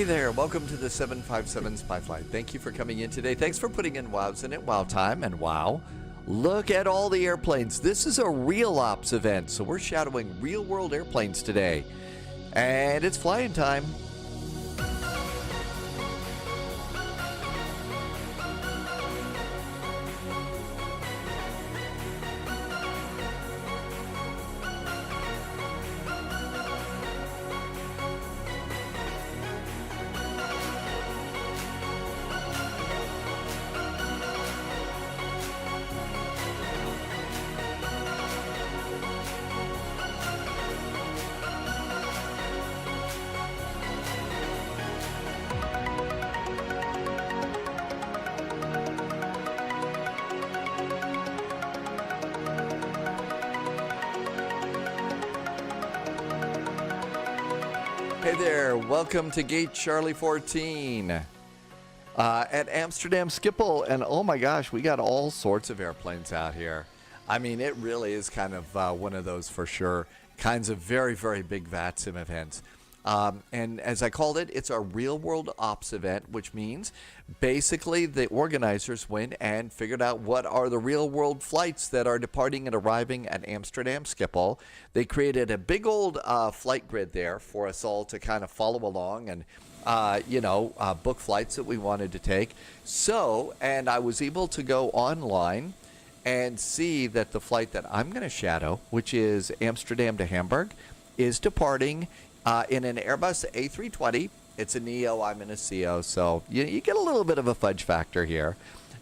Hey there, welcome to the 757 Spy Flight. Thank you for coming in today. Thanks for putting in wows in it, wow time, and wow. Look at all the airplanes. This is a real ops event, so we're shadowing real world airplanes today. And it's flying time. Hey there, welcome to Gate Charlie 14 at Amsterdam Schiphol, and oh my gosh, we got all sorts of airplanes out here. I mean, it really is kind of one of those for sure, kinds of very, very big VATSIM events. And as I called it, it's a real world ops event, which means basically the organizers went and figured out what are the real world flights that are departing and arriving at Amsterdam Schiphol. They created a big old flight grid there for us all to kind of follow along and book flights that we wanted to take. So, and I was able to go online and see that the flight that I'm going to shadow, which is Amsterdam to Hamburg, is departing in an Airbus A320. It's a Neo, I'm in a CO, so you get a little bit of a fudge factor here.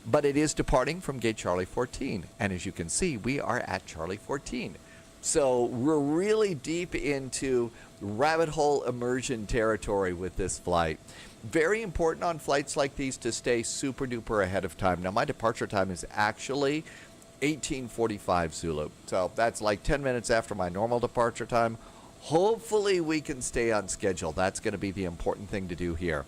But it is departing from Gate Charlie 14. And as you can see, we are at Charlie 14. So we're really deep into rabbit hole immersion territory with this flight. Very important on flights like these to stay super duper ahead of time. Now my departure time is actually 18:45 Zulu. So that's like 10 minutes after my normal departure time. Hopefully we can stay on schedule. That's going to be the important thing to do here.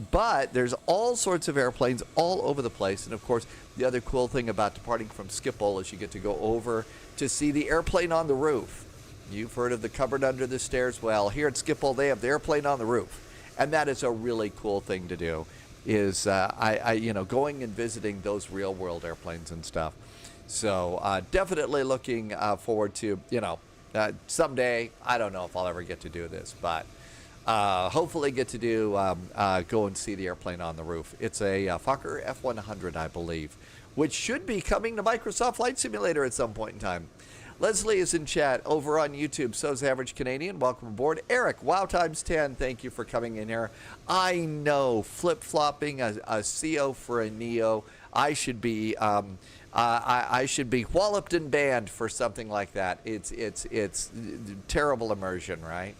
But there's all sorts of airplanes all over the place. And of course, the other cool thing about departing from Schiphol is you get to go over to see the airplane on the roof. You've heard of the cupboard under the stairs. Well, here at Schiphol, they have the airplane on the roof. And that is a really cool thing to do, is going and visiting those real world airplanes and stuff. So definitely looking forward to, someday. I don't know if I'll ever get to do this, but hopefully get to do go and see the airplane on the roof. It's a Fokker F100, I believe, which should be coming to Microsoft Flight Simulator at some point in time. Leslie is in chat over on YouTube. So's Average Canadian. Welcome aboard. Eric, wow times 10. Thank you for coming in here. I know, flip-flopping a CO for a Neo. I should be I should be walloped and banned for something like that. It's terrible immersion, right?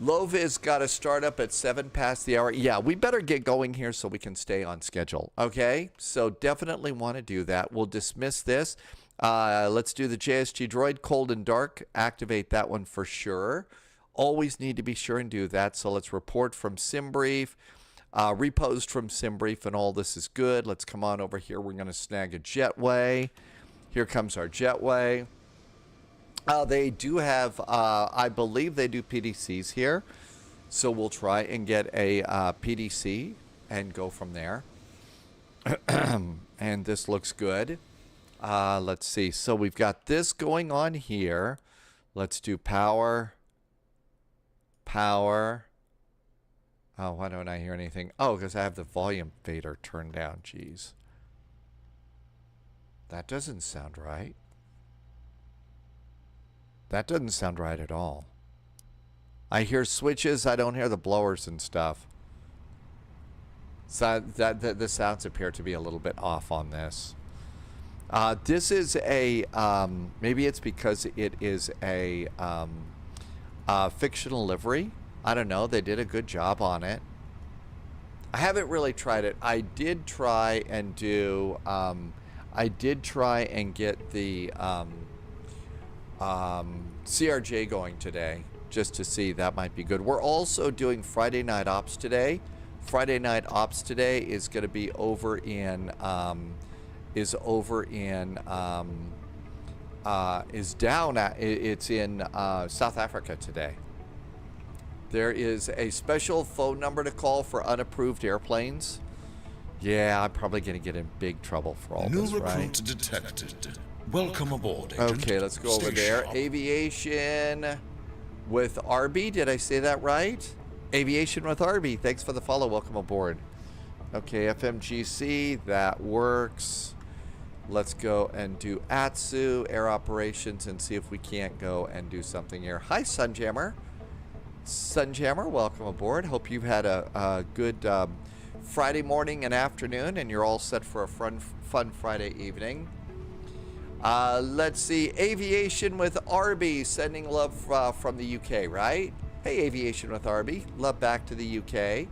Loviz got to start up at 7 past the hour. Yeah, we better get going here so we can stay on schedule. Okay, so definitely want to do that. We'll dismiss this. Let's do the JSG droid, cold and dark. Activate that one for sure. Always need to be sure and do that. So let's report from SimBrief. Reposed from SimBrief, and all this is good. Let's come on over here. We're going to snag a jetway. Here comes our jetway. They do have, I believe they do PDCs here. So we'll try and get a PDC and go from there. And this looks good. Let's see. So we've got this going on here. Let's do power. Power. Oh, why don't I hear anything? Oh, because I have the volume fader turned down. Jeez. That doesn't sound right. That doesn't sound right at all. I hear switches. I don't hear the blowers and stuff. So the sounds appear to be a little bit off on this. This is a, maybe it's because it is a fictional livery. I don't know. They did a good job on it. I haven't really tried it. I did try and do, I did try and get the CRJ going today just to see. That might be good. We're also doing Friday Night Ops today. Friday Night Ops today is going to be over in, it's in South Africa today. There is a special phone number to call for unapproved airplanes. Yeah, I'm probably going to get in big trouble for all this, right? New recruit detected. Welcome aboard, Agent. Okay, let's go over there. Aviation with Arby. Did I say that right? Aviation with Arby. Thanks for the follow. Welcome aboard. Okay, FMGC. That works. Let's go and do ASUS, air operations, and see if we can't go and do something here. Hi, Sunjammer. Sunjammer, welcome aboard. Hope you've had a good Friday morning and afternoon, and you're all set for a fun Friday evening. Let's see. Aviation with Arby, sending love from the UK, right? Hey, Aviation with Arby. Love back to the UK.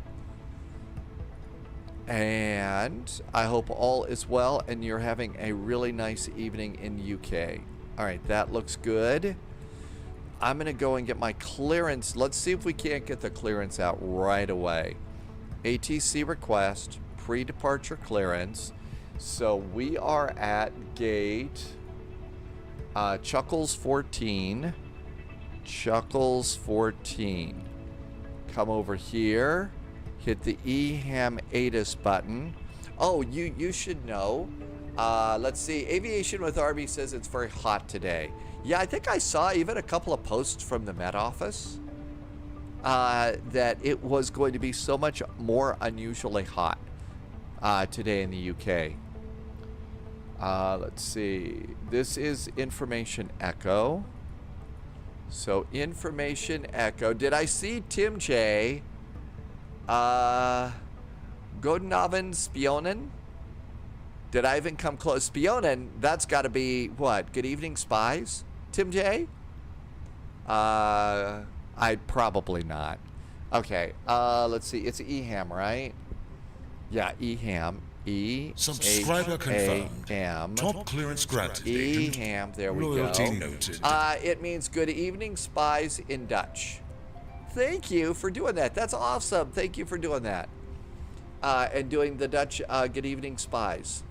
And I hope all is well and you're having a really nice evening in the UK. All right, that looks good. I'm going to go and get my clearance. Let's see if we can't get the clearance out right away. ATC request, pre-departure clearance. So we are at gate Chuckles 14. Chuckles 14. Come over here. Hit the EHAM ATIS button. Oh, you should know. Let's see. Aviation with Arby says it's very hot today. Yeah, I think I saw even a couple of posts from the Met Office that it was going to be so much more unusually hot today in the UK. Let's see. This is Information Echo. So Information Echo. Did I see Tim J? Godenavond Spionen? Did I even come close? Spionen, that's got to be, what, Good Evening Spies? Tim J? I probably not. Okay, let's see. It's EHAM, right? Yeah, EHAM. Subscriber confirmed. Top clearance granted. EHAM, there we Loyalty go. Noted. It means Good Evening Spies in Dutch. Thank you for doing that. That's awesome. Thank you for doing that. And doing the Dutch Good Evening Spies.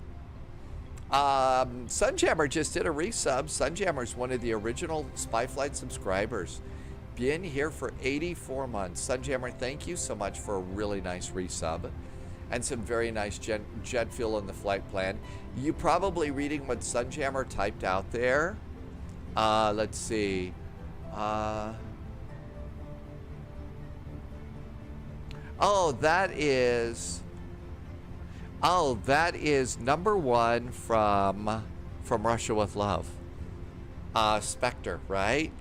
Sunjammer just did a resub. Sunjammer's one of the original Spy Flight subscribers. Been here for 84 months. Sunjammer, thank you so much for a really nice resub. And some very nice jet fuel in the flight plan. You probably reading what Sunjammer typed out there. Let's see. Oh, that is number one from Russia with Love. Spectre, right?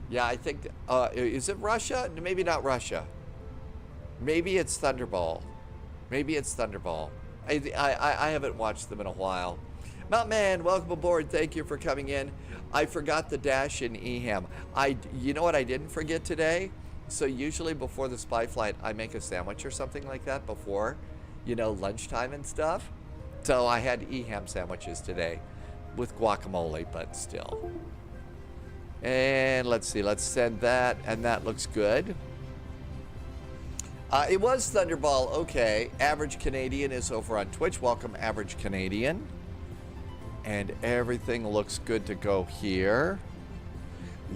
Yeah, I think, is it Russia? Maybe not Russia. Maybe it's Thunderball. Maybe it's Thunderball. I haven't watched them in a while. Mountain, welcome aboard. Thank you for coming in. I forgot the dash in EHAM. You know what I didn't forget today? So usually before the spy flight, I make a sandwich or something like that before, lunchtime and stuff. So I had EHAM sandwiches today with guacamole, but still. And let's see, let's send that, and that looks good. It was Thunderball, okay. Average Canadian is over on Twitch. Welcome, Average Canadian. And everything looks good to go here.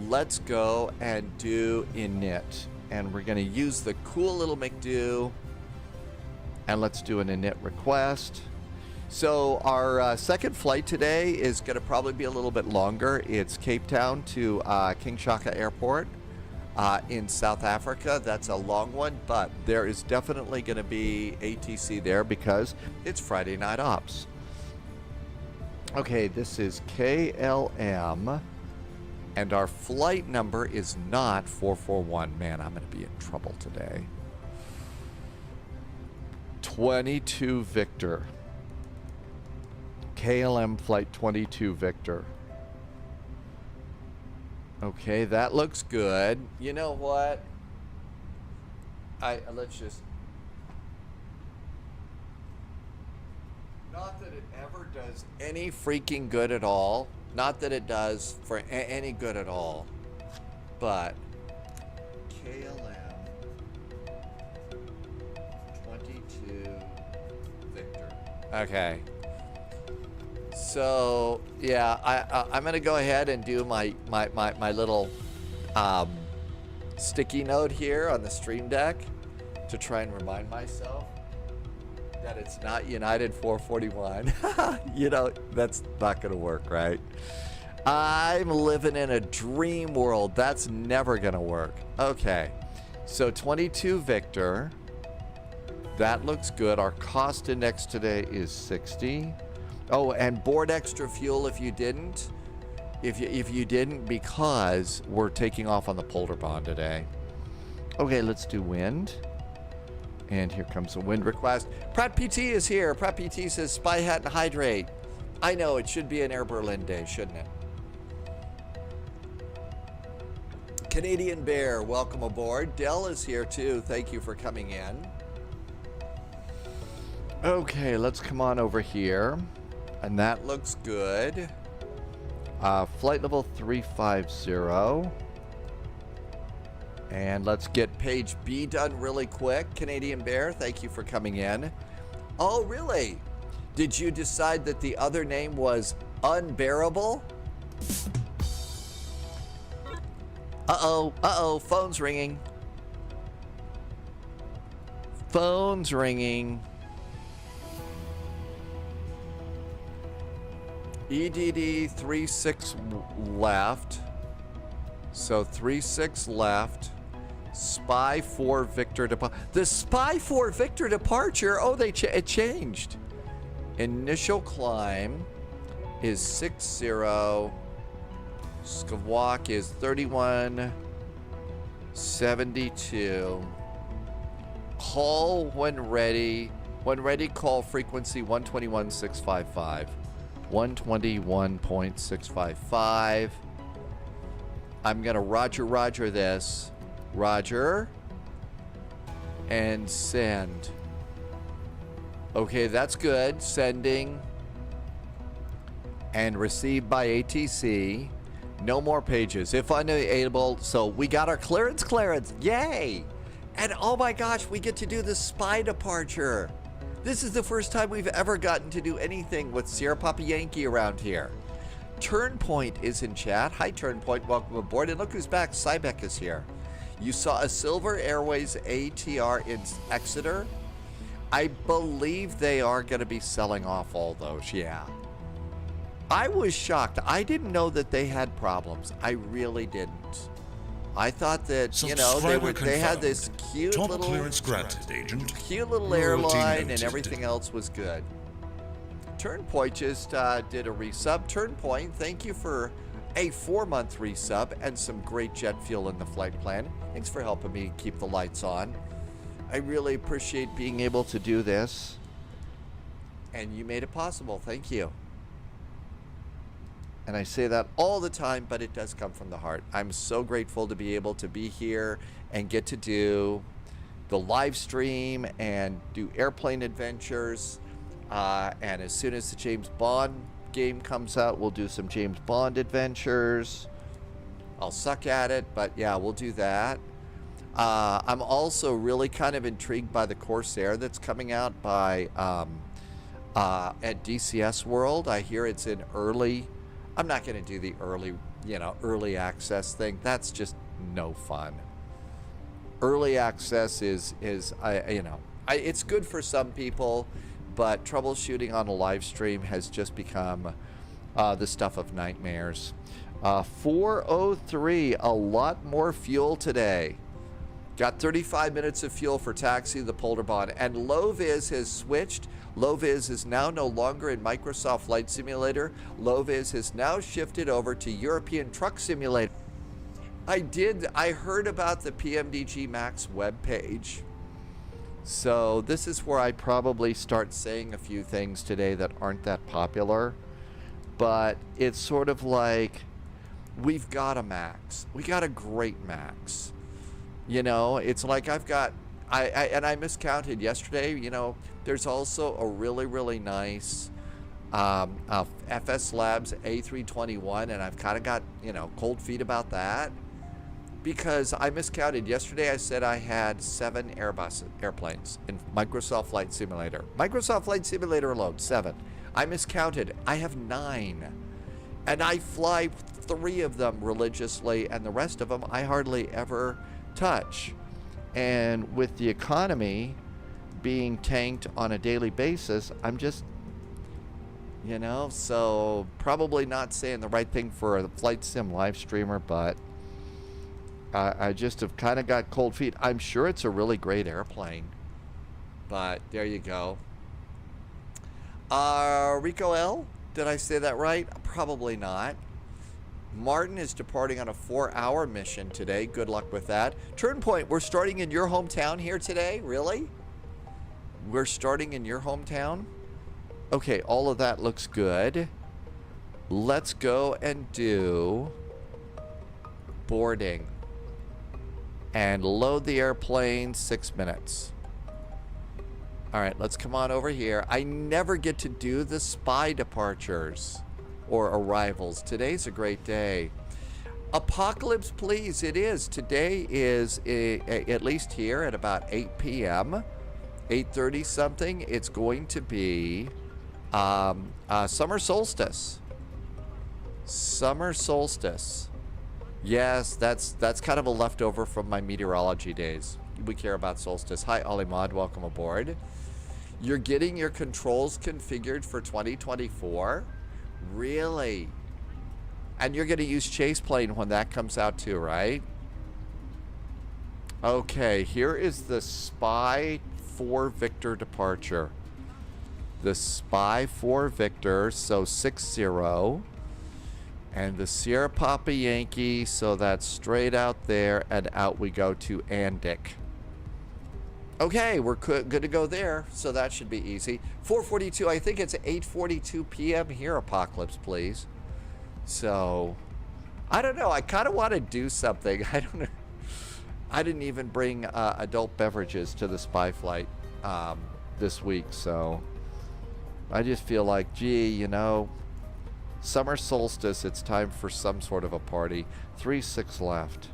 Let's go and do init. And we're going to use the cool little McDo. And let's do an init request. So our second flight today is going to probably be a little bit longer. It's Cape Town to King Shaka Airport in South Africa. That's a long one, but there is definitely going to be ATC there because it's Friday Night Ops. Okay, this is KLM. And our flight number is not 441. Man, I'm going to be in trouble today. 22 Victor. KLM flight 22 Victor. Okay, that looks good. You know what? Let's just... Not that it ever does any freaking good at all. Not that it does for any good at all, but KLM 22 Victor. Okay. So yeah, I'm gonna go ahead and do my little sticky note here on the Stream Deck to try and remind myself that it's not United 441. You know, that's not going to work, right? I'm living in a dream world. That's never going to work. Okay, so 22 Victor. That looks good. Our cost index today is 60. Oh, and board extra fuel if you didn't. If you didn't, because we're taking off on the polar bond today. Okay, let's do wind. And here comes a wind request. Pratt PT is here. Pratt PT says spy hat and hydrate. I know, it should be an Air Berlin day, shouldn't it? Canadian Bear, welcome aboard. Dell is here too. Thank you for coming in. Okay, let's come on over here. And that looks good. Flight level 350. And let's get page B done really quick. Canadian Bear, thank you for coming in. Oh, really? Did you decide that the other name was Unbearable? Uh-oh, phone's ringing. Phone's ringing. EDD 36 left. So 36 left. Spy 4 Victor departure. The Spy 4 Victor departure. Oh, it changed. Initial climb is 60. Skywalk is 3172. Call when ready. When ready, call frequency 121.655. 121.655. I'm gonna Roger this. Roger. And send. Okay, that's good. Sending. And received by ATC. No more pages. If unable, so we got our clearance. Yay! And oh my gosh, we get to do the spy departure. This is the first time we've ever gotten to do anything with Sierra Papa Yankee around here. Turnpoint is in chat. Hi, Turnpoint. Welcome aboard. And look who's back. Cybeck is here. You saw a Silver Airways ATR in Exeter. I believe they are going to be selling off all those. Yeah. I was shocked. I didn't know that they had problems. I really didn't. I thought that, you know, they had this cute Top little clearance granted, agent. Cute little airline and everything else was good. Turnpoint just did a resub. Turnpoint, thank you for a 4-month resub and some great jet fuel in the flight plan. Thanks for helping me keep the lights on. I really appreciate being able to do this. And you made it possible. Thank you. And I say that all the time, but it does come from the heart. I'm so grateful to be able to be here and get to do the live stream and do airplane adventures. And as soon as the James Bond game comes out, we'll do some James Bond adventures. I'll suck at it, but yeah, we'll do that. I'm also really kind of intrigued by the Corsair that's coming out by at DCS World. I hear it's in early. I'm not going to do the early access thing. That's just no fun. Early access is it's good for some people, but troubleshooting on a live stream has just become the stuff of nightmares. 403, a lot more fuel today. Got 35 minutes of fuel for taxi the polar bond, and Loviz has switched. Loviz is now no longer in Microsoft Flight Simulator. Loviz has now shifted over to European Truck Simulator. I heard about the PMDG Max webpage. So this is where I probably start saying a few things today that aren't that popular. But it's sort of like, we've got a Max. We got a great Max. You know, it's like I miscounted yesterday. You know, there's also a really, really nice FS Labs A321, and I've kind of got, cold feet about that because I miscounted yesterday. I said I had 7 airplanes in Microsoft Flight Simulator. Microsoft Flight Simulator alone, 7. I miscounted. I have 9. And I fly 3 of them religiously, and the rest of them I hardly ever touch. And with the economy being tanked on a daily basis, I'm just, you know, so probably not saying the right thing for a flight sim live streamer, but I just have kind of got cold feet. I'm sure it's a really great airplane, but there you go. Rico L, did I say that right? Probably not. Martin is departing on a 4-hour mission today. Good luck with that. Turn Point, we're starting in your hometown here today? Really? We're starting in your hometown? Okay, all of that looks good. Let's go and do boarding. And load the airplane, 6 minutes. All right, let's come on over here. I never get to do the spy departures or arrivals. Today's a great day. Apocalypse, please. It is. Today is, at least here at about 8 p.m., 8:30 something. It's going to be summer solstice. Summer solstice. Yes, that's kind of a leftover from my meteorology days. We care about solstice. Hi, Ollie Mod. Welcome aboard. You're getting your controls configured for 2024? Really? And you're going to use Chase Plane when that comes out too, right? Okay, here is the Spy 4 Victor departure. The Spy 4 Victor, so 6-0. And the Sierra Papa Yankee, so that's straight out there, and out we go to Andic. Okay, we're good to go there, so that should be easy. 4:42, I think it's 8:42 p.m. here, Apocalypse, please. So, I don't know. I kind of want to do something. I don't know. I didn't even bring adult beverages to the spy flight this week, so I just feel like, gee, you know, summer solstice, it's time for some sort of a party. 3-6 left.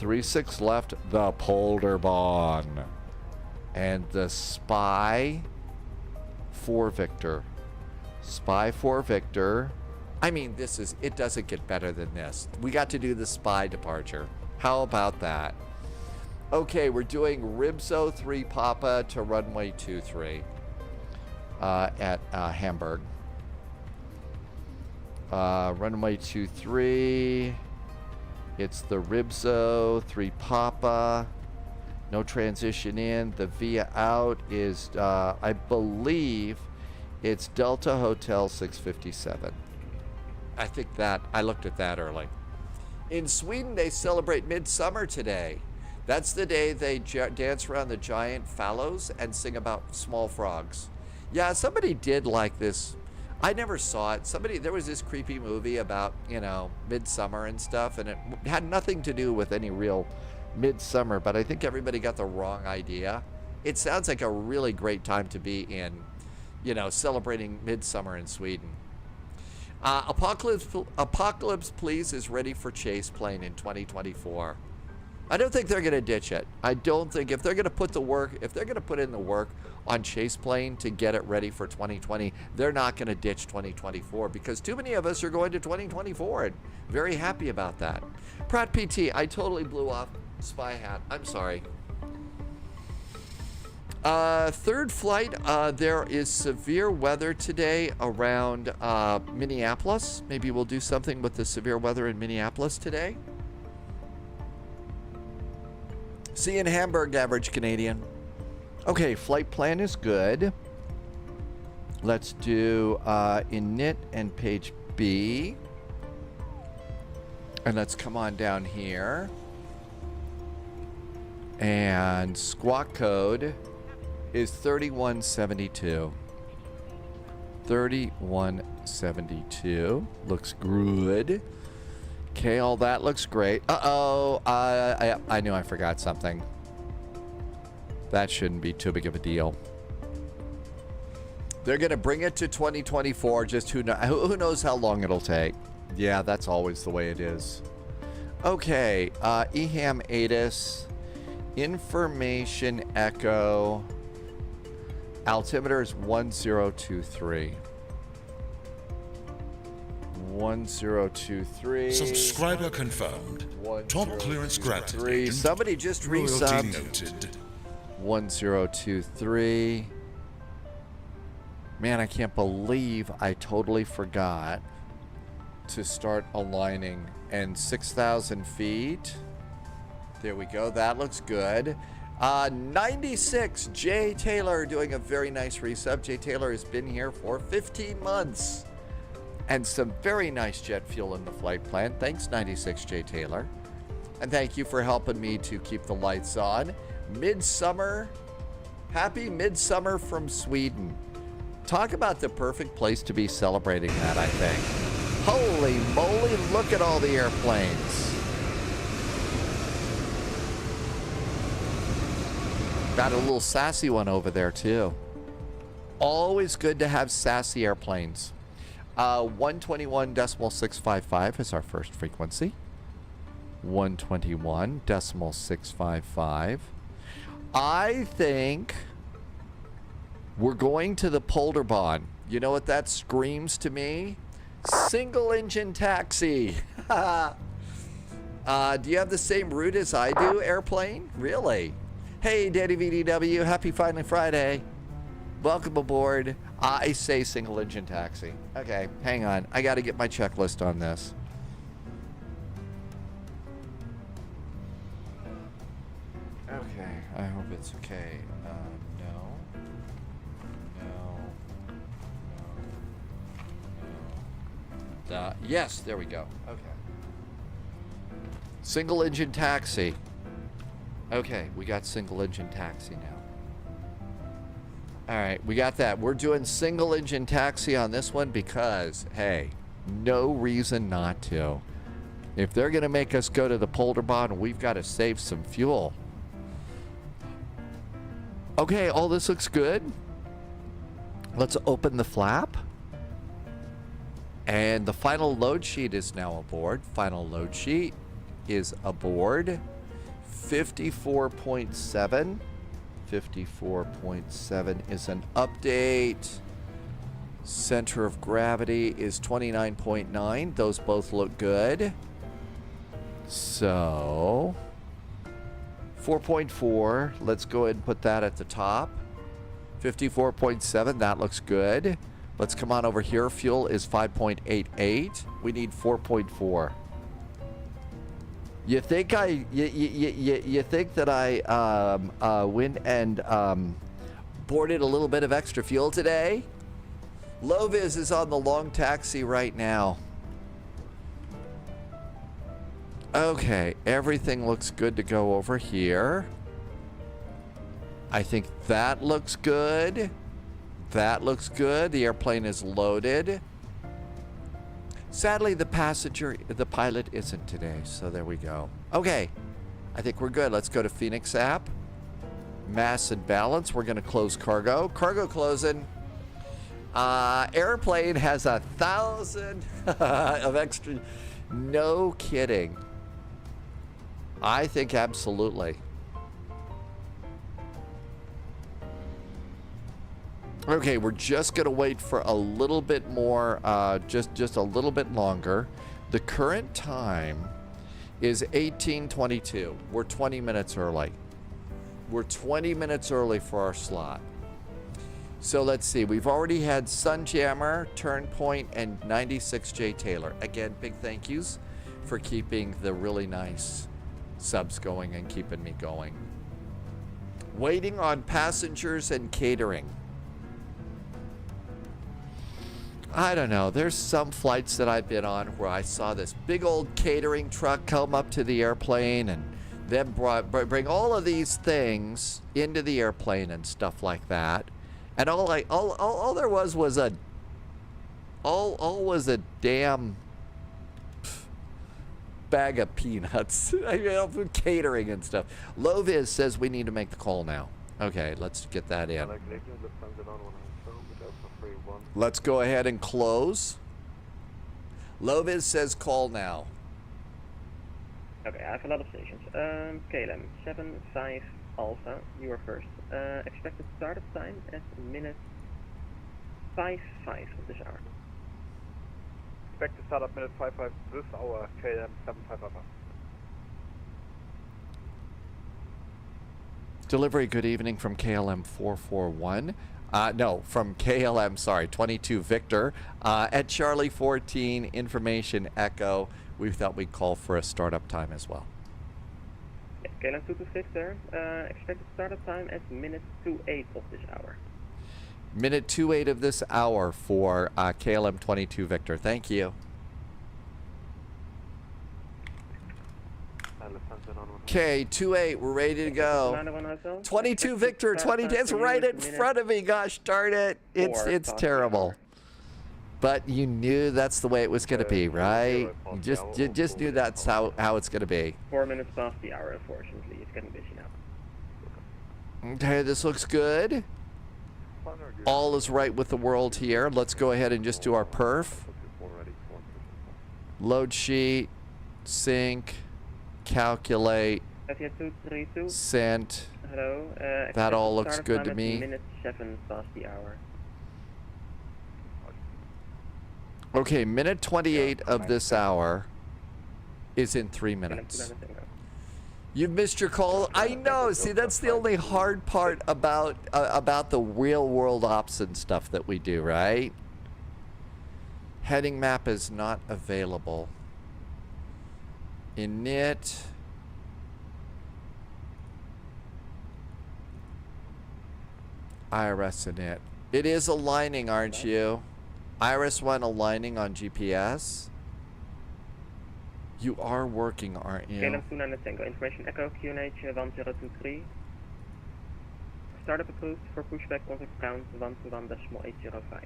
3-6 left, the Polderbahn. And the Spy 4 Victor. Spy 4 Victor. I mean, it doesn't get better than this. We got to do the Spy departure. How about that? Okay, we're doing Ribso 3 Papa to runway 23 at Hamburg. Runway 23. It's the Ribso 3 Papa. No transition in. The via out is, I believe, it's Delta Hotel 657. I think that, I looked at that early. In Sweden, they celebrate Midsummer today. That's the day they dance around the giant fallows and sing about small frogs. Yeah, somebody did like this. I never saw it. There was this creepy movie about, you know, midsummer and stuff, and it had nothing to do with any real midsummer, but I think everybody got the wrong idea. It sounds like a really great time to be in, you know, celebrating midsummer in Sweden. Apocalypse, please, is ready for Chase Plane in 2024. I don't think they're going to ditch it. I don't think if they're going to put in the work on Chase Plane to get it ready for 2020, they're not going to ditch 2024 because too many of us are going to 2024 and very happy about that. Pratt PT, I totally blew off Spy Hat. I'm sorry. Third flight, there is severe weather today around Minneapolis. Maybe we'll do something with the severe weather in Minneapolis today. See you in Hamburg, average Canadian. Okay, flight plan is good. Let's do init and page B. And let's come on down here. And squawk code is 3172. 3172. Looks good. Okay, all that looks great. Uh-oh. I knew I forgot something. That shouldn't be too big of a deal. They're going to bring it to 2024. Just who knows how long it'll take. Yeah, that's always the way it is. Okay. EHAM ATIS. Information Echo. Altimeter is 1023. 1023. Subscriber confirmed. Top clearance granted. Three. Agent. Somebody just Royalty resubbed. noted. 1023. Man, I can't believe I totally forgot to start aligning. And 6,000 feet. There we go. That looks good. 96, Jay Taylor doing a very nice resub. Jay Taylor has been here for 15 months. And some very nice jet fuel in the flight plan. Thanks, 96, Jay Taylor. And thank you for helping me to keep the lights on. Midsummer. Happy Midsummer from Sweden. Talk about the perfect place to be celebrating that, I think. Holy moly, look at all the airplanes. Got a little sassy one over there, too. Always good to have sassy airplanes. 121.655 is our first frequency. 121.655. I think we're going to the Polderbahn. You know what that screams to me? Single engine taxi. Do you have the same route as I do, airplane? Really? Hey, Daddy VDW, happy Finally Friday. Welcome aboard. I say single engine taxi. Okay, hang on. I got to get my checklist on this. Okay, I hope it's okay. No. Yes, there we go. Okay. Single engine taxi. Okay, we got single engine taxi now. All right, we got that. We're doing single engine taxi on this one because, hey, no reason not to. If they're going to make us go to the Polderbahn, we've got to save some fuel. Okay, all this looks good. Let's open the flap. And the final load sheet is now aboard. Final load sheet is aboard. 54.7. 54.7 is an update. Center of gravity is 29.9. Those both look good. So 4.4, let's go ahead and put that at the top. 54.7, that looks good. Let's come on over here. Fuel is 5.88. We need 4.4. You think you think that I went and boarded a little bit of extra fuel today? Loviz is on the long taxi right now. Okay, everything looks good to go over here. I think that looks good. That looks good. The airplane is loaded. Sadly, the pilot isn't today, so there we go. Okay, I think we're good. Let's go to Phoenix app. Mass and balance. We're going to close cargo. Cargo closing. Airplane has 1,000 of extra. No kidding. I think absolutely. Okay, we're just going to wait for a little bit more, just a little bit longer. The current time is 18:22. We're 20 minutes early. We're 20 minutes early for our slot. So let's see. We've already had Sunjammer, Turnpoint, and 96J Taylor. Again, big thank yous for keeping the really nice subs going and keeping me going. Waiting on passengers and catering. I don't know. There's some flights that I've been on where I saw this big old catering truck come up to the airplane and then bring all of these things into the airplane and stuff like that. And all there was a damn bag of peanuts. I mean, catering and stuff. Loviz says we need to make the call now. Okay, let's get that in. Let's go ahead and close. Loviz says call now. Okay, I have a lot of stations. KLM 75 Alpha, you are first. Expected startup time at minute 5:5 of this hour. Expected startup minute 5:5 this hour, KLM 75 Alpha. Delivery, good evening from KLM 441. No, from KLM, sorry, 22 Victor. At Charlie 14, information echo. We thought we'd call for a startup time as well. Yeah, KLM 226 there. Expected startup time at minute 28 of this hour. Minute 28 of this hour for KLM 22 Victor. Thank you. Okay, 28, we're ready to go. 22 Victor, 20, it's right in front of me, gosh darn it. It's terrible. But you knew that's the way it was going to be, right? You just knew that's how it's going to be. 4 minutes past the hour, unfortunately. It's getting busy now. Okay, this looks good. All is right with the world here. Let's go ahead and just do our perf. Load sheet, sync, calculate, sent. Hello. That all looks good to me. Minute 7 past the hour. Okay, minute 28 of this hour is in 3 minutes. You've missed your call. I know. See, that's the only hard part about the real world ops and stuff that we do, right? Heading map is not available. Init. IRS init. It is aligning, aren't you? Iris 1 aligning on GPS. You are working, aren't you? KLM 29 Tango, information echo, QNH 1023. Startup approved for pushback contact count 121.805.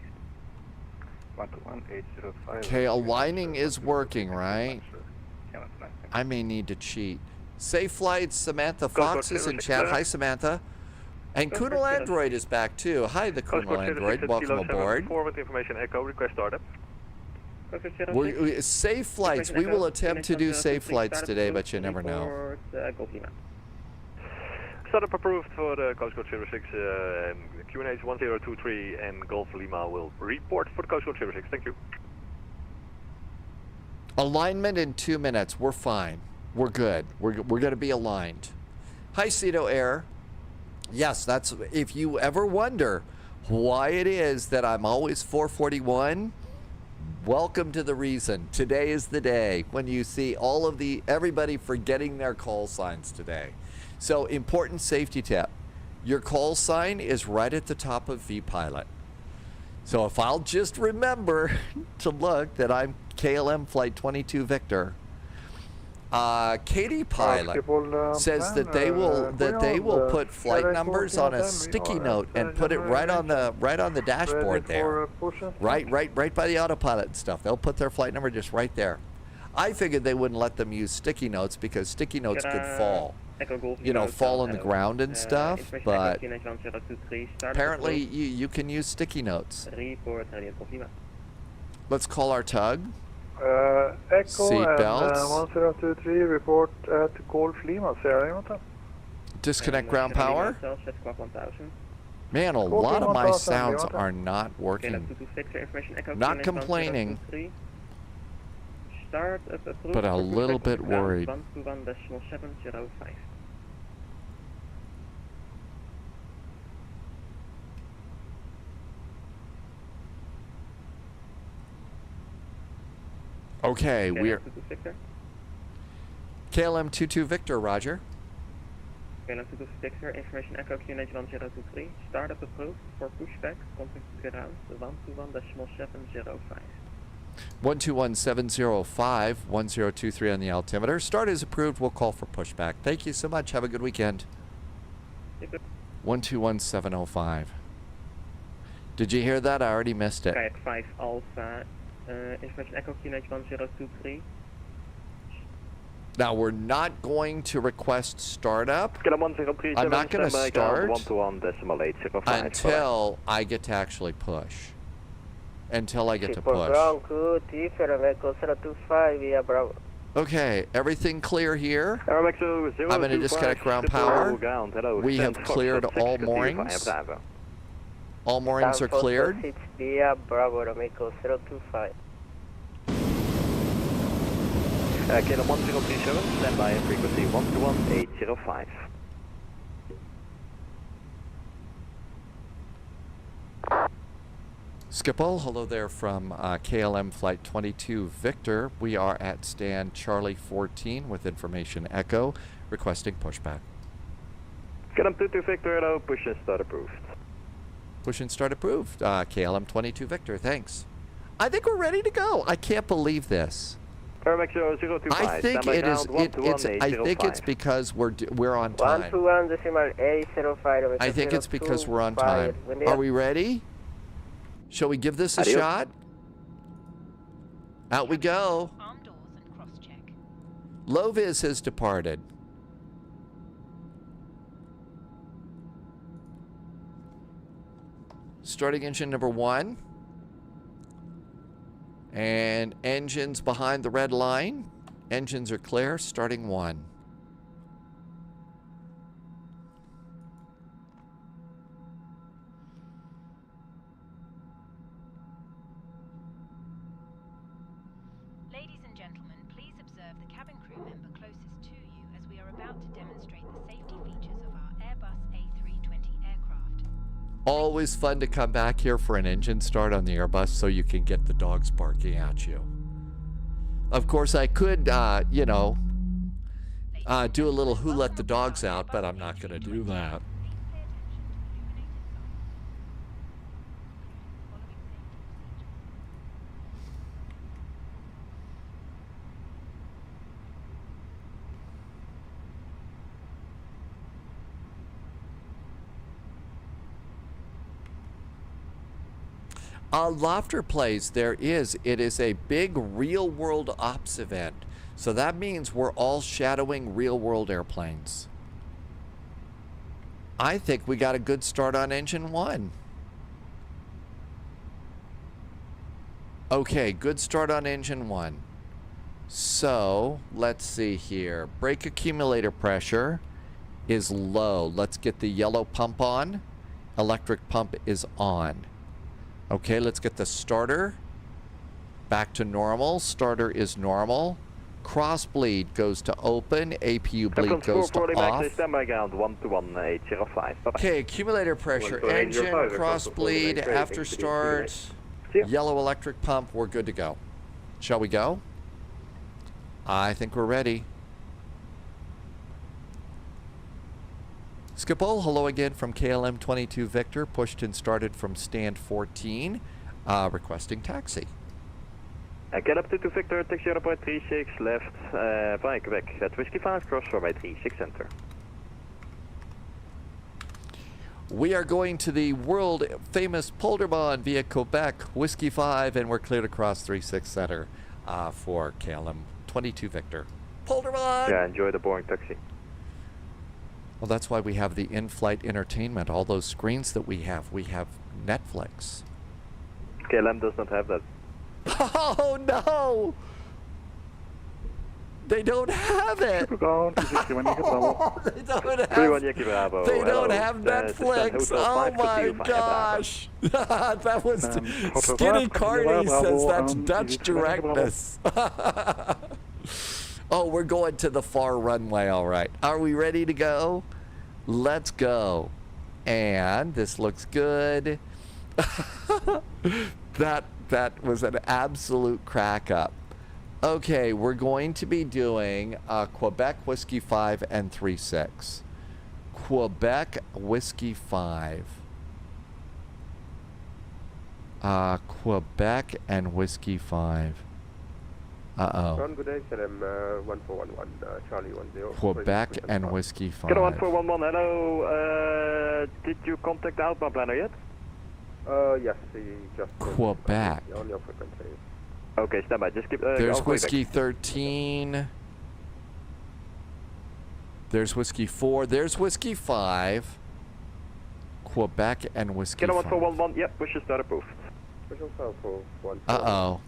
121.805. Okay, aligning is working, right? I may need to cheat. Safe flights, Samantha Fox is in chat. Hi, Samantha. And Kunal Android is back too. Hi, the Kunal Android. Welcome aboard. Forward information echo, request startup. Safe flights. We will attempt to do safe flights today, but you never know. Startup approved for the Coast Code 06, QNH 1023, and Golf Lima will report for the Coast Code 06. Thank you. Alignment in 2 minutes. We're fine. We're good. We're going to be aligned. Hi, Cedo Air. Yes, that's, if you ever wonder why it is that I'm always 441, welcome to the reason. Today is the day when you see everybody forgetting their call signs today. So, important safety tip. Your call sign is right at the top of vPilot. So if I'll just remember to look that I'm KLM Flight 22 Victor, Katie Pilot says that they will put flight numbers on a sticky note and put it right on the dashboard there, right by the autopilot and stuff. They'll put their flight number just right there. I figured they wouldn't let them use sticky notes because sticky notes could fall, fall on the ground and stuff. But apparently you can use sticky notes. Let's call our tug. Echo Seatbelts. 1023, report at Golf Lima, Sierra. Disconnect ground power. Man, a lot of my sounds are not working. Not complaining, but a little bit worried. Okay, we're KLM 22 Victor, Roger. KLM 22 Victor, information echo QNH 1023. Startup approved for pushback, contact ground 121.705. 121.705, 1023 on the altimeter. Start is approved, we'll call for pushback. Thank you so much, have a good weekend. 121.705. Did you hear that? I already missed it. Kayak 5 Alpha. Information echo QNH 1023. Now we're not going to request startup. I'm not going to start until I get to actually push. Until I get to push. Okay, everything clear here. I'm going to disconnect ground power. We have cleared all moorings. All moorings are cleared. KLM 1037, standby at frequency 121.805. Skipple, hello there from KLM Flight 22 Victor. We are at stand Charlie 14 with information Echo, requesting pushback. KLM 22 Victor, hello, push and start approved. Push and start approved. KLM 22 Victor, thanks. I think we're ready to go. I can't believe this. Airmax 025, I think it is. I think it's because we're on time. 121.805. I think it's because we're on time. Are we ready? Shall we give this a shot? Out we go. Arm doors and cross-check. Low vis has departed. Starting engine number 1. And engines behind the red line. Engines are clear, starting 1. Ladies and gentlemen, please observe the cabin crew member closest to you as we are about to demonstrate the safety features of our Airbus A320 aircraft. Always fun to come back here for an engine start on the Airbus so you can get the dogs barking at you. Of course, I could, do a little who let the dogs out, but I'm not going to do that. Lofter plays, it is a big real-world ops event. So that means we're all shadowing real-world airplanes. I think we got a good start on engine 1. Okay, good start on engine 1. So, let's see here. Brake accumulator pressure is low. Let's get the yellow pump on. Electric pump is on. Okay, let's get the starter back to normal. Starter is normal. Cross bleed goes to open. APU bleed goes to off. Okay, accumulator pressure, engine, cross bleed, after start, yellow electric pump. We're good to go. Shall we go? I think we're ready. Skipple, hello again from KLM 22 Victor, pushed and started from stand 14, requesting taxi. KLM 22 Victor, taxi 0.36 left, via Quebec, at Whiskey 5, cross 4x36 center. We are going to the world famous Polderbahn via Quebec, Whiskey 5, and we're cleared across 36 center for KLM 22 Victor. Polderbahn! Yeah, enjoy the boring taxi. Well, that's why we have the in-flight entertainment. All those screens that we have Netflix. KLM does not have that. Oh, no! They don't have it! They don't have Netflix! Oh my gosh! That was Skinny Carney says that's Dutch directness. Oh, we're going to the far runway, all right. Are we ready to go? Let's go. And this looks good. That was an absolute crack up. Okay, we're going to be doing Quebec Whiskey 5 and 36. Quebec Whiskey 5. Quebec and Whiskey 5. Uh-oh. Quebec and Whiskey 5. Get 1411, hello. Did you contact the outbound planner yet? Yes, he just... Quebec. On your frequency. Okay, stand by. Just keep... There's Whiskey 13. There's Whiskey 4. There's Whiskey 5. Quebec and Whiskey 5. 1411, yep, push is not approved. Uh-oh.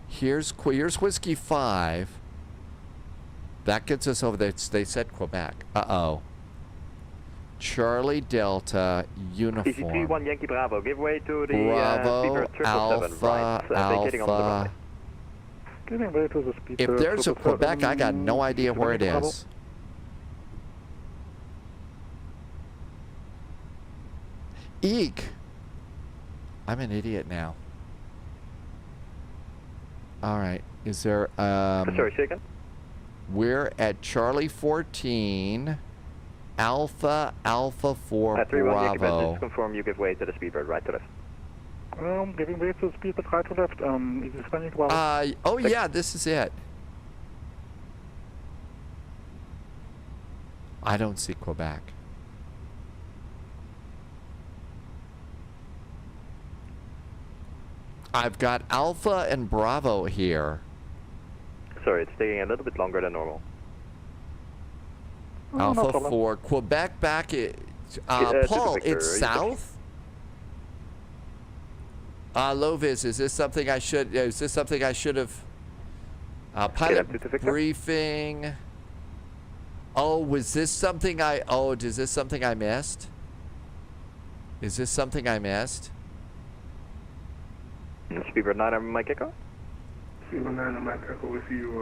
Here's Whiskey 5. That gets us over there. They said Quebec. Uh-oh. Charlie Delta Uniform. PC31 Yankee Bravo. Give way to the Bravo Alpha right. Alpha. If there's a Quebec, I got no idea where it is. Eek. I'm an idiot now. All right. Is there Sorry, second. We're at Charlie 14 Alpha 4 Bravo. Just confirm you give way to the speedbird right to left. Giving way to speedbird right to left. Is this running well? Oh yeah, this is it. I don't see Quebec. I've got Alpha and Bravo here. Sorry, it's taking a little bit longer than normal. Alpha 4 Quebec back. Paul, it's south. Low vis. Is this something I should? Is this something I should have? Pilot briefing. Oh, was this something I? Oh, is this something I missed? Is this something I missed? Speedbird 9 on my kickoff.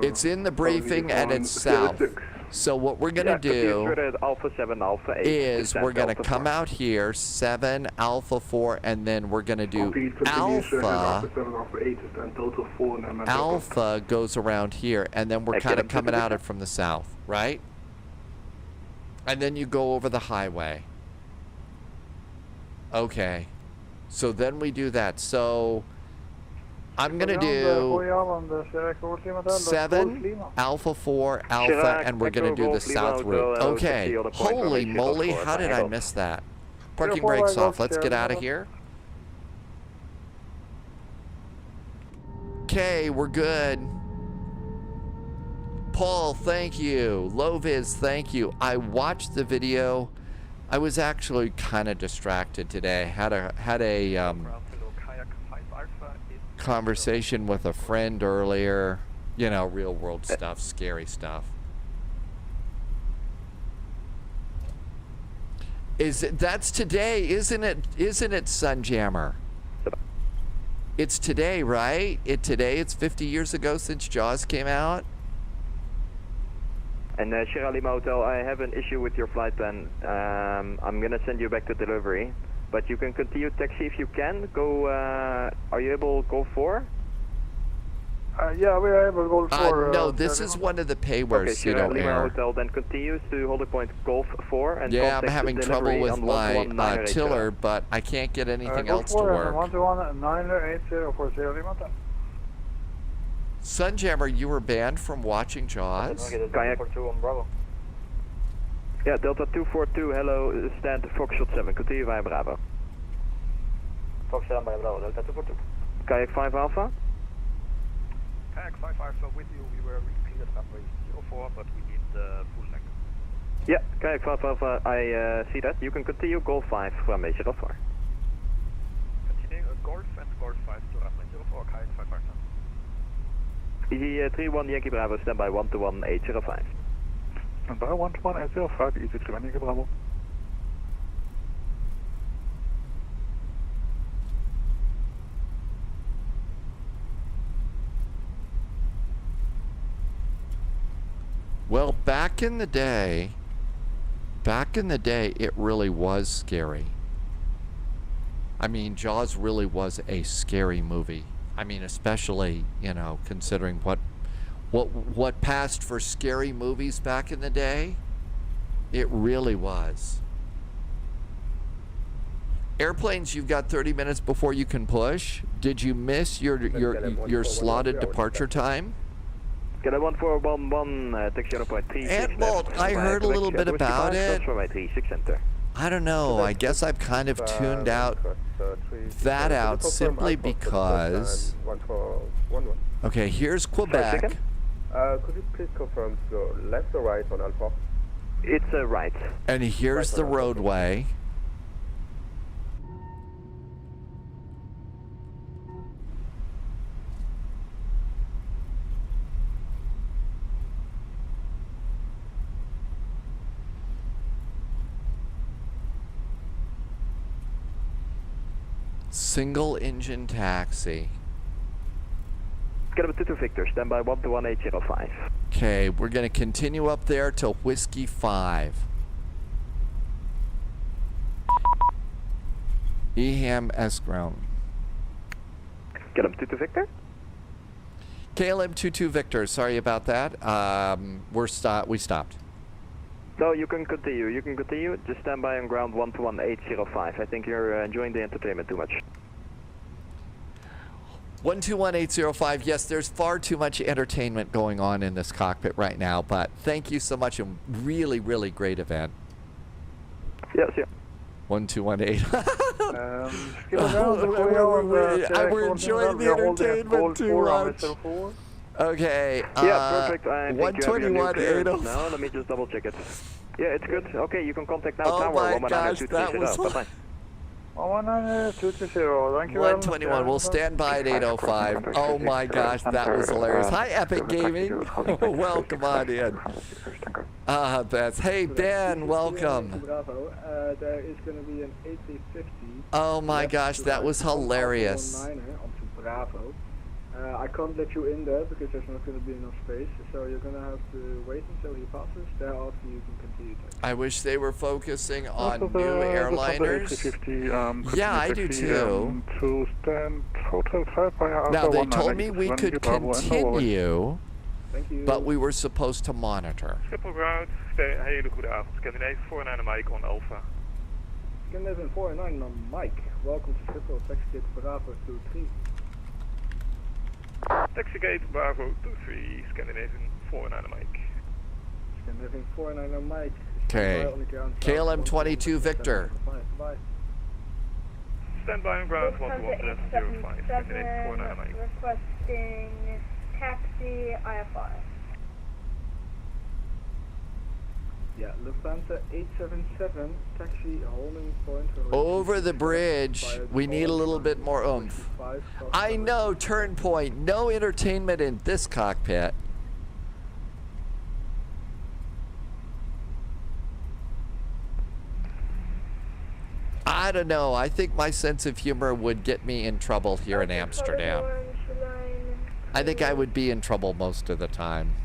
It's in the briefing and it's south. So what we're gonna do Alpha 7, Alpha 8 is we're gonna come out here 7 Alpha 4 and then we're gonna do Alpha. Alpha goes around here and then we're kind of coming at it from the south, right? And then you go over the highway. Okay. So then we do that. So I'm going to do 7 Alpha 4 Alpha and we're going to do the south route. Okay. Holy moly, how did I miss that? Parking brakes off. Let's get out of here. Okay, we're good. Paul, thank you. Loviz, thank you. I watched the video. I was actually kind of distracted today. Had a conversation with a friend earlier. You know, real world stuff, scary stuff. That's today, isn't it? Isn't it, Sunjammer? It's today, right? It's 50 years ago since Jaws came out. And Sierra Lima Hotel, I have an issue with your flight plan. I'm going to send you back to delivery. But you can continue taxi if you can. Go, are you able to go 4? Yeah, we are able to go 4. No, this is one of the paywheres, you know, Lima Hotel then continues to holding point Golf 4. And yeah, I'm having trouble with my tiller, but I can't get anything else to work. 121-980 for Sierra Lima. Sunjammer, you were banned from watching Jaws? Kayak 2 on Bravo. Yeah, Delta 242, hello, stand Foxtrot 7, continue via Bravo. Foxtrot by Bravo, Delta 242. Kayak 5 Alpha? Kayak 5 Alpha with you, we were really clear at runway 04, but we need the full length. Yeah, Kayak 5 Alpha, I see that. You can continue Golf 5 from runway 04. Continuing Golf and Golf 5 to runway 04, Kayak 5 Alpha. Easy 31 Yankee Bravo, standby 121-805. Standby 121-805, Easy 31 Yankee Bravo. Well, back in the day, it really was scary. I mean, Jaws really was a scary movie. I mean, especially, you know, considering what passed for scary movies back in the day, it really was. Airplanes, you've got 30 minutes before you can push. Did you miss your slotted departure time? Get a 1411, taxi 0.36. Antwalt, I heard a little bit about it. I don't know. I guess I've kind of tuned out simply because. Okay, here's Quebec. Could you please confirm the left or right on Alpha? It's a right. And here's the roadway. Single engine taxi. Get up to Victor, standby 121-805. Okay, we're going to continue up there to Whiskey 5. EHAM S ground. KLM 22 Victor. KLM 22 Victor, sorry about that. We stopped. So you can continue. You can continue. Just stand by on ground 121805. I think you're enjoying the entertainment too much. 121805. Yes, there's far too much entertainment going on in this cockpit right now, but thank you so much. A really, really great event. Yes, yeah. 1218. We're enjoying the entertainment too much. Okay. Yeah, perfect. I think 121.805. now, let me just double check it. Yeah, it's good. Okay, you can contact now. Oh Tower my 119 gosh, that was. Bye-bye. 19220, thank you very much. 121. We'll stand by at 805. Oh my gosh, that was hilarious. Hi, Epic Gaming. Welcome on in. That's. Hey, Ben, welcome. Bravo. There is going to be an 8050. Oh my gosh, that was hilarious. Bravo. I can't let you in there because there's not going to be enough space, so you're going to have to wait until he passes. Thereafter, you can continue. I wish they were focusing on new airliners. Yeah, I do too. To stand hotel 5 by Now, they told me we could continue, but we were supposed to monitor. Schiphol ground, hele goede avond. Scandinavian 49 Mike on Alpha. Scandinavian 49 on Mike. Welcome to Schiphol, taxi gate Bravo 23. Taxi gate Bravo 23, Scandinavian 49 Mike. Scandinavian 49 on Mike. Okay. KLM 22 Victor. Bye. Stand by on ground 11705, Scandinavian 49 Mike. Requesting taxi IFR. Yeah, Lufthansa 877, taxi holding point. Over the bridge. We need a little bit more oomph. I know, turn point. No entertainment in this cockpit. I don't know. I think my sense of humor would get me in trouble here in Amsterdam. I think I would be in trouble most of the time.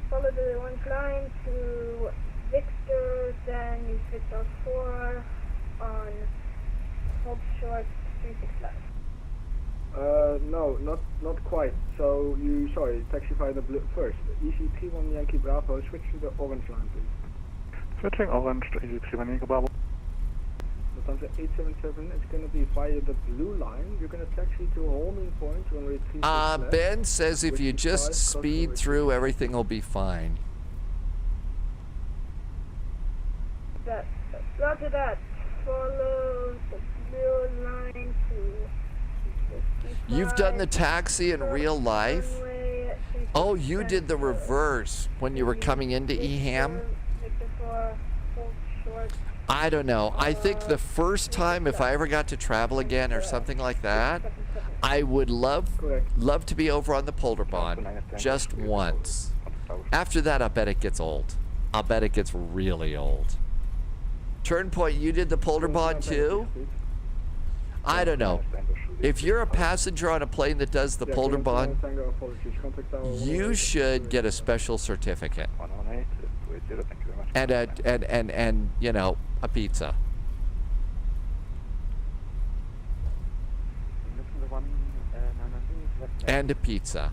Follow the orange line to Victor, then you switch on 4 on hold short 365. No, not quite. So taxify the blue first. EC31 Yankee Bravo, switch to the orange line, please. Switching orange to EC31 Yankee Bravo. Lufthansa 877, it's going to be via the blue line. You're going to taxi to a holding point runway 36 Ben says if you just speed through, everything will be fine. Roger that. Follow the blue line to 65. You've done the taxi in real life? Oh, you did the reverse when you were coming into EHAM? I don't know. I think the first time, if I ever got to travel again or something like that, I would love to be over on the Polderbahn just once. After that, I bet it gets old. I'll bet it gets really old. Turn point, you did the Polderbahn too? I don't know. If you're a passenger on a plane that does the Polderbahn, you should get a special certificate. And you know, a pizza. And a pizza.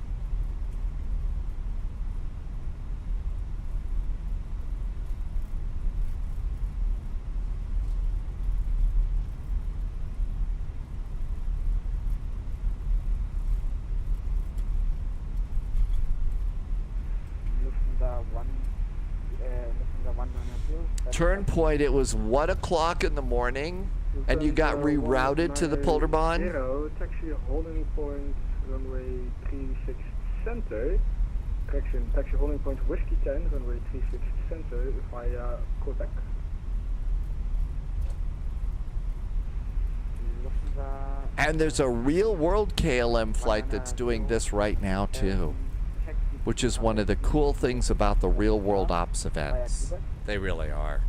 Turn point, it was 1 o'clock in the morning, and you got rerouted to the Polderbahn? Taxi holding point, runway 36 center. Correction, taxi holding point Whiskey 10, runway 36 center via Quebec. And there's a real world KLM flight that's doing this right now too, which is one of the cool things about the real world ops events. They really are.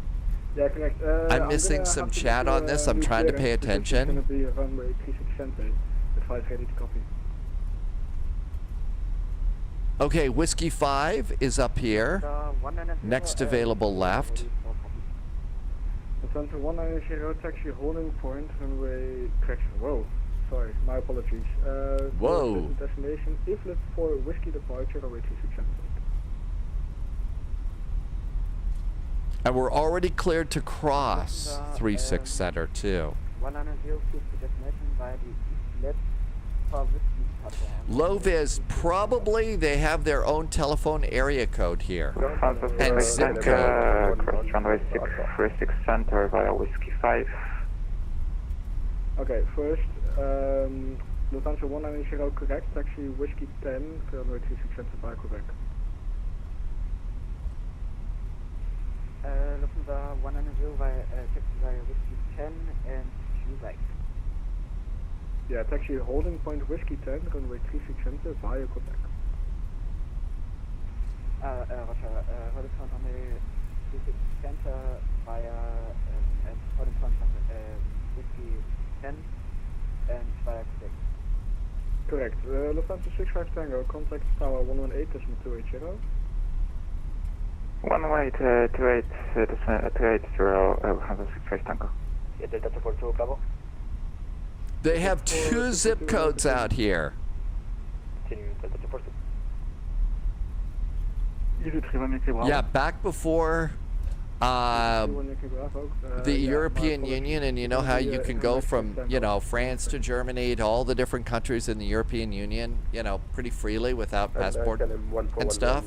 Yeah, correct. I'm missing some chat on this. I'm trying to pay attention. It's going to be a runway 36 center with 5 ready to copy. Okay, Whiskey 5 is up here. Next available left. Lufthansa 190, taxi holding point, runway, correction, whoa. sorry, my apologies. Whoa. Destination, Iflit for whiskey departure, runway 36 center. And we're already cleared to cross 36 center too. 190 to destination by the Iflit for whiskey departure. Low vis, probably they have their own telephone area code here. And zip code. Cross runway 636 center via whiskey 5. Okay, first, Lufthansa 190 correct, taxi whiskey 10, runway 36 center via Quebec. Lufthansa 190 via taxi via whiskey 10 and Quebec. Yeah, taxi holding point whiskey 10, runway 36 center via Quebec. Roger, holding point on the 36 center via and holding point on whiskey 10 and via Quebec. Correct. Lufthansa 65 Tango, contact tower 118.280. 11828 Lufthansa 65 Tango. Yeah, Delta 242 Bravo. They have 2 zip codes out here. Continue Delta 242. Easy 31 Bravo. Yeah, back before the European Union, and you know how you can go from, you know, France to Germany to all the different countries in the European Union, you know, pretty freely without passport and stuff.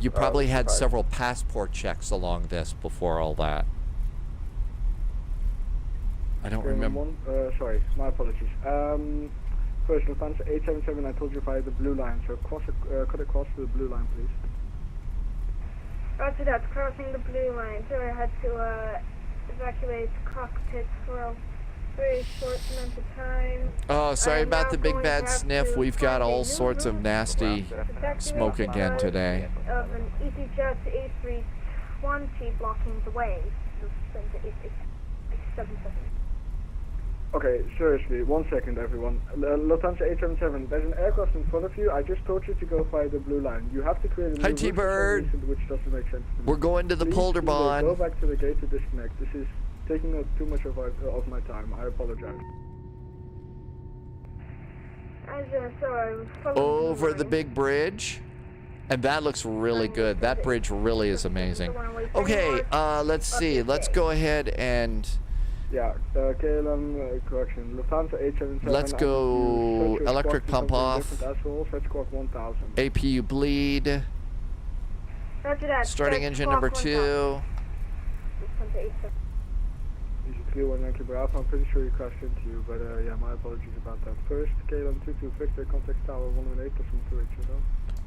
You probably had several passport checks along this before all that. I don't remember. Sorry, my apologies. First, Lufthansa 877, I told you via the blue line, so cut across to the blue line, please. After that, crossing the blue line, so I had to evacuate cockpit for a very short amount of time. Oh, sorry I'm about now the big going bad to have sniff. to We've got find a all new sorts of route nasty smoke again today. Of an EasyJet A320 blocking the way. Lufthansa 877. Okay, seriously, 1 second everyone. Lufthansa 877, there's an aircraft in front of you. I just told you to go via the blue line. You have to create a new Hi, route for some T-Bird. reason, which doesn't make sense to me. We're going to the Please Polderbahn. go back to the gate to disconnect. This is taking up too much of my time. I apologize. Over the big bridge. And that looks really good. That bridge really is amazing. Okay, let's see. Let's go ahead and... Yeah, KLM, correction. Lufthansa 877. Let's go electric pump off. Fetch squawk 1000. APU bleed. Starting engine number 2. Easy clear 190 Bravo. I'm pretty sure he crashed into you, but yeah, my apologies about that. First, KLM 22 Victor, contact tower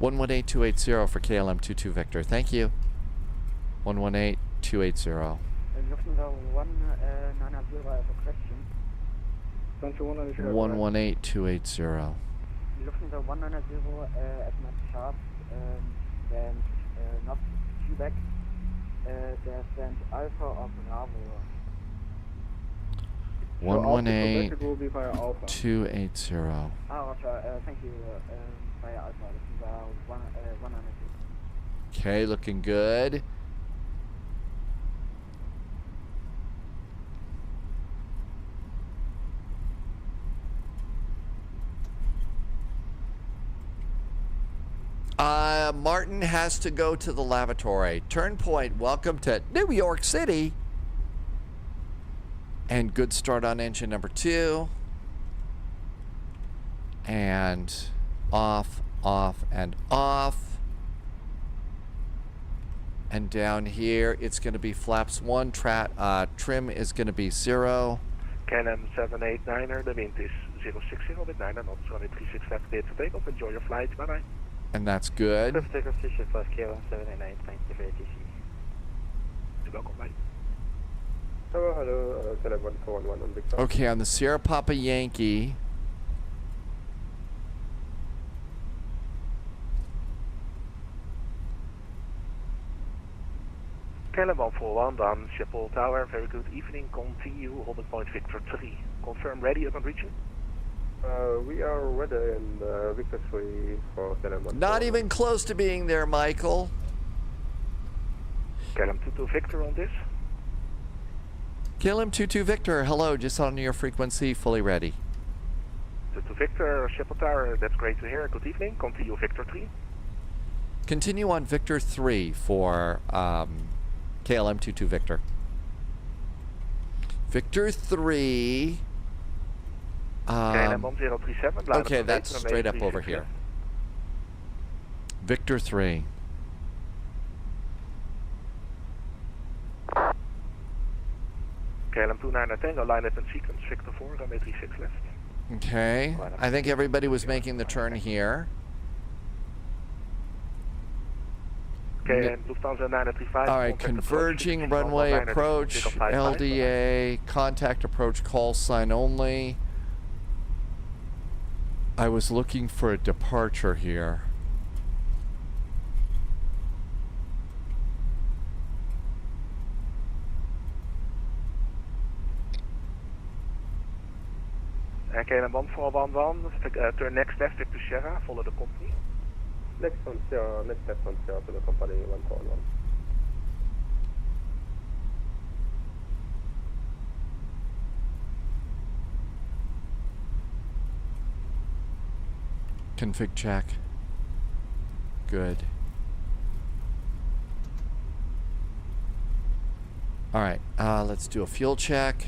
118.280. 118-280 for KLM 22 Victor. Thank you. 118-280. Lufthansa 190 for question. 118-280. Lufthansa 190 at my chart and not Quebec. There's an Alpha or Bravo. 118-280. Roger, thank you, via Alpha. Lufthansa 190. Okay, looking good. Martin has to go to the lavatory. Turn point, welcome to New York City. And good start on engine number 2. And off, off, and off. And down here, it's going to be flaps 1. Trim is going to be 0. KLM 789er, the wind is 060 with 9 knots, runway 36 left, cleared for takeoff. Enjoy your flight. Bye-bye. And that's good. Takeoff station plus KLM 789, thank you for ATC. You're welcome, bye. Hello, KLM 1411 on Victor. Okay, on the Sierra Papa Yankee. KLM 141 down Schiphol Tower. Very good evening. Continue holding point Victor 3. Confirm ready upon reaching. We are ready in Victor 3 for KLM. Not even close to being there, Michael. KLM 22 Victor on this. KLM 22 Victor, hello, just on your frequency, fully ready. To Victor, Shipple Tower, that's great to hear. Good evening. Continue Victor 3. Continue on Victor 3 for KLM 22 Victor. Victor 3. KLM 1037. Okay, that's straight up over here. Victor 3. KLM 29 Tango, line up in sequence. Victor 4, runway 36 left. Okay, I think everybody was making the turn here. Okay, and Lufthansa 935. All right, converging runway approach, LDA, contact approach, call sign only. I was looking for a departure here. KLM 1411, turn next left to Shaka, follow the company. Next left on zero to the company 141. Config check. Good. All right, let's do a fuel check.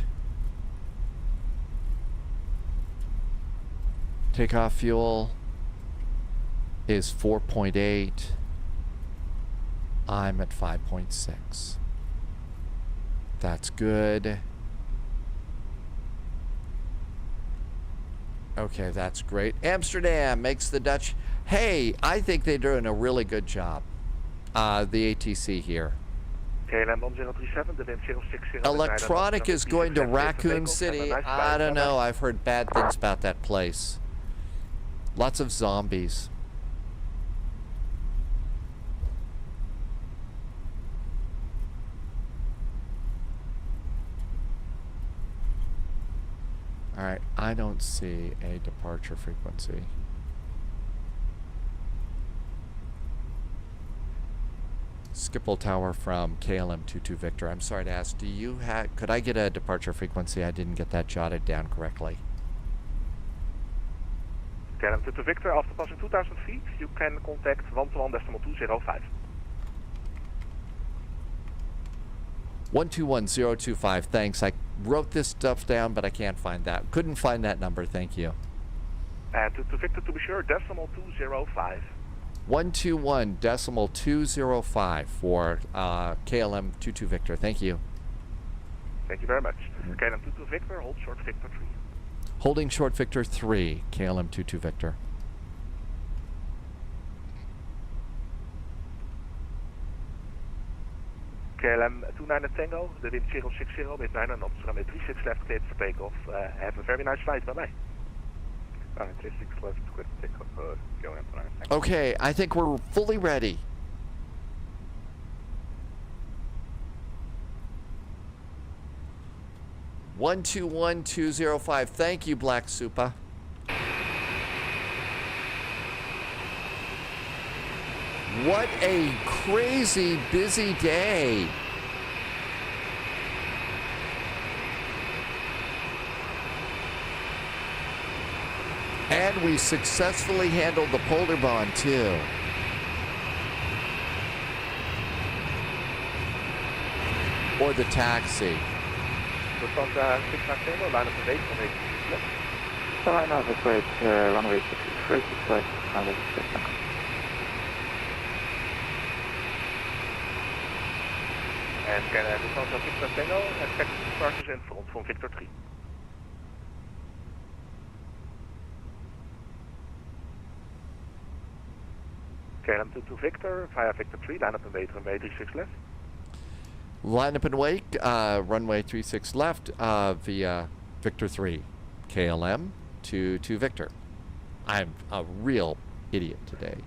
Takeoff fuel is 4.8. I'm at 5.6. That's good. Okay, that's great. Amsterdam makes the Dutch. Hey, I think they're doing a really good job. The ATC here. KLM 1037, the wind 060. Electronic is going to Raccoon City. I don't know. I've heard bad things about that place. Lots of zombies. All right, I don't see a departure frequency. Schiphol Tower from KLM 22 Victor. I'm sorry to ask, do you have, could I get a departure frequency? I didn't get that jotted down correctly. KLM 22 Victor, after passing 2,000 feet, you can contact 121.205. 121025, thanks. I wrote this stuff down, but I can't find that. Couldn't find that number, thank you. And to Victor, to be sure, decimal 205. 121.205 for KLM 22 Victor. Thank you. Thank you very much. KLM 22 Victor, hold short Victor 3. Holding short Victor 3, KLM 22 Victor. KLM 29 Tango, the wind 060 with 9 knots, runway 36 left, cleared for takeoff. Have a very nice flight, bye-bye. Runway 36 left, cleared for takeoff, KLM 29 Tango. Okay, I think we're fully ready. One two one 205. Thank you, Black Supa. What a crazy busy day. And we successfully handled the polar bond too. Or the taxi. Lufthansa 69 Tango, line up the base, runway 36 left. So I know this way, runway 36 left, runway 36 left. And Lufthansa 69 Tango, expect departures in front from Victor 3. KLM 22 Victor, via Victor 3, line up and wait, runway 36 left. Line up and wait, runway 36 left via Victor 3, KLM 22 Victor. I'm a real idiot today.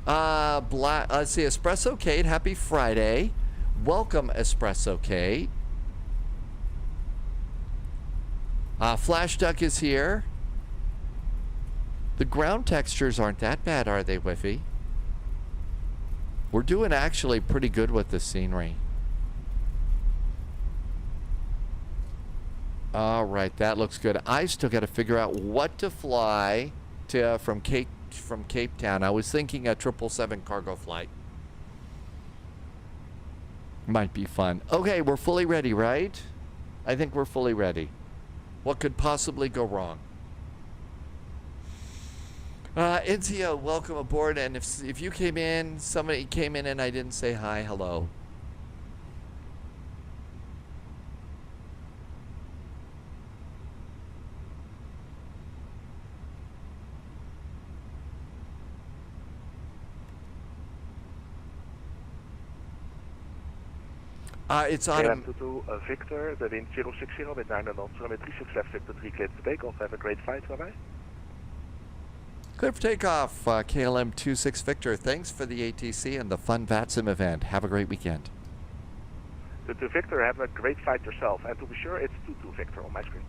Let's see, Espresso Kate, happy Friday. Welcome, Espresso Kate. Flash Duck is here. The ground textures aren't that bad, are they, Whiffy? We're doing actually pretty good with the scenery. All right, that looks good. I still got to figure out what to fly to from Cape Town. I was thinking a 777 cargo flight. Might be fun. Okay, we're fully ready, right? I think we're fully ready. What could possibly go wrong? Inzio, welcome aboard. And if you came in, somebody came in and I didn't say hi, hello. It's on. KLM22 Victor, the wind 060 with 9 knots, runway 36 left, Victor 3 cleared to takeoff. Have a great flight, bye-bye. Clear for takeoff, KLM 26 Victor. Thanks for the ATC and the fun VATSIM event. Have a great weekend. 22 Victor, have a great flight yourself. And to be sure, it's 22 Victor on my screen.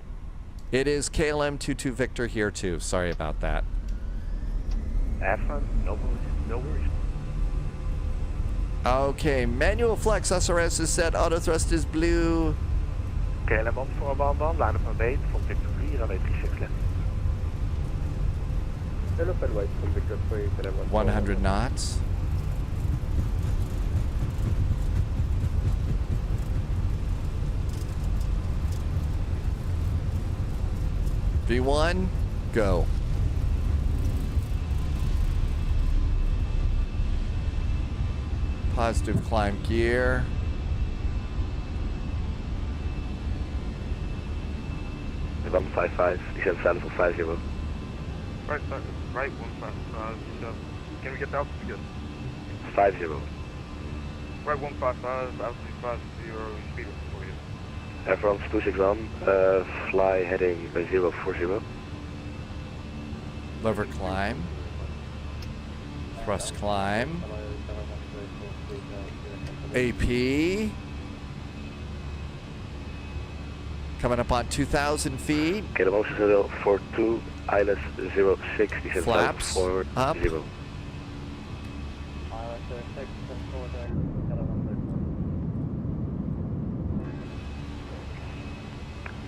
It is KLM 22 Victor here too. Sorry about that. Have fun. No worries. Okay, manual flex SRS is set. Auto thrust is blue. KLM 1411, line up on bait from Victor 3, runway 36 left. Hello, White from Victor 3, KLM 100 knots. V1, go. Positive climb gear. One 55, descent silent for 50. Right, 155. Can we get the altitude again? 50. Right, 155, altitude 50, speed for you. Air France 261, fly heading 040. Lever climb. Thrust climb. AP. Coming up on 2,000 feet. Okay, the motion is 42, ILS 06, descent flaps forward, up. 0.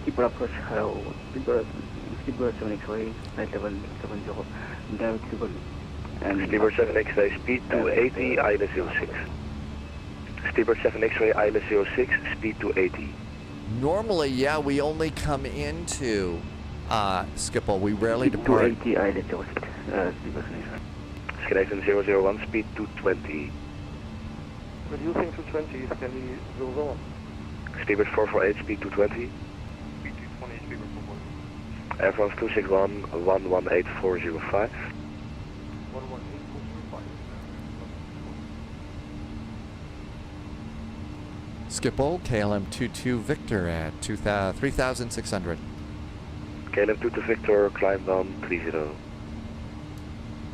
Keeper approach, hello. Speedbird 7X-ray, flight level 70, direct to Speedbird 7 X-ray, speed 280, ILS 06. Speedbird 7 X-ray, ILS 06, speed 280. Normally, yeah, we only come into Schiphol. We rarely depart. 280, ILS 06, Speedbird 7 X-ray. Skylation 001, speed 220. Reducing to 20, can we go on? Speedbird 448, speed 220. Speed 220, Speedbird 448. Air France 261, 118405. 118405. Schiphol, KLM 22 Victor at 3,600. KLM 22 Victor, climb down 30.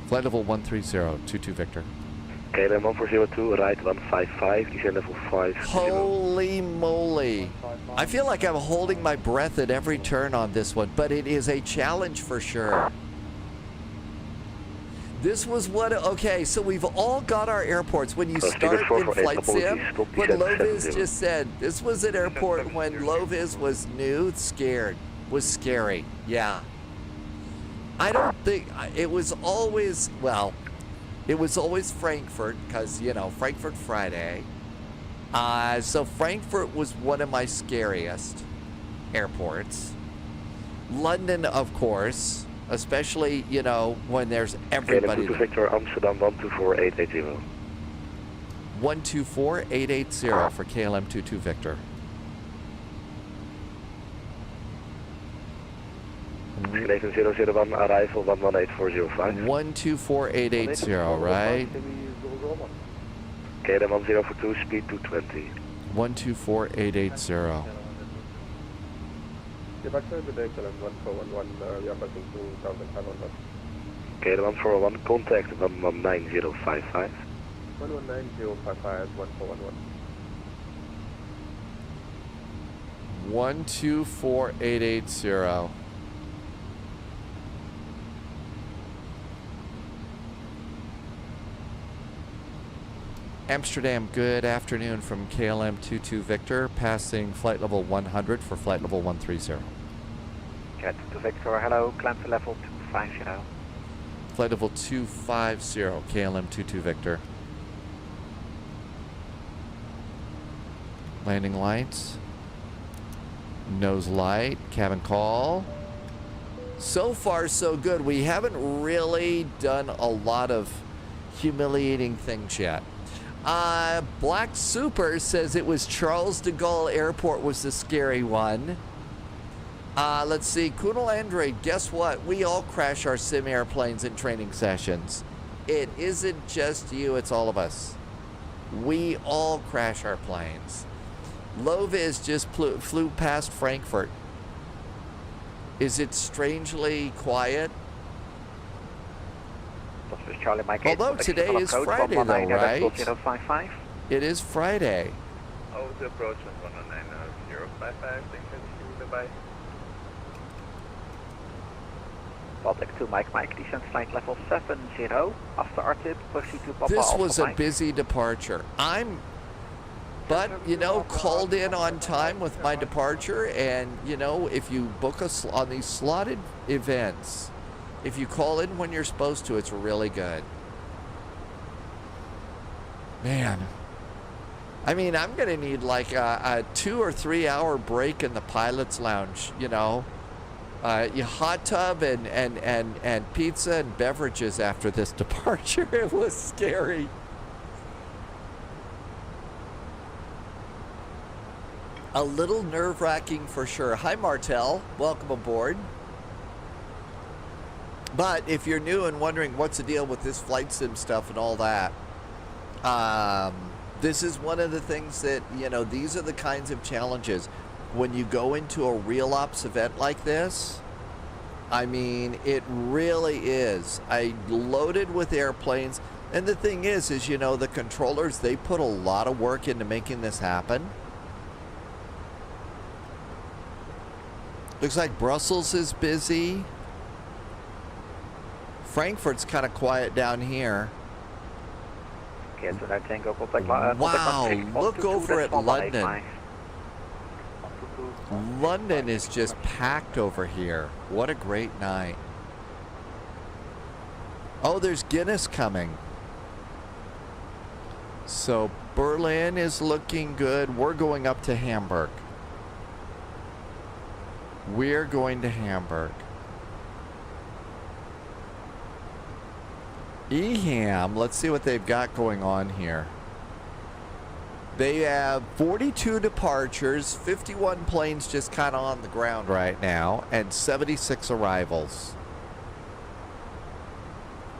Flight level 130, 22 Victor. KLM 1402, right 155, descent level 50. Holy moly. I feel like I'm holding my breath at every turn on this one, but it is a challenge for sure. This was what, okay, so we've all got our airports. When you start in Flight Sim, what Loviz just said, this was an airport when Loviz was new, was scary, yeah. I don't think, it was always, well, it was always Frankfurt, because, you know, Frankfurt Friday. So Frankfurt was one of my scariest airports. London, of course. Especially, you know, when there's everybody. KLM 22 Victor, Amsterdam 124880. 124880 for KLM 22 Victor. Skylation 001, arrival 118405. 124880, right? KLM 1042, speed 220. 124880. Get back to the day, KLM 1411, we are passing 2,500. KLM 141, contact 119055. 119055, 1411. 124880. Amsterdam, good afternoon from KLM 22 Victor, passing flight level 100 for flight level 130. Jet to Victor, hello, climb to level 250. Flight level 250, KLM 22 Victor. Landing lights. Nose light, cabin call. So far, so good. We haven't really done a lot of humiliating things yet. Black Super says it was Charles de Gaulle Airport was the scary one. Let's see. Kunal Andre, guess what? We all crash our sim airplanes in training sessions. It isn't just you, it's all of us. We all crash our planes. Loviz just flew past Frankfurt. Is it strangely quiet? Charlie, Mike 8, although today is Friday though, right? 055. It is Friday. Oh, the approach on 19055, thank you, bye-bye. Baltic 2 Mike, descent flight level 70. After RTIP, proceed to Papa This Alpha was a Mike. busy departure. But, you know, called in on time with my departure, and, you know, if you book on these slotted events, if you call in when you're supposed to, it's really good. Man. I mean, I'm going to need like a 2 or 3 hour break in the pilot's lounge, you know. You hot tub and pizza and beverages after this departure. It was scary. A little nerve-wracking for sure. Hi, Martel. Welcome aboard. But if you're new and wondering what's the deal with this flight sim stuff and all that, this is one of the things that, you know, these are the kinds of challenges. When you go into a real ops event like this, I mean, it really is. I loaded with airplanes. And the thing is, you know, the controllers, they put a lot of work into making this happen. Looks like Brussels is busy. Frankfurt's kind of quiet down here. Wow, look over at London. London is just packed over here. What a great night. Oh, there's Guinness coming. So Berlin is looking good. We're going up to Hamburg. We're going to Hamburg. EHAM, let's see what they've got going on here. They have 42 departures, 51 planes just kind of on the ground right now, and 76 arrivals.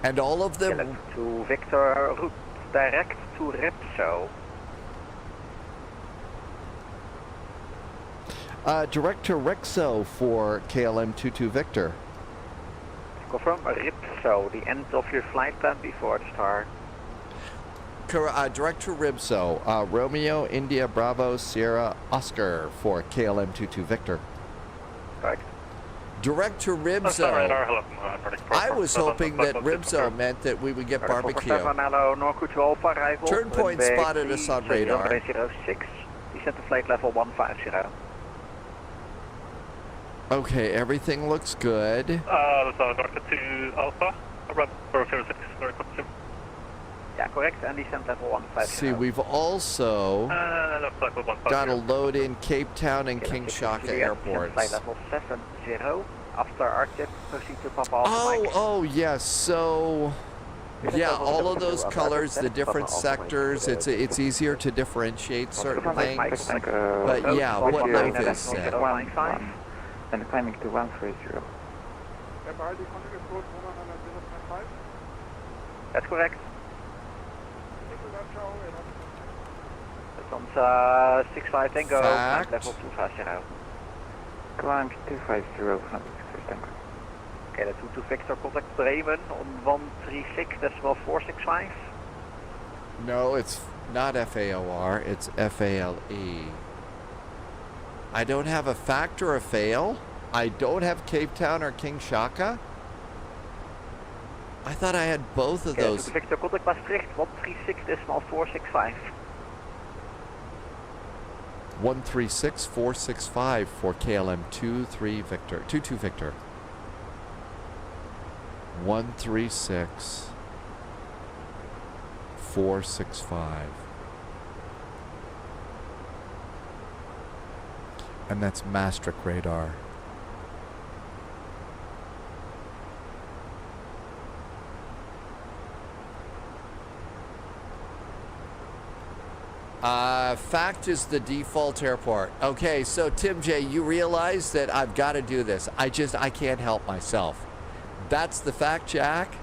And all of them... To Victor, route direct to Ripso. Direct to Rexo for KLM 22 Victor. Confirm Ripso, the end of your flight plan before the start. Direct to Ribso, Romeo, India, Bravo, Sierra, Oscar for KLM 22 Victor. Correct. Direct to Ribso. I was hoping that Ribso meant that we would get barbecue. Turn point spotted us on radar. 06, descent to flight level 150. Okay, everything looks good. North to Alpha, around 406, yeah, correct, and descent level 150. See, we've also got a load in Cape Town and King Shaka airports. Flight level 70, after RTIP, proceed to Papa Alpha Mike. Oh, yes, so... Yeah, all of those colors, the different sectors, it's easier to differentiate certain things. But yeah, what Lovis said. And climbing to 130. That's correct. That's on 65 Tango, level 250. Climb 250, Okay, that's 22 Victor, contact Bremen on 136.465. No, it's not FAOR, it's FALE. I don't have a factor of fail. I don't have Cape Town or King Shaka. I thought I had both of those. Victor, contact Maastricht, 136.465. 136.465 for KLM 23 Victor. 22 Victor. 136.465. And that's Maastricht radar. Fact is the default airport. Okay, so Tim J, you realize that I've got to do this. I can't help myself. That's the fact, Jack.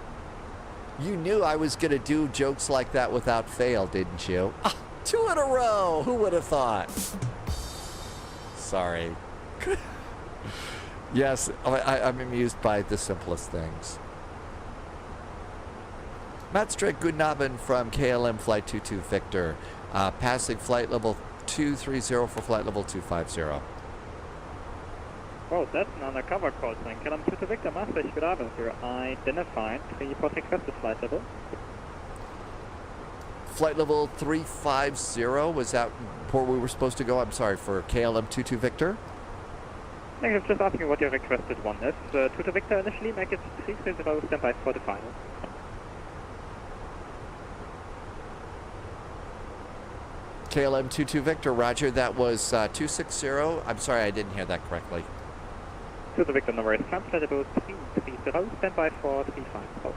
You knew I was going to do jokes like that without fail, didn't you? 2 in a row. Who would have thought? Sorry. Yes, I'm amused by the simplest things. Maastricht, guten Abend from KLM Flight 22 Victor. Passing flight level 230 for flight level 250. Oh, that's an undercover call sign. KLM 22 Victor, Maastricht, good afternoon. You're identified. Report requested flight level. Flight level 350, was that where we were supposed to go? I'm sorry, for KLM 22 Victor? I was just asking what your requested one is. 22 Victor initially, make it 330, stand by for the final. KLM 22 Victor, roger, that was 260. I'm sorry, I didn't hear that correctly. 22 Victor, no worries. Climb flight level 330, stand by for 350.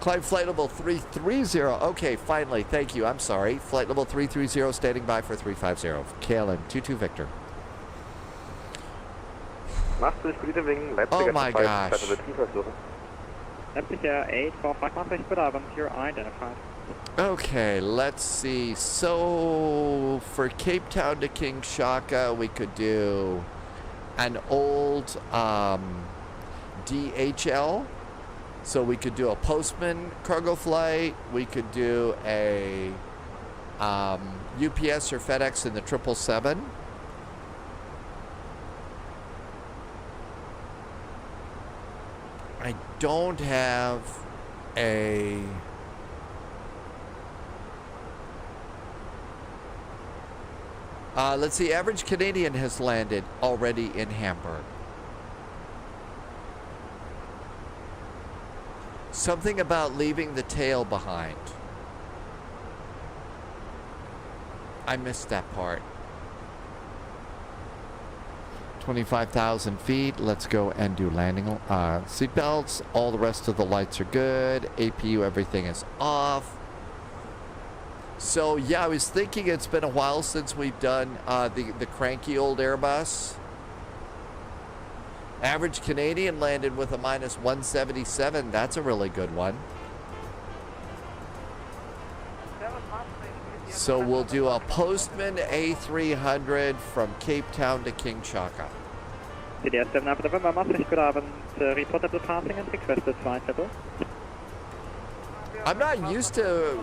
Climb flight level 330. Okay, finally, thank you. I'm sorry. Flight level 330, standing by for 350. KLM 22 Victor. Oh my gosh. Leipzig Air 845 Maastricht, good afternoon. You're identified. Okay, let's see. So for Cape Town to King Shaka, we could do an old DHL. So we could do a Postman cargo flight. We could do a UPS or FedEx in the 777. I don't have a... let's see, Average Canadian has landed already in Hamburg. Something about leaving the tail behind. I missed that part. 25,000 feet. Let's go and do landing. Seatbelts. All the rest of the lights are good. APU, everything is off. So yeah, I was thinking it's been a while since we've done the cranky old Airbus. Average Canadian landed with a minus 177. That's a really good one. So we'll do a Postman A300 from Cape Town to King Shaka. CDS 7 after November, Maastricht, good afternoon. Reportable passing and requested flight level. I'm not used to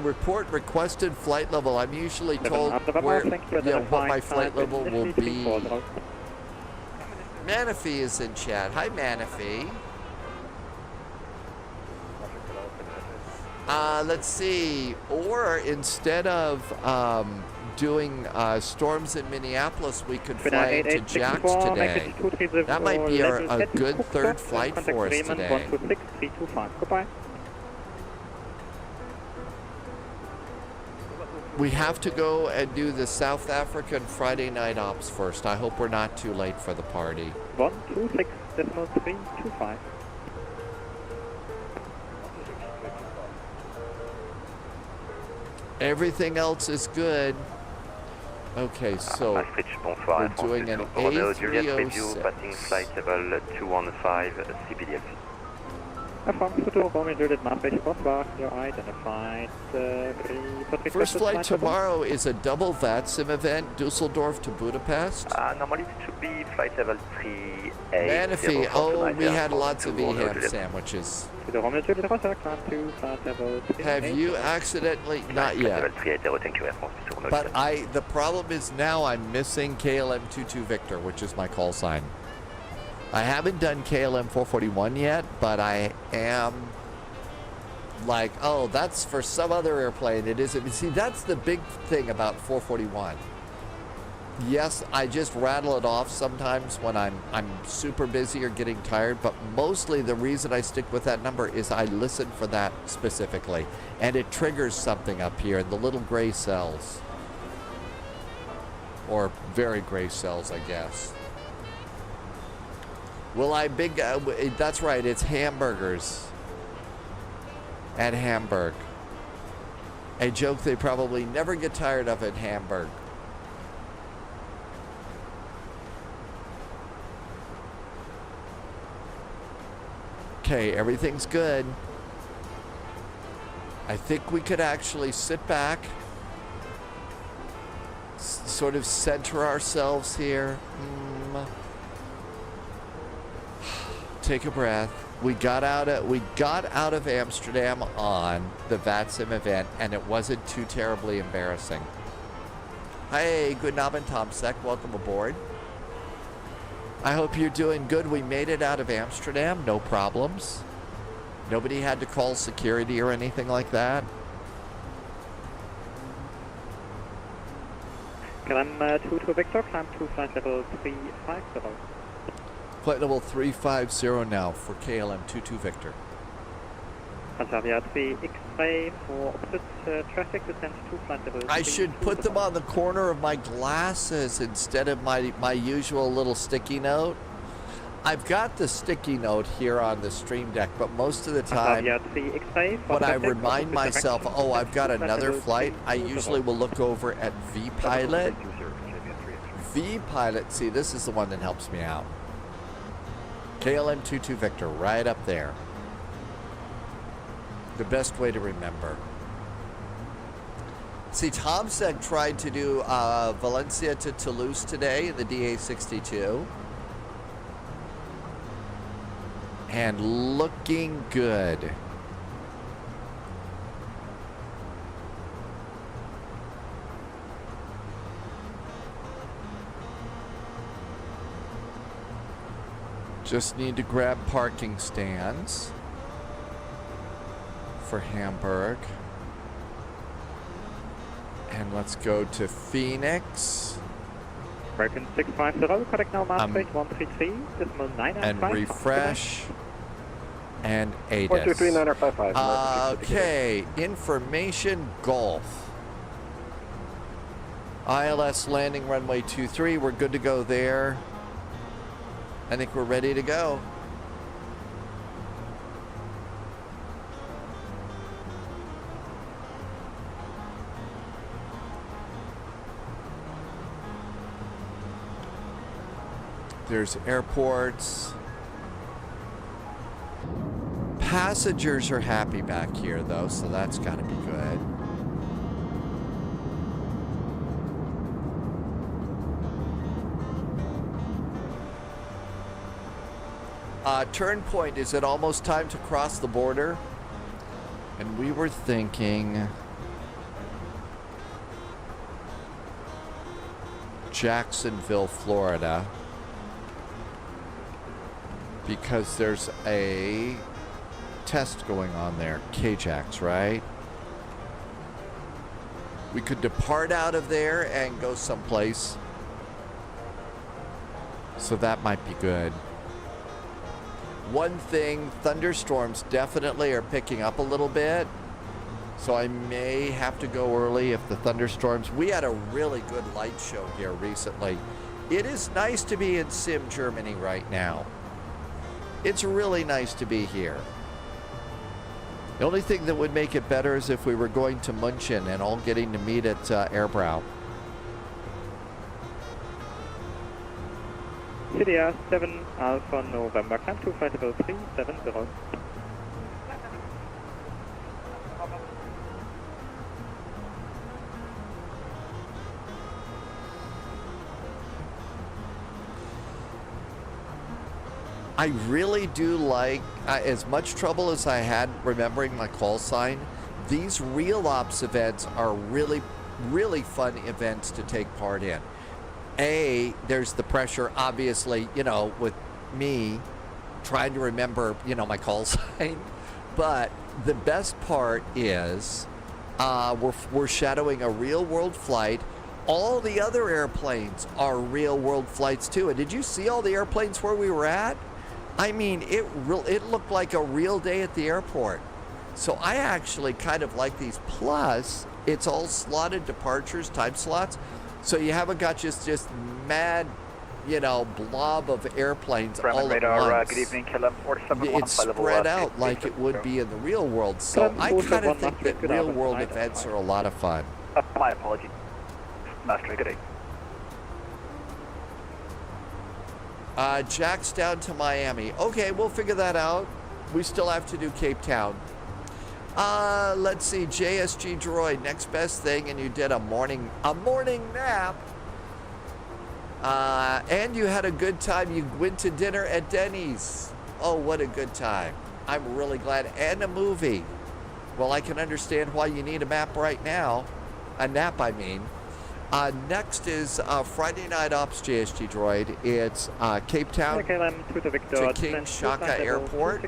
report requested flight level. I'm usually told where, what my flight level will be. Manafee is in chat. Hi, Manafee. Let's see. Or instead of doing storms in Minneapolis, we could fly into Jax today. That might be a good third flight for us today. We have to go and do the South African Friday night ops first. I hope we're not too late for the party. 126.325. Everything else is good. Okay, so we're doing an A306. Passing flight level 215 CPDF. You're identified. First flight tomorrow is a double VATSIM event, Dusseldorf to Budapest. Normally it should be flight level 3A. Manafee, oh, we had lots of EHAM sandwiches. Have you accidentally? Not yet. But the problem is now I'm missing KLM 22 Victor, which is my call sign. I haven't done KLM 441 yet, but I am like, oh, that's for some other airplane. It isn't. See, that's the big thing about 441. Yes, I just rattle it off sometimes when I'm super busy or getting tired, but mostly the reason I stick with that number is I listen for that specifically, and it triggers something up here in the little gray cells, or very gray cells, I guess. Well, that's right, it's hamburgers at Hamburg. A joke they probably never get tired of at Hamburg. Okay, everything's good. I think we could actually sit back, sort of center ourselves here. Take a breath. We got out of Amsterdam on the VATSIM event, and it wasn't too terribly embarrassing. Hey, good Abend, Tomsek. Welcome aboard. I hope you're doing good. We made it out of Amsterdam, no problems. Nobody had to call security or anything like that. KLM 22 Victor, climb to flight level 350. Flight level 350 now for KLM 22 Victor. Transavia 3 X-ray for opposite traffic, descent to flight level 3. I should put them on the corner of my glasses instead of my usual little sticky note. I've got the sticky note here on the stream deck, but most of the time when I remind myself, oh, I've got another flight, I usually will look over at VPilot. VPilot, see, this is the one that helps me out. KLM 22 Victor, right up there. The best way to remember. See, Tom said tried to do Valencia to Toulouse today in the DA62. And looking good. Just need to grab parking stands for Hamburg. And let's go to Phoenix. American 650, correct now, Maastricht 133, decimal 9 and refresh. And ADIS. 123.955. Okay, information golf. ILS landing runway 23. We're good to go there. I think we're ready to go. There's airports. Passengers are happy back here, though, so that's got to be good. Turn point, is it almost time to cross the border? And we were thinking Jacksonville, Florida, because there's a test going on there. KJAX, right? We could depart out of there and go someplace. So that might be good. One thing, thunderstorms definitely are picking up a little bit. So I may have to go early if the thunderstorms... We had a really good light show here recently. It is nice to be in Sim, Germany right now. It's really nice to be here. The only thing that would make it better is if we were going to München and all getting to meet at Airbrow. CDR 7 Alpha November, climb to flight level 370. I really do like, as much trouble as I had remembering my call sign, these real ops events are really, really fun events to take part in. There's the pressure, obviously, you know, with me trying to remember, my call sign. But the best part is we're shadowing a real-world flight. All the other airplanes are real-world flights, too. And did you see all the airplanes where we were at? I mean, it looked like a real day at the airport. So I actually kind of like these. Plus, it's all slotted departures, time slots. So you haven't got just mad, blob of airplanes all at once. Good evening, KLM 471. It's spread out like it would be in the real world. So I kind of think that real world events are a lot of fun. My apologies. Master, good day. Jack's down to Miami. Okay, we'll figure that out. We still have to do Cape Town. Let's see, JSG Droid, next best thing, and you did a morning nap. And you had a good time. You went to dinner at Denny's. Oh, what a good time. I'm really glad. And a movie. Well, I can understand why you need a map right now. A nap, I mean. Next is Friday Night Ops, JSG Droid. It's Cape Town to King Shaka Airport.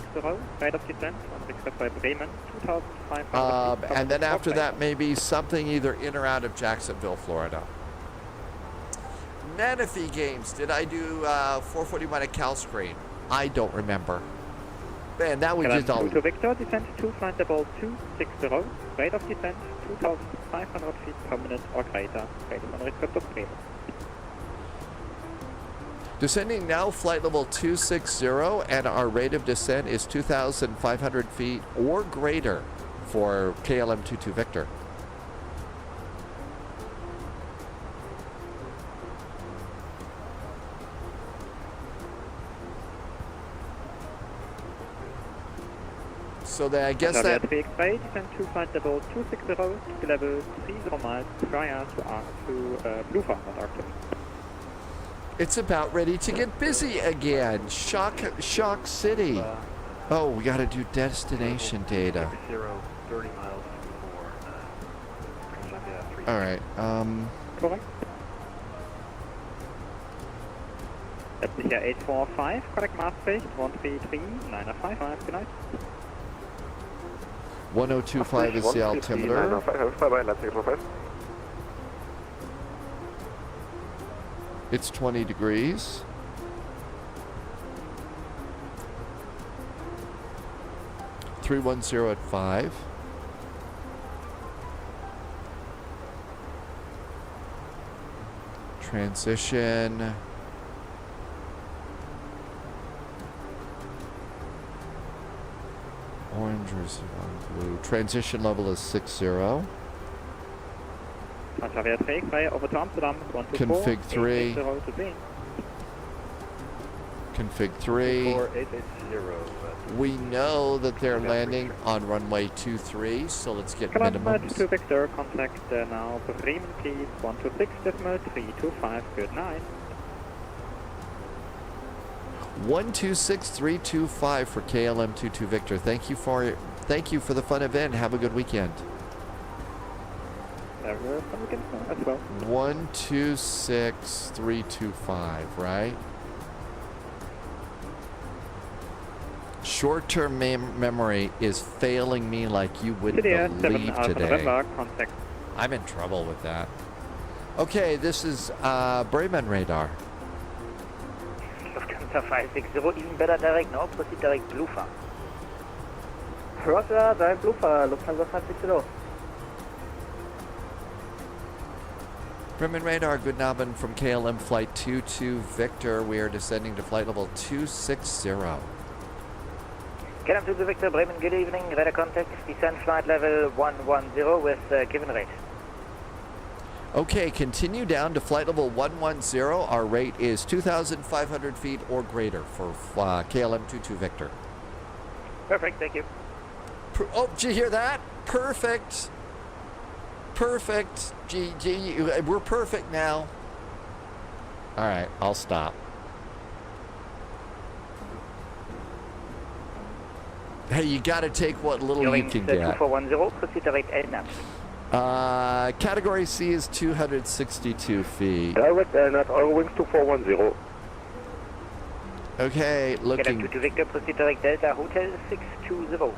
And then after that, maybe something either in or out of Jacksonville, Florida. Menifee Games. Did I do 441 at Cal Screen? I don't remember. Man, that was just all. To Victor, descent to flight level 260. Rate of descent 2,500 feet per minute or greater. Rate on request of Bremen. Descending now, flight level 260, and our rate of descent is 2,500 feet or greater for KLM 22 Victor. So I guess that... descend to flight level 260 to level 30 miles prior to Blue Farm, Antarctic. It's about ready to get busy again. Shock City. Oh, we got to do destination data. 30 miles for all right. Correct. That's here 845. Correct mass space 133.955. Good night. 1025 is the altimeter. It's 20 degrees. (310 at 5). Transition. Orange is on blue. Transition level is 60. Config 3. Config 3. We know that they're landing on runway 23, so let's get minimums. To Victor, contact now Bremen please 126.325. Good night. 126325 for KLM 22 Victor. Thank you for the fun event. Have a good weekend. Have a fun weekend as well. 126325, right? Short-term memory is failing me like you wouldn't believe today. I'm in trouble with that. Okay, this is Bremen radar. Lufthansa 560, even better direct now, proceed direct Blue Farm. Roger, direct Blue Farm, Lufthansa 560. Bremen radar, good Abend from KLM flight 22 Victor. We are descending to flight level 260. KLM 22 Victor, Bremen, good evening. Radar contact, descend flight level 110 with given rate. Okay, continue down to flight level 110. Our rate is 2,500 feet or greater for KLM 22 Victor. Perfect, thank you. Oh, did you hear that? Perfect. Perfect. We're perfect now. All right, I'll stop. Hey, you got to take what little you can get. 2410, proceed direct LNAP. Category C is 262 feet. Direct LNAP, Eurowings 2410. Okay, looking. KLM 22 Victor, proceed direct Delta Hotel 620.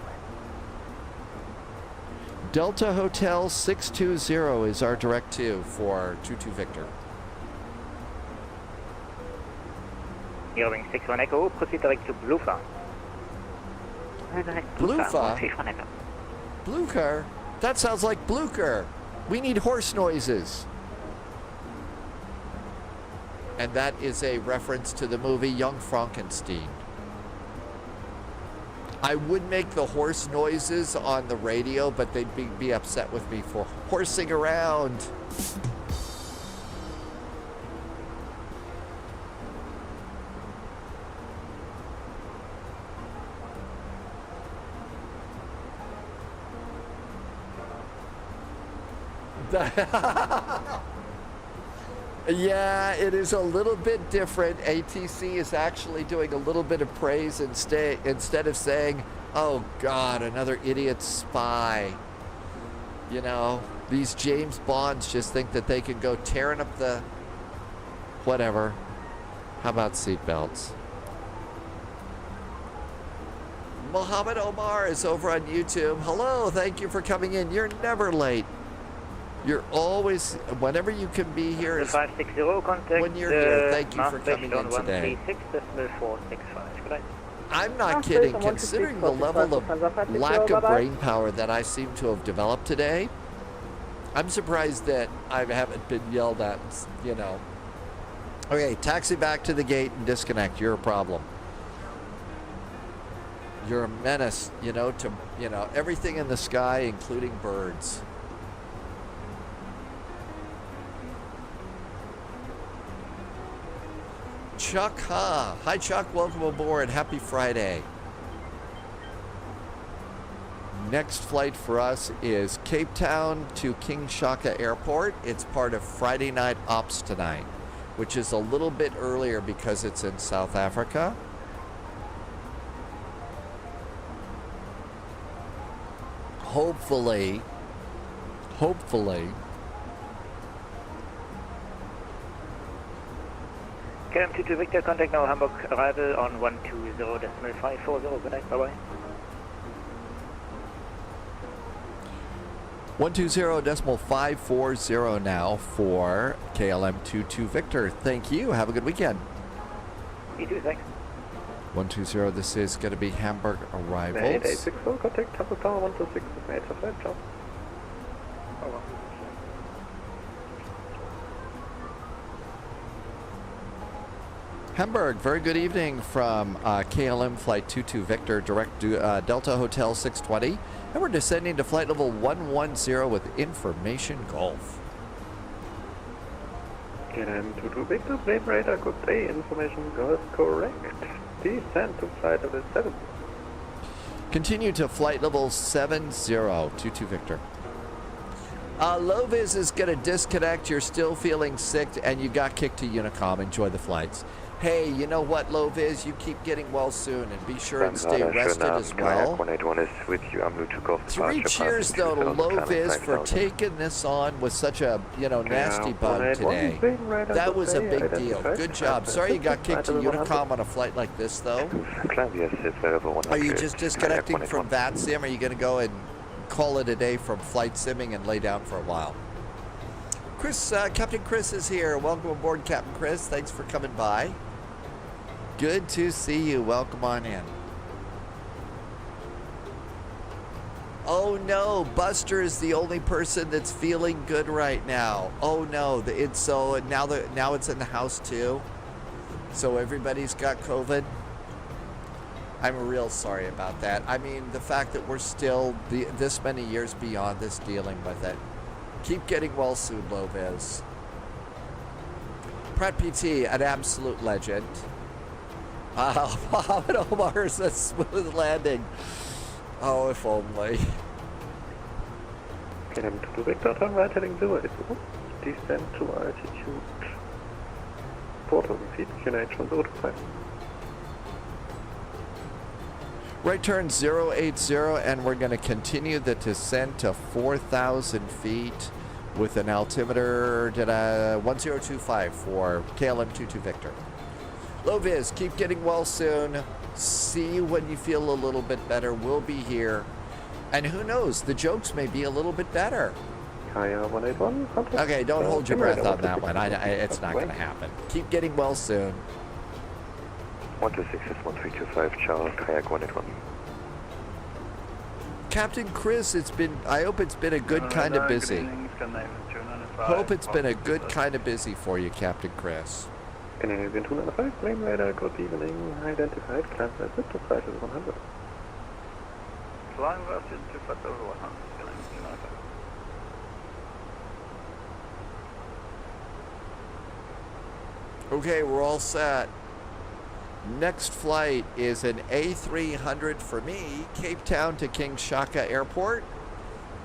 Delta Hotel 620 is our direct to for 22 Victor. Hearing 61 Echo, proceed direct to Blufa. Blufa? Blucher? That sounds like Blucher. We need horse noises. And that is a reference to the movie Young Frankenstein. I would make the horse noises on the radio, but they'd be upset with me for horsing around. Yeah, it is a little bit different. ATC is actually doing a little bit of praise instead of saying, oh God, another idiot spy. You know, these James Bonds just think that they can go tearing up the whatever. How about seatbelts? Mohammed Omar is over on YouTube. Hello, thank you for coming in. You're never late. You're always, whenever you can be here, is 560, contact when you're here. Thank you for coming in today. I'm not kidding. Considering the level of lack of brain power that I seem to have developed today, I'm surprised that I haven't been yelled at, you know. Okay, taxi back to the gate and disconnect. You're a problem. You're a menace, you know, to, you know, everything in the sky, including birds. Chuck Ha. Hi, Chuck. Welcome aboard. Happy Friday. Next flight for us is Cape Town to King Shaka Airport. It's part of Friday night ops tonight, which is a little bit earlier because it's in South Africa. Hopefully, KLM 22 Victor, contact now Hamburg, arrival on 120.540, good night, bye-bye. 120.540 now for KLM 22 Victor. Thank you. Have a good weekend. You too, thanks. 120, this is going to be Hamburg arrivals. 8860, contact Hamburg Tower 126 with major flight, ciao. Hamburg, very good evening from KLM Flight 22 Victor, direct Delta Hotel 620. And we're descending to flight level 110 with information Golf. KLM 22 Victor, plane radar, good day, information Golf, correct. Descend to flight level 7. Continue to flight level 70, 22 Victor. Loviz is going to disconnect. You're still feeling sick and you got kicked to Unicom. Enjoy the flights. Hey, you know what, Loviz? You keep getting well soon and be sure and stay rested as well. 181 is with you. I'm Bluetooth. 3 cheers, though, to Loviz for taking this on with such a, you know, nasty bug today. That was a big deal. Good job. Sorry you got kicked to Unicom on a flight like this, though. Are you just disconnecting from VATSIM? Are you going to go and call it a day from flight simming and lay down for a while? Chris, Captain Chris is here. Welcome aboard, Captain Chris. Thanks for coming by. Good to see you. Welcome on in. Oh no, Buster is the only person that's feeling good right now. Oh no, it's so now it's in the house too. So everybody's got COVID. I'm real sorry about that. I mean, the fact that we're still this many years beyond this dealing with it. Keep getting well soon, Loviz. Pratt PT, an absolute legend. Mohammed Omar's a smooth landing. Oh, if only. KLM 22 Victor, turn right heading 080. Descend to altitude 4,000 feet, QNH from 0 to 5. Right turn 080, and we're going to continue the descent to 4,000 feet with an altimeter 1025 for KLM 22 Victor. Low Viz, keep getting well soon. See you when you feel a little bit better. We'll be here. And who knows, the jokes may be a little bit better. Kaya 181, contact. Okay, don't hold your breath on that one. 126, It's not going to happen. Keep getting well soon. 126 is 1325, Charles, Kayak 181. Captain Chris, I hope it's been a good kind of busy. Hope it's been a good kind of busy for you, Captain Chris. Canadian 295, flame radar, good evening, identified, class at system size is 100. Flying version to flight over 100, Canadian 295. Okay, we're all set. Next flight is an A300 for me, Cape Town to King Shaka Airport,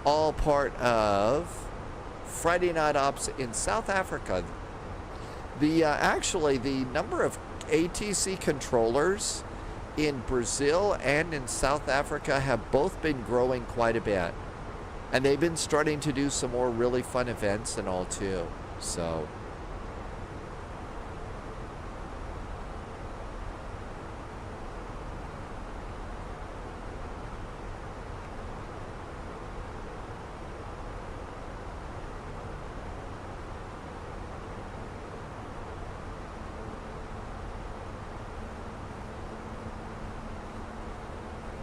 all part of Friday Night Ops in South Africa. Actually, the number of ATC controllers in Brazil and in South Africa have both been growing quite a bit. And they've been starting to do some more really fun events and all too. So...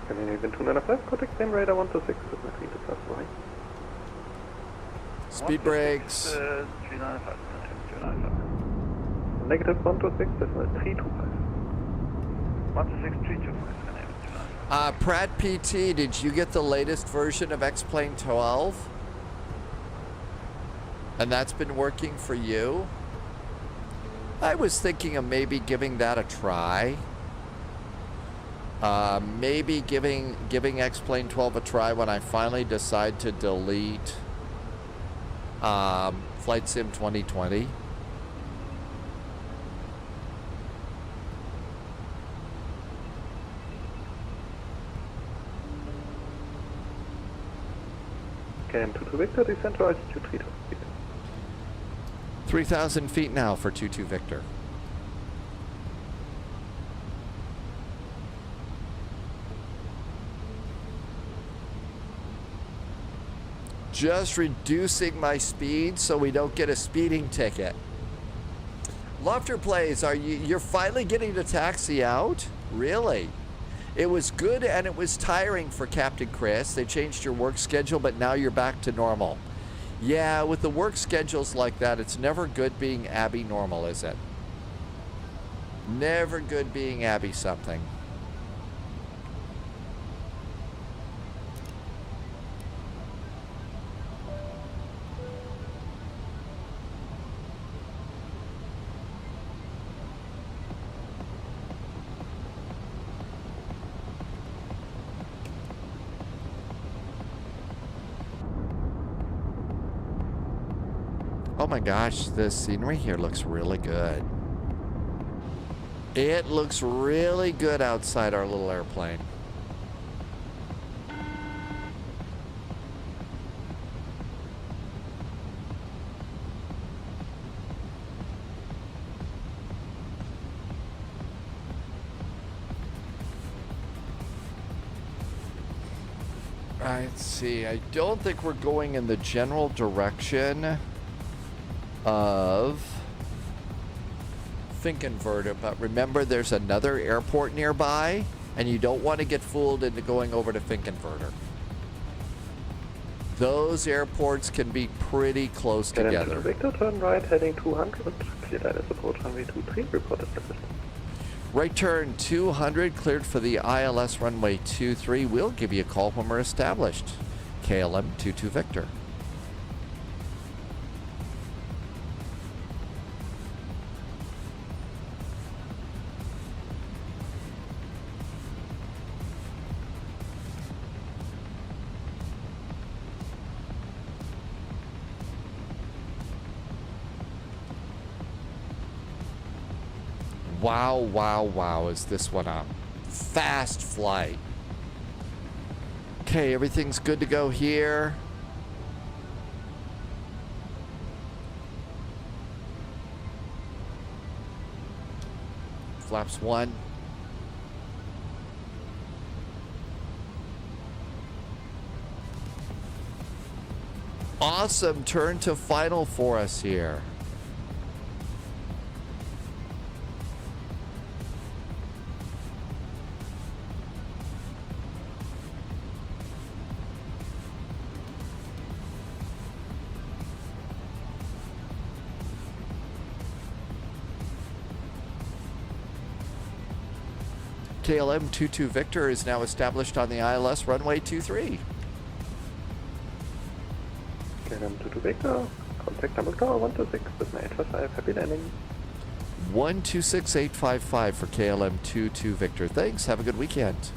Canadian 295, contact flame radar 126, is my 3 to plus right. Speed brakes. 395, 295. Negative 126, is my 325. 126, 325, Pratt PT, did you get the latest version of X-Plane 12? And that's been working for you? I was thinking of maybe giving that a try. Maybe giving X-Plane 12 a try when I finally decide to delete Flight Sim 2020. KM22 Victor, descent to altitude 3000 feet. 3,000 feet now for 22 Victor. Just reducing my speed so we don't get a speeding ticket. Lofter Plays, you're finally getting to taxi out? Really? It was good and it was tiring for Captain Chris. They changed your work schedule, but now you're back to normal. Yeah, with the work schedules like that, it's never good being Abby normal, is it? Never good being Abby something. Oh my gosh, the scenery here looks really good. It looks really good outside our little airplane. Let's see, I don't think we're going in the general direction of Finkenwerder, but remember there's another airport nearby and you don't want to get fooled into going over to Finkenwerder. Those airports can be pretty close together. Victor, turn right, heading 200, cleared ILS approach runway 23, reported the system. Right turn 200, cleared for the ILS runway 23. We'll give you a call when we're established. KLM 22 Victor. Wow, wow, wow, is this one a fast flight. Okay, everything's good to go here. Flaps 1. Awesome turn to final for us here. KLM 22 Victor is now established on the ILS runway 23. KLM 22 Victor, contact Hamburg Tower 126 with my 855, happy landing. 126855 for KLM 22 Victor. Thanks, have a good weekend.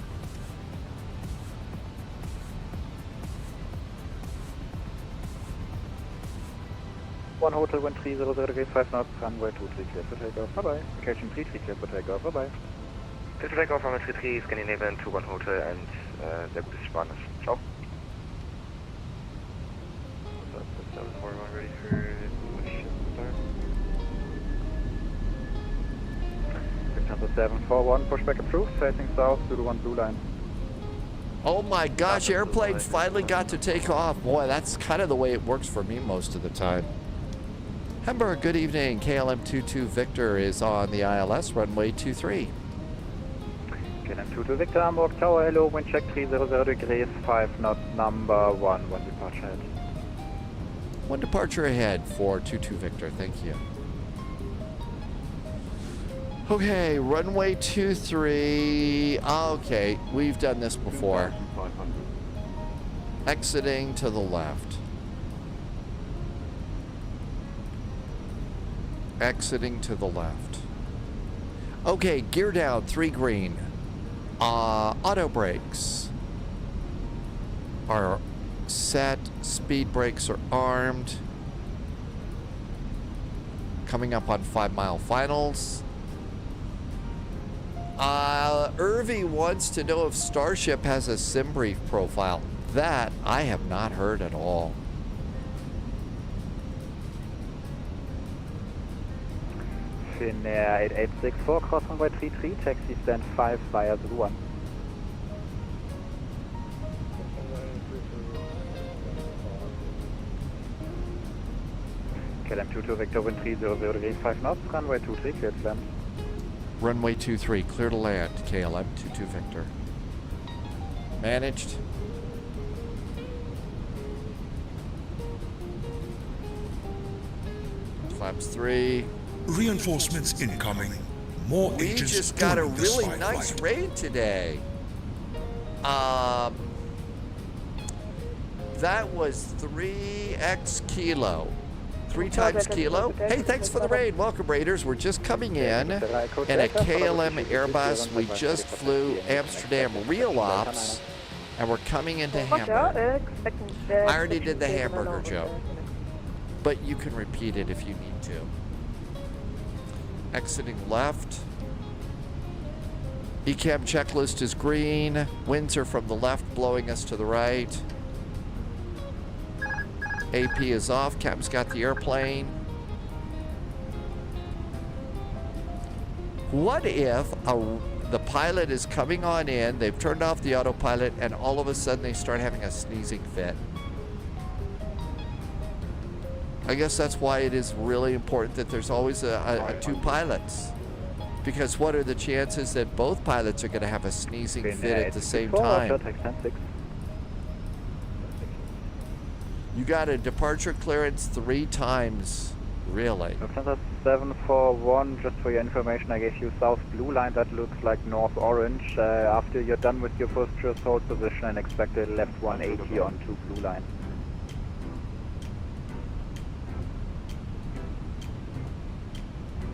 One Hotel 1300 degree 5 knots, runway 23 clear for takeoff, bye bye. Location 33 clear for takeoff, bye bye. Clear for takeoff, runway 33, Scandinavian 21 Hotel and sehr gutes Spanisch. Ciao. Ready for push start. Lufthansa 741, pushback approved, facing south to the 1 blue line. Oh my gosh, airplane finally got to take off. Boy, that's kind of the way it works for me most of the time. Hamburg, good evening. KLM 22 Victor is on the ILS runway 23. KLM 22 Victor, Hamburg Tower, hello, wind check 300 degrees, 5 knots, number 1, one departure ahead. One departure ahead for 22 Victor, thank you. Okay, runway 23. Okay, we've done this before. Exiting to the left. Exiting to the left. Okay, gear down, 3 green. Auto brakes are set. Speed brakes are armed. Coming up on 5 mile finals. Irvi wants to know if Starship has a sim brief profile. That I have not heard at all. Finnair 8864, cross runway 33, taxi stand 5 via Zulu 1. KLM 22 Victor, wind 300 degrees 5 knots, runway 23, clear to land. Runway 23, clear to land, KLM 22 Victor. Managed. Flaps 3. Reinforcements incoming. More We agents just got a during this really flight. nice raid today. That was 3x kilo. 3 times kilo. Hey, thanks for the raid. Welcome, Raiders. We're just coming in a KLM Airbus. We just flew Amsterdam real ops, and we're coming into Hamburg. I already did the hamburger joke, but you can repeat it if you need to. Exiting left. ECAM checklist is green. Winds are from the left, blowing us to the right. AP is off. Captain's got the airplane. What if the pilot is coming on in, they've turned off the autopilot, and all of a sudden they start having a sneezing fit? I guess that's why it is really important that there's always 2 pilots. Because what are the chances that both pilots are going to have a sneezing fit at the same time? You got a departure clearance 3 times, really. Lufthansa 741, just for your information, I gave you south blue line, that looks like north orange. After you're done with your first hold position, and expect a left 180 onto blue line.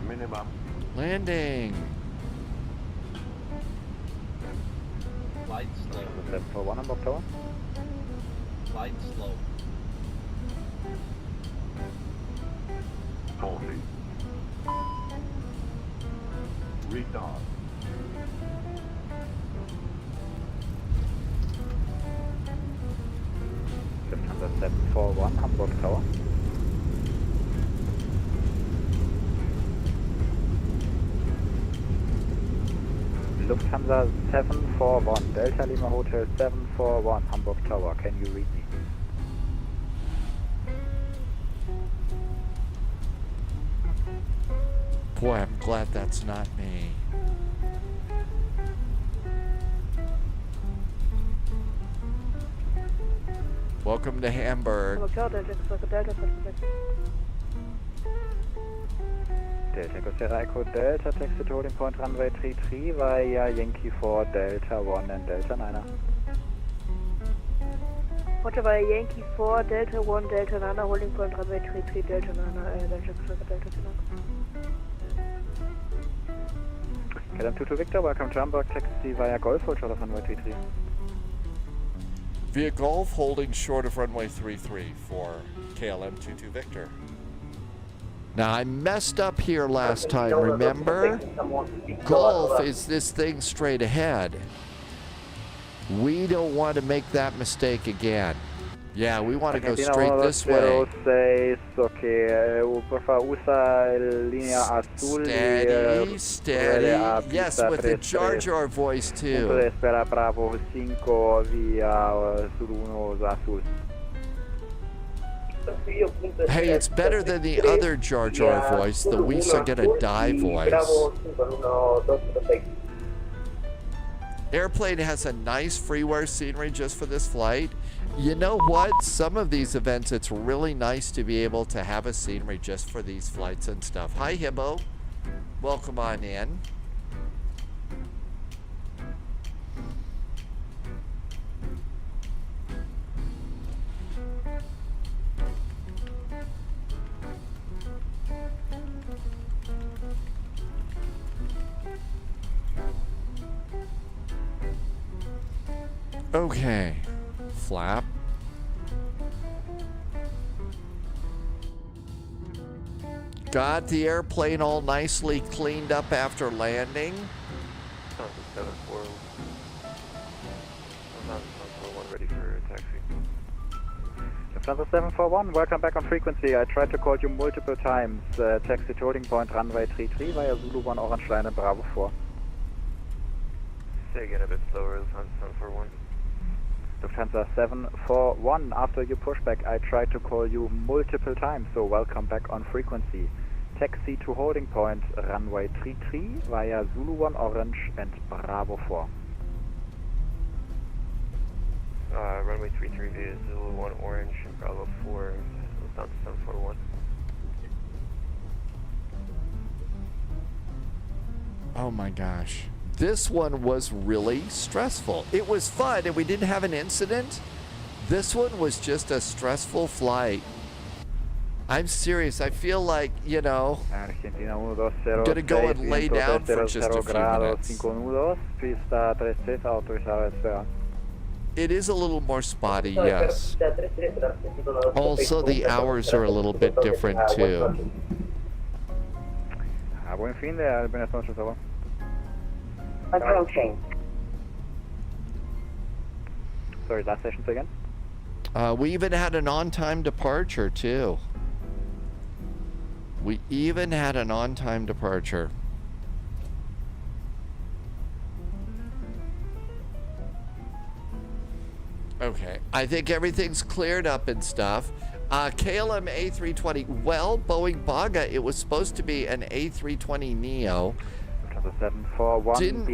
Minimum. Landing. Flight slow. 741 Hamburg Tower. Flight slow. 40. Retard. Lufthansa 741 Hamburg Tower. Lufthansa 741, Delta Lima Hotel 741, Hamburg Tower, can you read me? Boy, I'm glad that's not me. Welcome to Hamburg. Delta Costa Echo Delta, taxi to holding point runway 33 via Yankee 4 Delta 1 and Delta 9er. Roger via Yankee 4 Delta 1 Delta 9er, holding point runway 33 Delta 9er, Delta Costa Delta 2. KLM 22 Victor, welcome to Hamburg, taxi via Golf, hold short of runway 33. Via Golf, holding short of runway 33 for KLM 22 Victor. Now, I messed up here last time, remember? Golf is this thing straight ahead. We don't want to make that mistake again. Yeah, we want to go straight this way. Steady, steady. Yes, with the Jar Jar voice too. Hey, it's better than the other Jar Jar voice, the We Are Gonna Die voice. Airplane has a nice freeware scenery just for this flight. You know what? Some of these events, it's really nice to be able to have a scenery just for these flights and stuff. Hi, Hibbo. Welcome on in. Okay, flap. Got the airplane all nicely cleaned up after landing. Ready for taxi. Lufthansa 741, welcome back on frequency. I tried to call you multiple times. Taxi to holding point runway 33 via Zulu 1 Orange Line and Bravo 4. Say again a bit slower, Lufthansa 741. Lufthansa 741, after your pushback, I tried to call you multiple times, so welcome back on frequency. Taxi to holding point, runway 33 via Zulu 1 Orange and Bravo 4. Runway 33 via Zulu 1 Orange and Bravo 4, Lufthansa 741. Oh my gosh. This one was really stressful. It was fun and we didn't have an incident. This one was just a stressful flight. I'm serious. I feel like, you know, I'm gonna go and lay down for just a few minutes. It is a little more spotty, yes. Also, the hours are a little bit different too. Approaching. Sorry, last session again? We even had an on-time departure too. We even had an on-time departure. Okay, I think everything's cleared up and stuff. KLM A320, well, Boeing Baga, it was supposed to be an A320neo. Didn't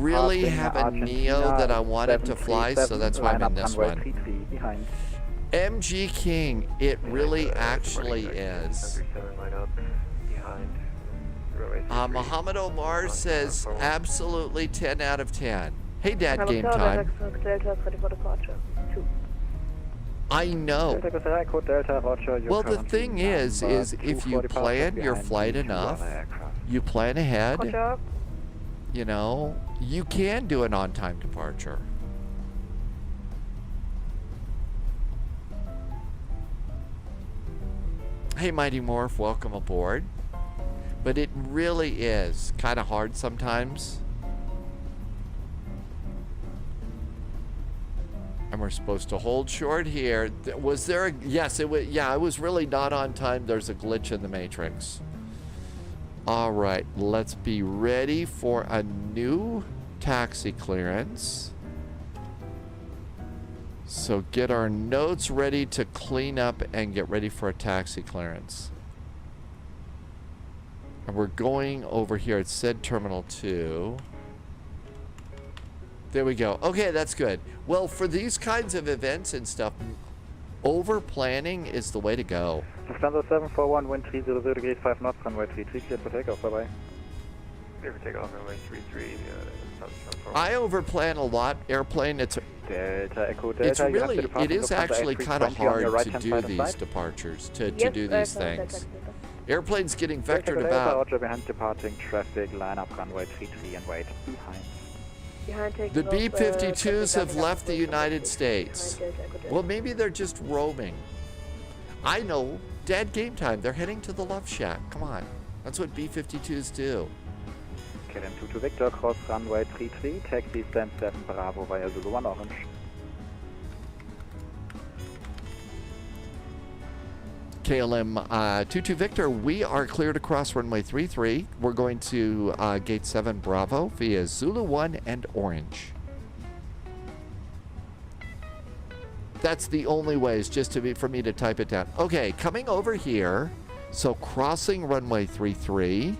really have a Neo that I wanted to fly, so that's why I'm in this one. MG King, it really actually is. Muhammad Omar says absolutely 10 out of 10. Hey, Dad, game time. I know. Well, the thing is if you plan your flight enough, you plan ahead, you know, you can do an on-time departure. Hey, Mighty Morph, welcome aboard. But it really is kind of hard sometimes. And we're supposed to hold short here. Was there a, yes, it was, yeah, it was really not on time. There's a glitch in the matrix. All right, let's be ready for a new taxi clearance. So get our notes ready to clean up and get ready for a taxi clearance. And we're going over here. It said Terminal 2. There we go. Okay, that's good. Well, for these kinds of events and stuff, over planning is the way to go. Lufthansa 741, wind 300 degrees 5 knots, runway 33, cleared for takeoff. Bye-bye. Clear for takeoff, runway 33. I overplan a lot. Airplane, it's Delta Echo Delta. it's really, it is actually kind of hard to do these departures, to do these things. Airplanes getting vectored Delta, about. Roger, behind departing traffic, line up runway 33 and wait behind. The B-52s have left the United States. Well, maybe they're just roaming. I know. Dad, game time. They're heading to the Love Shack. Come on. That's what B-52s do. KLM 22 Victor, cross runway 33, taxi stand 7 Bravo via Zulu 1 Orange. KLM 22 Victor, we are cleared across runway 33. We're going to gate 7 Bravo via Zulu 1 and Orange. That's the only way, is just for me to type it down. Okay, coming over here. So crossing runway 33.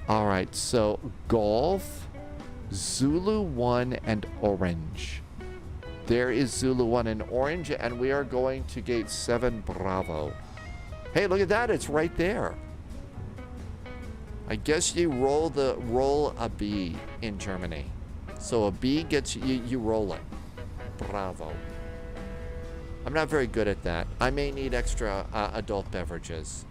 All right, so Golf, Zulu 1 and Orange. There is Zulu 1 and Orange, and we are going to gate 7 Bravo. Hey, look at that. It's right there. I guess you roll a B in Germany. So a B gets you roll it. Bravo. I'm not very good at that. I may need extra adult beverages.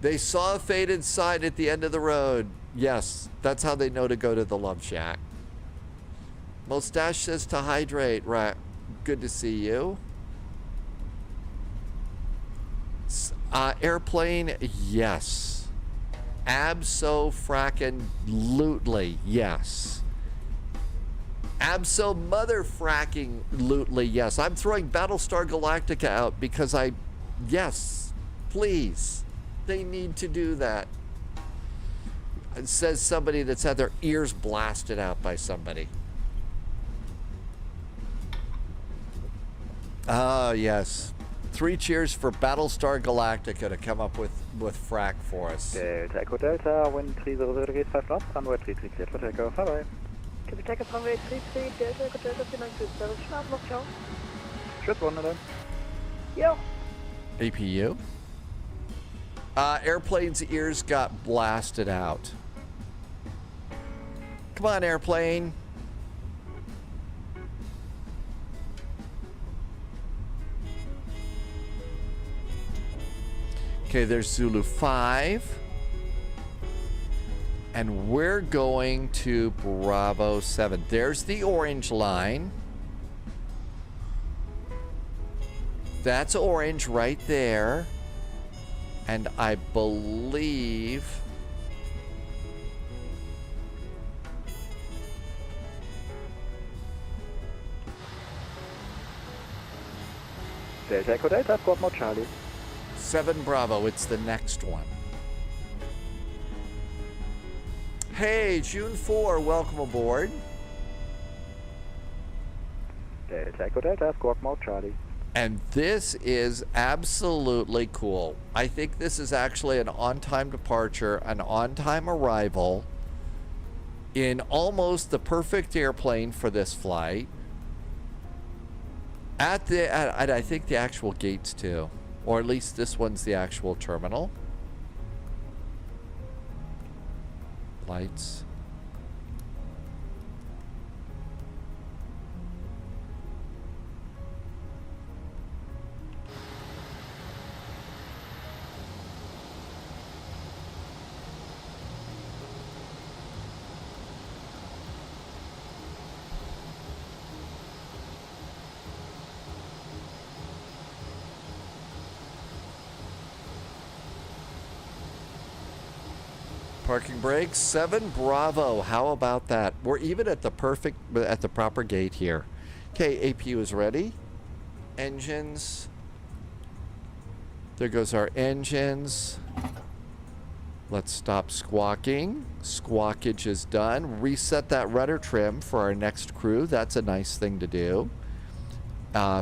They saw a faded sign at the end of the road. Yes, that's how they know to go to the Love Shack. Mustache says to hydrate. Right. Good to see you. Airplane, yes. Abso-frackin-lutely, yes. Abso-mother-fracking-lutely, yes. I'm throwing Battlestar Galactica out because yes, please. They need to do that. It says somebody that's had their ears blasted out by somebody. Ah, yes. 3 cheers for Battlestar Galactica to come up with frack for us. Delta Echo Delta, wind 300 degrees 5 knots, runway 33, cleared for takeoff. Bye-bye. Can we take a runway 33, Delta Echo Delta, vielen Dank fürs Service. Schlaf noch, ciao. Tschüss, Wunderland. Yo. APU? Airplane's ears got blasted out. Come on, airplane. Okay, there's Zulu 5. And we're going to Bravo 7. There's the orange line. That's orange right there. And I believe... Delta Echo Delta, squad mode Charlie. 7 Bravo, it's the next one. Hey, June 4, welcome aboard. Delta Echo Delta, squad mode Charlie. And this is absolutely cool. I think this is actually an on-time departure, an on-time arrival in almost the perfect airplane for this flight. At I think the actual gates too, or at least this one's the actual terminal. Lights. Parking brakes, 7 Bravo. How about that? We're even at the proper gate here. Okay, APU is ready. Engines. There goes our engines. Let's stop squawking. Squawkage is done. Reset that rudder trim for our next crew. That's a nice thing to do.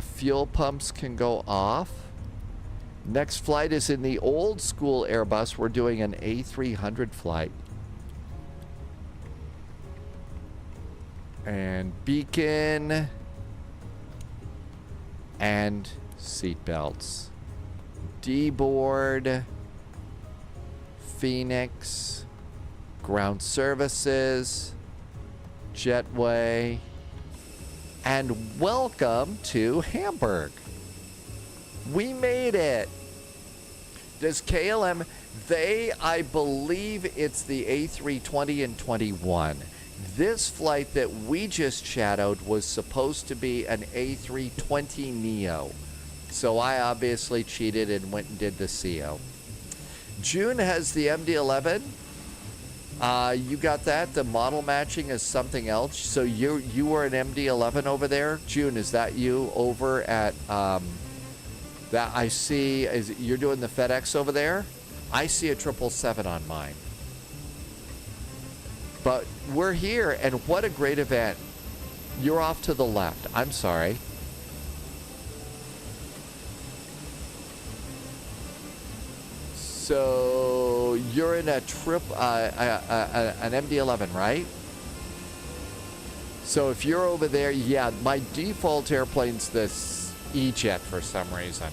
Fuel pumps can go off. Next flight is in the old school Airbus. We're doing an A300 flight. And beacon and seat belts. D-board, Phoenix, ground services, jetway, and welcome to Hamburg. We made it. Does KLM, I believe it's the A320 and 21. This flight that we just shadowed was supposed to be an A320 Neo. So I obviously cheated and went and did the CO. June has the MD-11. You got that? The model matching is something else. So you were an MD-11 over there? June, is that you over at... that I see, you're doing the FedEx over there? I see a 777 on mine. But we're here, and what a great event. You're off to the left. I'm sorry. So you're in a an MD-11, right? So if you're over there, yeah, my default airplane's this E-Jet for some reason.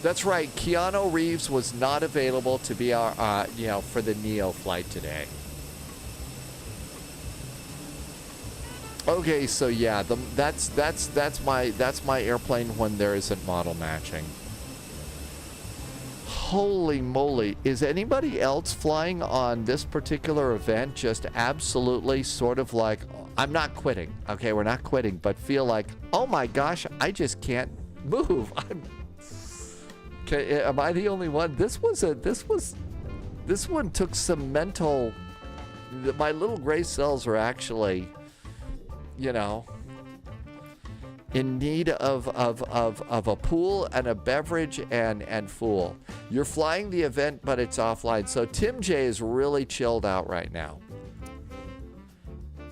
That's right. Keanu Reeves was not available to be our, for the Neo flight today. Okay, so yeah, that's my airplane when there isn't model matching. Holy moly! Is anybody else flying on this particular event just absolutely sort of like, I'm not quitting. Okay, we're not quitting, but feel like, oh my gosh, I just can't move. Okay, am I the only one? This one took some mental. My little gray cells are actually, in need of a pool and a beverage and fuel. You're flying the event, but it's offline. So Tim J is really chilled out right now.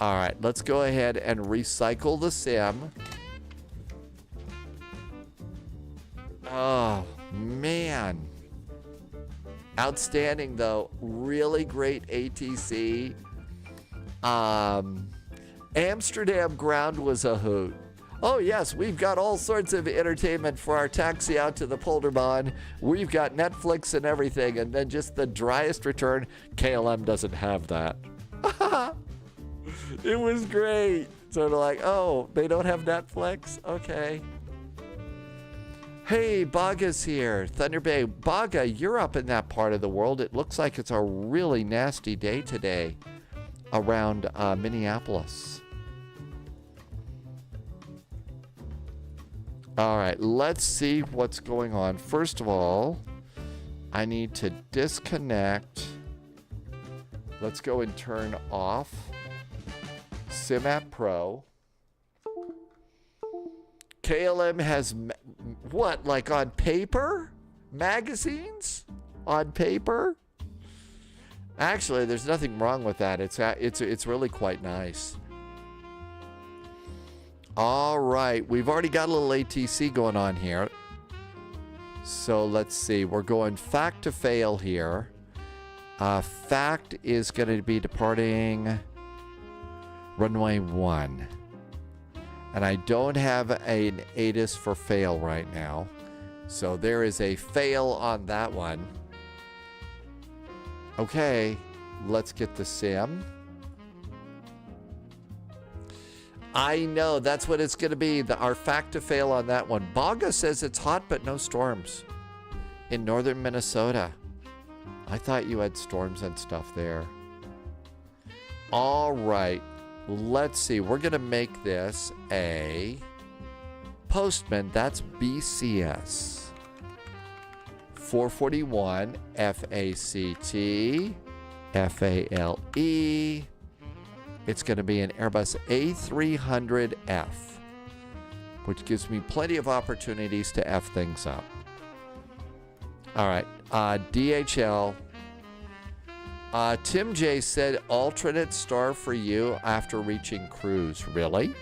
All right, let's go ahead and recycle the sim. Oh, man. Outstanding, though. Really great ATC. Amsterdam ground was a hoot. Oh, yes, we've got all sorts of entertainment for our taxi out to the Polderbahn. We've got Netflix and everything, and then just the driest return. KLM doesn't have that. It was great. Sort of like, oh, they don't have Netflix? Okay. Hey, Baga's here. Thunder Bay. Baga, you're up in that part of the world. It looks like it's a really nasty day today around Minneapolis. All right, let's see what's going on. First of all, I need to disconnect. Let's go and turn off SimApp Pro. KLM has what, like on paper? Magazines? On paper? Actually, there's nothing wrong with that. It's really quite nice. All right, we've already got a little ATC going on here. So let's see. We're going fact to fail here. Fact is going to be departing runway 1. And I don't have an ATIS for fail right now. So there is a fail on that one. Okay, let's get the sim. I know, that's what it's going to be. Our fact to fail on that one. Baga says it's hot but no storms in northern Minnesota. I thought you had storms and stuff there. All right. Let's see. We're going to make this a Postman. That's BCS. 441 FACT FALE. It's going to be an Airbus A300F, which gives me plenty of opportunities to F things up. All right. DHL Tim J said alternate star for you after reaching cruise. Really?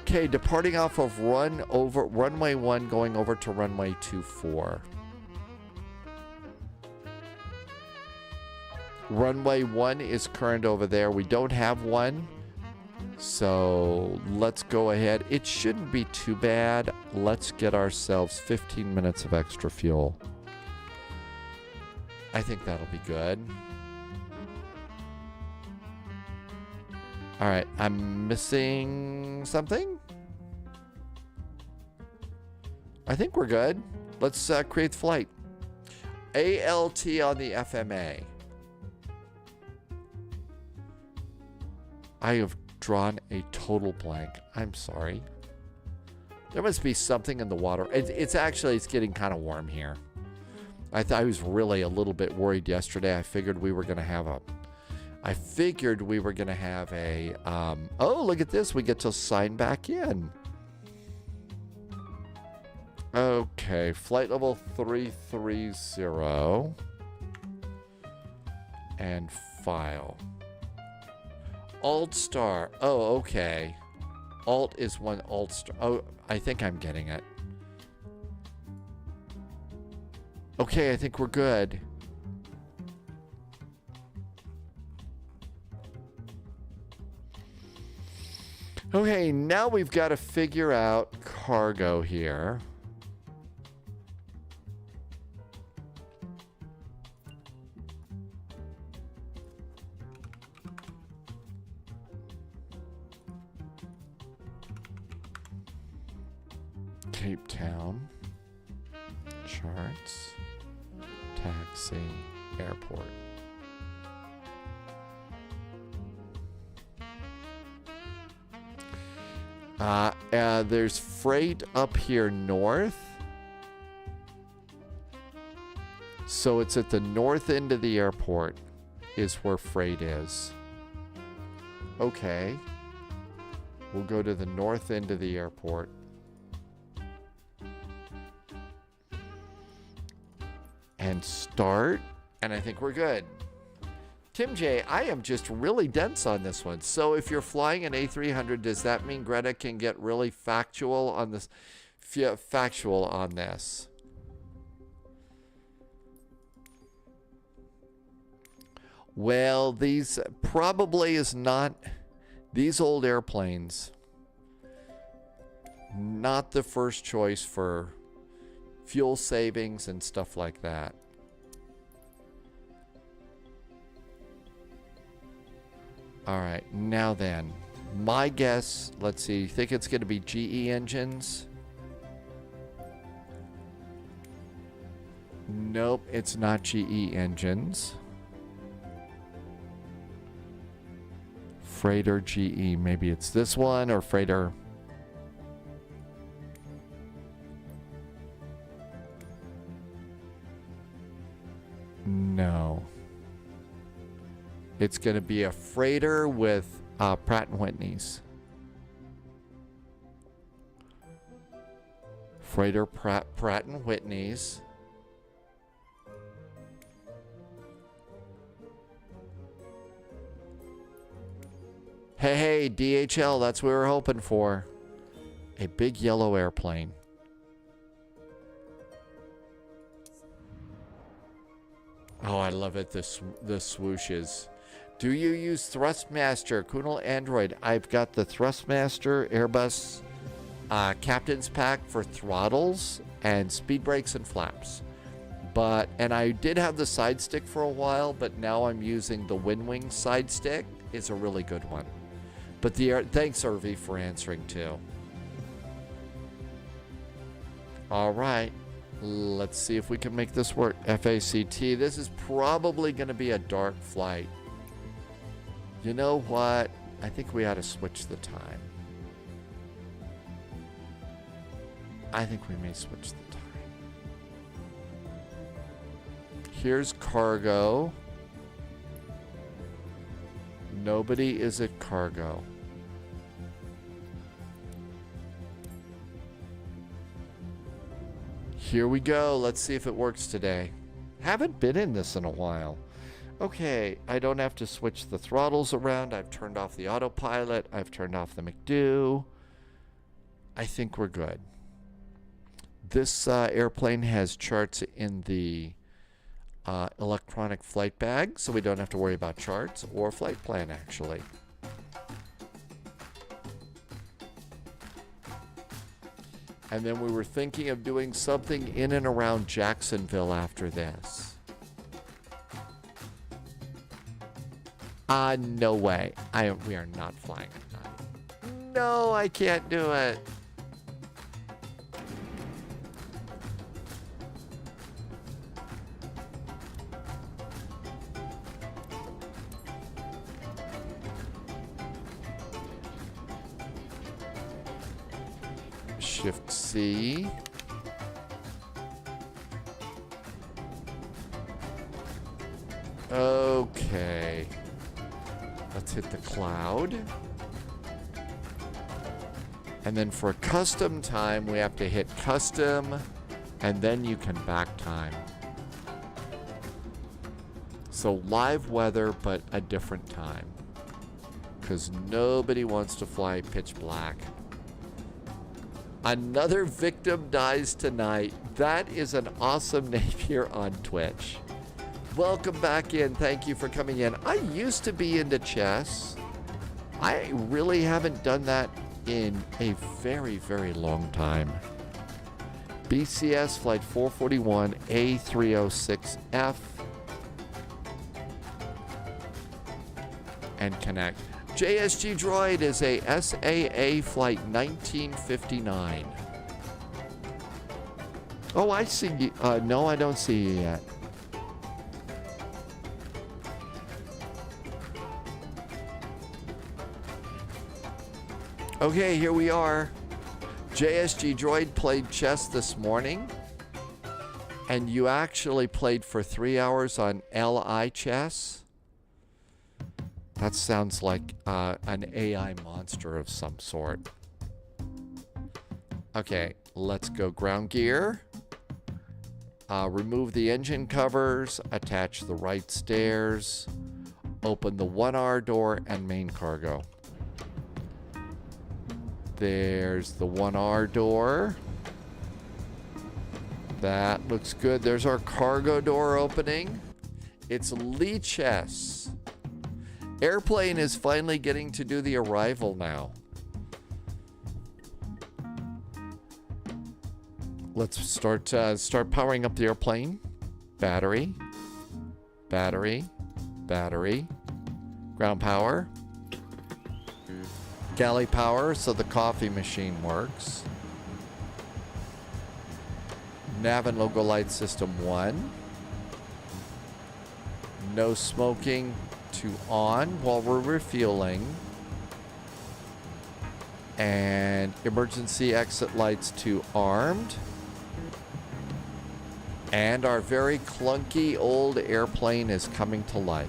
Okay, departing off of runway 1 going over to runway 24. Runway 1 is current over there. We don't have one. So let's go ahead. It shouldn't be too bad. Let's get ourselves 15 minutes of extra fuel. I think that'll be good. All right, I'm missing something. I think we're good. Let's create the flight. ALT on the FMA. I have drawn a total blank. I'm sorry. There must be something in the water. It's getting kind of warm here. I was really a little bit worried yesterday. I figured we were going to have a oh, look at this. We get to sign back in. Okay, flight level 330 and file. Alt star. Oh, okay. Alt is one alt star. Oh, I think I'm getting it. Okay, I think we're good. Okay, now we've got to figure out cargo here. Cape Town. Charts. Taxi. Airport. There's freight up here north. So it's at the north end of the airport is where freight is. Okay. We'll go to the north end of the airport. And start. And I think we're good. Tim J, I am just really dense on this one. So if you're flying an A300, does that mean Greta can get really factual on this? Well, these probably is not, these old airplanes, not the first choice for fuel savings and stuff like that. All right, now then, my guess, let's see, you think it's going to be GE engines? Nope, it's not GE engines. Freighter GE, maybe it's this one or freighter. No. It's going to be a freighter with Pratt & Whitney's. Freighter Pratt & Whitney's. Hey, DHL, that's what we were hoping for. A big yellow airplane. Oh, I love it, the swooshes. Do you use Thrustmaster, Kunal Android? I've got the Thrustmaster Airbus Captain's Pack for throttles and speed brakes and flaps. And I did have the side stick for a while, but now I'm using the Windwing side stick. It's a really good one. But thanks, Irvi, for answering too. All right. Let's see if we can make this work. FACT. This is probably going to be a dark flight. You know what? I think we ought to switch the time. I think we may switch the time. Here's cargo. Nobody is at cargo. Here we go. Let's see if it works today. Haven't been in this in a while. Okay, I don't have to switch the throttles around. I've turned off the autopilot. I've turned off the McDo. I think we're good. This airplane has charts in the electronic flight bag, so we don't have to worry about charts or flight plan, actually. And then we were thinking of doing something in and around Jacksonville after this. No way. We are not flying at night. No, I can't do it. Shift C. Okay. Let's hit the cloud. And then for custom time, we have to hit custom, and then you can back time. So live weather, but a different time. Because nobody wants to fly pitch black. Another victim dies tonight. That is an awesome name here on Twitch. Welcome back in. Thank you for coming in. I used to be into chess. I really haven't done that in a very, very long time. BCS Flight 441 A306F. And connect. JSG Droid is a SAA Flight 1959. Oh, I see you. No, I don't see you yet. Okay, here we are. JSG Droid played chess this morning. And you actually played for 3 hours on LI chess? That sounds like an AI monster of some sort. Okay, let's go ground gear. Remove the engine covers, attach the right stairs, open the 1R door and main cargo. There's the 1R door. That looks good. There's our cargo door opening. It's Lichess. Airplane is finally getting to do the arrival now. Let's start powering up the airplane. Battery. Battery. Battery. Ground power. Galley power, so the coffee machine works. Nav and logo light system 1. No smoking to on while we're refueling. And emergency exit lights to armed. And our very clunky old airplane is coming to life.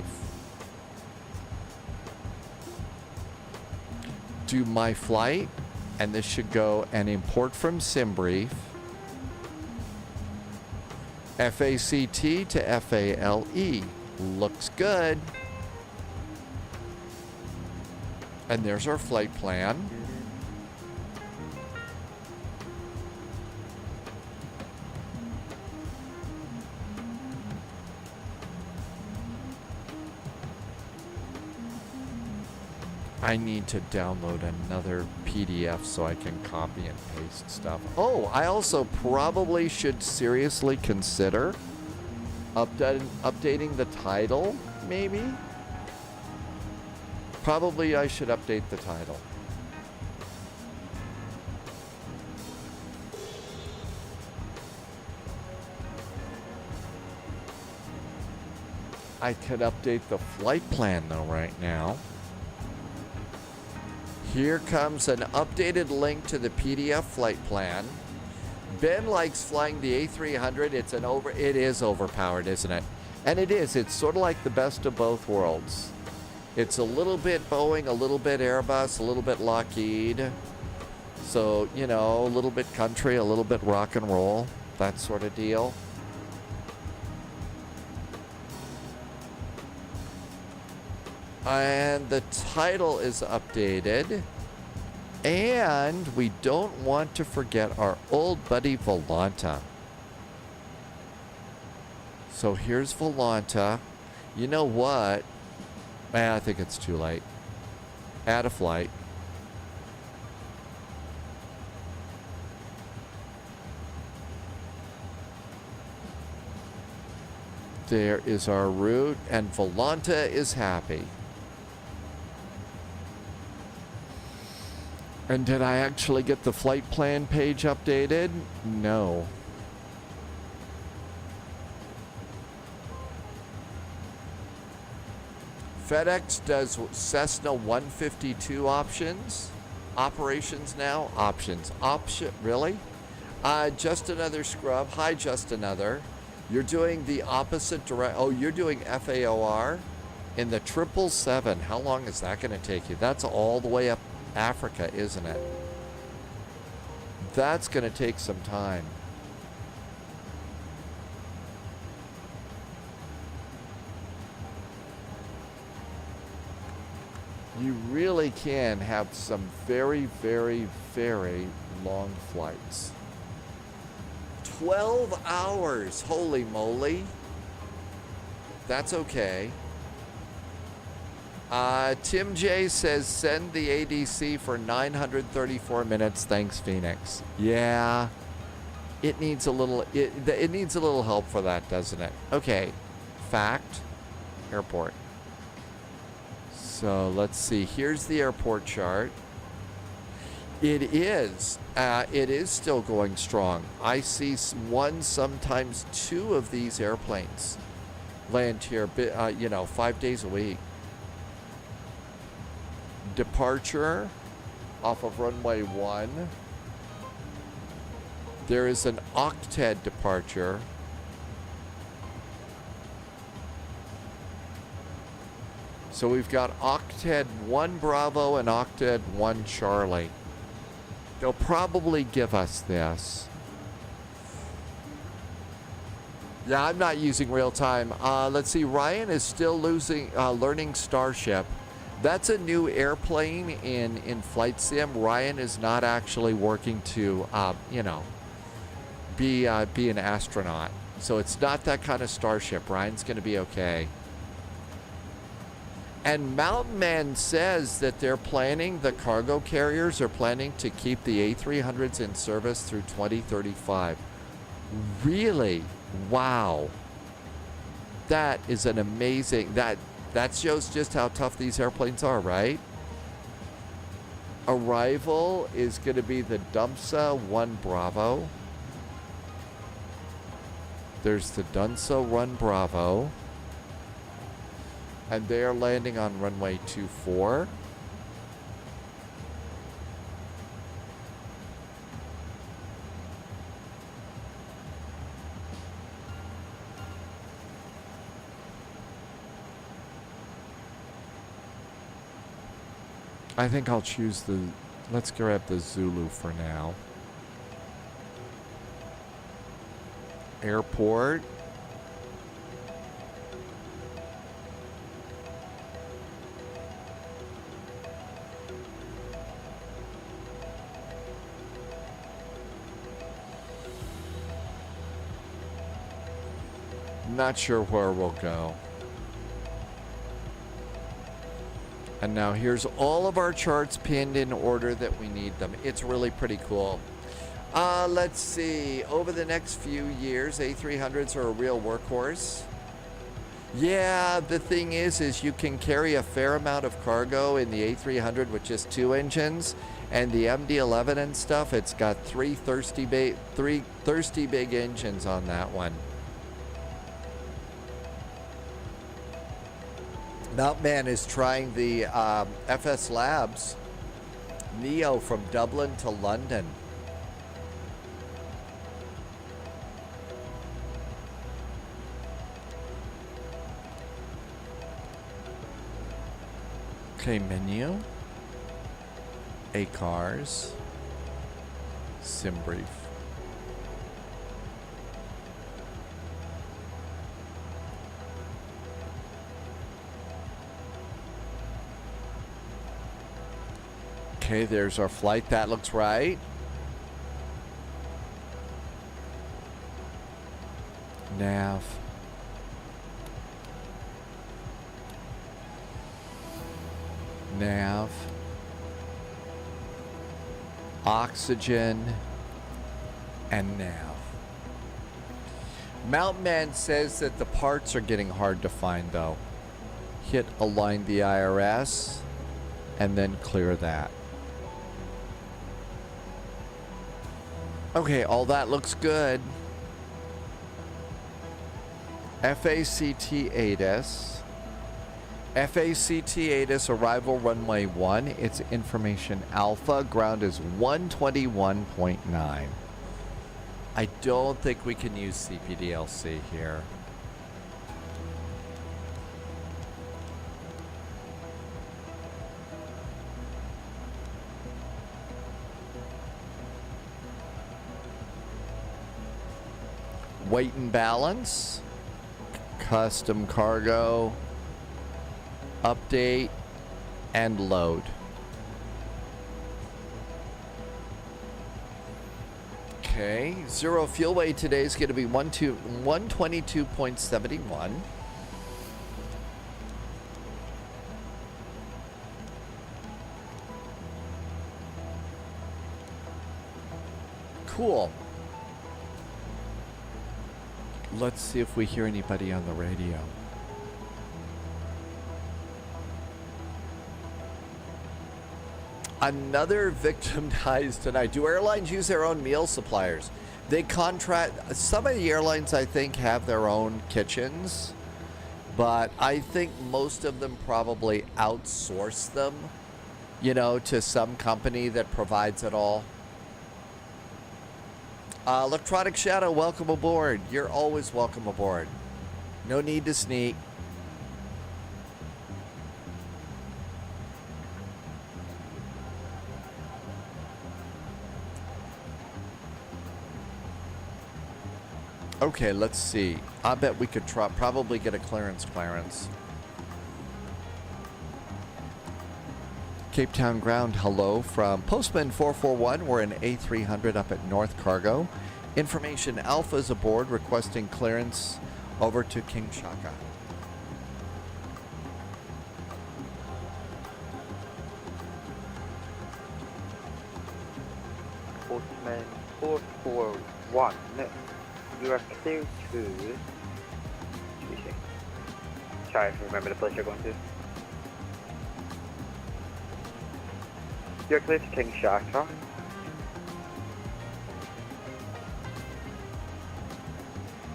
Do my flight, and this should go and import from SimBrief. FACT to FALE. Looks good. And there's our flight plan. I need to download another PDF so I can copy and paste stuff. Oh, I also probably should seriously consider updating the title, maybe? Probably I should update the title. I could update the flight plan though right now. Here comes an updated link to the PDF flight plan. Ben likes flying the A300. It is overpowered, isn't it? And it is. It's sort of like the best of both worlds. It's a little bit Boeing, a little bit Airbus, a little bit Lockheed. So, you know, a little bit country, a little bit rock and roll, that sort of deal. And the title is updated. And we don't want to forget our old buddy Volanta. So here's Volanta. You know what? I think it's too late. Add a flight. There is our route, and Volanta is happy. And did I actually get the flight plan page updated? No. FedEx does Cessna 152 options. Operations now? Options. Really? Just another scrub. Hi, just another. You're doing the opposite direct. Oh, you're doing FAOR in the 777. How long is that going to take you? That's all the way up Africa, isn't it? That's going to take some time. You really can have some very, very, very long flights. 12 hours, holy moly. That's okay. Tim J says send the ADC for 934 minutes. Thanks, Phoenix. Yeah, it needs a little. It needs a little help for that, doesn't it? Okay, fact, airport. So let's see. Here's the airport chart. It is still going strong. I see one, sometimes two of these airplanes land here, 5 days a week. Departure off of runway 1. There is an octet departure. So we've got octet 1 Bravo and octet 1 Charlie. They'll probably give us this. Yeah, I'm not using real time. Let's see. Ryan is still learning Starship. That's a new airplane in Flight Sim. Ryan is not actually working to, be an astronaut. So it's not that kind of Starship. Ryan's going to be okay. And Mountain Man says that they're planning, the cargo carriers are planning to keep the A300s in service through 2035. Really? Wow. That is an amazing, that shows just how tough these airplanes are, right? Arrival is going to be the Dumsa 1 Bravo. There's the Dunsa 1 Bravo. And they are landing on runway 24. I think I'll choose let's grab the Zulu for now. Airport. Not sure where we'll go. And now here's all of our charts pinned in order that we need them. It's really pretty cool. Let's see. Over the next few years, A300s are a real workhorse. Yeah, the thing is you can carry a fair amount of cargo in the A300 with just 2 engines. And the MD-11 and stuff, it's got three thirsty big engines on that one. Mountain is trying the FS Labs Neo from Dublin to London. Okay, menu. ACARS. Sim brief. Okay, there's our flight. That looks right. Nav. Nav. Oxygen. And nav. Mountain says that the parts are getting hard to find though. Hit align the IRS and then clear that. Okay, all that looks good. FACT ATIS. FACT ATIS arrival runway 1. It's information alpha. Ground is 121.9. I don't think we can use CPDLC here. Weight and balance. Custom cargo. Update. And load. Okay, zero fuel weight today is going to be 122.71. Cool. Let's see if we hear anybody on the radio. Another victim dies tonight. Do airlines use their own meal suppliers? They contract, some of the airlines I think have their own kitchens, but I think most of them probably outsource them, you know, to some company that provides it all. Electronic Shadow, welcome aboard. You're always welcome aboard. No need to sneak. Okay, let's see. I bet we could probably get a clearance. Cape Town ground, hello from Postman 441. We're in A300 up at North Cargo. Information Alpha's aboard requesting clearance over to King Shaka. Postman 441. You are clear to... Sorry, if you remember the place you're going to. You're clear to King Shaka.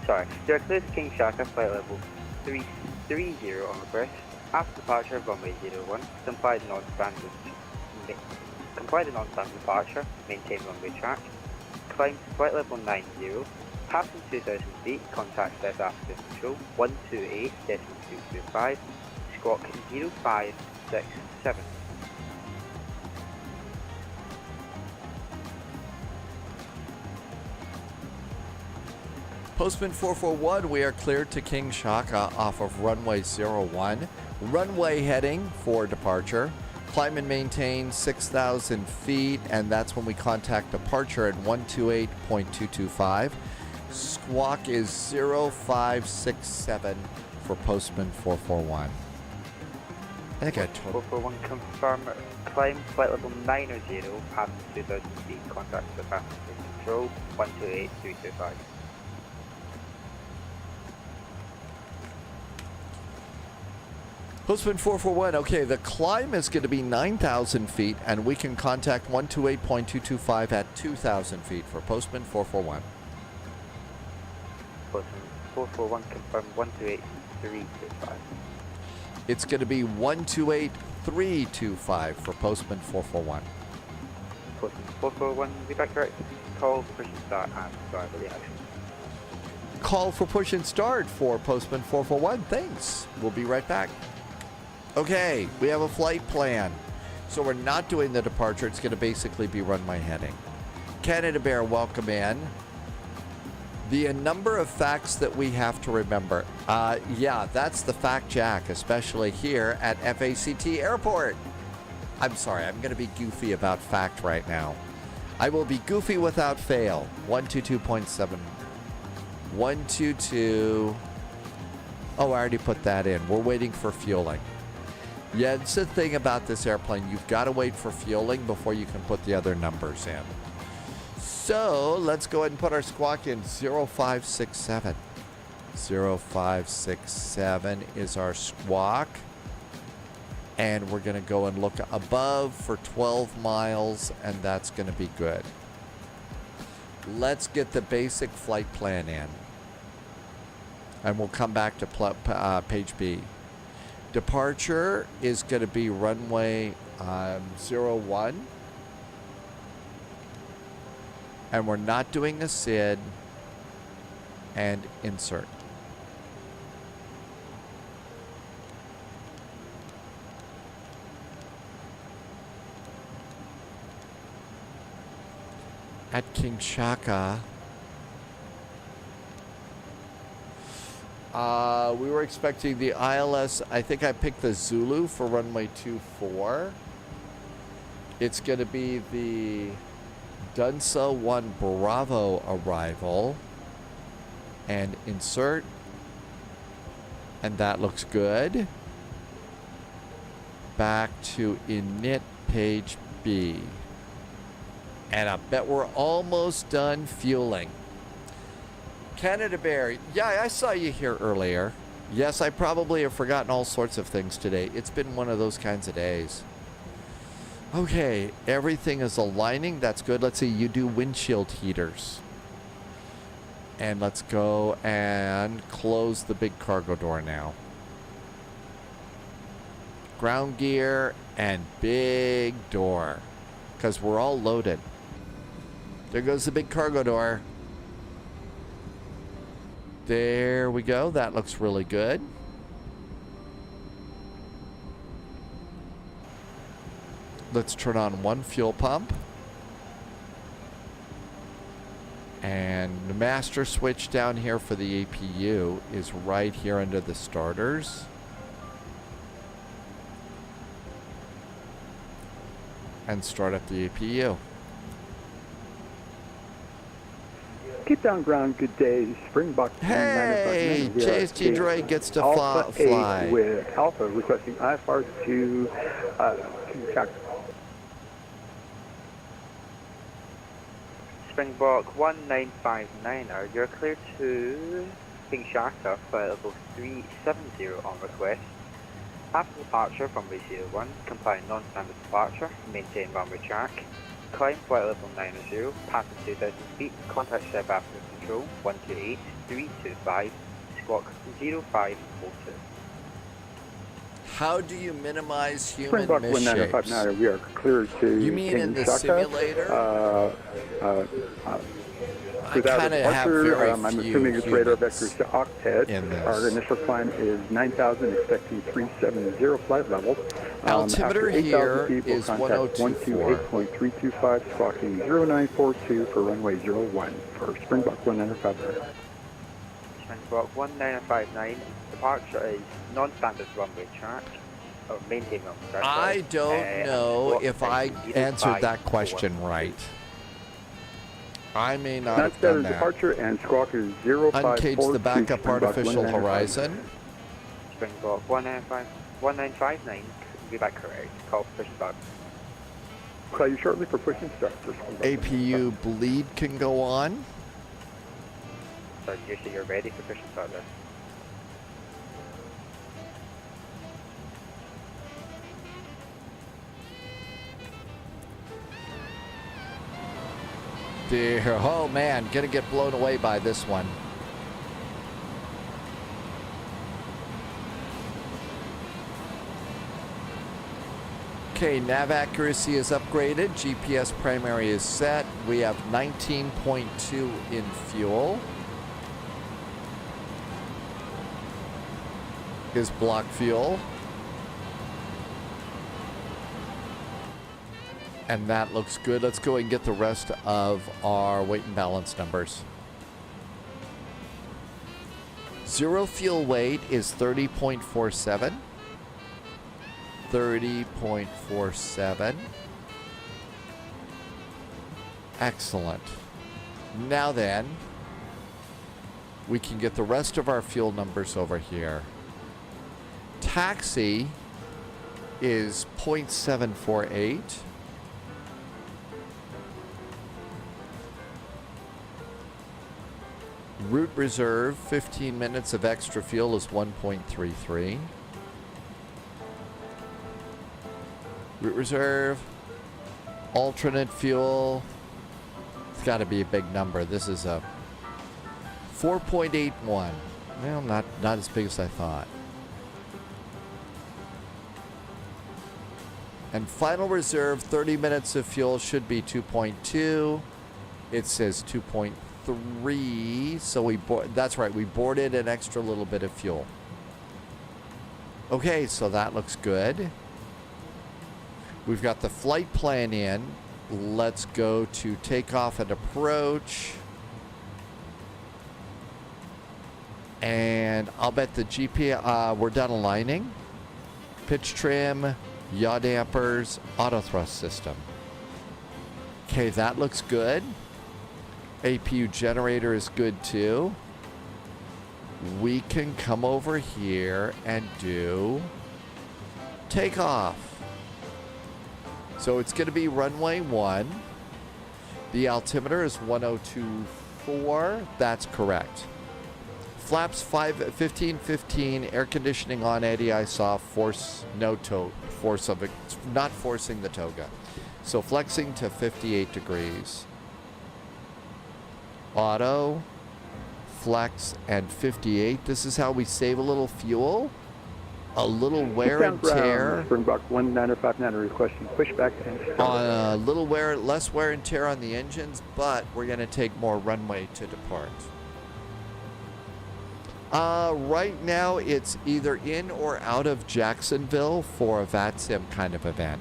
Sorry, you're clear to King Shaka, flight level 330 on request. After departure of runway 01, comply the non-standard departure, maintain runway track. Climb to flight level 90. Passing 2,000 feet, contact South African Control 128.225, squawk 0567. Postman 441, we are cleared to King Shaka off of runway 01. Runway heading for departure. Climb and maintain 6,000 feet, and that's when we contact departure at 128.225. Squawk is 0567 for Postman 441. I think I told 441 confirm climb flight level 90, passing 2,000 feet, contact South African Control 128.225. Postman 441, okay, the climb is going to be 9,000 feet, and we can contact 128.225 at 2,000 feet for Postman 441. Postman 441 confirm 128.325. It's going to be 128.325 for Postman 441. Postman 441, be back correct. Call for push and start and driver reaction. Call for push and start for Postman 441. Thanks. We'll be right back. Okay, we have a flight plan. So we're not doing the departure. It's going to basically be runway heading. Canada Bear, welcome in. The number of facts that we have to remember. Yeah, that's the fact jack, especially here at FACT Airport. I'm sorry, I'm going to be goofy about fact right now. I will be goofy without fail. 122.7. 122. Oh, I already put that in. We're waiting for fueling. Yeah, it's the thing about this airplane. You've got to wait for fueling before you can put the other numbers in. So let's go ahead and put our squawk in 0567. 0567 is our squawk. And we're going to go and look above for 12 miles, and that's going to be good. Let's get the basic flight plan in. And we'll come back to page B. Departure is going to be runway 01. And we're not doing a SID. And insert. At King Shaka, we were expecting the ILS. I think I picked the Zulu for runway 24. It's going to be the Dunsa 1 Bravo arrival. And insert. And that looks good. Back to init page B. And I bet we're almost done fueling. Canada Bear, yeah, I saw you here earlier. Yes, I probably have forgotten all sorts of things today. It's been one of those kinds of days. Okay, everything is aligning. That's good. Let's see, you do windshield heaters. And let's go and close the big cargo door now. Ground gear and big door. Because we're all loaded. There goes the big cargo door. There we go. That looks really good. Let's turn on one fuel pump. And the master switch down here for the APU is right here under the starters. And start up the APU. Keep down ground, good day. Springbok. Hey, JSG Droid gets to fly. With Alpha requesting IFR to Shaka. Springbok 1959, you're clear to King Shaka, flight level 370 on request. After departure from runway 01, comply non-standard departure, maintain runway track. Climb flight level 90, pass at 2,000 feet, contact Ship after control 128-325, squawk 0542. How do you minimize human Springbok misshapes? 1959, we are clear to You mean King in the Shaka. simulator? I Without kind a of have departure, very I'm few assuming it's radar humans vectors to octet. in this. Our initial climb is 9,000, expecting 370 flight level. Altimeter after 8,000 here feet, we'll is contact 128.325, squawking 0942 for runway 01 for Springbok 1959. Springbok 1959, departure is non-standard runway track. Maintain runway track. I don't know if I answered that question right. I may not have done that. Departure and squawk is 0542. Uncage the backup artificial horizon. Springbok 1959, be back correct. Call for pushing start. Call you shortly for pushing start. APU bleed can go on. So usually you're ready for pushing start there. Dear, oh man, gonna get blown away by this one. Okay, nav accuracy is upgraded. GPS primary is set. We have 19.2 in fuel. Is block fuel. And that looks good. Let's go and get the rest of our weight and balance numbers. Zero fuel weight is 30.47. 30.47. Excellent. Now then, we can get the rest of our fuel numbers over here. Taxi is 0.748. Route reserve, 15 minutes of extra fuel is 1.33. Route reserve, alternate fuel, it's got to be a big number. This is a 4.81. Well, not as big as I thought. And final reserve, 30 minutes of fuel should be 2.2. It says 2.3. So that's right, we boarded an extra little bit of fuel. Okay, so that looks good. We've got the flight plan in. Let's go to takeoff and approach. And I'll bet the GPS, we're done aligning. Pitch trim, yaw dampers, auto thrust system. Okay, that looks good. APU generator is good too. We can come over here and do takeoff. So it's going to be runway 1. The altimeter is 1024. That's correct. Flaps 1515. Air conditioning on. ADI soft. Force no force of it. Not forcing the toga. So flexing to 58 degrees. Auto, flex, and 58. This is how we save a little fuel. A little wear and tear. Springbok 1959 requesting pushback and A little less wear and tear on the engines, but we're going to take more runway to depart. Right now, it's either in or out of Jacksonville for a VATSIM kind of event.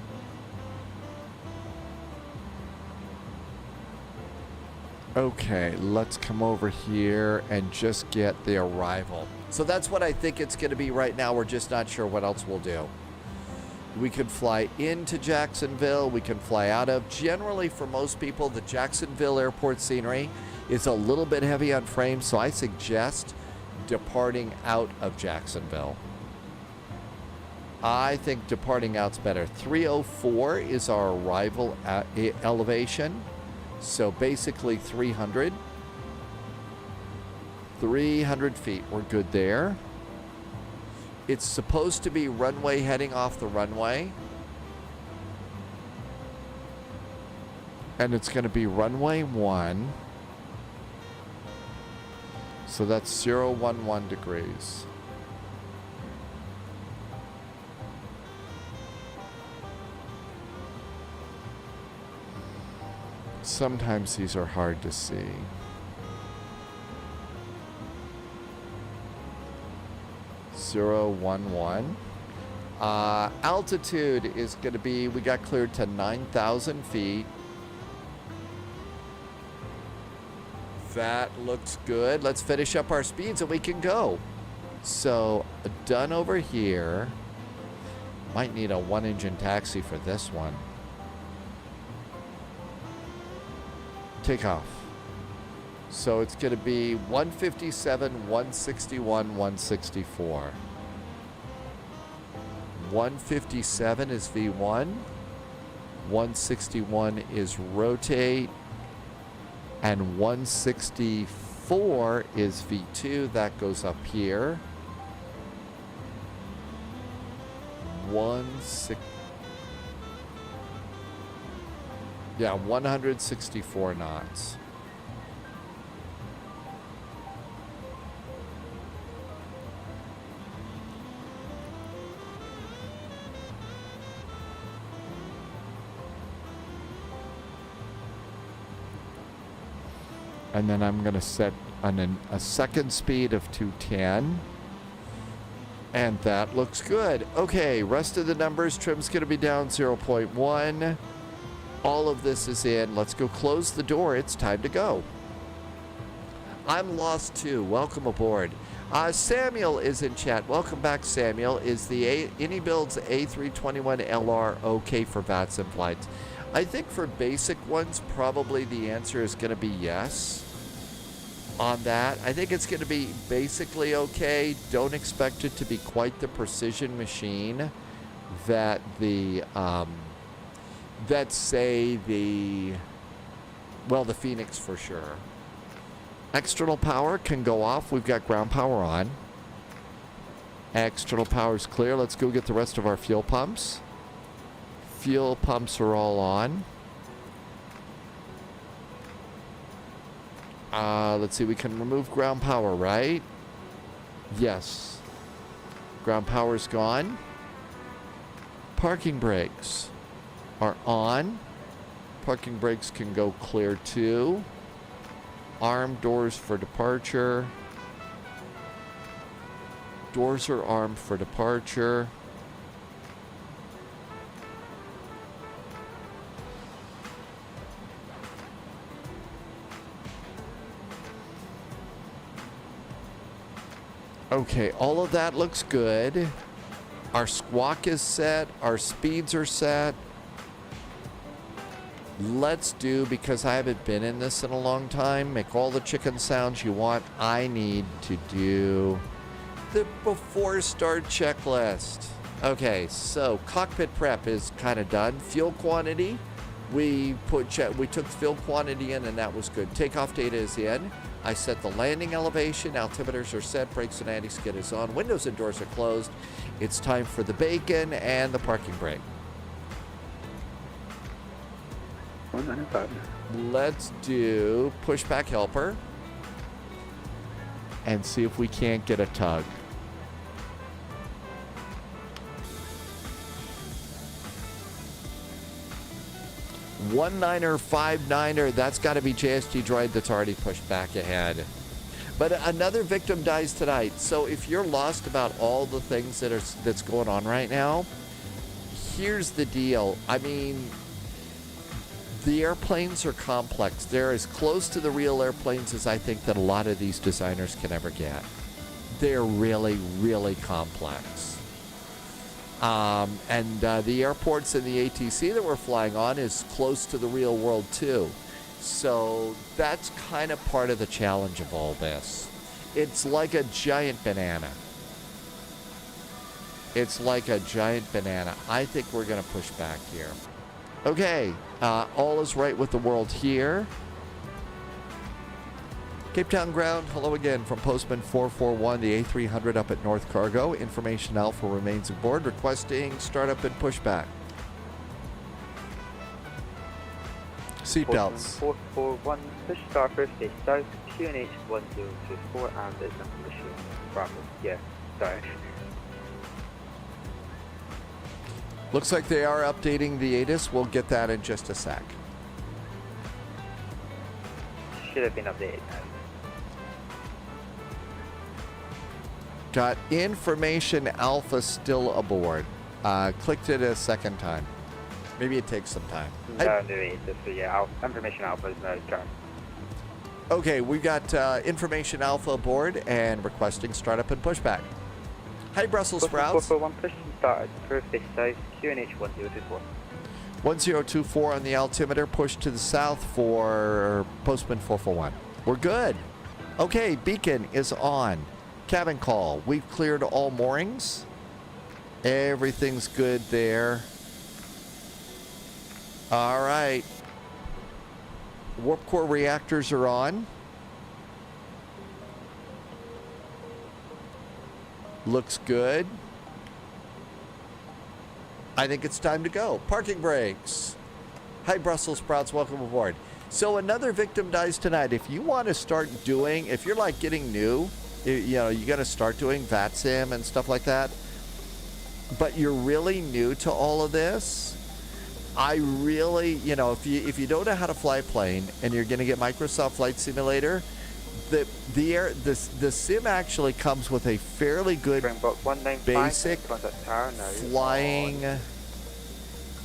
Okay, let's come over here and just get the arrival. So that's what I think it's going to be right now. We're just not sure what else we'll do. We could fly into Jacksonville. We can fly out of. Generally, for most people, the Jacksonville airport scenery is a little bit heavy on frames, so I suggest departing out of Jacksonville. I think departing out's better. 304 is our arrival at elevation. So basically 300. 300 feet. We're good there. It's supposed to be runway heading off the runway. And it's going to be runway 1. So that's 011 degrees. Sometimes these are hard to see. Altitude is going to be, we got cleared to 9,000 feet. That looks good. Let's finish up our speeds and we can go. So, done over here. Might need a 1-engine taxi for this one. Takeoff. So it's going to be 157, 161, 164. 157 is V1. 161 is rotate. And 164 is V2. That goes up here. 164 knots. And then I'm going to set a second speed of 210. And that looks good. Okay, rest of the numbers. Trim's going to be down 0.1. All of this is in. Let's go close the door. It's time to go. I'm lost too. Welcome aboard. Samuel is in chat. Welcome back, Samuel. Is the AnyBuild's A321LR okay for VATSIM flights? I think for basic ones, probably the answer is going to be yes on that. I think it's going to be basically okay. Don't expect it to be quite the precision machine that the, that say the Phoenix for sure. External power can go off. We've got ground power on. External power is clear. Let's go get the rest of our fuel pumps. Fuel pumps are all on. Let's see. We can remove ground power, right? Yes. Ground power is gone. Parking brakes are on. Parking brakes can go clear too. Armed doors for departure. Doors are armed for departure. Okay, all of that looks good. Our squawk is set. Our speeds are set. Let's do, because I haven't been in this in a long time, make all the chicken sounds you want. I need to do the before start checklist. Okay, so cockpit prep is kind of done. Fuel quantity, we took fuel quantity in and that was good. Takeoff data is in. I set the landing elevation. Altimeters are set. Brakes and anti-skid is on. Windows and doors are closed. It's time for the bacon and the parking brake. 195. Let's do pushback helper and see if we can't get a tug. One niner, 5-9er, that's got to be JSG Droid that's already pushed back ahead. But another victim dies tonight. So if you're lost about all the things that's going on right now, here's the deal. I mean, the airplanes are complex. They're as close to the real airplanes as I think that a lot of these designers can ever get. They're really, really complex. And the airports and the ATC that we're flying on is close to the real world too. So that's kind of part of the challenge of all this. It's like a giant banana. It's like a giant banana. I think we're going to push back here. Okay, all is right with the world here. Cape Town ground, hello again from Postman 441, the A300 up at North Cargo. Information Alpha remains aboard, requesting startup and pushback. Seatbelts. 441, push start first stage south, QNH 1024, and there's information. Bravo. Yeah, sorry. Looks like they are updating the ATIS. We'll get that in just a sec. Should have been updated now. Got Information Alpha still aboard. Clicked it a second time. Maybe it takes some time. No, yeah, Information Alpha is now done. Okay, we got Information Alpha aboard and requesting startup and pushback. Hi, Brussels sprouts. 441 push started. First stage south, QNH 1024. 1024 on the altimeter. Push to the south for Postman 441. We're good. Okay, beacon is on. Cabin call. We've cleared all moorings. Everything's good there. All right. Warp core reactors are on. Looks good. I think it's time to go. Parking brakes. Hi, Brussels sprouts. Welcome aboard. So another victim dies tonight. If you want to start doing, if you're like getting new, you know, you got to start doing VATSIM and stuff like that, but you're really new to all of this, I really, you know, if you don't know how to fly a plane and you're going to get Microsoft Flight Simulator, the sim actually comes with a fairly good basic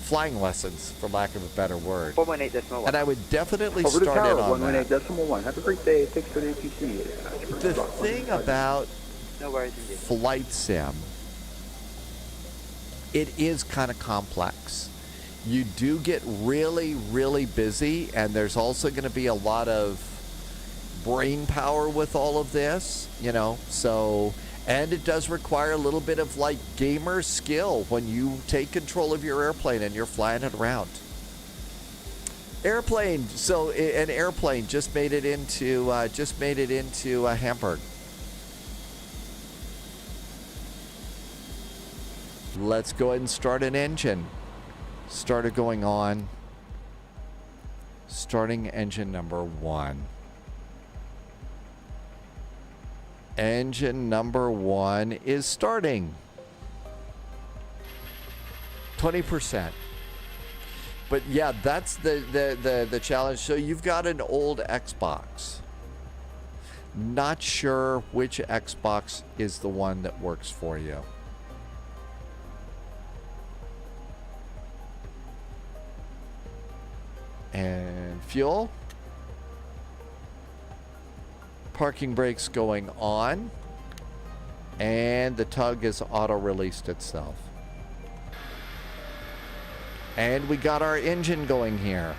flying lessons, for lack of a better word. 418.1. And I would definitely Over start in on that. 118.1. Have a great day. Thanks for the ATC. The thing about No worries indeed. flight sim, it is kind of complex. You do get really, really busy, and there's also going to be a lot of brain power with all of this, you know, so, and it does require a little bit of like gamer skill when you take control of your airplane and you're flying it around. Airplane, so an airplane just made it into Hamburg. Let's go ahead and start an engine. Started going on. Starting engine number 1. Engine number 1 is starting. 20%. But yeah, that's the challenge. So you've got an old Xbox. Not sure which Xbox is the one that works for you. And fuel. Parking brakes going on. And the tug has auto-released itself. And we got our engine going here.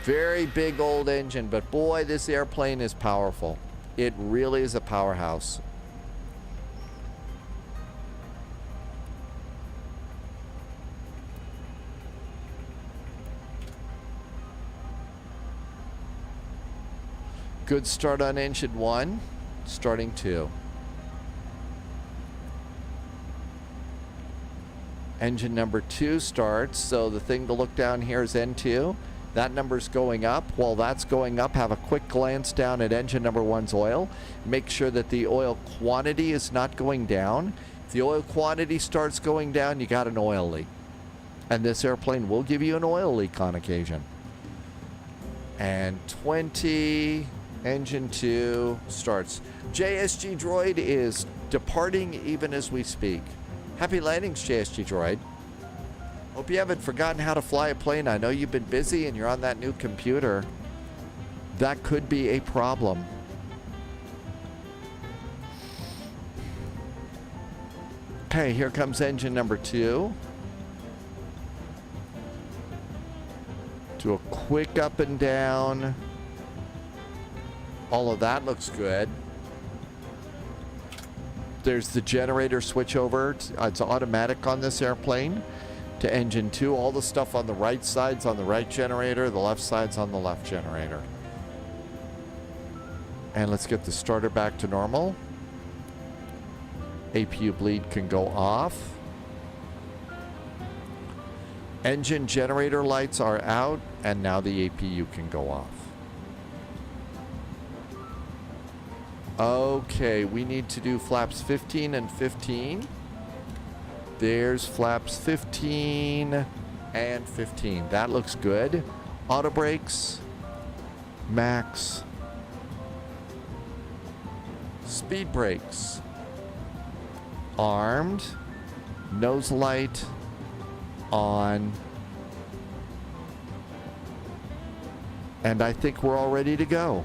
Very big old engine, but boy, this airplane is powerful. It really is a powerhouse. Good start on engine 1, starting 2. Engine number 2 starts, so the thing to look down here is N2. That number's going up. While that's going up, have a quick glance down at engine number 1's oil. Make sure that the oil quantity is not going down. If the oil quantity starts going down, you got an oil leak. And this airplane will give you an oil leak on occasion. And 20, engine 2 starts. JSG Droid is departing even as we speak. Happy landings, JSG Droid. Hope you haven't forgotten how to fly a plane. I know you've been busy and you're on that new computer. That could be a problem. Okay, here comes engine number 2. Do a quick up and down. All of that looks good. There's the generator switchover. It's automatic on this airplane to engine 2. All the stuff on the right side's on the right generator. The left side's on the left generator. And let's get the starter back to normal. APU bleed can go off. Engine generator lights are out, and now the APU can go off. Okay, we need to do flaps 15 and 15. There's flaps 15 and 15. That looks good. Auto brakes, max, speed brakes, armed, nose light on, and I think we're all ready to go.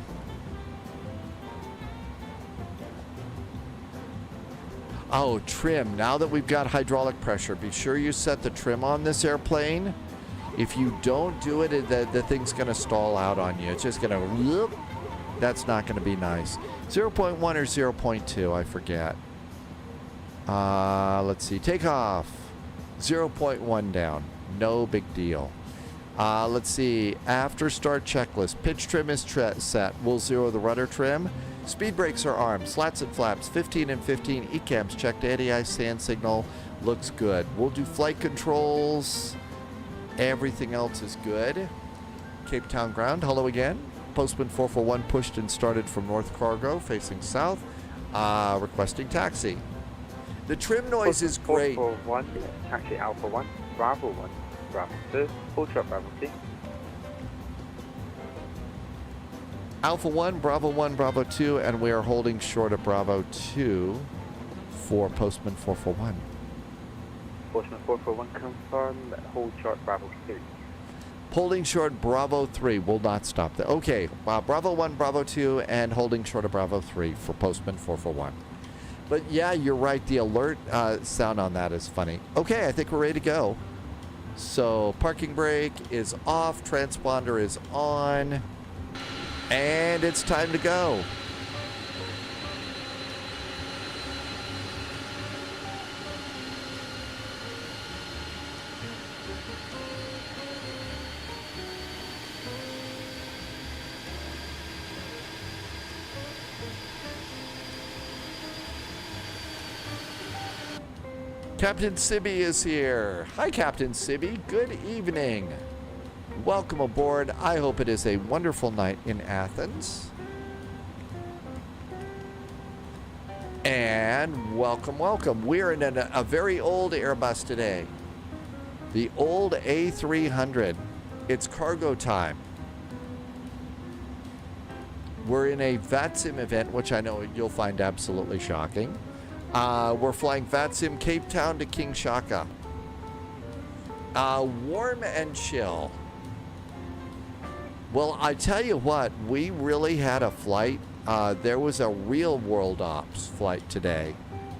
Oh, trim. Now that we've got hydraulic pressure, be sure you set the trim on this airplane. If you don't do it, the thing's going to stall out on you. It's just going to... That's not going to be nice. 0.1 or 0.2, I forget. Let's see. Takeoff. 0.1 down. No big deal. Let's see. After start checklist. Pitch trim is set. We'll zero the rudder trim. Speed brakes are armed. Slats and flaps 15 and 15. ECAMs checked. ADI stand signal looks good. We'll do flight controls. Everything else is good. Cape Town ground. Hello again. Postman 441 pushed and started from North Cargo facing south. Requesting taxi. The trim noise is great. 441, taxi Alpha 1, Bravo 1, Bravo 2, full truck Bravo 2. Alpha 1, Bravo 2, and we are holding short of Bravo 2 for Postman 441. Postman 441 confirm, hold short Bravo 2. Holding short Bravo 3 will not stop there. Okay, Bravo 1, Bravo 2, and holding short of Bravo 3 for Postman 441. But yeah, you're right. The alert sound on that is funny. Okay, I think we're ready to go. So parking brake is off, transponder is on, and it's time to go. Captain Sibby is here. Hi, Captain Sibby. Good evening. Welcome aboard. I hope it is a wonderful night in Athens. And welcome, welcome. We're in a very old Airbus today. The old A300. It's cargo time. We're in a VATSIM event, which I know you'll find absolutely shocking. We're flying VATSIM Cape Town to King Shaka. Warm and chill. Well, I tell you what, we really had a flight. There was a real world ops flight today.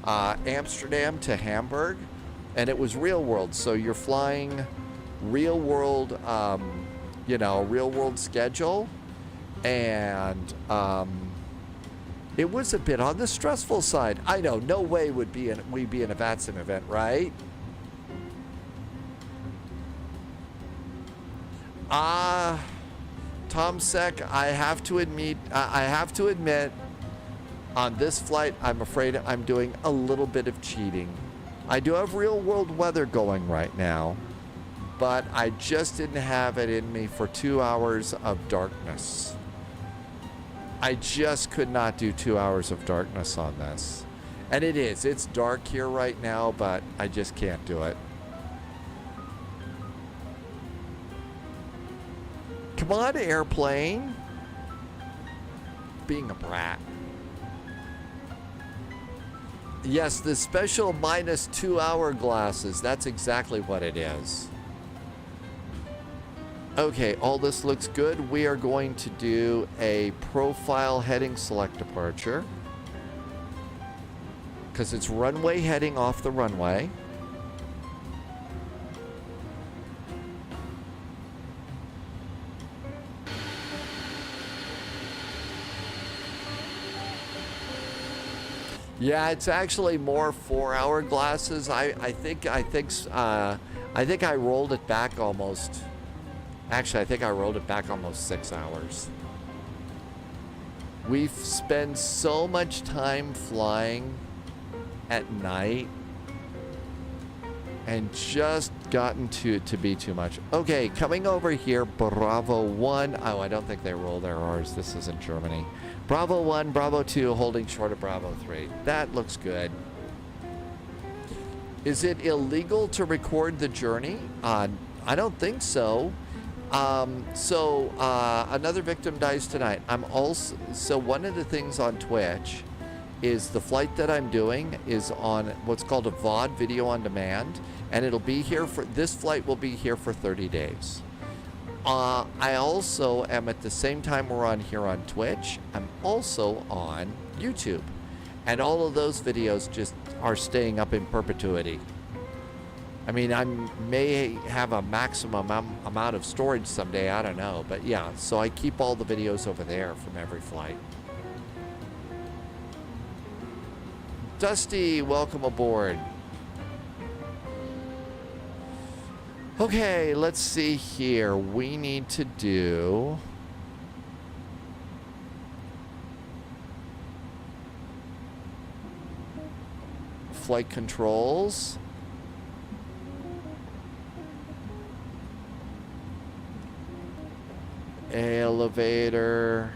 Amsterdam to Hamburg, and it was real world. So you're flying real world, real world schedule. And, it was a bit on the stressful side. I know, no way would we'd be in a VATSIM event, right? Tom Sec, I have to admit, on this flight, I'm afraid I'm doing a little bit of cheating. I do have real world weather going right now, but I just didn't have it in me for 2 hours of darkness. I just could not do 2 hours of darkness on this. And it's dark here right now, but I just can't do it. Come on, airplane. Being a brat. Yes, the special -2 hour glasses. That's exactly what it is. Okay, all this looks good. We are going to do a profile heading select departure. Because it's runway heading off the runway. Yeah, it's actually more 4 hour glasses. I think I rolled it back almost. Actually, I think I rolled it back almost 6 hours. We've spent so much time flying at night and just gotten to be too much. Okay, coming over here, Bravo 1. Oh, I don't think they roll their R's. This isn't Germany. Bravo 1, Bravo 2, holding short of Bravo 3. That looks good. Is it illegal to record the journey? I don't think so. Another victim dies tonight. So one of the things on Twitch is the flight that I'm doing is on what's called a VOD, video on demand, and it'll be here this flight will be here for 30 days. I also am, at the same time we're on here on Twitch, I'm also on YouTube, and all of those videos just are staying up in perpetuity. I mean, I may have a maximum amount of storage someday, I don't know. But yeah, so I keep all the videos over there from every flight. Dusty, welcome aboard. Okay, let's see here. We need to do... flight controls. Elevator,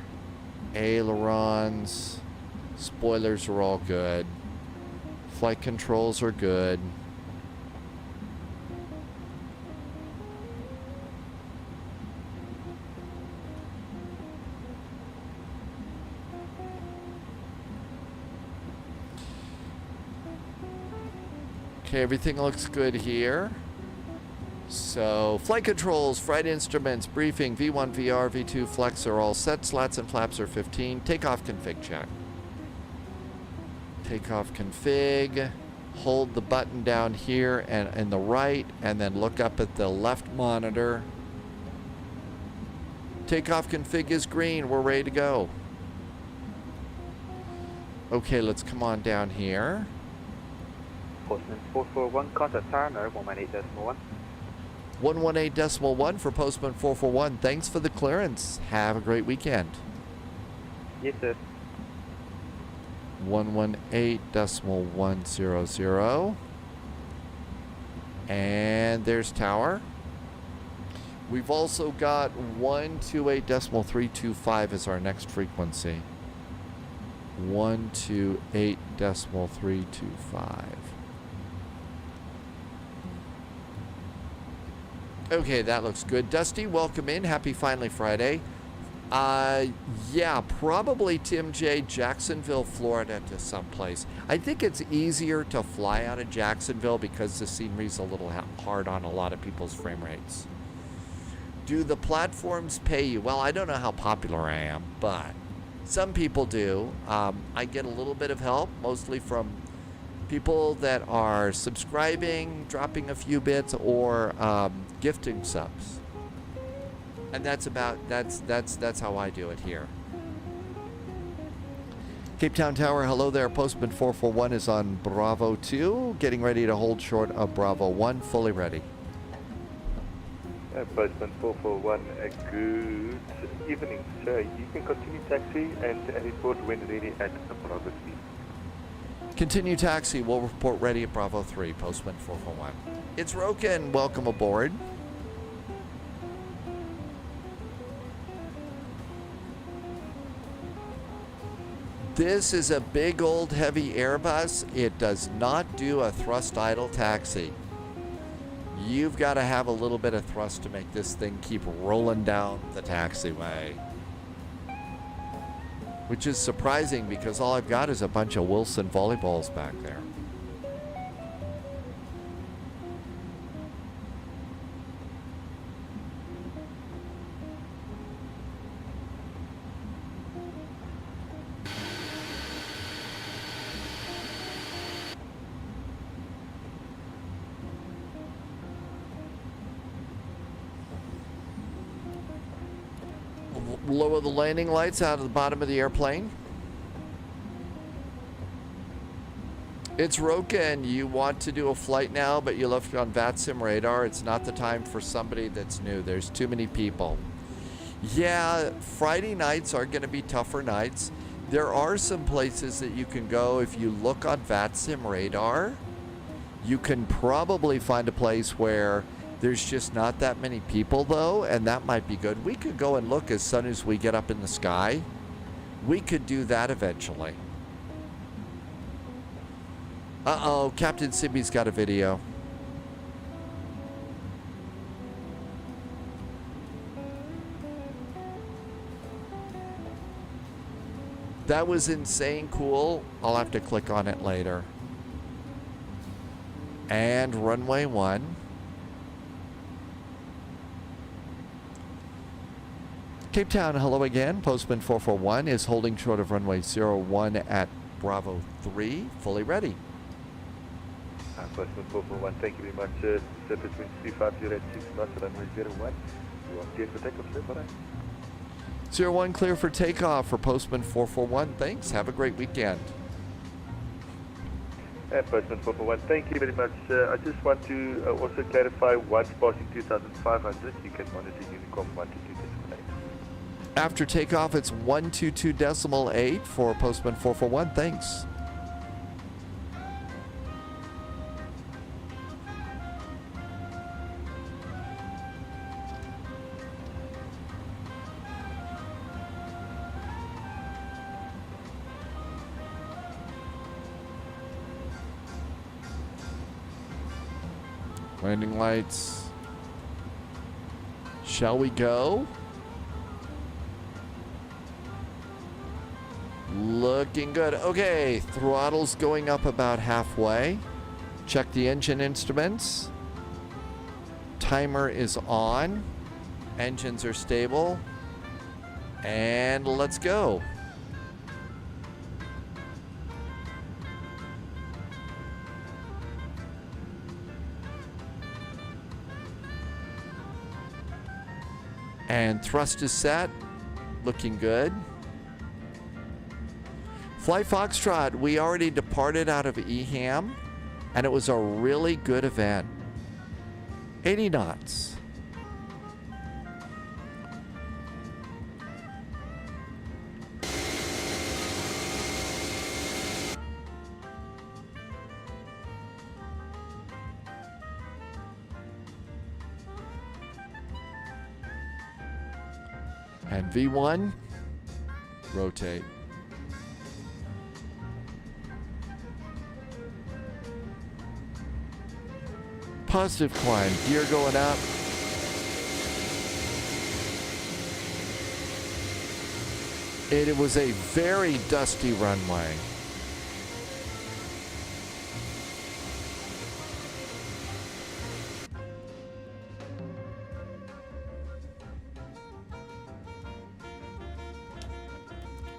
ailerons, spoilers are all good. Flight controls are good. Okay, everything looks good here. So, flight controls, flight instruments, briefing, V1, VR, V2, flex are all set. Slats and flaps are 15. Takeoff config check. Takeoff config. Hold the button down here and in the right, and then look up at the left monitor. Takeoff config is green. We're ready to go. Okay, let's come on down here. Postman 441, contact Turner, 118.1. 118.1 for Postman 441. Thanks for the clearance. Have a great weekend. Yes, sir. 118.100. And there's tower. We've also got 128.325 as our next frequency. 128.325. Okay, that looks good. Dusty, welcome in. Happy Finally Friday. Yeah, probably Tim J, Jacksonville, Florida to someplace. I think it's easier to fly out of Jacksonville because the scenery's a little hard on a lot of people's frame rates. Do the platforms pay you? Well, I don't know how popular I am, but some people do. I get a little bit of help, mostly from people that are subscribing, dropping a few bits, or gifting subs. And that's how I do it here. Cape Town Tower, hello there. Postman 441 is on Bravo 2, getting ready to hold short of Bravo 1, fully ready. Postman 441, good evening, sir. You can continue taxi and report when ready at Bravo 3. Continue taxi, we'll report ready at Bravo 3, Postman 441. It's Roken, welcome aboard. This is a big old heavy Airbus. It does not do a thrust idle taxi. You've got to have a little bit of thrust to make this thing keep rolling down the taxiway. Which is surprising because all I've got is a bunch of Wilson volleyballs back there. Lower the landing lights out of the bottom of the airplane. It's Roken. You want to do a flight now, but you left on VATSIM radar. It's not the time for somebody that's new. There's too many people. Yeah, Friday nights are going to be tougher nights. There are some places that you can go. If you look on VATSIM radar, you can probably find a place where there's just not that many people, though, and that might be good. We could go and look as soon as we get up in the sky. We could do that eventually. Uh-oh, Captain Sibby's got a video. That was insane cool. I'll have to click on it later. And runway 1. Cape Town, hello again. Postman 441 is holding short of runway 01 at Bravo 3, fully ready. Postman 441, thank you very much. Set between 350 at 6 knots at runway 01. You want clear for takeoff, sir? Bye-bye. 01 clear for takeoff for Postman 441. Thanks. Have a great weekend. Postman 441, thank you very much. I just want to also clarify once passing 2,500, you can monitor Unicom 122.8. After takeoff, it's 122.8 for Postman 441. Thanks. Landing lights. Shall we go? Looking good. Okay, throttle's going up about halfway. Check the engine instruments. Timer is on. Engines are stable. And let's go. And thrust is set. Looking good. Flight Foxtrot, we already departed out of EHAM, and it was a really good event. 80 knots. And V1, rotate. Positive climb, gear going up. It was a very dusty runway.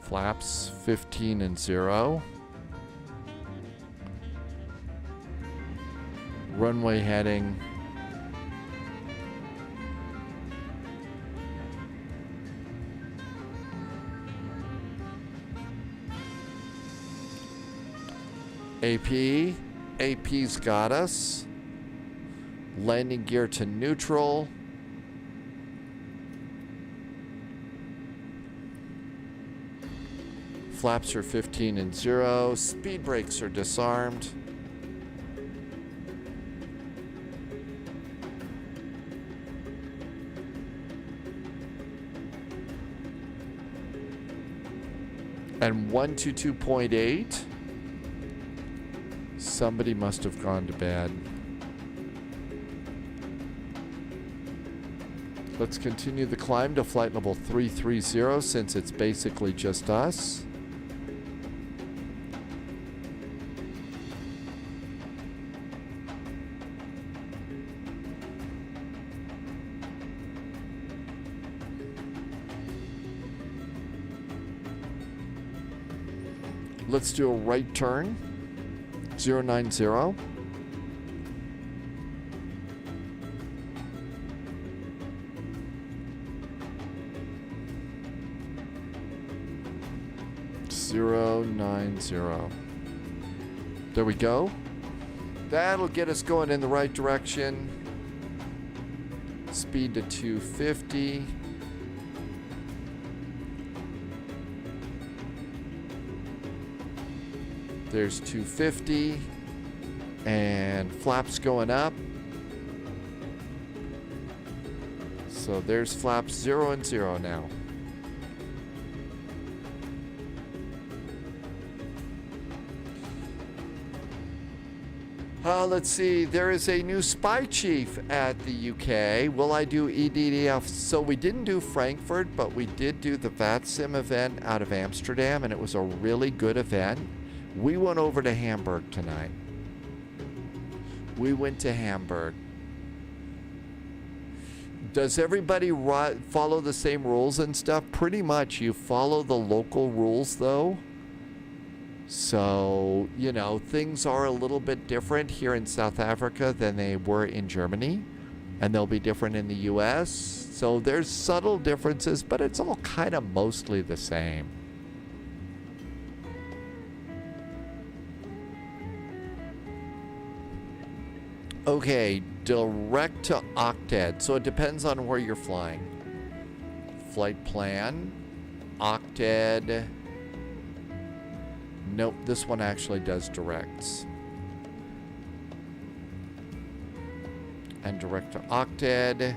Flaps 15 and 0. Runway heading. AP. AP's got us. Landing gear to neutral. Flaps are 15 and 0. Speed brakes are disarmed. And 122.8. Somebody must have gone to bed. Let's continue the climb to flight level 330 since it's basically just us. Let's do a right turn. 090. There we go. That'll get us going in the right direction. Speed to 250. There's 250 and flaps going up. So there's flaps 0 and 0 now. Let's see, there is a new spy chief at the UK. Will I do EDDH? So we didn't do Frankfurt, but we did do the VATSIM event out of Amsterdam, and it was a really good event. We went over to Hamburg tonight. We went to Hamburg. Does everybody follow the same rules and stuff? Pretty much. You follow the local rules, though. So, you know, things are a little bit different here in South Africa than they were in Germany. And they'll be different in the US. So there's subtle differences, but it's all kind of mostly the same. Okay, direct to Octet. So it depends on where you're flying. Flight plan, Octet. Nope, this one actually does directs. And direct to Octet.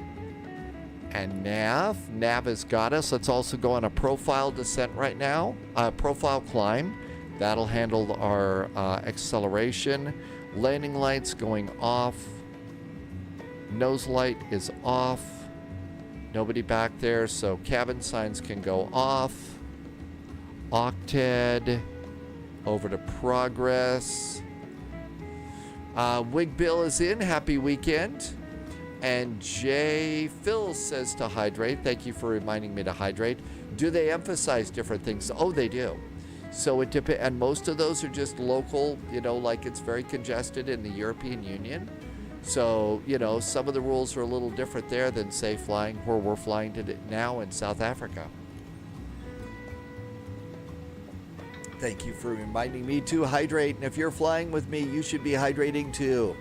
And Nav. Nav has got us. Let's also go on a profile descent right now. Profile climb. That'll handle our acceleration. Landing lights going off. Nose light is off. Nobody back there, so cabin signs can go off. Octet. Over to progress. Wig Bill is in. Happy weekend. And J. Phil says to hydrate. Thank you for reminding me to hydrate. Do they emphasize different things? Oh, they do. So it depends. And most of those are just local, you know, like it's very congested in the European Union. So, you know, some of the rules are a little different there than, say, flying where we're flying to now in South Africa. Thank you for reminding me to hydrate. And if you're flying with me, you should be hydrating too.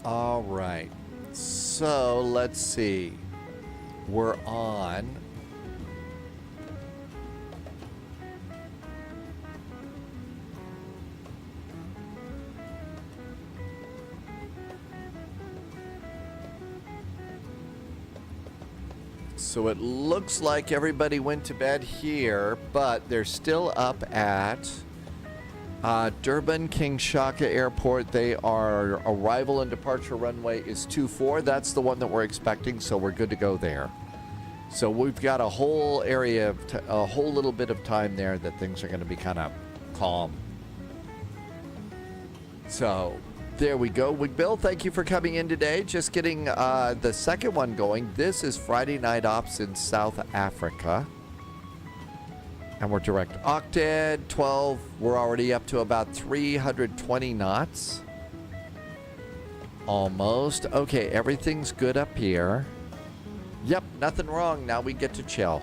All right. So let's see. We're on. So it looks like everybody went to bed here, but they're still up at Durban King Shaka Airport. They are arrival and departure runway is 24. That's the one that we're expecting, so we're good to go there. So we've got a whole area, a whole little bit of time there that things are going to be kind of calm. So there we go. Bill, thank you for coming in today. Just getting the second one going. This is Friday Night Ops in South Africa. And we're direct octet, 12. We're already up to about 320 knots. Almost. Okay, everything's good up here. Yep, nothing wrong. Now we get to chill.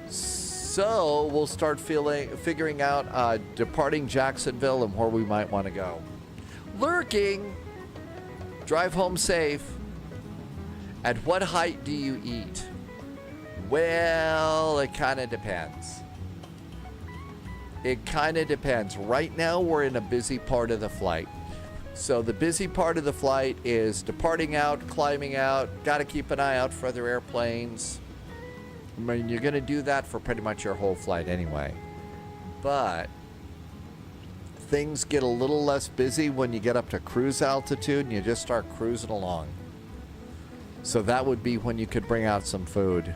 So we'll start figuring out departing Jacksonville and where we might want to go. Lurking. Drive home safe. At what height do you eat? Well, it kind of depends. It kind of depends. Right now, we're in a busy part of the flight. So the busy part of the flight is departing out, climbing out. Got to keep an eye out for other airplanes. I mean, you're going to do that for pretty much your whole flight anyway. But things get a little less busy when you get up to cruise altitude and you just start cruising along. So that would be when you could bring out some food.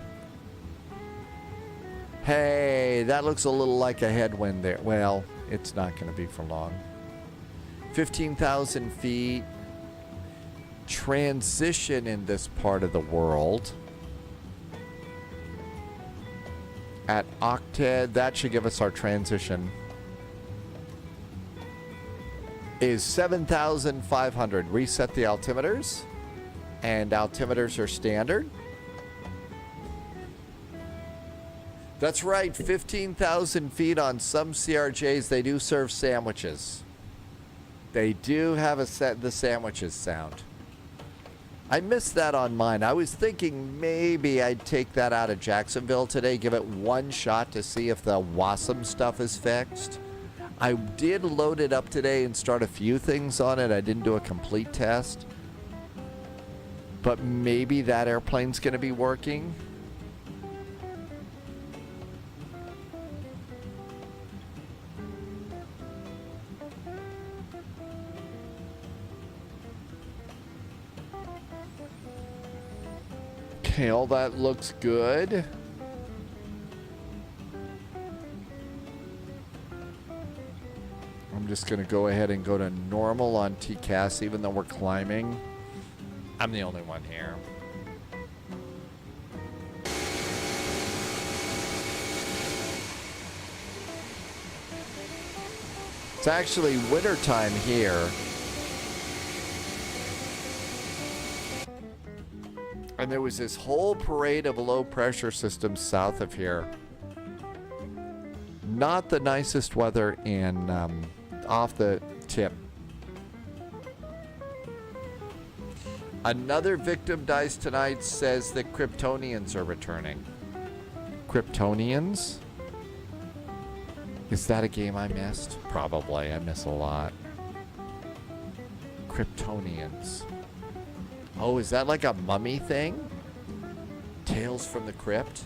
Hey, that looks a little like a headwind there. Well, it's not going to be for long. 15,000 feet. Transition in this part of the world. At octet, that should give us our transition. Is 7,500. Reset the altimeters. And altimeters are standard. That's right, 15,000 feet on some CRJs, they do serve sandwiches. They do have the sandwiches sound. I missed that on mine. I was thinking maybe I'd take that out of Jacksonville today, give it one shot to see if the WASM stuff is fixed. I did load it up today and start a few things on it. I didn't do a complete test. But maybe that airplane's going to be working. Okay, all that looks good. I'm just going to go ahead and go to normal on TCAS, even though we're climbing. I'm the only one here. It's actually winter time here. And there was this whole parade of low pressure systems south of here. Not the nicest weather in off the tip. Another victim dies tonight, says that Kryptonians are returning. Kryptonians? Is that a game I missed? Probably. I miss a lot. Kryptonians. Oh, is that like a mummy thing? Tales from the Crypt?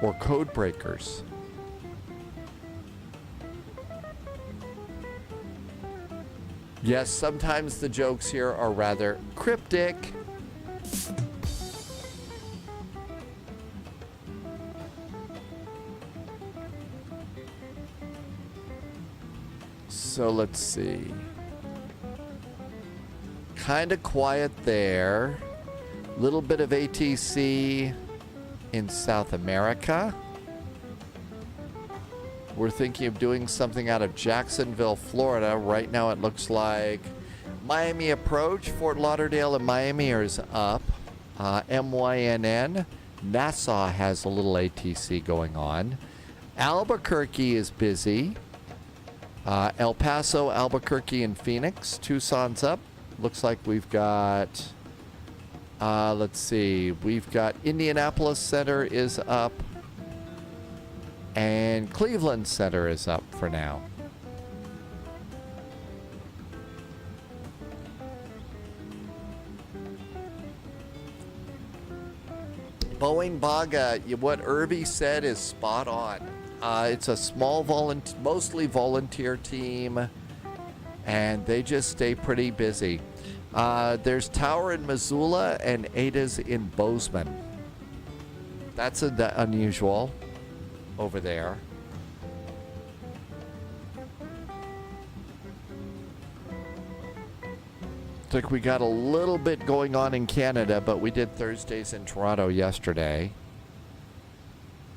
Or Code Breakers? Yes, sometimes the jokes here are rather cryptic. So let's see. Kind of quiet there. Little bit of ATC in South America. We're thinking of doing something out of Jacksonville, Florida. Right now it looks like Miami approach. Fort Lauderdale and Miami is up. MYNN. Nassau has a little ATC going on. Albuquerque is busy. El Paso, Albuquerque, and Phoenix. Tucson's up. Looks like we've got, let's see, we've got Indianapolis Center is up. And Cleveland Center is up for now. Boeing Baga, what Irby said is spot on. It's a small mostly volunteer team, and they just stay pretty busy. There's Tower in Missoula and Ada's in Bozeman. That's unusual over there. Looks like we got a little bit going on in Canada, but we did Thursdays in Toronto yesterday.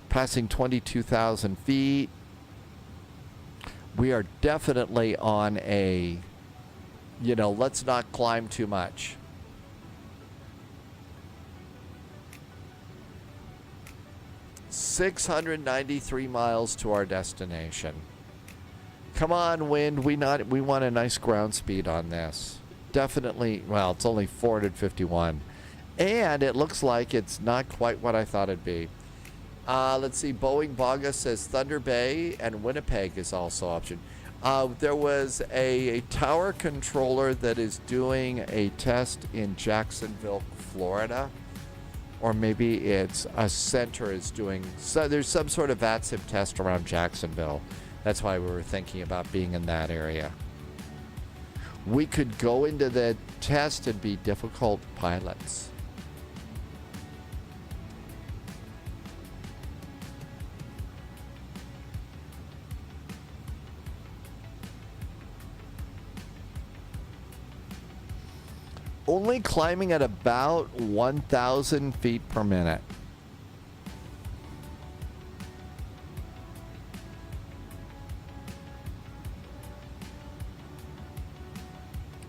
Passing 22,000 feet. We are definitely on a, let's not climb too much. $693 miles to our destination. Come on, wind. We want a nice ground speed on this. Definitely, well, it's only 451. And it looks like it's not quite what I thought it'd be. Let's see, Boeing Baga says Thunder Bay and Winnipeg is also option. There was a tower controller that is doing a test in Jacksonville, Florida. Or maybe it's a center is doing, so there's some sort of VATSIM test around Jacksonville. That's why we were thinking about being in that area. We could go into the test and be difficult pilots. Only climbing at about 1,000 feet per minute.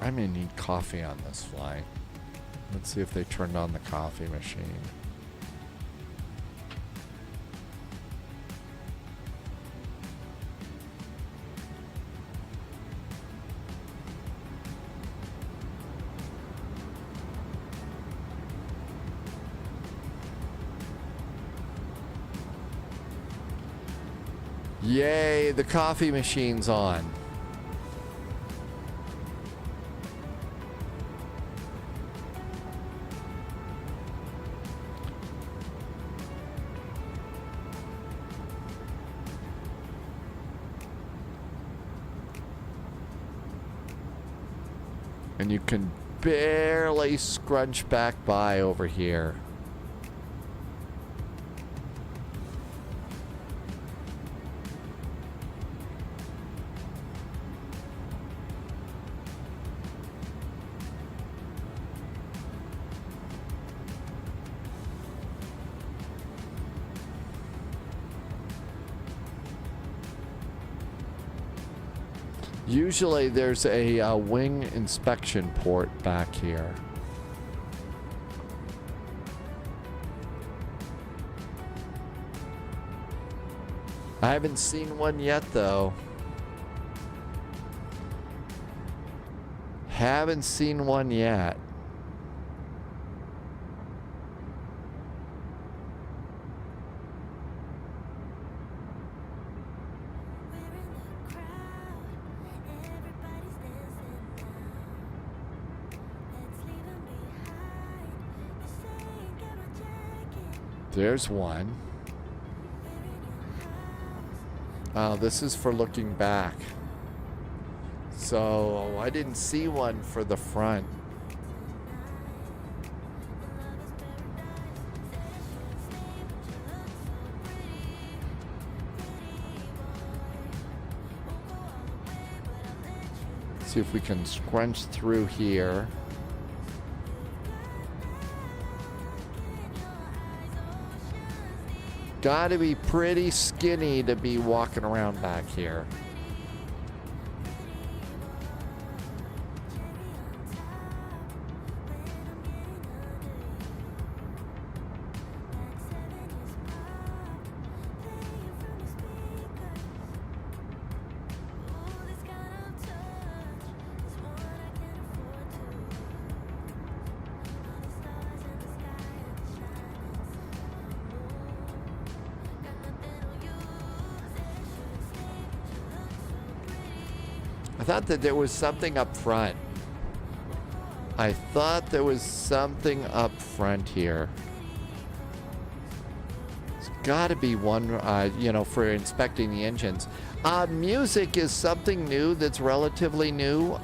I may need coffee on this flight. Let's see if they turned on the coffee machine. Yay, the coffee machine's on. And you can barely scrunch back by over here. Usually there's a wing inspection port back here. I haven't seen one yet though. Haven't seen one yet. There's one. This is for looking back. So I didn't see one for the front. See if we can scrunch through here. Gotta be pretty skinny to be walking around back here. I thought that there was something up front. I thought there was something up front here. It's got to be one, you know, for inspecting the engines. Music is something new that's relatively new.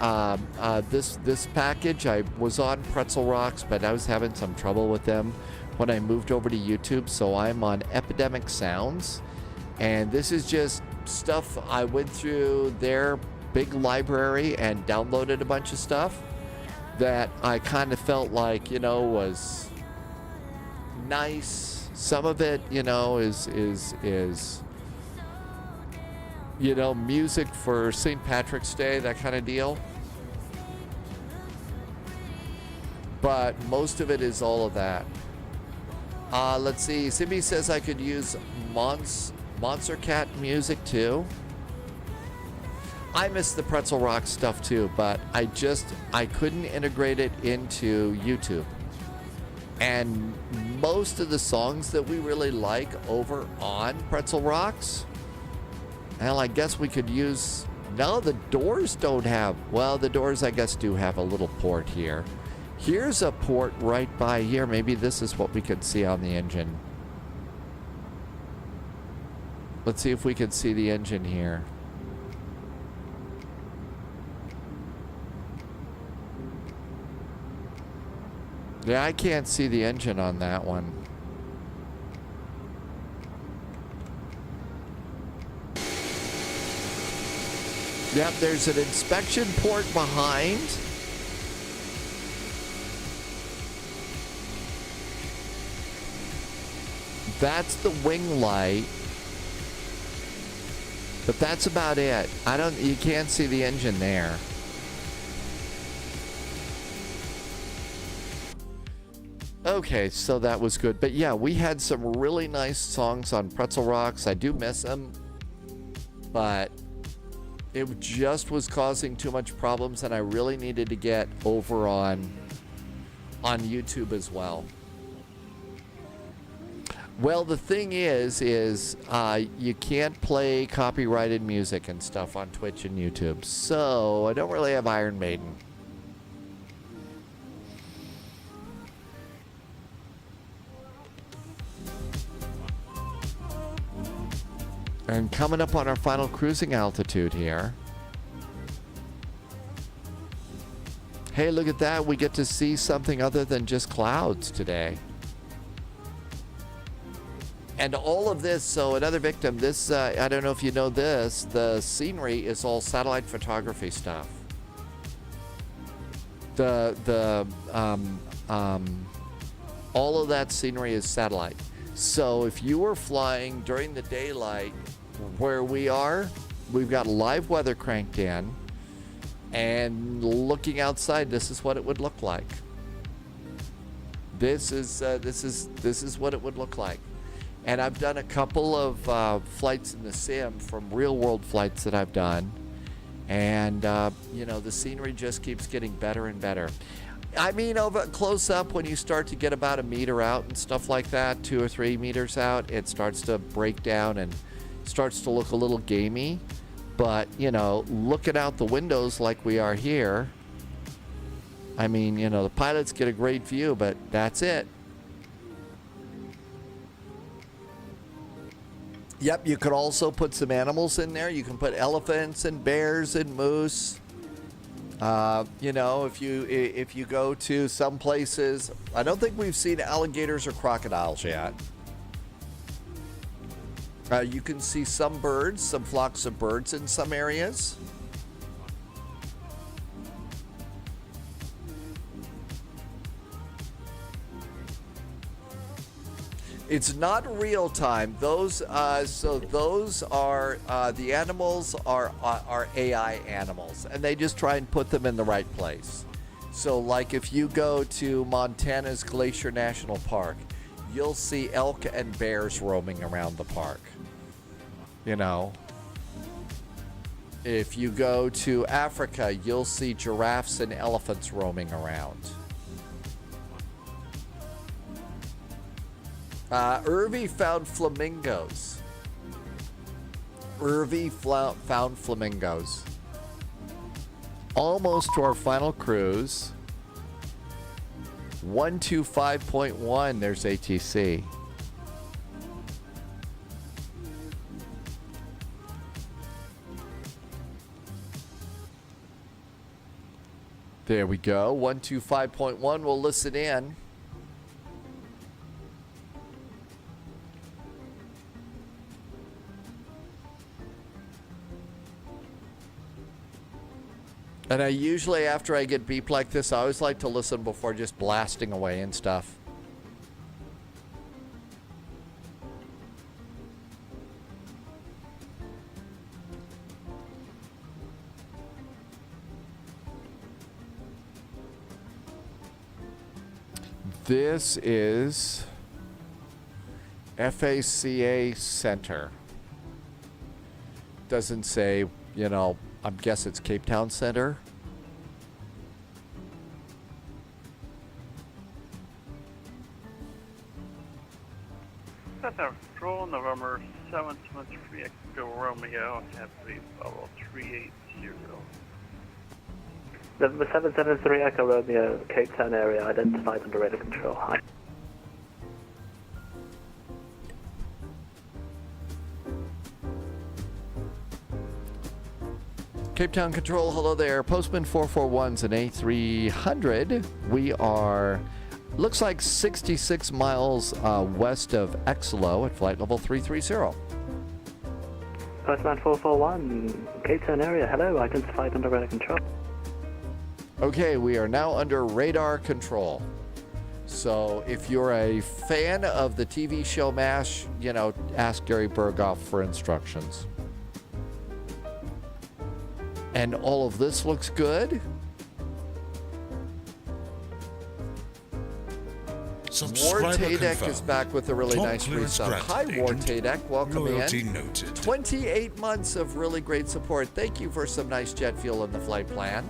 This package, I was on Pretzel Rocks, but I was having some trouble with them when I moved over to YouTube, so I'm on Epidemic Sounds. And this is just stuff I went through their big library and downloaded a bunch of stuff that I kind of felt like, you know, was nice. Some of it, you know, is you know, music for St. Patrick's Day, that kind of deal. But most of it is all of that. Let's see. Simi says I could use Monster Cat music too. I miss the Pretzel Rock stuff too, but I couldn't integrate it into YouTube. And most of the songs that we really like over on Pretzel Rocks, well, I guess we could use, no, the Doors don't have, well, the Doors I guess do have a little port here. Here's a port right by here. Maybe this is what we could see on the engine. Let's see if we can see the engine here. Yeah, I can't see the engine on that one. Yep, there's an inspection port behind. That's the wing light. But that's about it. You can't see the engine there. Okay, so that was good. But yeah, we had some really nice songs on Pretzel Rocks. I do miss them. But it just was causing too much problems, and I really needed to get over on YouTube as well. Well, the thing is you can't play copyrighted music and stuff on Twitch and YouTube. So I don't really have Iron Maiden. And coming up on our final cruising altitude here. Hey, look at that. We get to see something other than just clouds today. And all of this, so another victim, this, I don't know if you know this, the scenery is all satellite photography stuff. All of that scenery is satellite. So if you were flying during the daylight where we are, we've got live weather cranked in, and looking outside, this is what it would look like. This is what it would look like. And I've done a couple of flights in the sim from real world flights that I've done. And, you know, the scenery just keeps getting better and better. I mean, over close up, when you start to get about a meter out and stuff like that, 2 or 3 meters out, it starts to break down and starts to look a little gamey. But, you know, looking out the windows like we are here, I mean, you know, the pilots get a great view, but that's it. Yep, you could also put some animals in there. You can put elephants and bears and moose. You know, if you go to some places, I don't think we've seen alligators or crocodiles yet. You can see some birds, some flocks of birds in some areas. It's not real time. Those those are the animals are AI animals, and they just try and put them in the right place. So, like if you go to Montana's Glacier National Park, you'll see elk and bears roaming around the park. You know, if you go to Africa, you'll see giraffes and elephants roaming around. Irvi found flamingos. Found flamingos. Almost to our final cruise. 125.1. There's ATC. There we go. 125.1. We'll listen in. And I usually, after I get beep like this, I always like to listen before just blasting away and stuff. This is FACA Center. Doesn't say, you know, I guess it's Cape Town Center. Center Control, November 723 Echo Romeo, heavy level 380. November 773 Echo Romeo, Cape Town area identified under radar control. Hi. Cape Town Control, hello there. Postman 441's an A300. We are, looks like 66 miles west of Exelo at flight level 330. Postman 441, Cape Town area, hello, identified under radar control. Okay, we are now under radar control. So if you're a fan of the TV show MASH, you know, ask Gary Berghoff for instructions. And all of this looks good. War Takeoff is back with a really nice resub. Hi, War Takeoff. Welcome in. Noted. 28 months of really great support. Thank you for some nice jet fuel in the flight plan.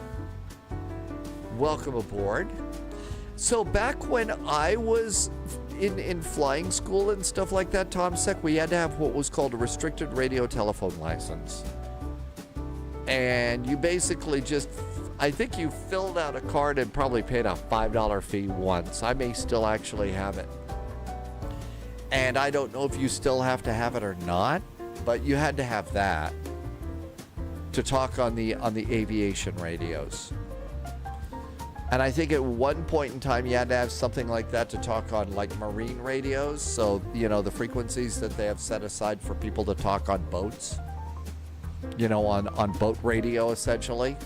Welcome aboard. So back when I was in flying school and stuff like that, TomSec, we had to have what was called a restricted radio telephone license. And you basically just, I think you filled out a card and probably paid a $5 fee once. I may still actually have it. And I don't know if you still have to have it or not, but you had to have that to talk on the aviation radios. And I think at one point in time you had to have something like that to talk on like marine radios. So, you know, the frequencies that they have set aside for people to talk on boats. You know, on boat radio, essentially.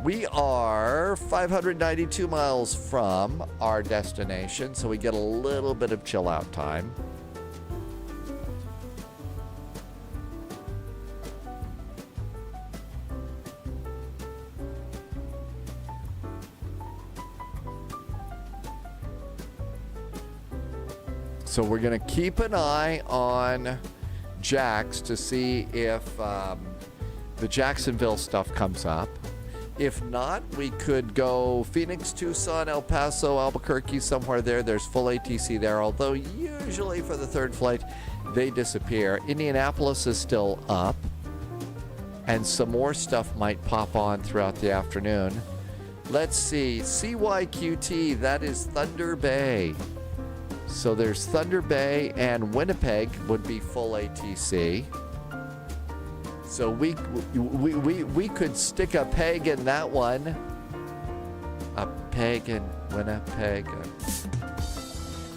We are 592 miles from our destination, so we get a little bit of chill out time. So we're going to keep an eye on Jax to see if the Jacksonville stuff comes up. If not, we could go Phoenix, Tucson, El Paso, Albuquerque, somewhere there. There's full ATC there, although usually for the third flight, they disappear. Indianapolis is still up, and some more stuff might pop on throughout the afternoon. Let's see, CYQT, that is Thunder Bay. So there's Thunder Bay, and Winnipeg would be full ATC. So we could stick a peg in that one. A peg in Winnipeg.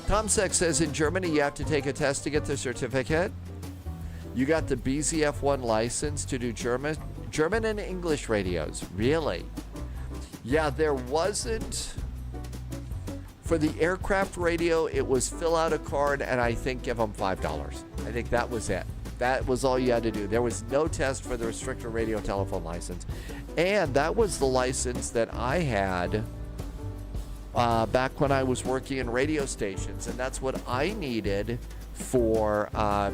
TomSec says in Germany you have to take a test to get the certificate. You got the BZF1 license to do German and English radios. Really? Yeah, there wasn't For the aircraft radio, it was fill out a card and I think give them $5. I think that was it. That was all you had to do. There was no test for the restricted radio telephone license. And that was the license that I had back when I was working in radio stations. And that's what I needed for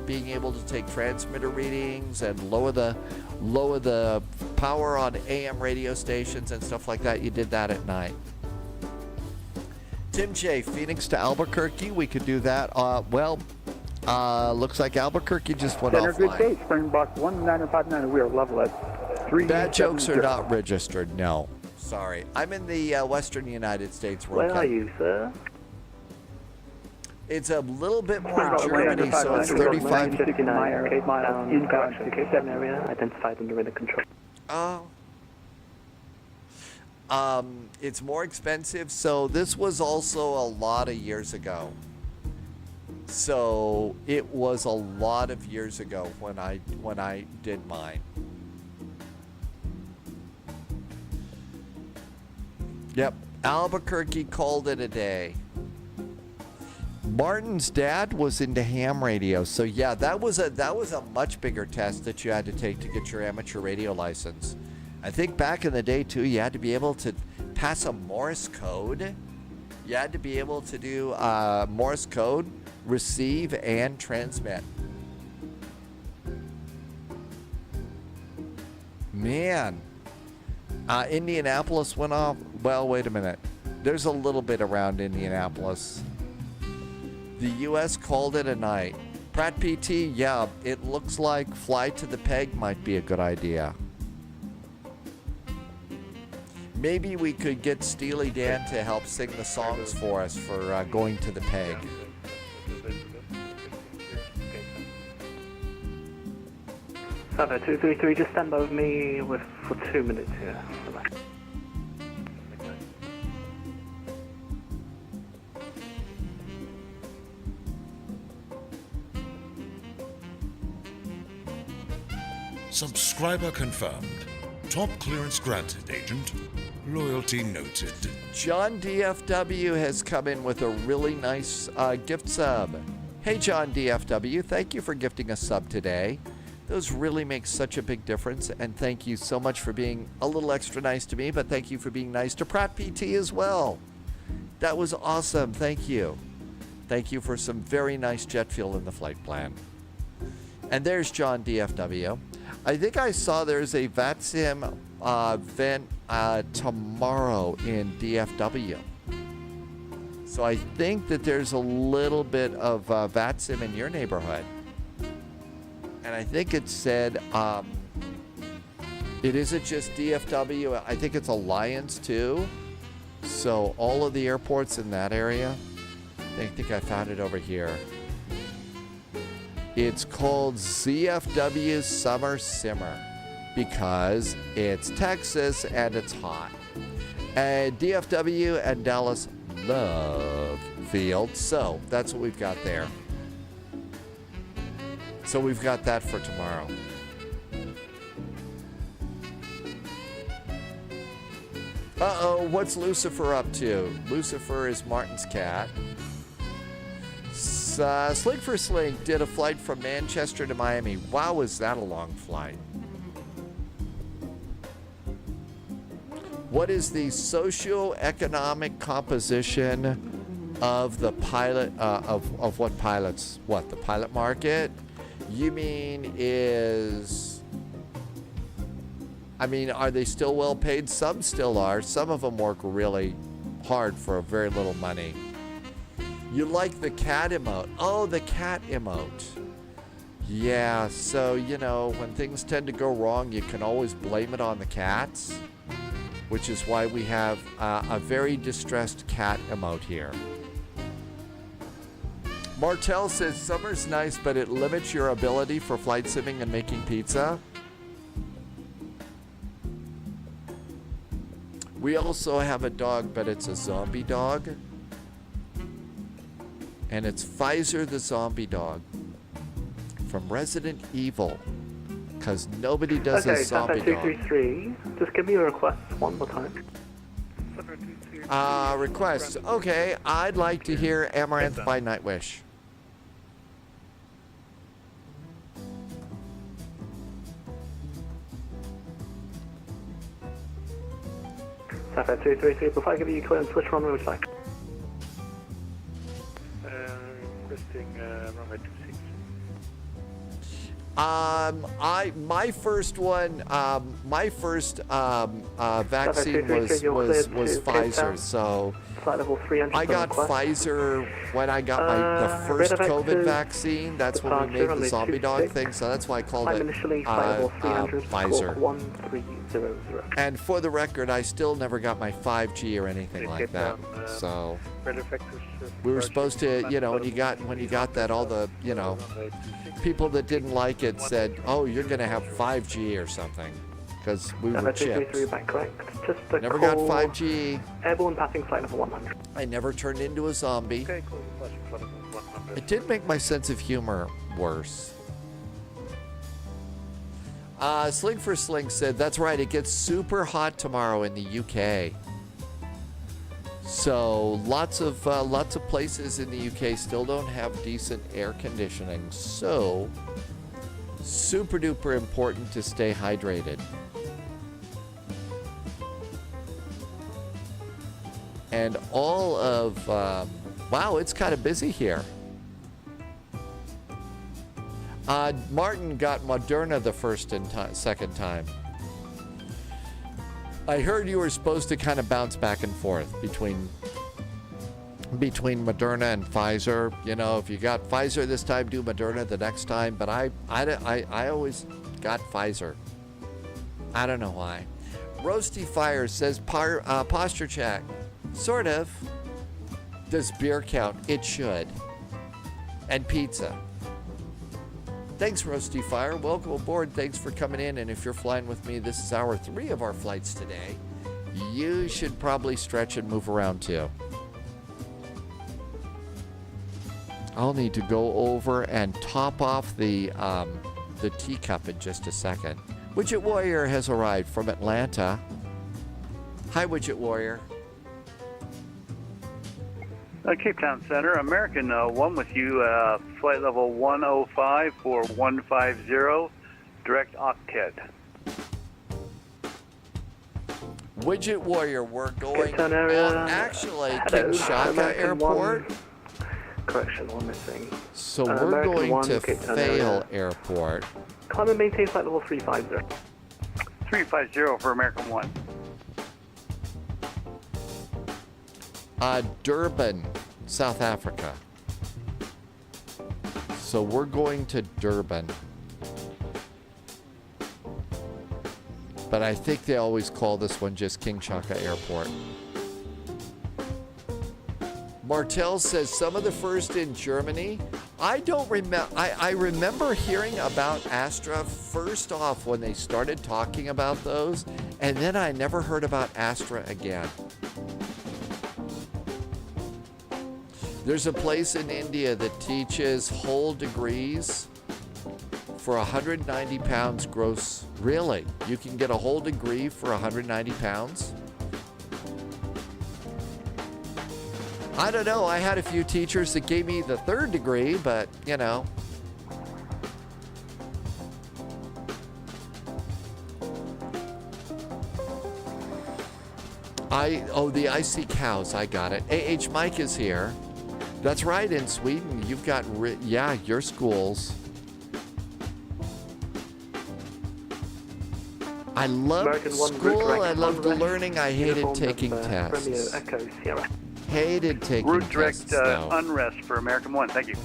being able to take transmitter readings and lower the power on AM radio stations and stuff like that. You did that at night. Tim J, Phoenix to Albuquerque, we could do that. Looks like Albuquerque just went Center, good offline. day, Springbok 1959, we are level at 3. Bad jokes are not registered, no. Sorry. I'm in the western United States. Where are you, sir? It's a little bit more Germany, so it's 35. 59, 8 miles inbound to K7 area, identified under radar control. It's more expensive, so this was also a lot of years ago. So it was a lot of years ago when I did mine. Yep, Albuquerque called it a day. Martin's dad was into ham radio, so yeah, that was a much bigger test that you had to take to get your amateur radio license. I think back in the day too, you had to be able to pass a Morse code. You had to be able to do Morse code, receive, and transmit. Man, Indianapolis went off. Well, wait a minute. There's a little bit around Indianapolis. The U.S. called it a night. Pratt PT, yeah, it looks like Fly to the Peg might be a good idea. Maybe we could get Steely Dan to help sing the songs for us for going to the Peg. Sava 233, just stand by with me for 2 minutes here. Bye-bye. Subscriber confirmed. Top clearance granted, Agent. Loyalty noted. John DFW has come in with a really nice gift sub. Hey, John DFW, thank you for gifting a sub today. Those really make such a big difference, and thank you so much for being a little extra nice to me, but thank you for being nice to Pratt PT as well. That was awesome. Thank you. Thank you for some very nice jet fuel in the flight plan. And there's John DFW. I think I saw there's a VATSIM event tomorrow in DFW. So I think that there's a little bit of VATSIM in your neighborhood. And I think it said it isn't just DFW. I think it's Alliance too. So all of the airports in that area. I think I found it over here. It's called ZFW Summer Simmer because it's Texas and it's hot. And DFW and Dallas love field. So that's what we've got there. So we've got that for tomorrow. Uh-oh, what's Lucifer up to? Lucifer is Martin's cat. Slink for Slink did a flight from Manchester to Miami. Wow, was that a long flight. What is the socio-economic composition of the pilot, of what pilots? What, the pilot market? You mean are they still well paid? Some still are. Some of them work really hard for very little money. You like the cat emote. Oh, the cat emote. Yeah, so, when things tend to go wrong, you can always blame it on the cats, which is why we have a very distressed cat emote here. Martel says, summer's nice, but it limits your ability for flight simming and making pizza. We also have a dog, but it's a zombie dog. And it's Pfizer the zombie dog from Resident Evil. Because nobody does a zombie dog. 233, just give me your request one more time. Request. Okay, I'd like to hear Amaranth by Nightwish. Sapphire 233, before I give you clearance, which runway would you like? Requesting runway 26. My first vaccine was Pfizer, so I got Pfizer when I got the first COVID vaccine. That's when we made the zombie dog thing, so that's why I called it Pfizer. And for the record, I still never got my 5G or anything like that. So we were supposed to, when you got that, all the, people that didn't like it said, "Oh, you're gonna have 5G or something," because we were chipped. Never got 5G. Airborne passing flight level 100. I never turned into a zombie. It did make my sense of humor worse. Sling for Sling said, "That's right. It gets super hot tomorrow in the UK." So lots of places in the UK still don't have decent air conditioning. So super duper important to stay hydrated. And all of wow, it's kind of busy here. Martin got Moderna the first and second time. I heard you were supposed to kind of bounce back and forth between Moderna and Pfizer. If you got Pfizer this time, do Moderna the next time. But I always got Pfizer. I don't know why. Roasty Fire says posture check. Sort of. Does beer count? It should. And pizza. Thanks, Roasty Fire. Welcome aboard. Thanks for coming in. And if you're flying with me, this is hour 3 of our flights today. You should probably stretch and move around too. I'll need to go over and top off the teacup in just a second. Widget Warrior has arrived from Atlanta. Hi, Widget Warrior. Cape Town Center, American 1 with you, flight level 105 for 150, direct Octet. Widget Warrior, we're going actually King Shaka Airport. Correction, one missing. So we're going to FALE Airport. Climb and maintain flight level 350. 350 for American 1. Durban, South Africa. So we're going to Durban. But I think they always call this one just King Shaka Airport. Martel says some of the first in Germany. I don't remember. I remember hearing about Astra first off when they started talking about those, and then I never heard about Astra again. There's a place in India that teaches whole degrees for 190 pounds gross. Really? You can get a whole degree for 190 pounds? I don't know. I had a few teachers that gave me the 3rd degree, but, the icy cows. I got it. AH Mike is here. That's right, in Sweden, you've got, your schools. I loved school, I loved learning, I hated taking tests. Hated taking Route tests, direct unrest for American 1, thank you.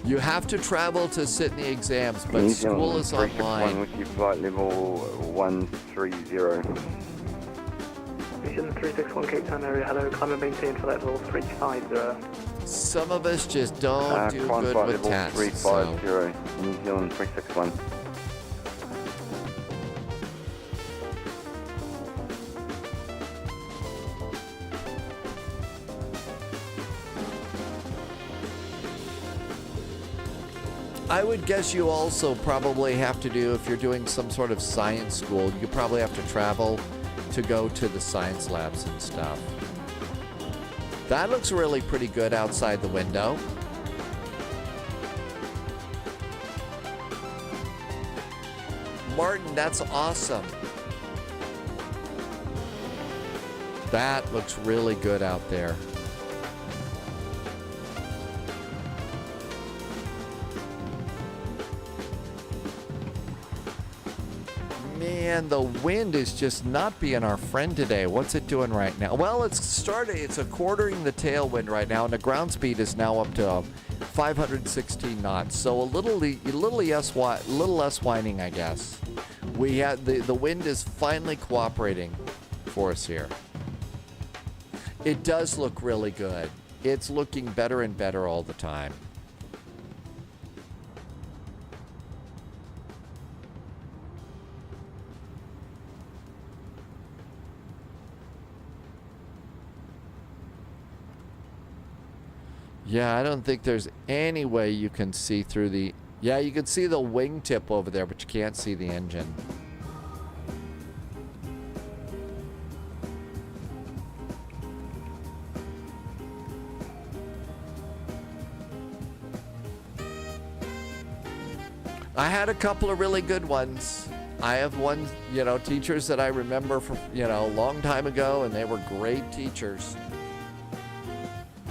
You have to travel to sit in the exams, but school is online. With you, flight level 130. Station 361 Cape Town area, hello, climb and maintain flight level 350. Some of us just don't do good with tests. 350, New Zealand 361. I would guess you also probably have to do, if you're doing some sort of science school, you probably have to travel to go to the science labs and stuff. That looks really pretty good outside the window. Martin, that's awesome. That looks really good out there. Man, the wind is just not being our friend today. What's it doing right now? Well, it's a quartering the tailwind right now, and the ground speed is now up to 516 knots. So a little less whining, I guess. We had the wind is finally cooperating for us here. It does look really good. It's looking better and better all the time. Yeah, I don't think there's any way you can see through the... Yeah, you can see the wingtip over there, but you can't see the engine. I had a couple of really good ones. I have one, teachers that I remember from, a long time ago, and they were great teachers.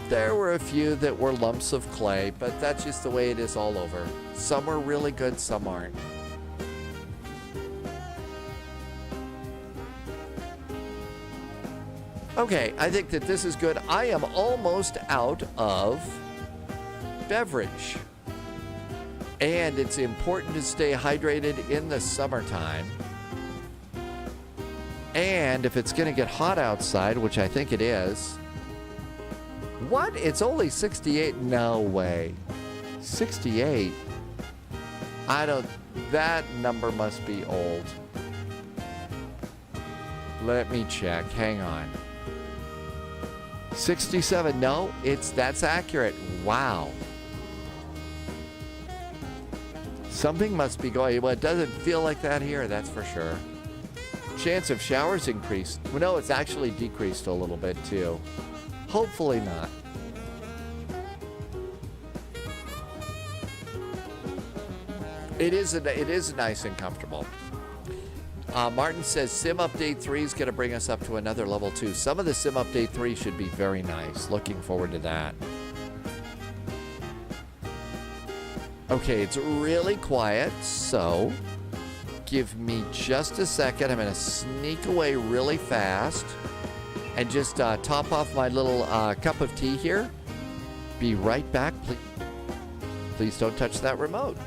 There were a few that were lumps of clay, but that's just the way it is all over. Some are really good, some aren't. Okay, I think that this is good. I am almost out of beverage. And it's important to stay hydrated in the summertime. And if it's going to get hot outside, which I think it is. What? It's only 68? No way. 68? That number must be old. Let me check. Hang on. 67? No, that's accurate. Wow. Something must be going. Well, it doesn't feel like that here, that's for sure. Chance of showers increased. Well, no, it's actually decreased a little bit too. Hopefully not. It is nice and comfortable. Martin says Sim Update 3 is going to bring us up to another level 2. Some of the Sim Update 3 should be very nice. Looking forward to that. Okay, it's really quiet, so give me just a second. I'm going to sneak away really fast and just top off my little cup of tea here. Be right back, please. Please don't touch that remote.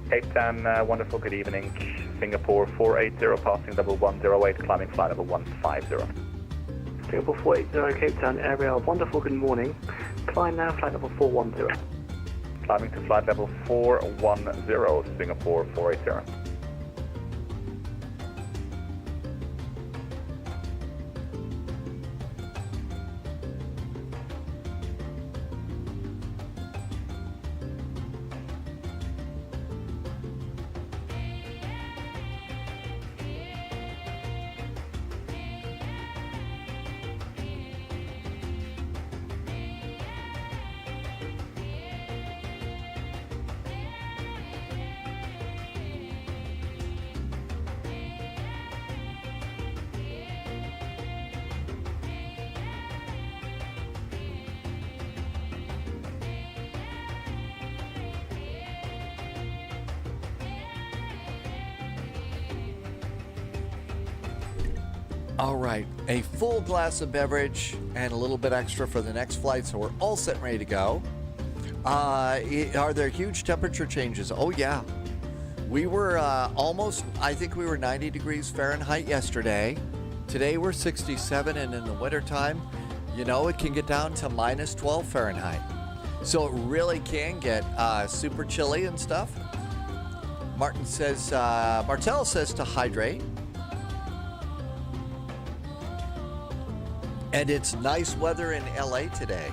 Cape Town, wonderful, good evening. Singapore 480, passing level 108, climbing flight level 150. Singapore 480, Cape Town area, wonderful, good morning. Climb now, flight level 410. Climbing to flight level 410, Singapore 480. All right, a full glass of beverage and a little bit extra for the next flight, so we're all set and ready to go. Are there huge temperature changes? Oh, yeah. We were almost, I think we were 90 degrees Fahrenheit yesterday. Today we're 67, and in the wintertime, you know, it can get down to minus 12 Fahrenheit. So it really can get super chilly and stuff. Martell says to hydrate. And it's nice weather in LA today.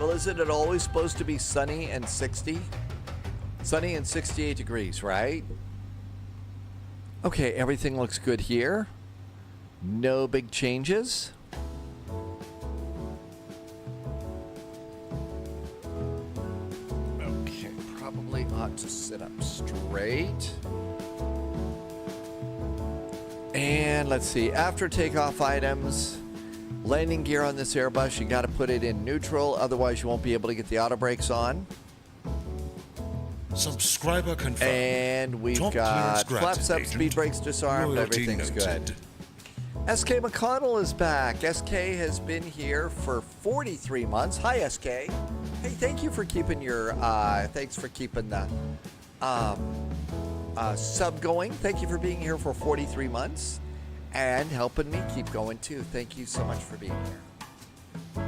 Well, isn't it always supposed to be sunny and 60? Sunny and 68 degrees, right? Okay, everything looks good here. No big changes. Okay, probably ought to sit up straight. And let's see, after takeoff items, landing gear on this Airbus, you got to put it in neutral, otherwise you won't be able to get the auto brakes on. Subscriber confirmed. And we've Top got clearance flaps up, granted, speed brakes disarmed, Loyalty everything's noted. good. SK McConnell is back. SK has been here for 43 months. Hi, SK. Hey, thank you for keeping your, thanks for keeping the sub going. Thank you for being here for 43 months and helping me keep going too. Thank you so much for being here.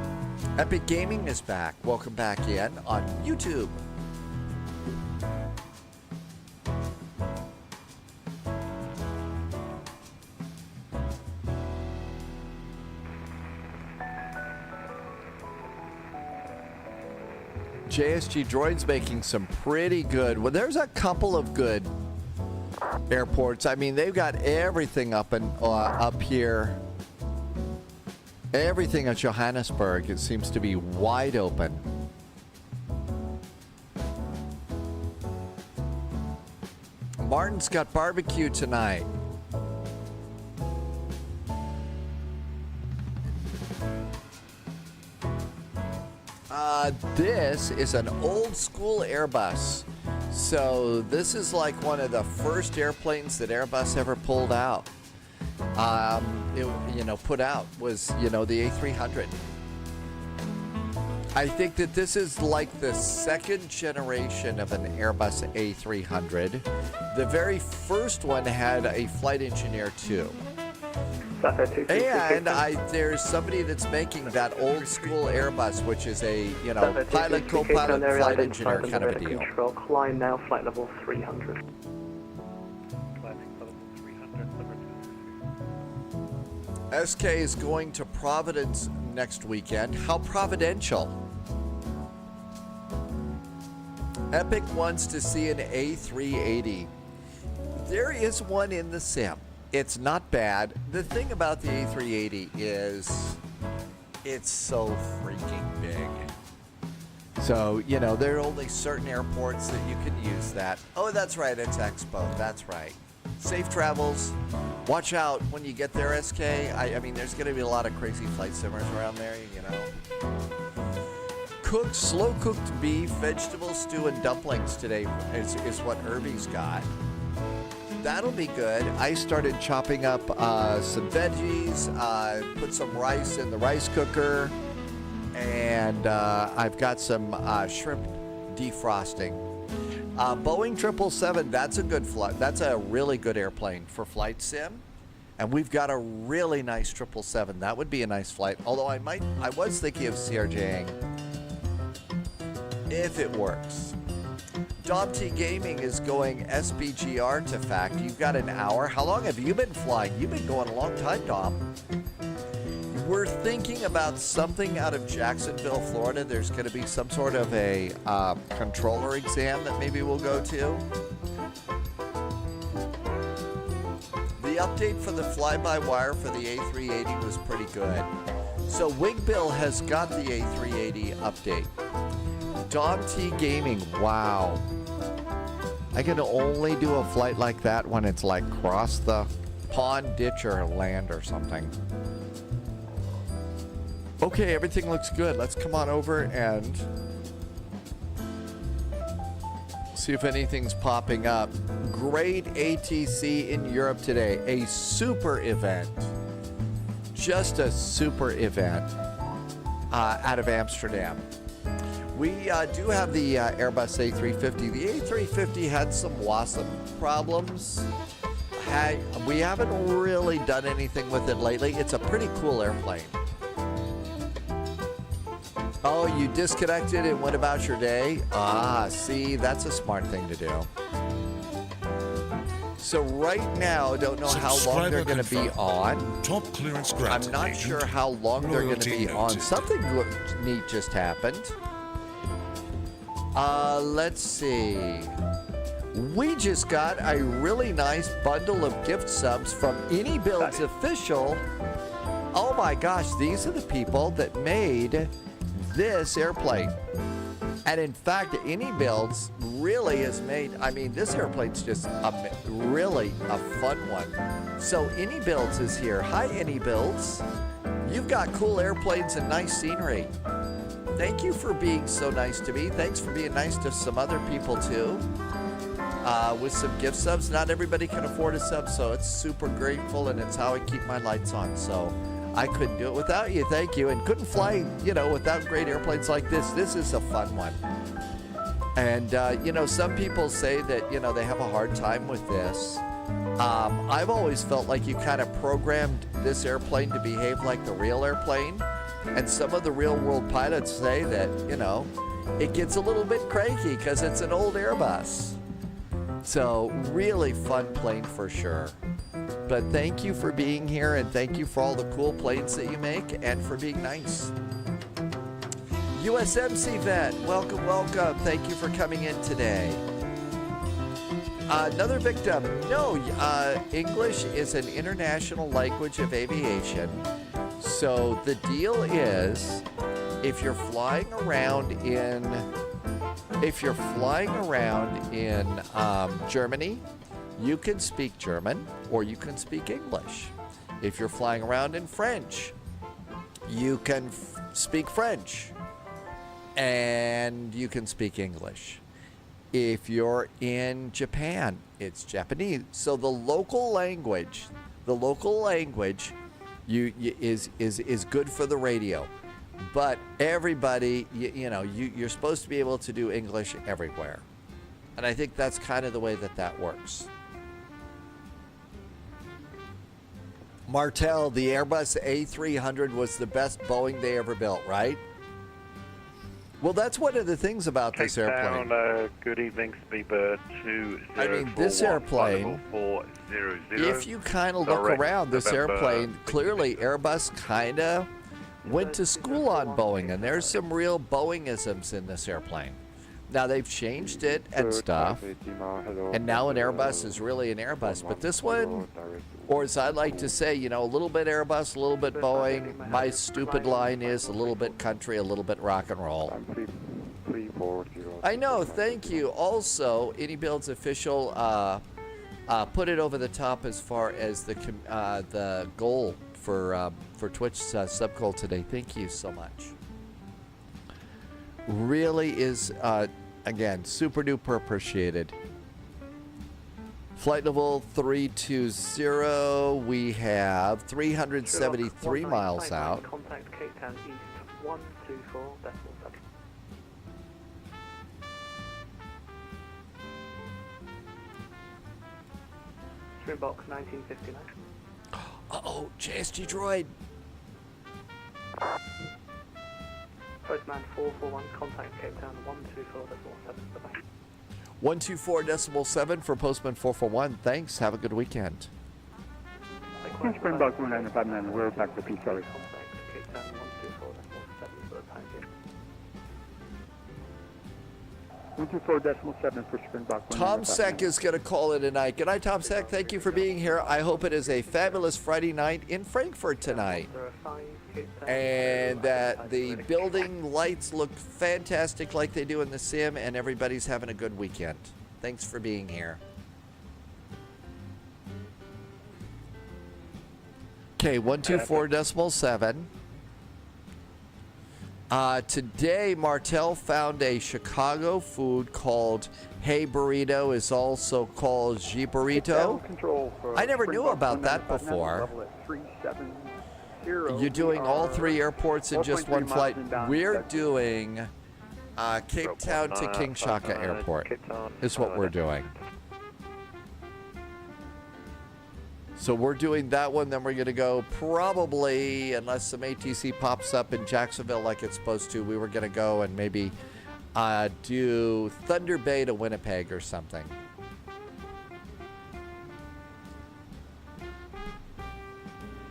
Epic Gaming is back. Welcome back in on YouTube. JSG Droid's making some pretty good. Well, there's a couple of good airports. I mean, they've got everything up here. Everything at Johannesburg, it seems to be wide open. Martin's got barbecue tonight. This is an old school Airbus. So this is like one of the first airplanes that Airbus ever pulled out. Put out was, the A300. I think that this is like the second generation of an Airbus A300. The very first one had a flight engineer too. And there's somebody that's making that old school Airbus, which is a, pilot, co-pilot, flight engineer kind of a deal. Control, climb now, flight level 300. SK is going to Providence next weekend. How providential. Epic wants to see an A380. There is one in the sim. It's not bad. The thing about the A380 is it's so freaking big. So, there are only certain airports that you can use that. Oh, that's right, it's Expo. That's right. Safe travels. Watch out when you get there, SK. I mean, there's going to be a lot of crazy flight simmers around there, Slow-cooked beef, vegetable stew, and dumplings today is what Irvy's got. That'll be good. I started chopping up some veggies, put some rice in the rice cooker, and I've got some shrimp defrosting. Boeing 777, that's a good flight. That's a really good airplane for flight sim. And we've got a really nice 777. That would be a nice flight. Although I was thinking of CRJing if it works. Dom T Gaming is going SBGR to FACT. You've got an hour. How long have you been flying? You've been going a long time, Dom. We're thinking about something out of Jacksonville, Florida. There's going to be some sort of a controller exam that maybe we'll go to. The update for the fly-by-wire for the A380 was pretty good. So Wigbill has got the A380 update. Dom T Gaming, wow. I can only do a flight like that when it's like cross the pond, ditch, or land or something. Okay, everything looks good. Let's come on over and See if anything's popping up. Great ATC in Europe today. A super event. Just a super event out of Amsterdam. We do have the Airbus A350. The A350 had some WASM problems. We haven't really done anything with it lately. It's a pretty cool airplane. Oh, you disconnected and went about your day? Ah, see, that's a smart thing to do. So right now, don't know how long they're going to be on. Top clearance I'm granted. not sure how long they're going to be on. Something neat just happened. Let's see. We just got a really nice bundle of gift subs from AnyBuilds Official. Oh my gosh, these are the people that made this airplane. And in fact, AnyBuilds really has made, I mean, this airplane's just really a fun one. So AnyBuilds is here. Hi, AnyBuilds. You've got cool airplanes and nice scenery. Thank you for being so nice to me. Thanks for being nice to some other people too. With some gift subs. Not everybody can afford a sub, so it's super grateful, and it's how I keep my lights on. So I couldn't do it without you. Thank you. And couldn't fly, you know, without great airplanes like this. This is a fun one. And, you know, some people say that, you know, they have a hard time with this. I've always felt like you kind of programmed this airplane to behave like the real airplane. And some of the real world pilots say that, you know, it gets a little bit cranky because it's an old Airbus. So really fun plane for sure. But thank you for being here, and thank you for all the cool planes that you make and for being nice. USMC Vet, welcome, welcome. Thank you for coming in today. Another victim. No, English is an international language of aviation. So the deal is, if you're flying around in Germany, you can speak German or you can speak English. If you're flying around in French, you can speak French and you can speak English. If you're in Japan, it's Japanese. So the local language is good for the radio. But everybody, you're supposed to be able to do English everywhere. And I think that's kind of the way that works. Martel, the Airbus A300 was the best Boeing they ever built, right? Well, that's one of the things about this airplane. Good evening, Speedbird 2041. I mean, this airplane, if you kind of look around, this airplane, clearly Airbus kind of went to school on Boeing, and there's some real Boeing-isms in this airplane. Now, they've changed it and stuff, and now an Airbus is really an Airbus. But this one, or as I like to say, you know, a little bit Airbus, a little bit Boeing. My stupid line is a little bit country, a little bit rock and roll. I know, thank you. Also, AnyBuilds Official put it over the top as far as the goal for Twitch sub goal today. Thank you so much. Really is, again, super duper appreciated. Flight level 320, we have 373 miles out. Contact Cape Town East 124.7. Box 1959. Uh-oh, JSG droid. Postman 441, contact Cape Town 124.7. 124.7 for Postman 441. Thanks. Have a good weekend. Springbok 1959, we're back with you, sorry. Contact Cape Town 124.7 for the time being. 124.7 for Springbok. Tom Sek is going to call it a night. Good night, Tom Sek. Thank you for being here. I hope it is a fabulous Friday night in Frankfurt tonight. And that the building lights look fantastic like they do in the sim, and everybody's having a good weekend. Thanks for being here. Okay, 124.7. Today, Martel found a Chicago food called Hey Burrito, is also called G Burrito. I never knew about that before. You're doing all 3 airports in just 1 flight. We're doing Cape Town to King Shaka Airport is what we're doing. So we're doing that one, then we're going to go probably, unless some ATC pops up in Jacksonville like it's supposed to, we were going to go and maybe do Thunder Bay to Winnipeg or something.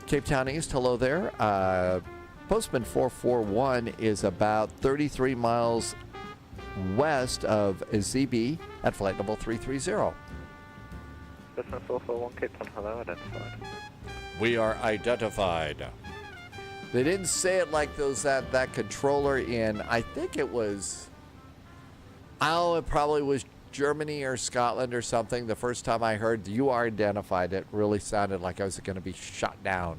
Cape Town East, hello there. Postman 441 is about 33 miles west of ZB at flight level 330. Business 441 Cape Town, hello, identified. We are identified. They didn't say it like those that controller in, I think it was, it probably was Germany or Scotland or something. The first time I heard you are identified, it really sounded like I was going to be shot down.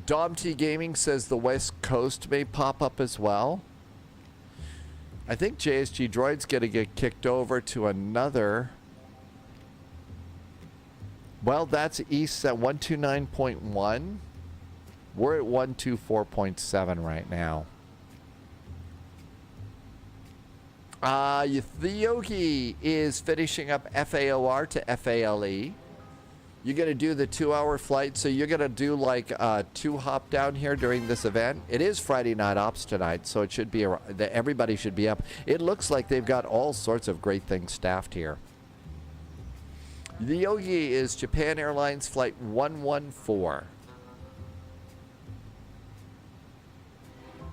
Dom T Gaming says the West Coast may pop up as well. I think JSG Droid's going to get kicked over to another. Well, that's east at 129.1. We're at 124.7 right now. The Yogi is finishing up FAOR to FALE. You're going to do the 2-hour flight, so you're going to do like 2 hop down here during this event. It is Friday night ops tonight, so it should be everybody should be up. It looks like they've got all sorts of great things staffed here. The Yogi is Japan Airlines Flight 114.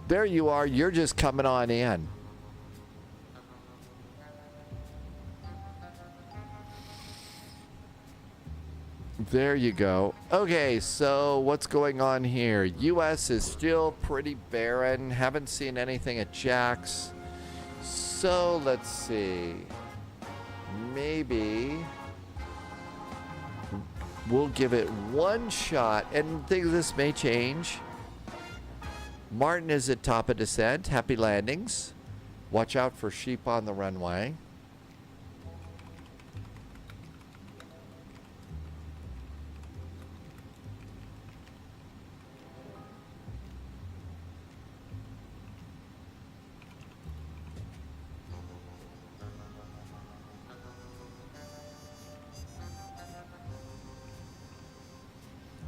There you are. You're just coming on in. There you go. Okay, so what's going on here? U.S. is still pretty barren. Haven't seen anything at Jax. So let's see. Maybe we'll give it one shot, and this may change. Martin is at top of descent. Happy landings. Watch out for sheep on the runway.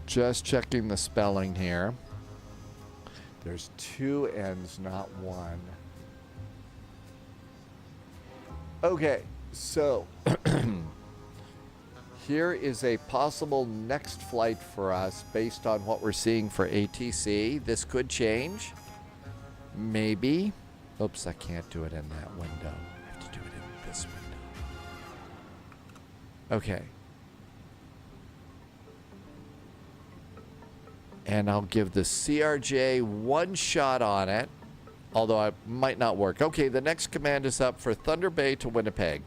Just checking the spelling here. There's 2 N's, not 1. Okay, so here is a possible next flight for us based on what we're seeing for ATC. This could change. Maybe. Oops, I can't do it in that window. I have to do it in this window. Okay. And I'll give the CRJ one shot on it, although it might not work. Okay, the next command is up for Thunder Bay to Winnipeg.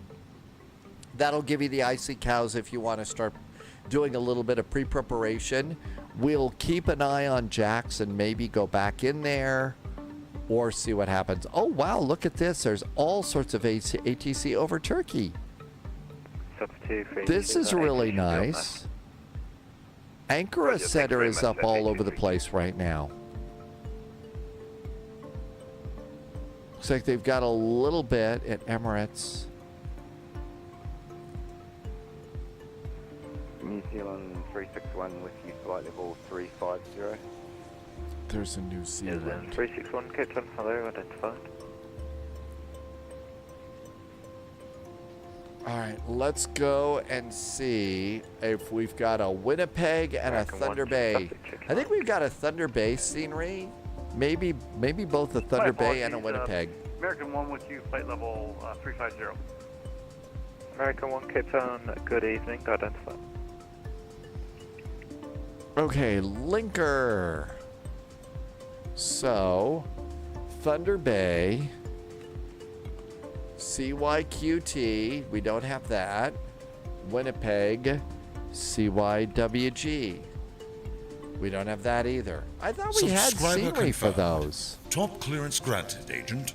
That'll give you the icy cows if you want to start doing a little bit of pre-preparation. We'll keep an eye on Jax and maybe go back in there or see what happens. Oh, wow, look at this. There's all sorts of ATC over Turkey. This is really nice. Ankara Center is up all over the place right now. Looks like they've got a little bit at Emirates. New Zealand 361 with you, flight level 350. There's a New Zealand. 361 Cape Town, hello, identified. All right, let's go and see if we've got a Winnipeg and a Thunder Bay. I think we've got a Thunder Bay scenery. Maybe both a Thunder Bay and a Winnipeg. American 1 with you, flight level 350. American 1 Cape Town, good evening, identified. Okay, Linker. So, Thunder Bay. CYQT, we don't have that. Winnipeg, CYWG. We don't have that either. I thought we had Subscriber scenery for confirmed. those. Top clearance granted, Agent.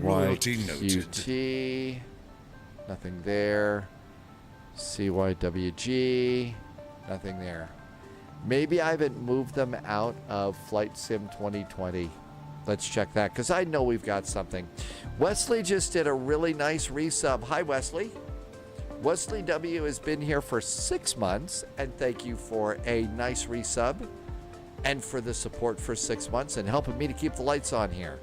Royalty noted. CYQT. Nothing there. CYWG. Nothing there. Maybe I haven't moved them out of Flight Sim 2020. Let's check that, because I know we've got something. Wesley just did a really nice resub. Hi, Wesley. Wesley W has been here for 6 months, and thank you for a nice resub and for the support for 6 months and helping me to keep the lights on here.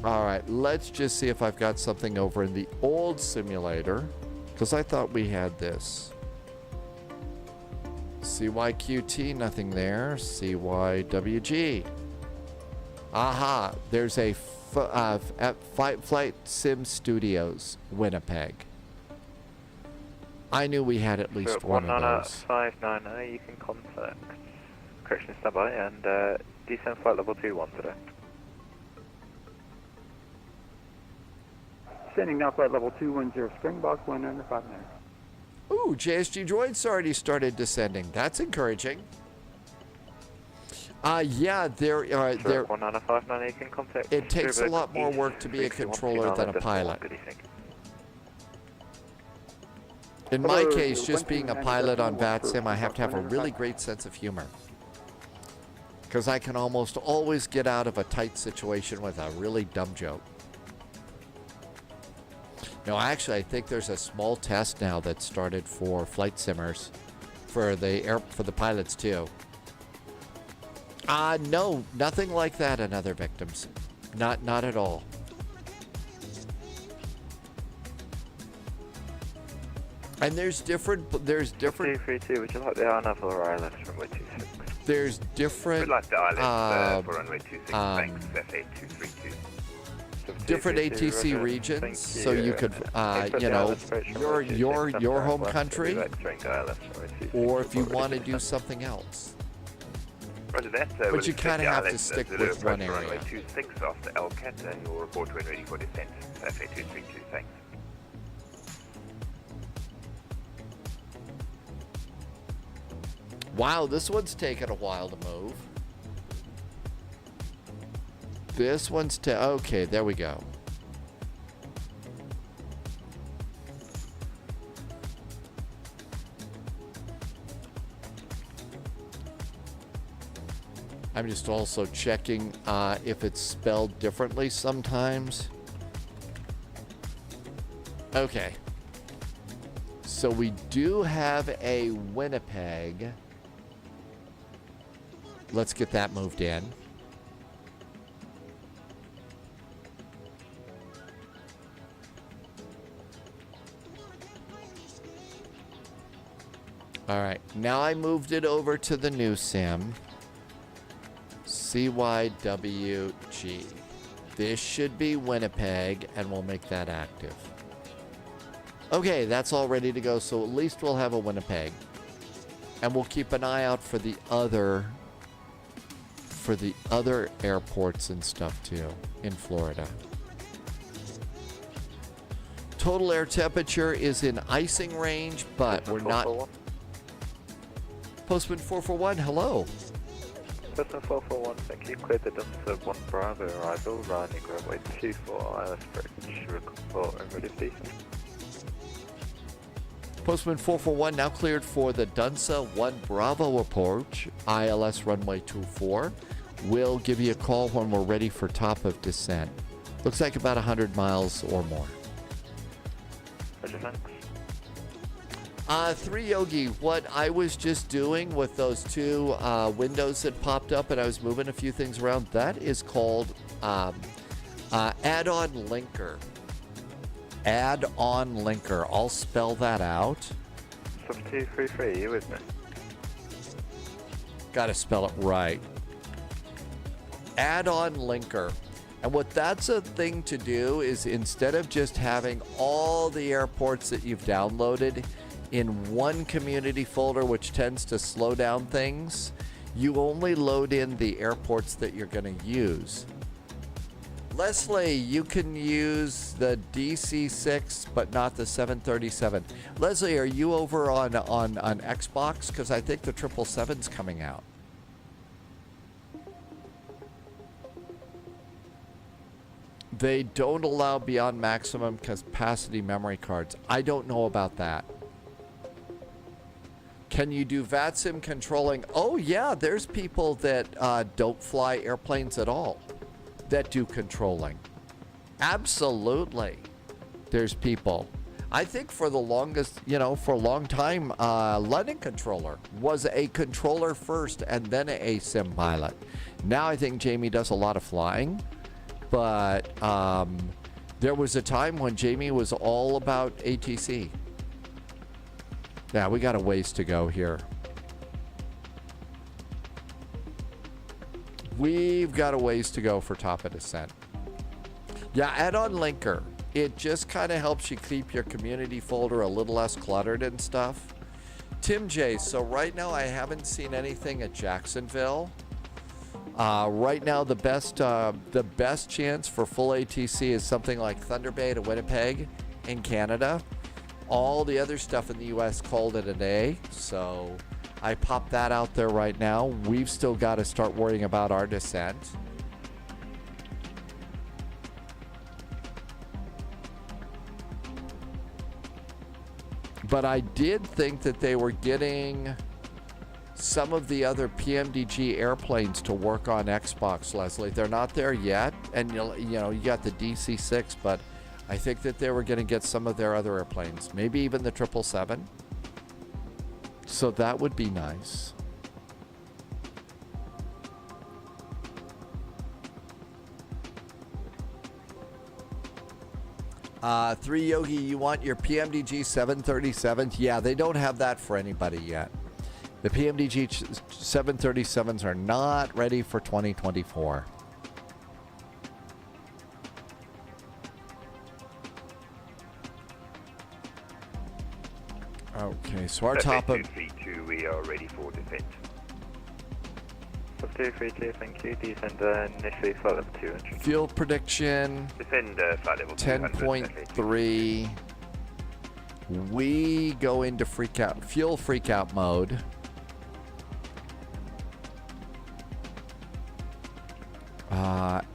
All right, let's just see if I've got something over in the old simulator, because I thought we had this. CYQT, nothing there. CYWG. Aha, there's a Flight Sim Studios, Winnipeg. I knew we had at least one of those. 590, you can contact correction standby and descend flight level 21 today. Sending now flight level 210 Springbok 1959. Ooh, JSG Droid's already started descending. That's encouraging. Yeah, there. 19590, you can contact. It takes a lot more work to be a controller than a pilot. In my case, just being a pilot on VATSIM, I have to have a really great sense of humor. Because I can almost always get out of a tight situation with a really dumb joke. No, actually, I think there's a small test now that started for flight simmers, for the pilots too. No, nothing like that in other victims. Not at all. And there's different. 232, would you like the RNAV or ILS runway 26? There's different. We'd like the ILS for runway 26, thanks, FA232. Different ATC regions, so you could, you know, your home country, or if you want to do something else. But you kind of have to stick with one area. Runway 26 after LCAT, and you'll report when ready for descent. FA232, thanks. Wow, this one's taken a while to move. This one's okay, there we go. I'm just also checking if it's spelled differently sometimes. Okay. So we do have a Winnipeg. Let's get that moved in. All right, now I moved it over to the new sim. CYWG. This should be Winnipeg, and we'll make that active. Okay, that's all ready to go, so at least we'll have a Winnipeg. And we'll keep an eye out for the other airports and stuff too in Florida. Total air temperature is in icing range, but we're not. Postman 441, hello. Postman 441, thank you. Cleared the Dunster 1 Bravo arrival, running runway 24 ILS bridge, report and ready for descent. Postman 441 now cleared for the Dunsa 1 Bravo approach, ILS runway 24. We'll give you a call when we're ready for top of descent. Looks like about 100 miles or more. Roger, thanks. 3 Yogi, what I was just doing with those two windows that popped up and I was moving a few things around, that is called add-on linker. Add-on linker. I'll spell that out. Sub 233, you with me? Got to spell it right. Add-on linker. And what that's a thing to do is instead of just having all the airports that you've downloaded in one community folder, which tends to slow down things, you only load in the airports that you're going to use. Leslie, you can use the DC-6, but not the 737. Leslie, are you over on Xbox? Because I think the 777's coming out. They don't allow beyond maximum capacity memory cards. I don't know about that. Can you do VATSIM controlling? Oh yeah, there's people that don't fly airplanes at all that do controlling. Absolutely. There's people. I think for the longest, for a long time, London Controller was a controller first and then a sim pilot. Now I think Jamie does a lot of flying. But there was a time when Jamie was all about ATC. Yeah, we got a ways to go here. We've got a ways to go for top of descent. Yeah, add on Linker. It just kind of helps you keep your community folder a little less cluttered and stuff. Tim J, so right now I haven't seen anything at Jacksonville. Right now, the best chance for full ATC is something like Thunder Bay to Winnipeg in Canada. All the other stuff in the U.S. called it a day, so I popped that out there right now. We've still got to start worrying about our descent. But I did think that they were getting some of the other PMDG airplanes to work on Xbox, Leslie. They're not there yet, and you got the DC-6, but I think that they were going to get some of their other airplanes, maybe even the 777. So that would be nice. Three Yogi, you want your PMDG 737s? Yeah, they don't have that for anybody yet. The PMDG 737s are not ready for 2024. Okay, so our top of... 232, we are ready for defense. 232, thank you. Descend initially flight level 200. Fuel prediction... Defend flight level 10.3. We go into fuel freakout mode.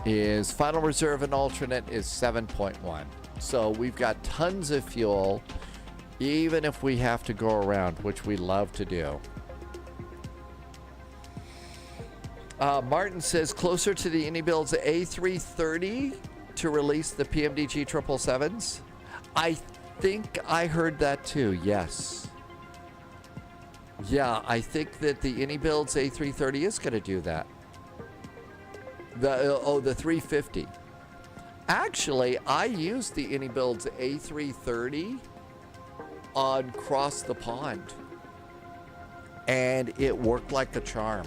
Is final reserve and alternate is 7.1. So we've got tons of fuel, even if we have to go around, which we love to do. Martin says closer to the Unibuild's A330 to release the PMDG 777s. I think I heard that too, yes. Yeah, I think that the Unibuild's A330 is going to do that. The 350. Actually, I used the Unibuild's A330 on Cross the Pond, and it worked like a charm.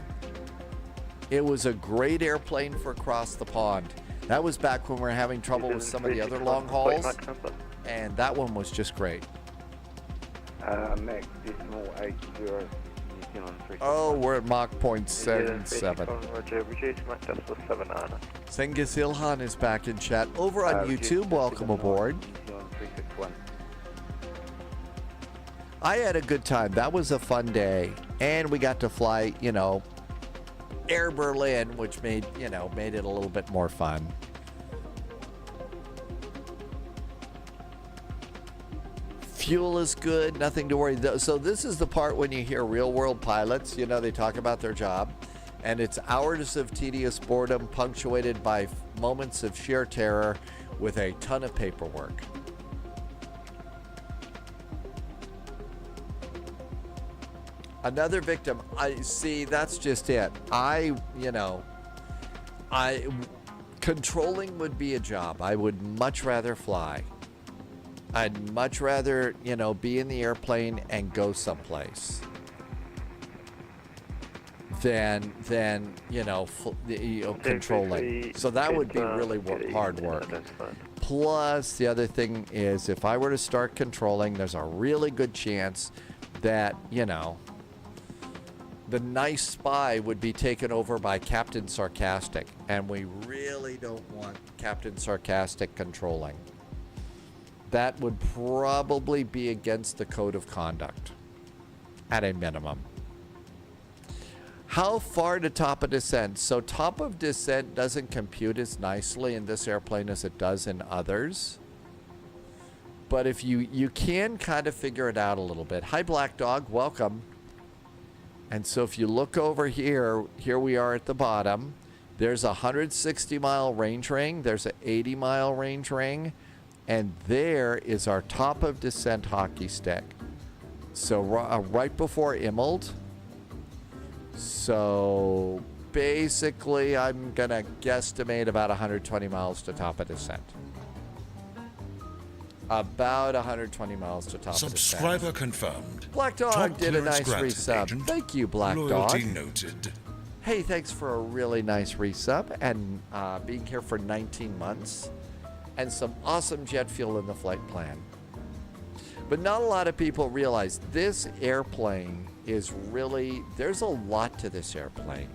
It was a great airplane for Cross the Pond. That was back when we were having trouble with some of the other long hauls, and that one was just great. Max, decimal 80, New Zealand 3. Oh, we're at Mach 0.77. Senghis Ilhan is back in chat. Over on YouTube, welcome aboard. I had a good time. That was a fun day. And we got to fly, Air Berlin, which made it a little bit more fun. Fuel is good, nothing to worry. So this is the part when you hear real world pilots, they talk about their job, and it's hours of tedious boredom punctuated by moments of sheer terror with a ton of paperwork. Another victim. I see, that's just it. Controlling would be a job. I would much rather fly. I'd much rather, be in the airplane and go someplace than controlling. So that would be really hard work. Plus, the other thing is, if I were to start controlling, there's a really good chance that, the nice spy would be taken over by Captain Sarcastic, and we really don't want Captain Sarcastic controlling. That would probably be against the code of conduct, at a minimum. How far to top of descent? So top of descent doesn't compute as nicely in this airplane as it does in others. But if you can kind of figure it out a little bit. Hi, Black Dog, welcome. And so if you look over here, here we are at the bottom. There's a 160-mile range ring. There's an 80-mile range ring. And there is our top of descent hockey stick. So right before Immelt. So basically, I'm going to guesstimate about 120 miles to top of descent. About 120 miles to top of descent. Subscriber confirmed. Black Dog Top did a clearance nice granted, resub. agent. Thank you, Black Loyalty Dog. noted. Hey, thanks for a really nice resub and being here for 19 months. And some awesome jet fuel in the flight plan. But not a lot of people realize this airplane is really, there's a lot to this airplane.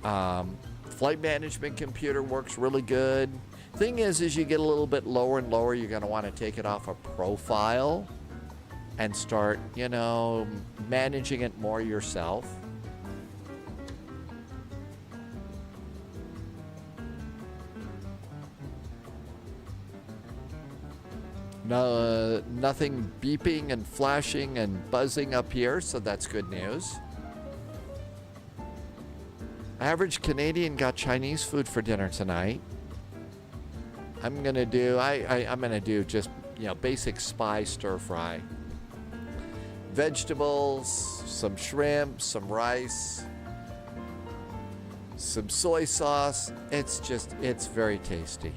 Flight management computer works really good. Thing is, as you get a little bit lower and lower, you're going to want to take it off a profile and start, you know, managing it more yourself. No, nothing beeping and flashing and buzzing up here, so that's good news. Average Canadian got Chinese food for dinner tonight. I'm gonna do I'm gonna do just, you know, basic spy stir fry. Vegetables, some shrimp, some rice, some soy sauce. It's very tasty.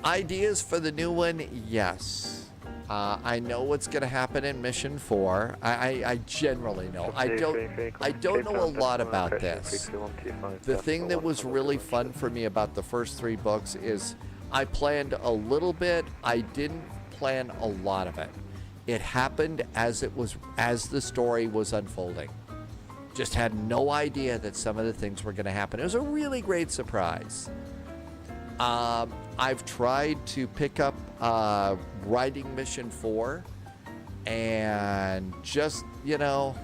Ideas for the new one? Yes. I know what's going to happen in Mission 4. I generally know. I don't know a lot about this. The thing that was really fun for me about the first 3 books is I planned a little bit. I didn't plan a lot of it. It happened as the story was unfolding. Just had no idea that some of the things were going to happen. It was a really great surprise. I've tried to pick up writing Mission 4, and just, you know,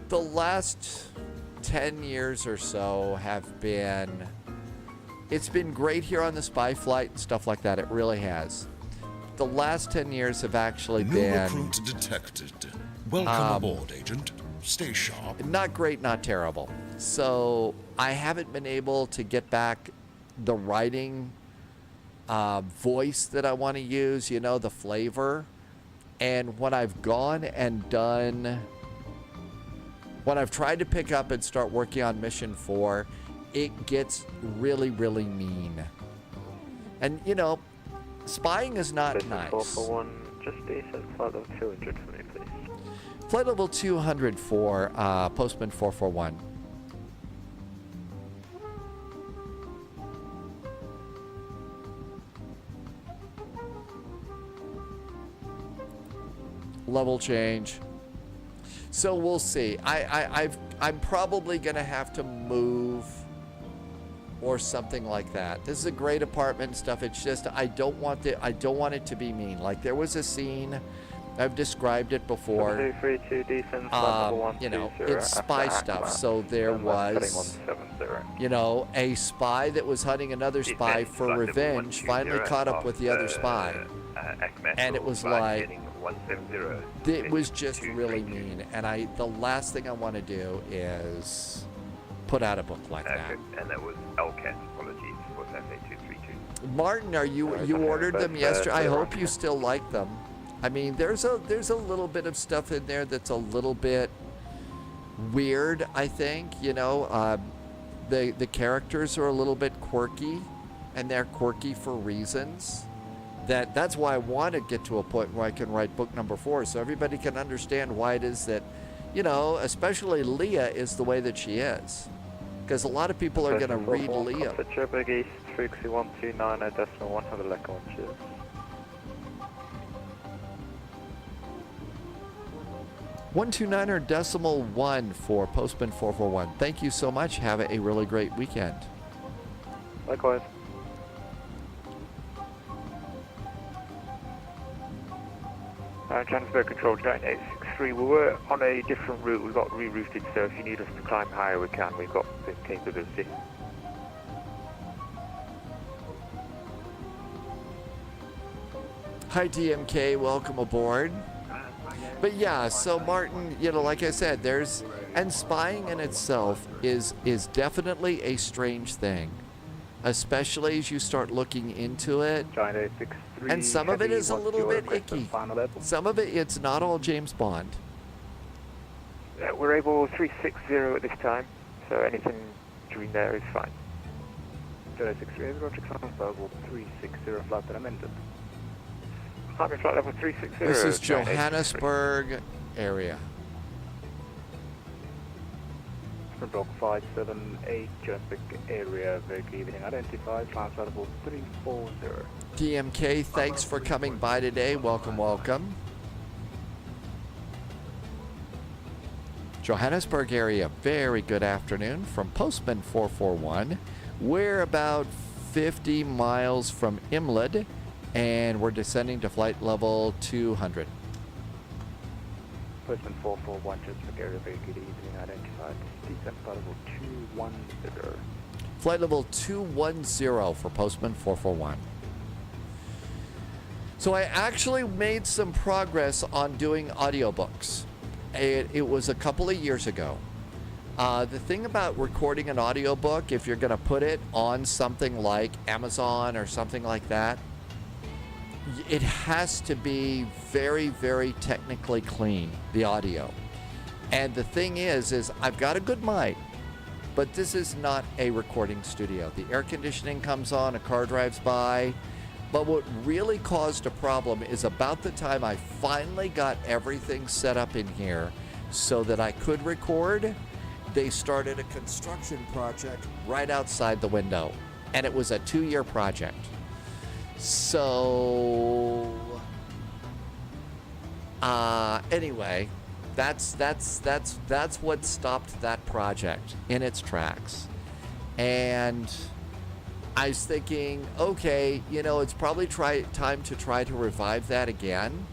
the last 10 years or so have been, it's been great here on the spy flight and stuff like that. It really has. The last 10 years have actually been... New recruit detected. Welcome aboard, Agent. Stay sharp. Not great, not terrible. So I haven't been able to get back the writing voice that I want to use, you know, the flavor. And when I've gone and done, when I've tried to pick up and start working on Mission 4, it gets really, really mean. And, you know, spying is not nice. 441, just descent flight level 200 for me, please. Flight level 200 for Postman 441. Level change. So we'll see. I'm probably gonna have to move or something like that. This is a great apartment and stuff. It's just I don't want it to be mean. Like there was a scene, I've described it before. 232 descent you know, it's spy stuff. So there was, you know, a spy that was hunting another spy for revenge finally caught up with the other spy. And it was like, it was just really mean. And the last thing I want to do is put out a book like that. And that was LCAT. Apologies for FA232. Martin, you ordered them yesterday? I hope you still like them. I mean, there's a little bit of stuff in there that's a little bit weird, I think. You know, the characters are a little bit quirky, and they're quirky for reasons. That's why I want to get to a point where I can write book number 4, so everybody can understand why it is that, you know, especially Leah is the way that she is. Because a lot of people are going to read Leah. 129.1 for Postman 441. Thank you so much. Have a really great weekend. Likewise. Transfer control train 863. We were on a different route. We got rerouted, so if you need us to climb higher, we can. We've got the capability. Hi, DMK. Welcome aboard. But yeah, so Martin, you know, like I said, and spying in itself is definitely a strange thing, especially as you start looking into it. China 63, and some of it is a little bit icky. Some of it, it's not all James Bond. We're able 360 at this time, so anything between there is fine. China 63, Roger Transfer, 360 flight that I'm entered. Climbing flight level 360. This is Johannesburg area. Block 578, Johannesburg area, very good evening. Identified, flight level 340. DMK, thanks for coming by today. Welcome, welcome. Johannesburg area, very good afternoon from Postman 441. We're about 50 miles from Imlid, and we're descending to flight level 200. Postman 441, Johannesburg area, very good evening. Identified, descent flight level 210. Flight level 210 for Postman 441. So I actually made some progress on doing audiobooks. It was a couple of years ago. The thing about recording an audiobook, if you're going to put it on something like Amazon or something like that, it has to be very, very technically clean, the audio. And the thing is I've got a good mic, but this is not a recording studio. The air conditioning comes on, a car drives by. But what really caused a problem is about the time I finally got everything set up in here so that I could record, they started a construction project right outside the window. And it was a 2-year project. So, anyway, that's what stopped that project in its tracks. And I was thinking, okay, you know, it's probably time to try to revive that again.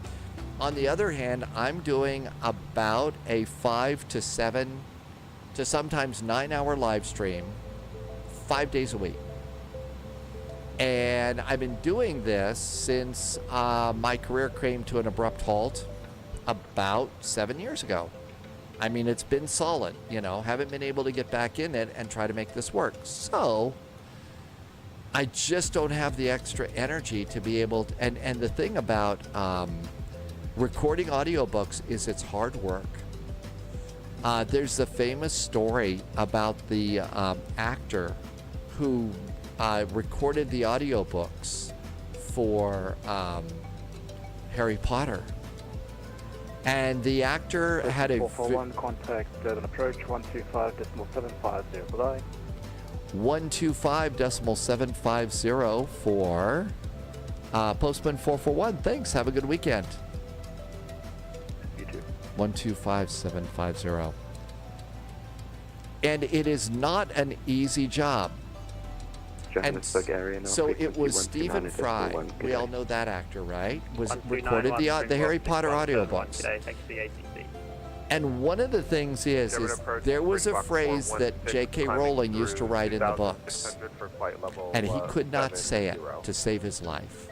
On the other hand, I'm doing about a 5 to 7 to sometimes 9-hour live stream 5 days a week. And I've been doing this since my career came to an abrupt halt about 7 years ago. I mean, it's been solid, you know, haven't been able to get back in it and try to make this work. So I just don't have the extra energy to be able to, and the thing about recording audiobooks is it's hard work. There's the famous story about the actor who recorded the audiobooks for Harry Potter. And the actor had a 441 contact an approach 125.750. Goodbye. 125.750 for Postman 441. Thanks. Have a good weekend. You too. 125.750. And it is not an easy job. Johannesburg area now. So it was Stephen Fry. We all know that actor, right? Was recorded the Harry Potter audiobooks. And one of the things is there was a phrase that J.K. Rowling used to write in the books, and he could not say it to save his life.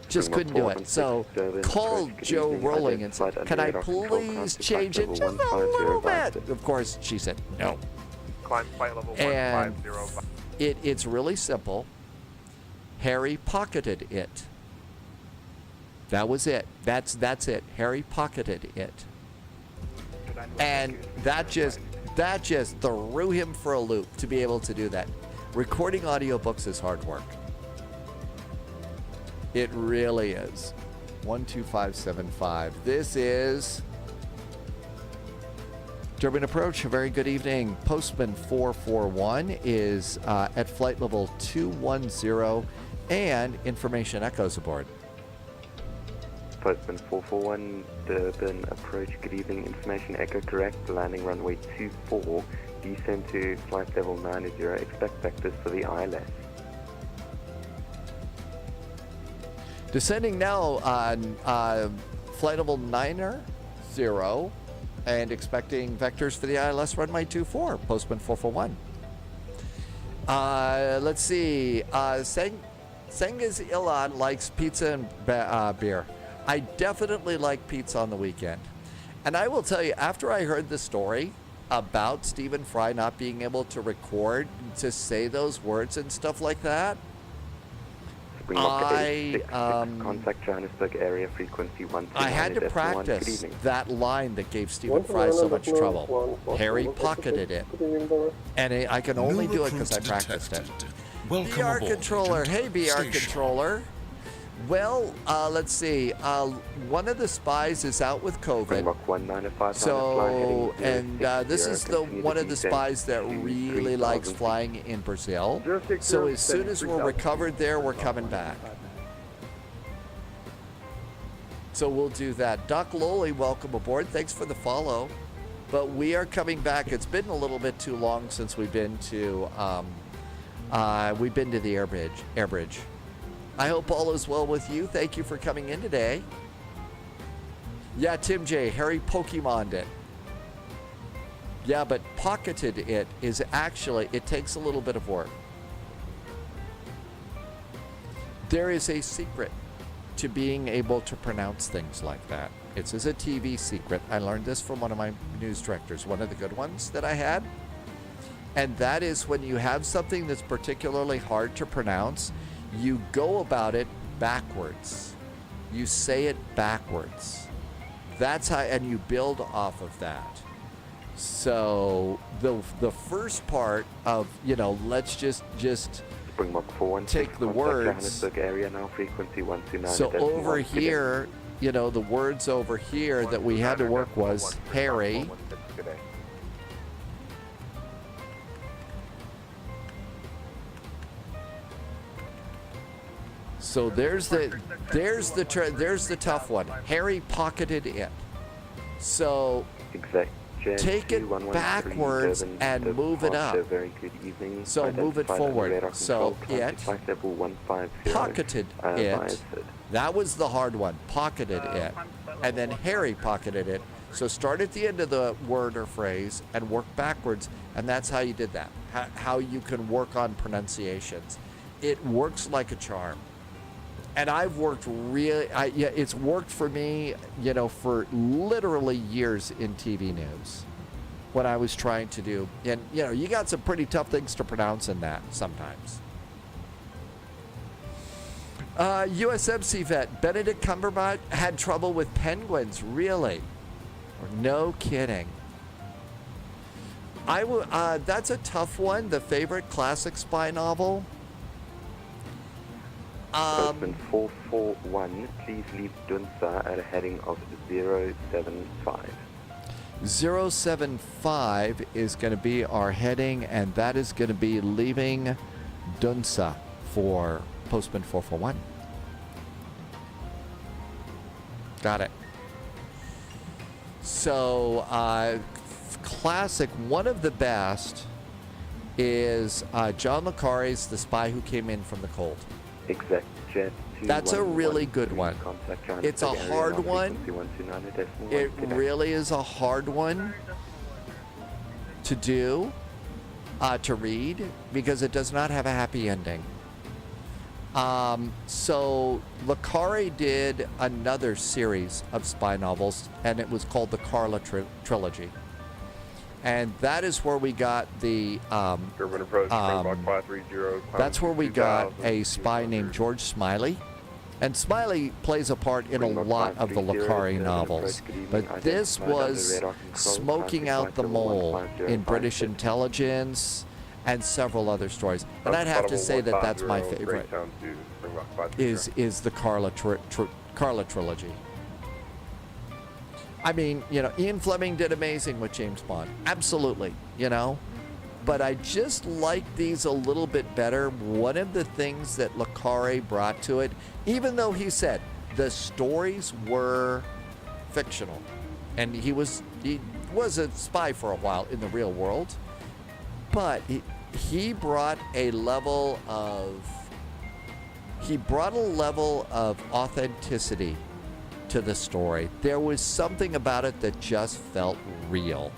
Just couldn't do it. So call Joe Rowling and say, "Can I please change it just a little bit?" Of course, she said no. And it's really simple. Harry pocketed it. That was it. That's it. Harry pocketed it. And that just threw him for a loop to be able to do that. Recording audiobooks is hard work. It really is. 12575. This is Durban Approach. A very good evening. Postman 441 is at flight level 210, and information echoes aboard. Postman 441, Durban approach, good evening, information echo correct, landing runway 24, descend to flight level 90, expect vectors for the ILS. Descending now on flight level 90 and expecting vectors for the ILS runway 24, Postman 441. Let's see. Sengiz Ilan likes pizza and beer. I definitely like pizza on the weekend. And I will tell you, after I heard the story about Stephen Fry not being able to record, to say those words and stuff like that, contact Johannesburg area frequency 129. I had to practice that line that gave Stephen Fry so much trouble. Harry pocketed it. And I can only do it because I practiced it. BR controller. Hey, BR controller. Well, let's see. One of the spies is out with COVID. So, and this is the one of the spies that really likes flying in Brazil. So as soon as we're recovered there, we're coming back. So we'll do that. Doc Lowley, welcome aboard. Thanks for the follow. But we are coming back. It's been a little bit too long since we've been to the air bridge. I hope all is well with you. Thank you for coming in today. Yeah, Tim J. Harry Pokemon'd it. Yeah, but pocketed it is actually, it takes a little bit of work. There is a secret to being able to pronounce things like that. It's a TV secret. I learned this from one of my news directors, one of the good ones that I had. And that is when you have something that's particularly hard to pronounce, you go about it backwards. You say it backwards. That's how, and you build off of that. So the first part of, let's just take the words. Area now, frequency 129. So over here, the words over here that we had to work was Harry. So there's the tough one. Harry pocketed it. So take it backwards and move it up. So move it forward. So it pocketed it. That was the hard one. Pocketed it. And then Harry pocketed it. So start at the end of the word or phrase and work backwards. And that's how you did that. How you can work on pronunciations. It works like a charm. And I've worked it's worked for me, for literally years in TV news when I was trying to do, and you got some pretty tough things to pronounce in that sometimes. USMC vet, Benedict Cumberbatch had trouble with penguins, really? No kidding. That's a tough one, the favorite classic spy novel. Postman 441, please leave Dunsa at a heading of 075. 075 is going to be our heading, and that is going to be leaving Dunsa for Postman 441. Got it. So, classic, one of the best is John le Carre's The Spy Who Came In From the Cold. Exact jet. That's a really good one. It's a hard one. It really is a hard one to do, to read, because it does not have a happy ending. So le Carre did another series of spy novels, and it was called the Carla Trilogy. And that is where we got the, that's where we got a spy named George Smiley. And Smiley plays a part in a lot of the le Carre novels. But this was smoking out the mole in British intelligence and several other stories. And I'd have to say that that's my favorite, is the Carla Trilogy. I mean, Ian Fleming did amazing with James Bond. Absolutely, But I just like these a little bit better. One of the things that le Carre brought to it, even though he said, the stories were fictional, and he was a spy for a while in the real world, but he brought a level of authenticity to the story. There was something about it that just felt real,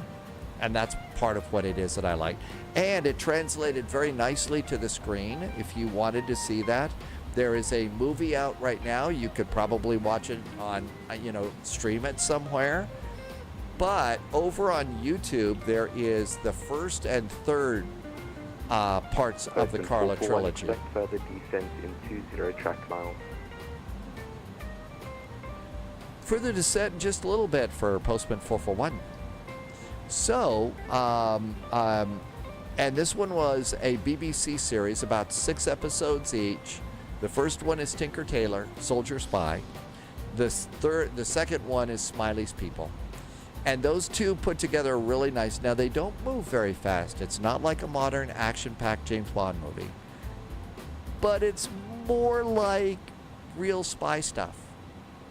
and that's part of what it is that I like. And it translated very nicely to the screen. If you wanted to see that, there is a movie out right now. You could probably watch it on, stream it somewhere. But over on YouTube, there is the first and third parts of the Carla trilogy. Expect further descent in 20 track miles. Further descent in just a little bit for Postman 441. So, and this one was a BBC series, about 6 episodes each. The first one is Tinker Tailor, Soldier Spy. The second one is Smiley's People. And those two put together are really nice. Now, they don't move very fast. It's not like a modern action-packed James Bond movie. But it's more like real spy stuff.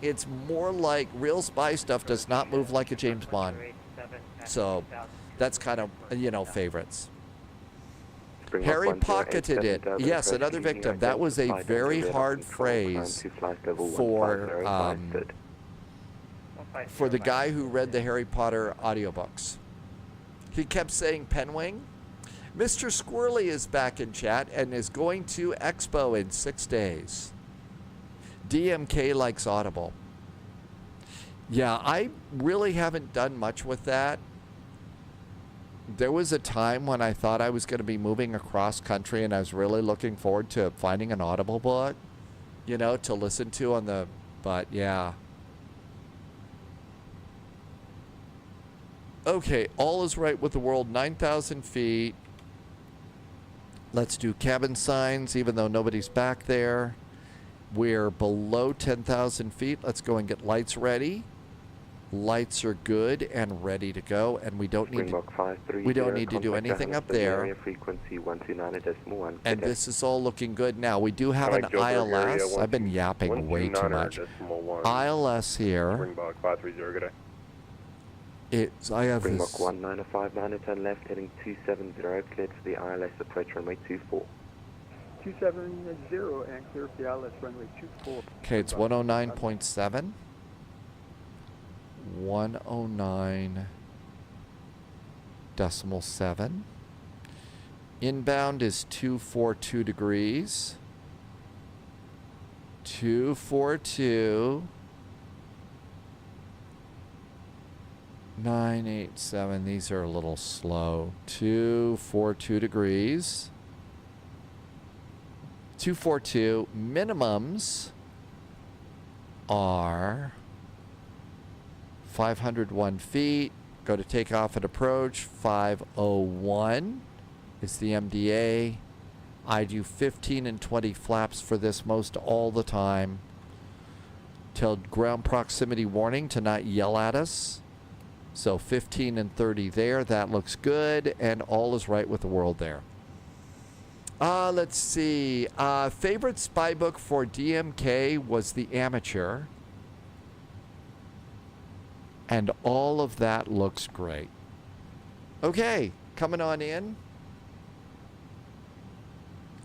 It's more like real spy stuff does not move like a James Bond. So that's kind of, favorites. Harry pocketed it. Yes, another victim. That was a very hard phrase for the guy who read the Harry Potter audiobooks. He kept saying Penwing. Mr. Squirrely is back in chat and is going to Expo in 6 days. DMK likes Audible. Yeah, I really haven't done much with that. There was a time when I thought I was going to be moving across country and I was really looking forward to finding an Audible book, to listen to on the, but yeah. Okay, all is right with the world, 9,000 feet. Let's do cabin signs, even though nobody's back there. We're below 10,000 feet. Let's go and get lights ready. Lights are good and ready to go, and we don't need to do anything up there. Frequency 129.1. And this is all looking good now. We do have an ILS. I've been yapping way too much. ILS here. Springbok 530, good day. I have Springbok this. 1959 turn left heading 270, cleared for the ILS approach runway 24. 270 and clear for the ILS runway 24. Okay, it's 109.7. 109.7. Inbound is 242 degrees. 242. 987. These are a little slow. 242 degrees. 242. Minimums are 501 feet. Go to takeoff and approach. 501 is the MDA. I do 15 and 20 flaps for this most all the time. Tell ground proximity warning to not yell at us. So 15 and 30 there. That looks good. And all is right with the world there. Let's see. Favorite spy book for DMK was The Amateur. And all of that looks great. Okay, coming on in.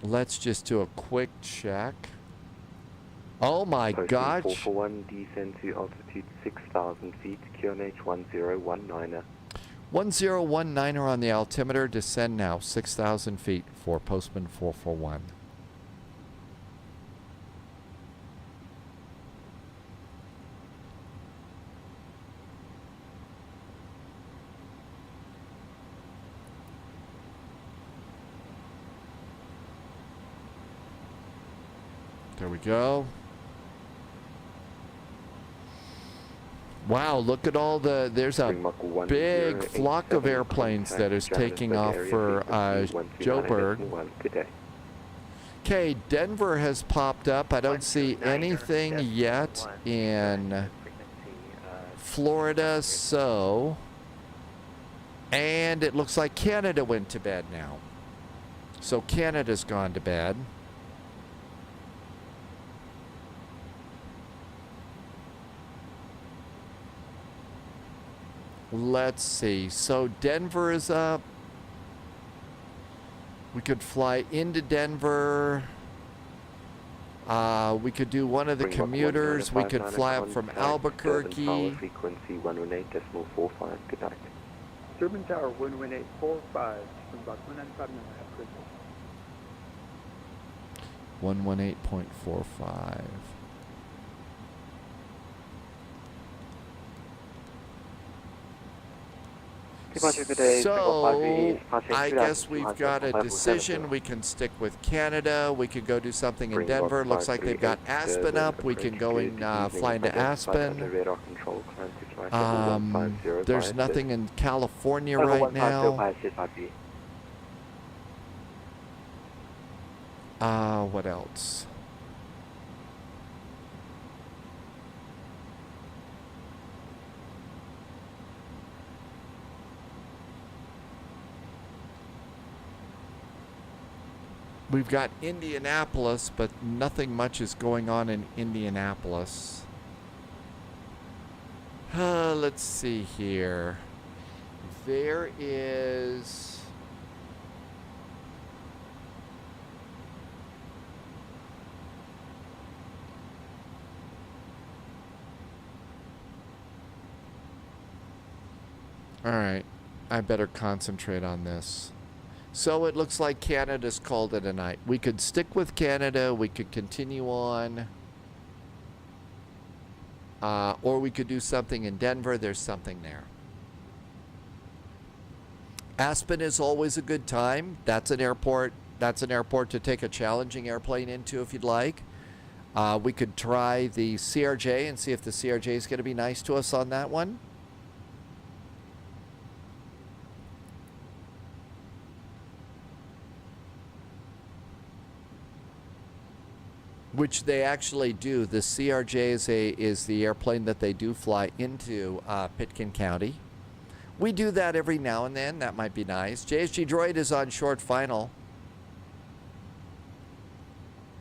Let's just do a quick check. Oh my gosh. 441, descend to altitude 6,000 feet, QNH 1019er. 1019er on the altimeter, descend now 6,000 feet for Postman 441. There we go. Wow, look at all there's a big flock of airplanes that is taking off for Joburg. Okay, Denver has popped up. I don't see anything yet in Florida, so. And it looks like Canada went to bed now. So Canada's gone to bed. Let's see. So Denver is up. We could fly into Denver. We could do one of the commuters. We could fly up from Albuquerque. Tower frequency 118.45. Good night. Durban Tower 11845, Springbok 195 118.45. So, I guess we've got a decision. We can stick with Canada. We could go do something in Denver. Looks like they've got Aspen up. We can go and fly into Aspen. There's nothing in California right now. What else? We've got Indianapolis, but nothing much is going on in Indianapolis. Let's see here. There is... All right, I better concentrate on this. So it looks like Canada's called it a night. We could stick with Canada. We could continue on. Or we could do something in Denver. There's something there. Aspen is always a good time. That's an airport. That's an airport to take a challenging airplane into if you'd like. We could try the CRJ and see if the CRJ is going to be nice to us on that one. Which they actually do. The CRJ is the airplane that they do fly into Pitkin County. We do that every now and then. That might be nice. JSG Droid is on short final.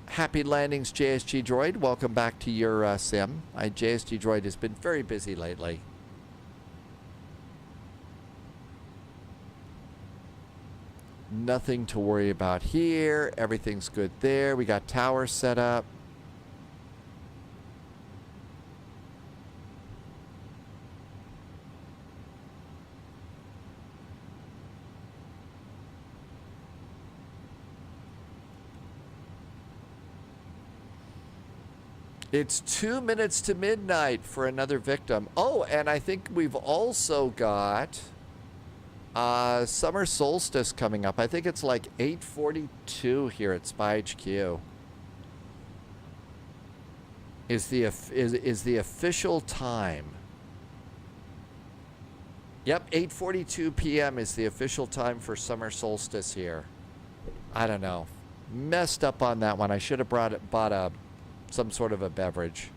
Happy landings, JSG Droid. Welcome back to your sim. JSG Droid has been very busy lately. Nothing to worry about here. Everything's good there. We got towers set up. It's 2 minutes to midnight for another victim. Oh, and I think we've also got summer solstice coming up. I think it's like 8:42 here at Spy HQ. Is the official time. Yep, 8:42 p.m. is the official time for summer solstice here. I don't know. Messed up on that one. I should have bought some sort of a beverage.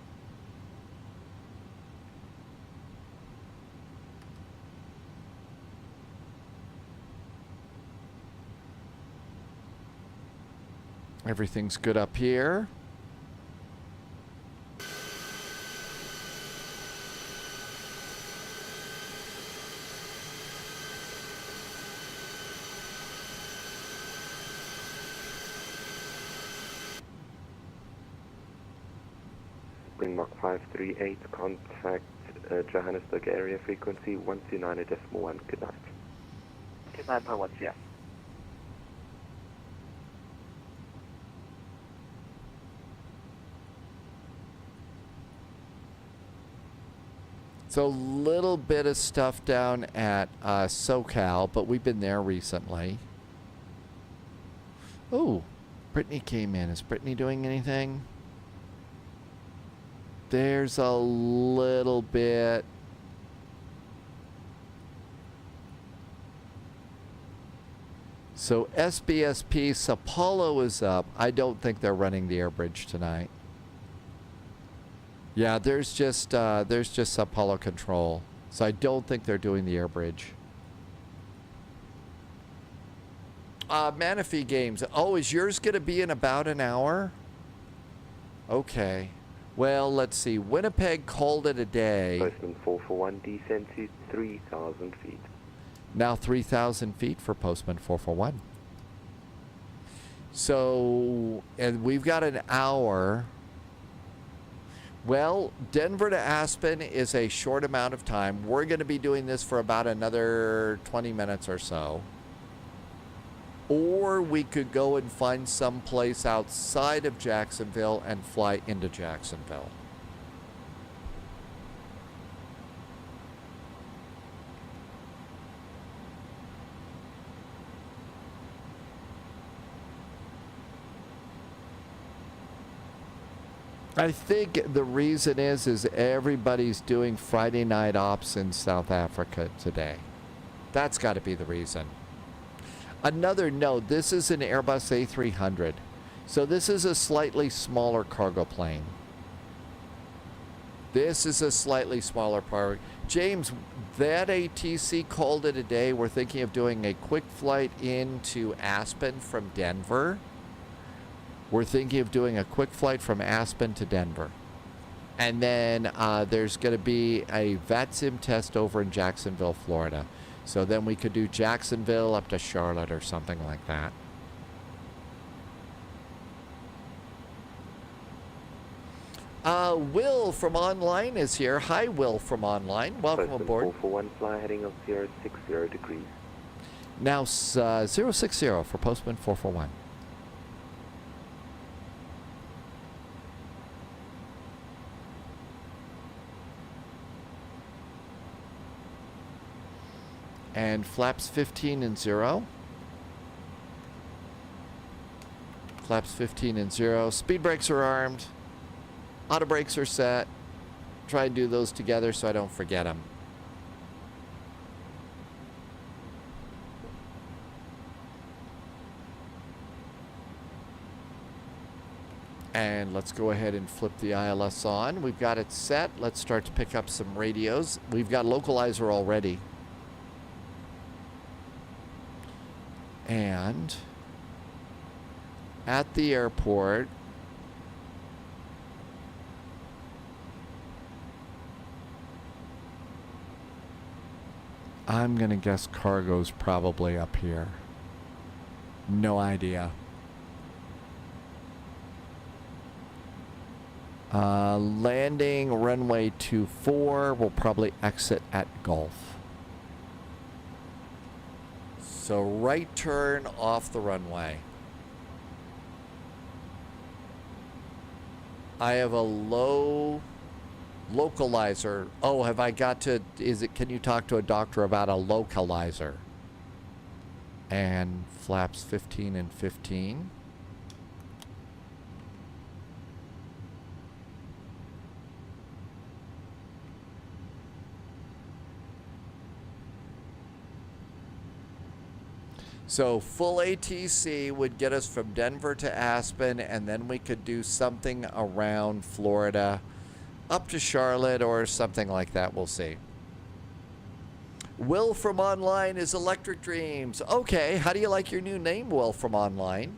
Everything's good up here. Springbok 538, contact Johannesburg area frequency 129.1. Good night. 29.1, yeah. So a little bit of stuff down at SoCal, but we've been there recently. Oh, Brittany came in. Is Brittany doing anything? There's a little bit. So SBSP Sao Paulo is up. I don't think they're running the air bridge tonight. Yeah, there's just Sao Paulo control. So I don't think they're doing the air bridge. Manaphy Games. Oh, is yours going to be in about an hour? Okay. Well, let's see. Winnipeg called it a day. Postman 441, descend to 3,000 feet. Now 3,000 feet for Postman 441. So, and we've got an hour. Well, Denver to Aspen is a short amount of time. We're going to be doing this for about another 20 minutes or so. Or we could go and find some place outside of Jacksonville and fly into Jacksonville. I think the reason is everybody's doing Friday night ops in South Africa today. That's got to be the reason. Another note, this is an Airbus A300. So this is a slightly smaller cargo plane. This is a slightly smaller part. James, that ATC called it a day. We're thinking of doing a quick flight into Aspen from Denver. We're thinking of doing a quick flight from Aspen to Denver. And then there's going to be a VATSIM test over in Jacksonville, Florida. So then we could do Jacksonville up to Charlotte or something like that. Will from online is here. Hi, Will from online. Welcome Postman aboard. 441, fly heading of 060 degrees. Now 060 for Postman 441. And flaps 15 and 0. Flaps 15 and 0. Speed brakes are armed. Auto brakes are set. Try and do those together so I don't forget them. And let's go ahead and flip the ILS on. We've got it set. Let's start to pick up some radios. We've got localizer already. And at the airport, I'm going to guess cargo's probably up here. No idea. Landing runway 24. We'll probably exit at Gulf. So right turn off the runway. I have a low localizer. Oh, have I got to, can you talk to a doctor about a localizer? And flaps 15 and 15. So full ATC would get us from Denver to Aspen, and then we could do something around Florida up to Charlotte or something like that. We'll see. Will from online is Electric Dreams. Okay, how do you like your new name, Will from online?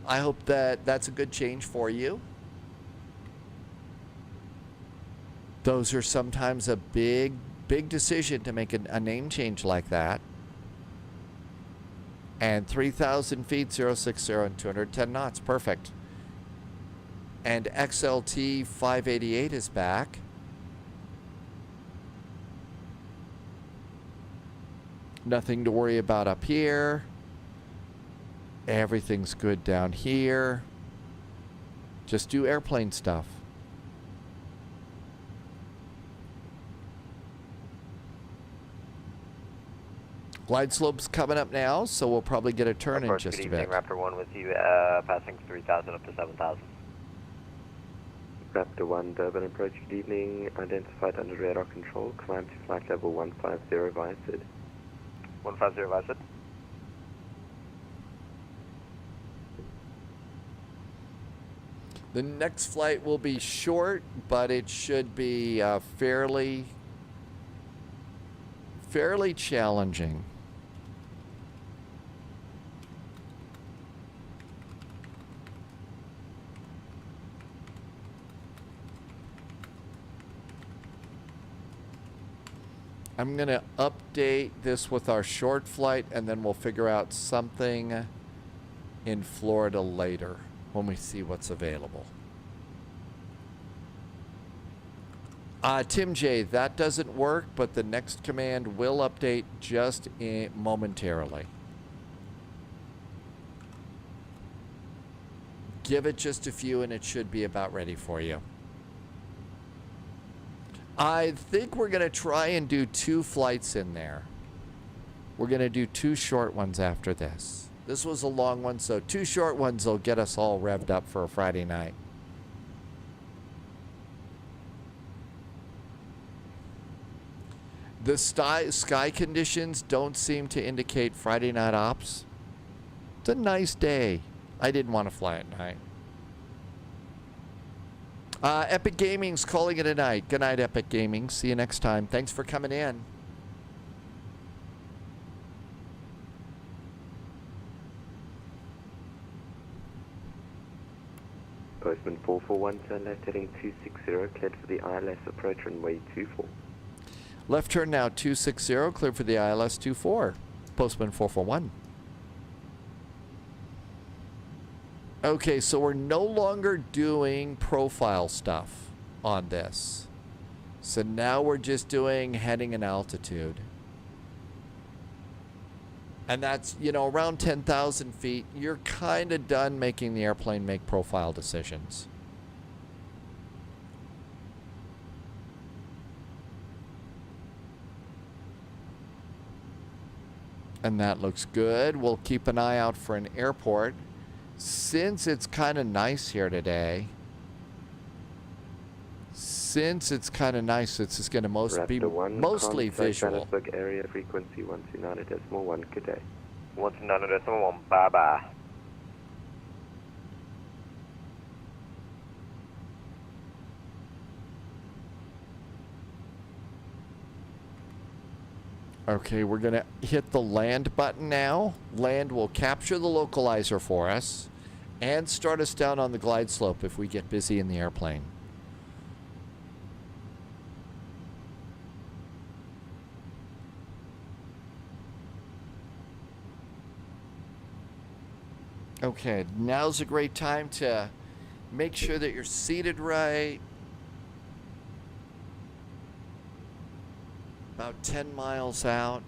I hope that that's a good change for you. Those are sometimes a big decision to make a name change like that. And 3,000 feet, 060 and 210 knots. Perfect. And XLT 588 is back. Nothing to worry about up here. Everything's good down here. Just do airplane stuff. Glide slope's coming up now, so we'll probably get a turn in just a bit. Raptor 1 with you, passing 3,000 up to 7,000. Raptor 1, Durban approach, good evening. Identified under radar control. Climb to flight level 150 via SID. 150 via SID. The next flight will be short, but it should be fairly challenging. I'm going to update this with our short flight, and then we'll figure out something in Florida later when we see what's available. Tim J, that doesn't work, but the next command will update just momentarily. Give it just a few and it should be about ready for you. I think we're going to try and do 2 flights in there. We're going to do 2 short ones after this. This was a long one, so 2 short ones will get us all revved up for a Friday night. The sky conditions don't seem to indicate Friday night ops. It's a nice day. I didn't want to fly at night. Epic Gaming's calling it a night. Good night, Epic Gaming. See you next time. Thanks for coming in. Postman 441, turn left heading 260, cleared for the ILS approach runway 24. Left turn now 260, cleared for the ILS 24. Postman 441. Okay, so we're no longer doing profile stuff on this. So now we're just doing heading and altitude. And that's, you know, around 10,000 feet, you're kind of done making the airplane make profile decisions. And that looks good. We'll keep an eye out for an airport. Since it's kind of nice here today, it's just going to be mostly visual. Johannesburg area frequency 129.1, good day. 129.1, bye-bye. Okay, we're going to hit the land button now. Land will capture the localizer for us and start us down on the glide slope if we get busy in the airplane. Okay, now's a great time to make sure that you're seated right. About 10 miles out.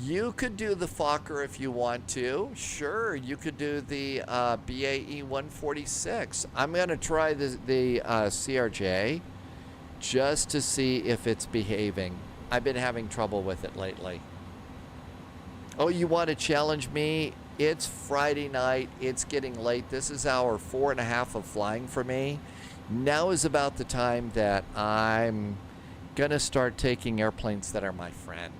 You could do the Fokker if you want to. Sure, you could do the BAE 146. I'm going to try the CRJ just to see if it's behaving. I've been having trouble with it lately. Oh, you want to challenge me? It's Friday night. It's getting late. This is hour 4.5 of flying for me. Now is about the time that I'm going to start taking airplanes that are my friend.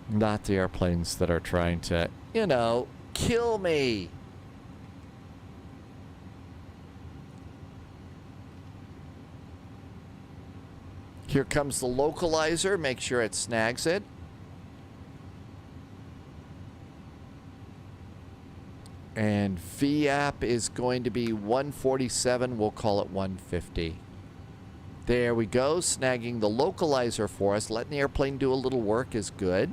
Not the airplanes that are trying to, you know, kill me. Here comes the localizer. Make sure it snags it. And VAP is going to be 147. We'll call it 150. There we go. Snagging the localizer for us. Letting the airplane do a little work is good.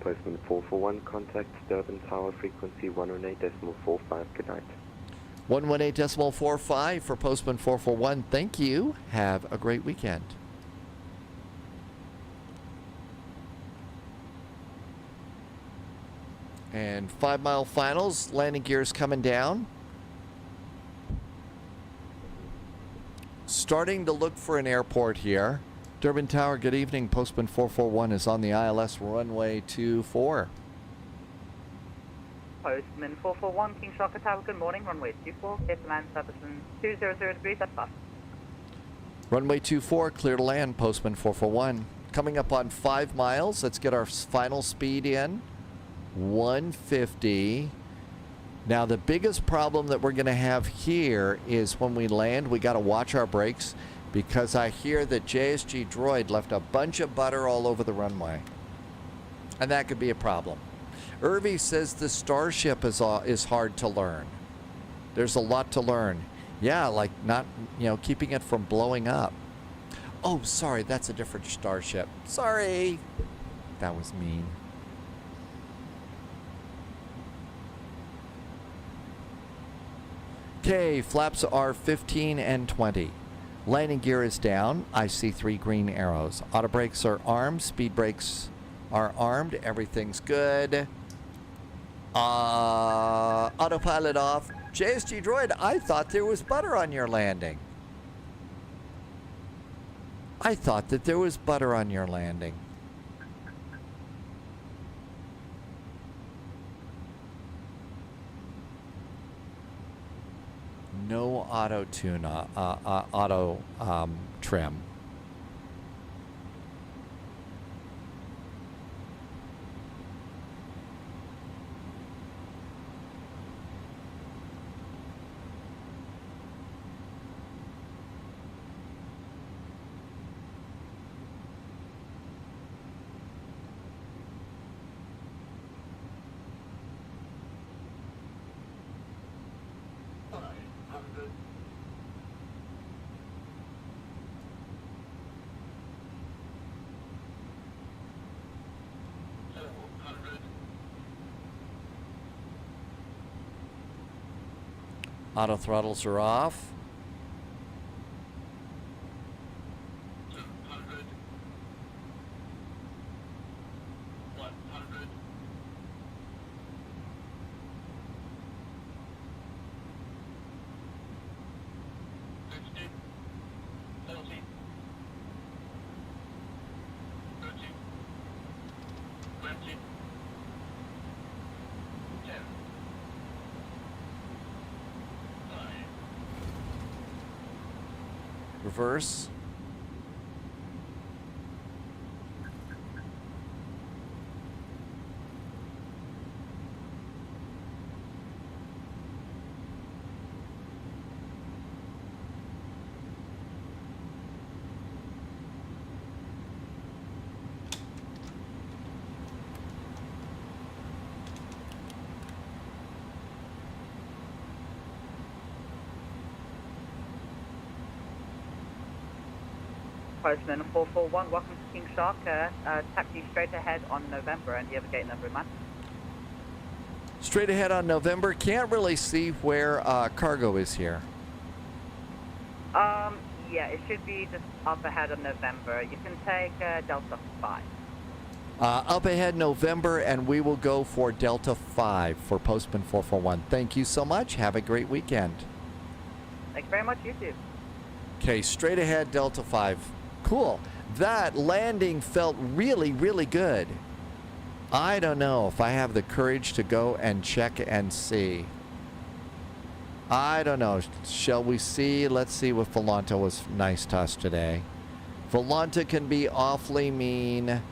Postman 441, contact Durban Tower frequency 118.45, good night. 118.45 for Postman 441. Thank you. Have a great weekend. And 5 mile finals. Landing gears coming down. Starting to look for an airport here. Durban Tower, good evening. Postman 441 is on the ILS runway 24. Postman 441, King Shaka Tower, good morning. Runway 24, clear to land, Southerton 200 degrees, that's fast. Runway 24, clear to land, Postman 441. Coming up on 5 miles. Let's get our final speed in. 150. Now the biggest problem that we're going to have here is when we land, we got to watch our brakes because I hear that JSG Droid left a bunch of butter all over the runway. And that could be a problem. Irvi says the Starship is hard to learn. There's a lot to learn. Yeah, like not, keeping it from blowing up. Oh, sorry, that's a different Starship. Sorry. That was mean. Okay, flaps are 15 and 20. Landing gear is down. I see 3 green arrows. Auto brakes are armed. Speed brakes are armed. Everything's good. Autopilot off. JSG Droid, I thought there was butter on your landing. I thought that there was butter on your landing. No auto tune, auto trim. Auto throttles are off. Reverse. Postman 441, welcome to King Shark. Taxi straight ahead on November, and do you have a gate number in mind? Straight ahead on November. Can't really see where cargo is here. Yeah, it should be just up ahead on November. You can take Delta 5. Up ahead November, and we will go for Delta 5 for Postman 441. Thank you so much. Have a great weekend. Thank you very much. You too. Okay, straight ahead Delta 5. Cool. That landing felt really, really good. I don't know if I have the courage to go and check and see. I don't know. Shall we see? Let's see what Volanta was nice to us today. Volanta can be awfully mean.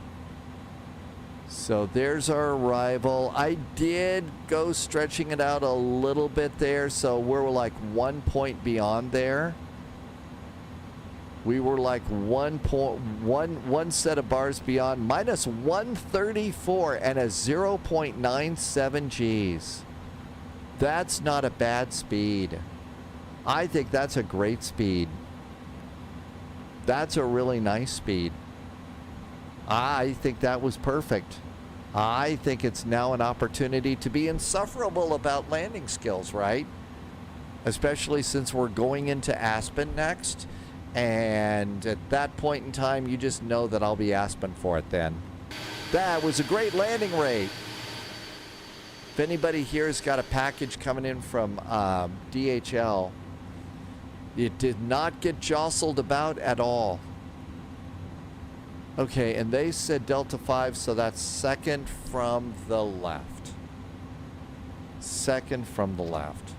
So there's our arrival. I did go stretching it out a little bit there, so we're like 1 point beyond there. We were like one set of bars beyond, minus 134 and a 0.97 Gs. That's not a bad speed. I think that's a great speed. That's a really nice speed. I think that was perfect. I think it's now an opportunity to be insufferable about landing skills, right? Especially since we're going into Aspen next. And at that point in time, you just know that I'll be Aspen for it then. That was a great landing rate. If anybody here has got a package coming in from DHL, it did not get jostled about at all. Okay, and they said Delta 5, so that's second from the left. Second from the left.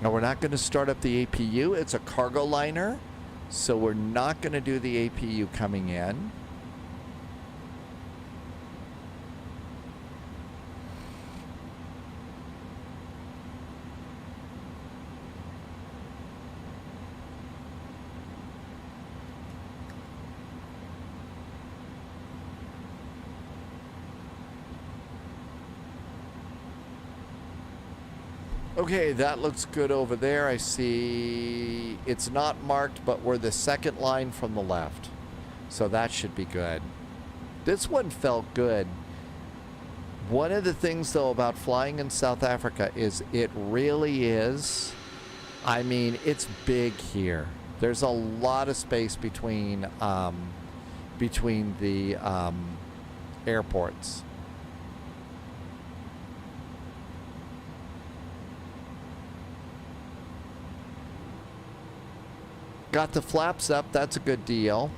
Now, we're not going to start up the APU. It's a cargo liner, so we're not going to do the APU coming in. Okay, that looks good over there. I see it's not marked, but we're the second line from the left. So that should be good. This one felt good. One of the things, though, about flying in South Africa is it really is, I mean, it's big here. There's a lot of space between the airports. Got the flaps up. That's a good deal.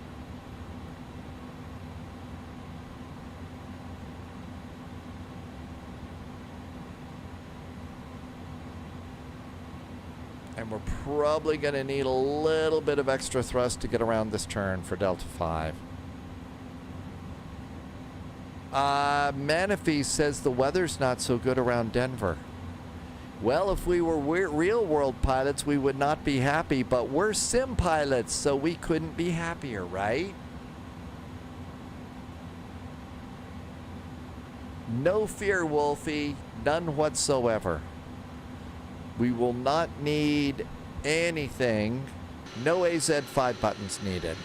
And we're probably going to need a little bit of extra thrust to get around this turn for Delta 5. Manafee says the weather's not so good around Denver. Well, if we were real world pilots, we would not be happy, but we're sim pilots, so we couldn't be happier, right? No fear, Wolfie, none whatsoever. We will not need anything. No AZ5 buttons needed.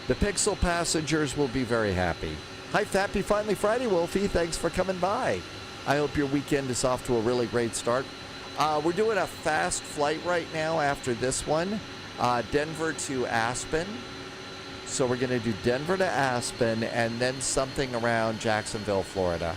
The Pixel passengers will be very happy. Hi, Happy Finally Friday, Wolfie. Thanks for coming by. I hope your weekend is off to a really great start. We're doing a fast flight right now after this one. Denver to Aspen. So we're going to do Denver to Aspen and then something around Jacksonville, Florida.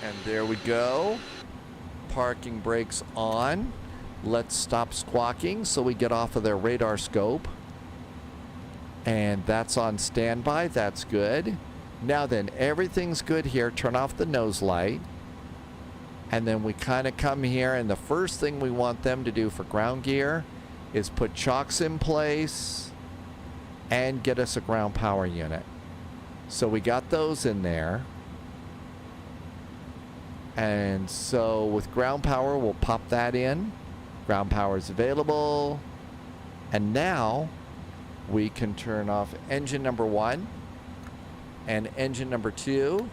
And there we go. Parking brakes on. Let's stop squawking so we get off of their radar scope. And that's on standby. That's good. Now then, everything's good here. Turn off the nose light. And then we kind of come here, and the first thing we want them to do for ground gear is put chocks in place and get us a ground power unit. So we got those in there. And so with ground power, we'll pop that in. Ground power is available. And now we can turn off engine number 1 and engine number 2.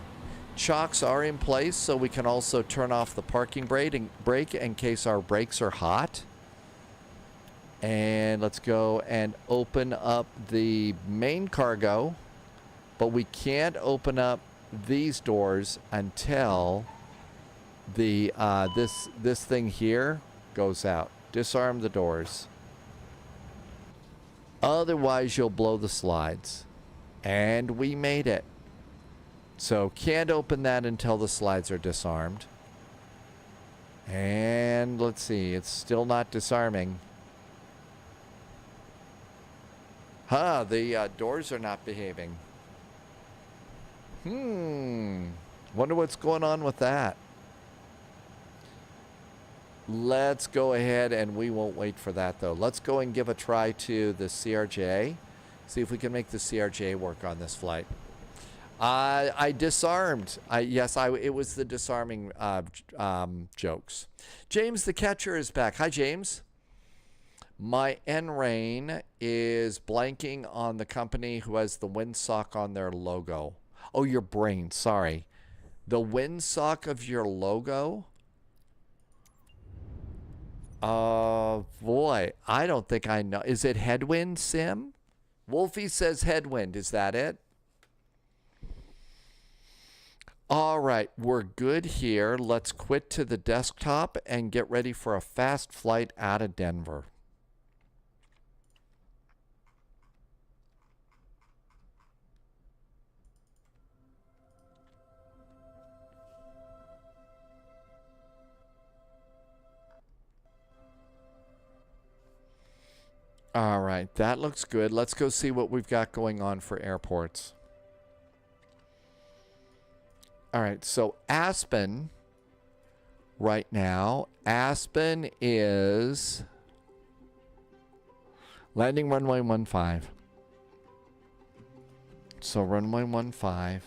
Chocks are in place, so we can also turn off the parking brake in case our brakes are hot. And let's go and open up the main cargo. But we can't open up these doors until the this thing here goes out. Disarm the doors. Otherwise, you'll blow the slides. And we made it. So can't open that until the slides are disarmed. And let's see, it's still not disarming. Huh, the doors are not behaving. Wonder what's going on with that. Let's go ahead, and we won't wait for that though. Let's go and give a try to the CRJ. See if we can make the CRJ work on this flight. I disarmed. It was the disarming jokes. James the Catcher is back. Hi, James. My NRAIN is blanking on the company who has the windsock on their logo. Oh, your brain. Sorry. The windsock of your logo? Boy, I don't think I know. Is it Headwind Sim? Wolfie says Headwind. Is that it? All right, we're good here. Let's quit to the desktop and get ready for a fast flight out of Denver. All right, that looks good. Let's go see what we've got going on for airports. All right, so Aspen right now, Aspen is landing runway 15. So runway 15.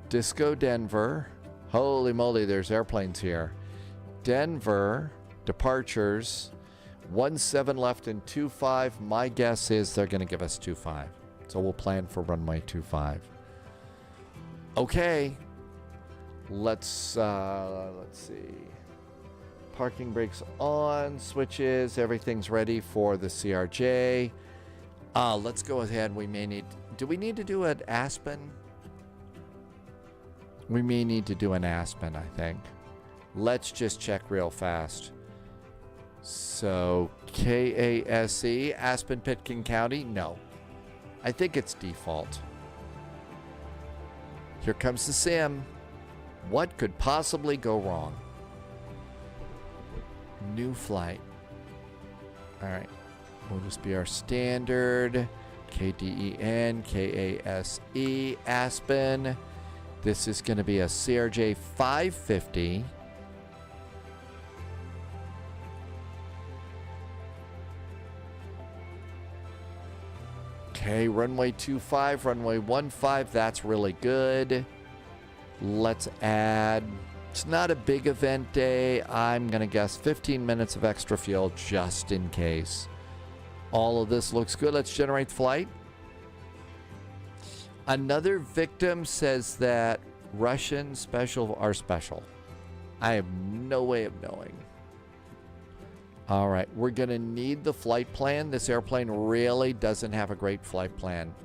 Disco Denver. Holy moly, there's airplanes here. Denver, departures, 17 left and 25. My guess is they're going to give us 25. So we'll plan for runway 25. Okay. Let's see. Parking brakes on, switches, everything's ready for the CRJ. Let's go ahead. We may need, do we need to do an Aspen? We may need to do an Aspen, I think. Let's just check real fast. So, KASE, Aspen Pitkin County? No. I think it's default. Here comes the sim. What could possibly go wrong? New flight. All right. Will this be our standard? KDEN, KASE, Aspen. This is going to be a CRJ 550. Okay, runway 25, runway 15, that's really good. Let's add, it's not a big event day. I'm going to guess 15 minutes of extra fuel just in case. All of this looks good. Let's generate the flight. Another victim says that Russian special are special. I have no way of knowing. All right, we're going to need the flight plan. This airplane really doesn't have a great flight plan.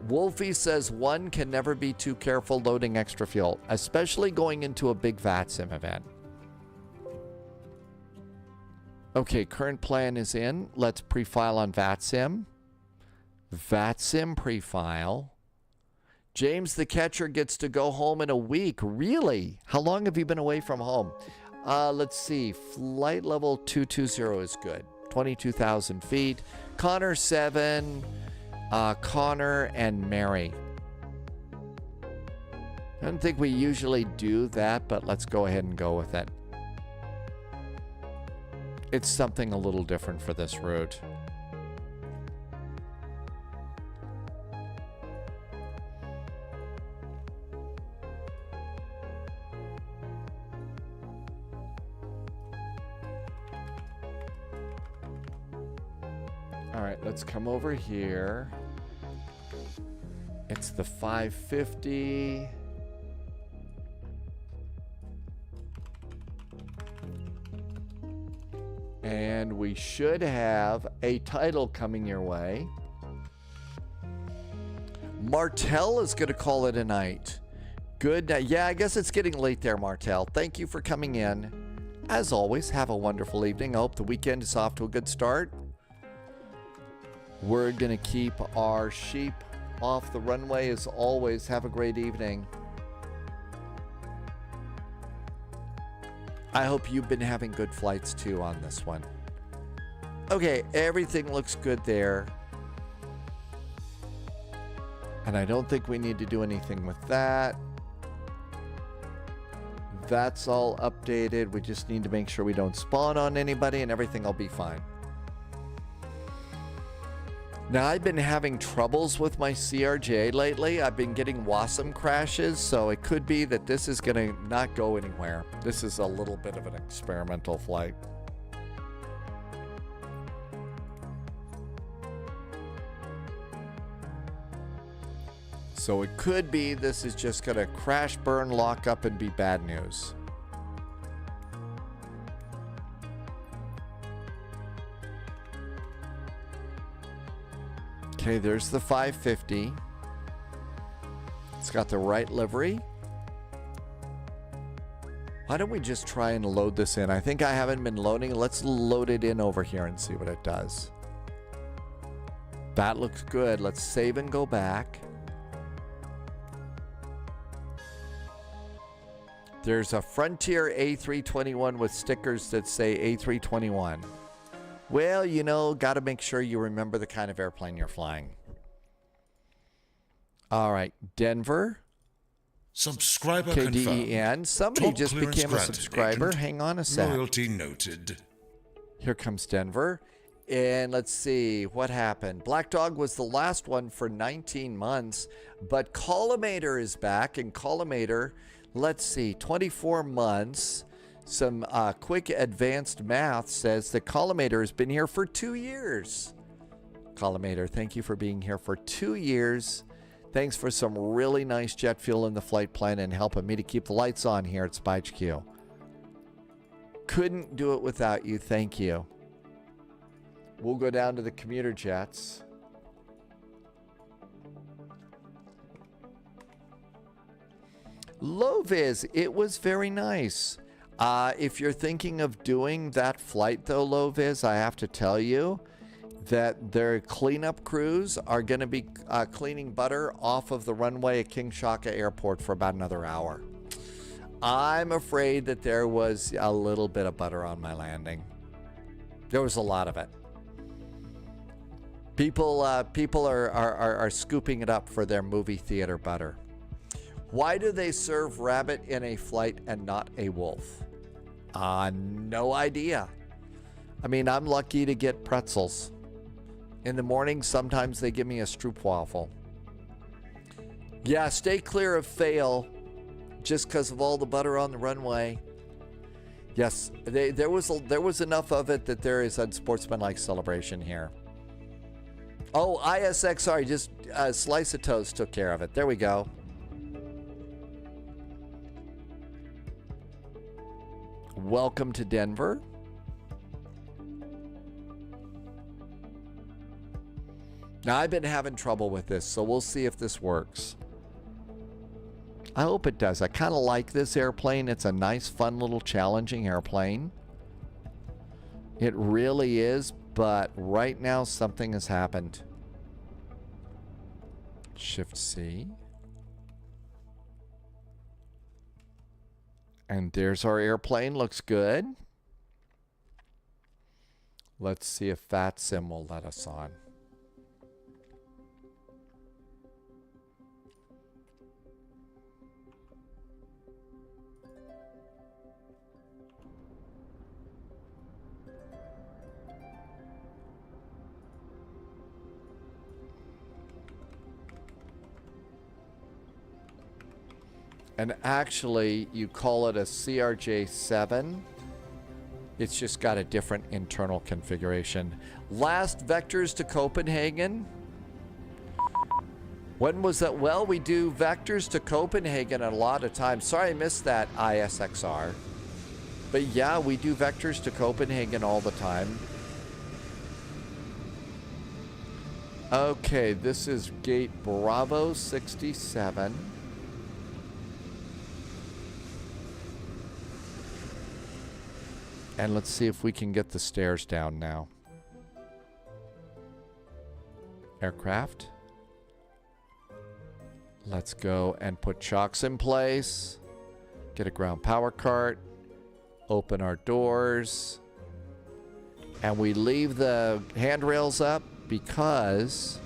Wolfie says one can never be too careful loading extra fuel, especially going into a big VATSIM event. Okay, current plan is in. Let's pre-file on VATSIM. VATSIM pre-file. James the Catcher gets to go home in a week. Really? How long have you been away from home? Let's see. Flight level 220 is good. 22,000 feet. Connor 7. Connor and Mary. I don't think we usually do that, but let's go ahead and go with it. It's something a little different for this route. All right, let's come over here. It's the 550. And we should have a title coming your way. Martel is going to call it a night. Good night. Yeah, I guess it's getting late there, Martel. Thank you for coming in. As always, have a wonderful evening. I hope the weekend is off to a good start. We're going to keep our sheep off the runway as always. Have a great evening. I hope you've been having good flights too on this one. Okay, everything looks good there. And I don't think we need to do anything with that. That's all updated. We just need to make sure we don't spawn on anybody and everything will be fine. Now, I've been having troubles with my CRJ lately. I've been getting WASM crashes, so it could be that this is going to not go anywhere. This is a little bit of an experimental flight. So it could be this is just going to crash, burn, lock up, and be bad news. Okay, there's the 550. It's got the right livery. Why don't we just try and load this in? I think I haven't been loading. Let's load it in over here and see what it does. That looks good. Let's save and go back. There's a Frontier A321 with stickers that say A321. Well, you know, got to make sure you remember the kind of airplane you're flying. All right, Denver. Subscriber KDEN. confirmed. Somebody Top just clearance became a granted, subscriber. agent. Hang on a sec. Loyalty noted. Here comes Denver. And let's see what happened. Black Dog was the last one for 19 months, but Collimator is back. And Collimator, let's see, 24 months. Some quick advanced math says the collimator has been here for 2 years. Collimator, thank you for being here for 2 years. Thanks for some really nice jet fuel in the flight plan and helping me to keep the lights on here at Spy HQ. Couldn't do it without you. Thank you. We'll go down to the commuter jets. Loviz, it was very nice. If you're thinking of doing that flight though, Loviz, I have to tell you that their cleanup crews are going to be cleaning butter off of the runway at King Shaka Airport for about another hour. I'm afraid that there was a little bit of butter on my landing. There was a lot of it. People are scooping it up for their movie theater butter. Why do they serve rabbit in a flight and not a wolf? No idea. I mean, I'm lucky to get pretzels. In the morning, sometimes they give me a stroopwafel. Yeah, stay clear of FALE just because of all the butter on the runway. Yes, there was enough of it that there is unsportsmanlike celebration here. Oh, ISXR, just Slice of Toast took care of it. There we go. Welcome to Denver. Now, I've been having trouble with this, so we'll see if this works. I hope it does. I kind of like this airplane. It's a nice, fun, little challenging airplane. It really is, but right now something has happened. Shift C. And there's our airplane. Looks good. Let's see if VATSIM will let us on. And actually, you call it a CRJ7. It's just got a different internal configuration. Last vectors to Copenhagen. When was that? Well, we do vectors to Copenhagen a lot of times. Sorry I missed that, ISXR. But yeah, we do vectors to Copenhagen all the time. Okay, this is gate Bravo 67. And let's see if we can get the stairs down now. Aircraft. Let's go and put chocks in place. Get a ground power cart. Open our doors. And we leave the handrails up because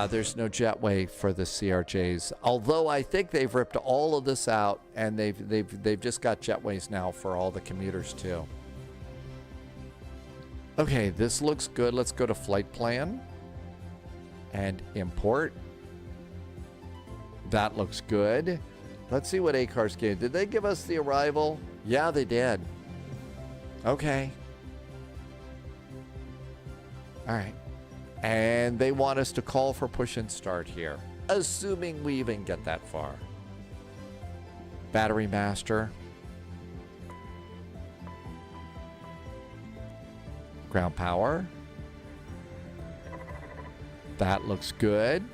there's no jetway for the CRJs. Although I think they've ripped all of this out and they've just got jetways now for all the commuters too. Okay, this looks good. Let's go to flight plan and import. That looks good. Let's see what ACARS gave. Did they give us the arrival? Yeah, they did. Okay. All right. And they want us to call for push and start here, assuming we even get that far. Battery master. Ground power. That looks good.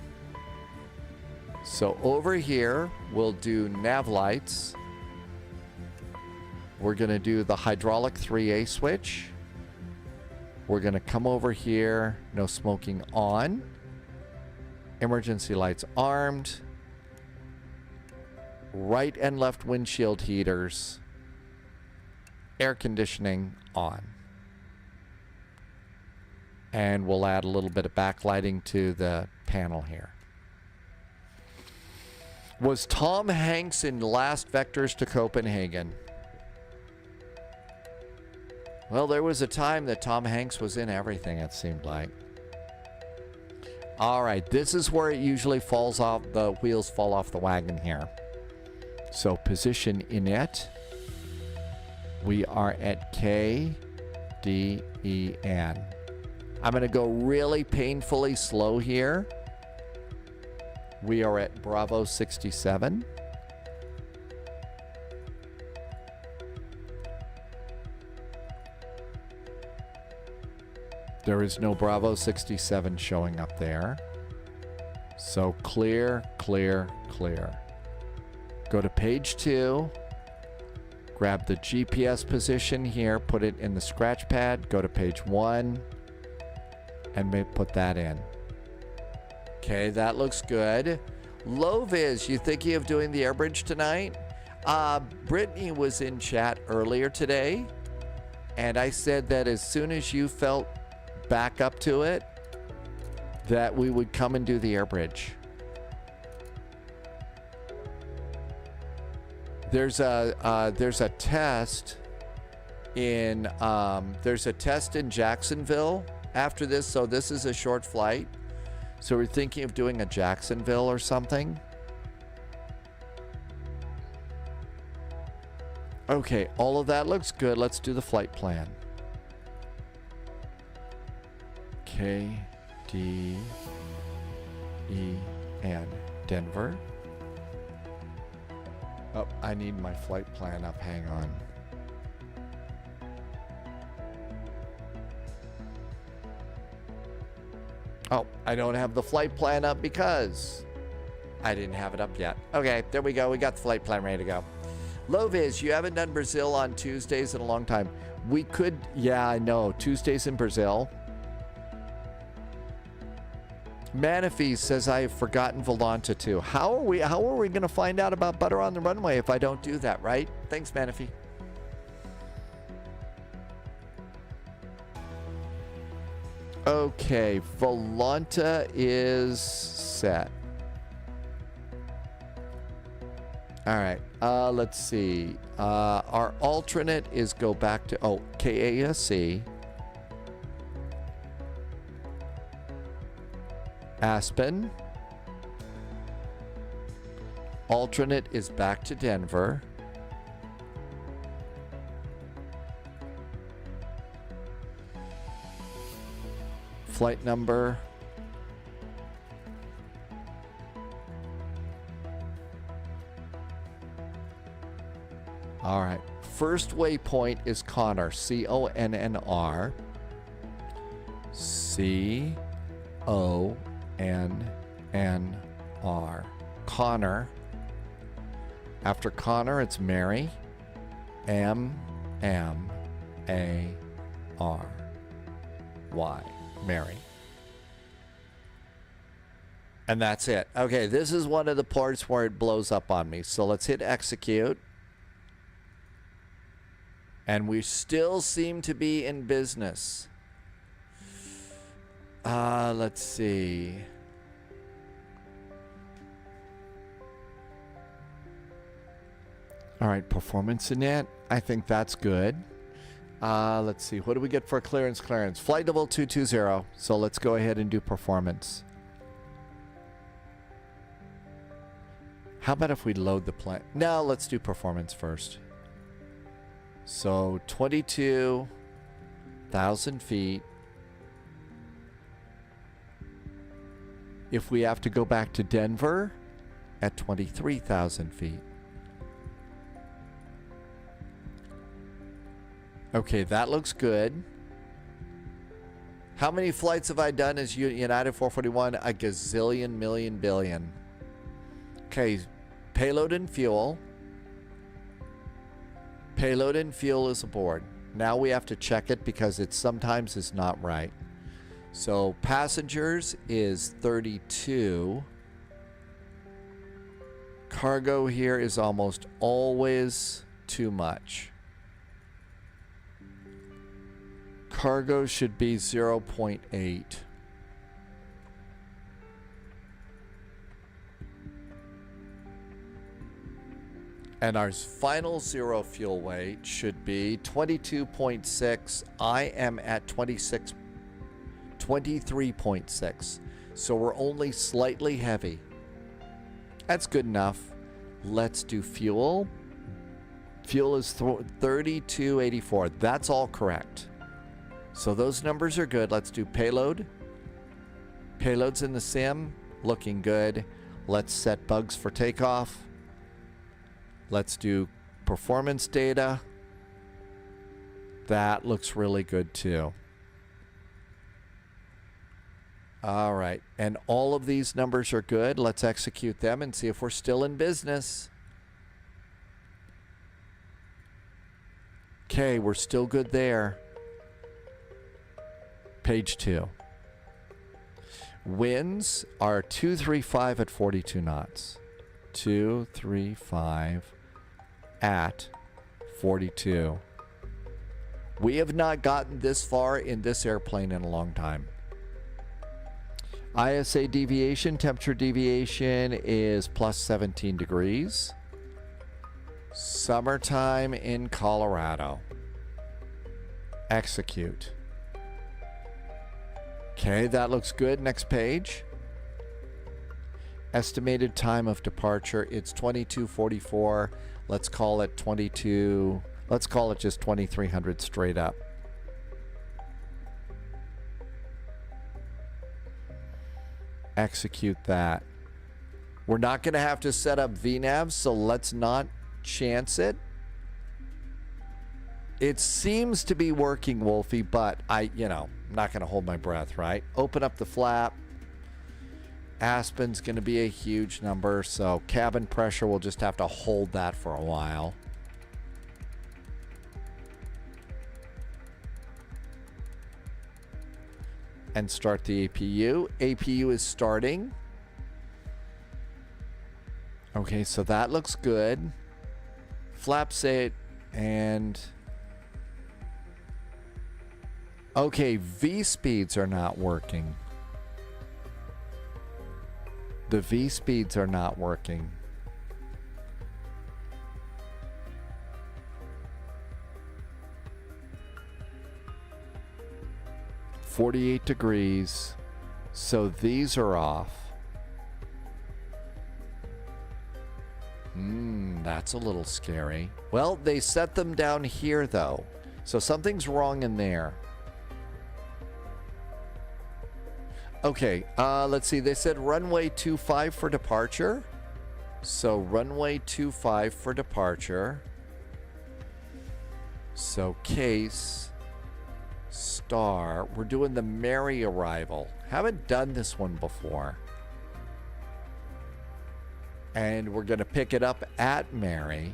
So over here, we'll do nav lights. We're going to do the hydraulic 3A switch. We're going to come over here, no smoking on. Emergency lights armed. Right and left windshield heaters. Air conditioning on. And we'll add a little bit of backlighting to the panel here. Was Tom Hanks in Last Vectors to Copenhagen? Well, there was a time that Tom Hanks was in everything, it seemed like. All right, this is where it usually falls off, the wheels fall off the wagon here. So position init. We are at KDEN. I'm going to go really painfully slow here. We are at Bravo 67. There is no Bravo 67 showing up there. So clear, clear, clear. Go to page 2. Grab the GPS position here, put it in the scratch pad, go to page 1, and put that in. Okay, that looks good. Low vis, you thinking of doing the air bridge tonight? Brittany was in chat earlier today, and I said that as soon as you felt back up to it, that we would come and do the air bridge. There's a test in Jacksonville after this, so this is a short flight. So we're thinking of doing a Jacksonville or something. Okay, all of that looks good. Let's do the flight plan. KDEN, Denver. Oh, I need my flight plan up. Hang on. Oh, I don't have the flight plan up because I didn't have it up yet. Okay, there we go. We got the flight plan ready to go. Loviz, you haven't done Brazil on Tuesdays in a long time. We could, yeah, I know. Tuesdays in Brazil. Manifee says I've forgotten Volanta too. How are we going to find out about butter on the runway if I don't do that, right? Thanks, Manifee. Okay, Volanta is set. All right, let's see. Our alternate is go back to, KASC. Aspen. Alternate is back to Denver. Flight number. All right. First waypoint is Connor. CONNR. CONNR. Connor. After Connor, it's Mary. MMARY. Mary. And that's it. Okay, this is one of the parts where it blows up on me. So let's hit execute. And we still seem to be in business. Let's see. All right, performance in it. I think that's good. Let's see. What do we get for clearance? Flight level 220. So let's go ahead and do performance. How about if we load the plane? No, let's do performance first. So 22,000 feet. If we have to go back to Denver at 23,000 feet. Okay, that looks good. How many flights have I done as United 441? A gazillion, million, billion. Okay, payload and fuel. Payload and fuel is aboard. Now we have to check it because it sometimes is not right. So passengers is 32. Cargo here is almost always too much. Cargo should be 0.8. And our final zero fuel weight should be 22.6. I am at 23.6. So we're only slightly heavy. That's good enough. Let's do fuel. Fuel is 3284. That's all correct. So those numbers are good. Let's do payload. Payload's in the sim. Looking good. Let's set bugs for takeoff. Let's do performance data. That looks really good too. All right. And all of these numbers are good. Let's execute them and see if we're still in business. Okay, we're still good there. Page 2. Winds are 235 at 42 knots. 235 at 42. We have not gotten this far in this airplane in a long time. ISA deviation, temperature deviation is plus 17 degrees. Summertime in Colorado. Execute. Okay, that looks good. Next page. Estimated time of departure, it's 22:44. Let's call it 22. Let's call it just 2300 straight up. Execute that. We're not going to have to set up VNAV, so let's not chance it. It seems to be working, Wolfie, but I'm not going to hold my breath, right? Open up the flap. Aspen's going to be a huge number, so cabin pressure, we'll just have to hold that for a while. And start the APU. APU is starting. Okay, so that looks good. Flap set and... Okay, V speeds are not working. The V speeds are not working. .48 degrees. So these are off. That's a little scary. Well, they set them down here though. So something's wrong in there. Okay, let's see. They said runway 25 for departure. So runway 25 for departure. So case star. We're doing the Mary arrival. Haven't done this one before. And we're going to pick it up at Mary.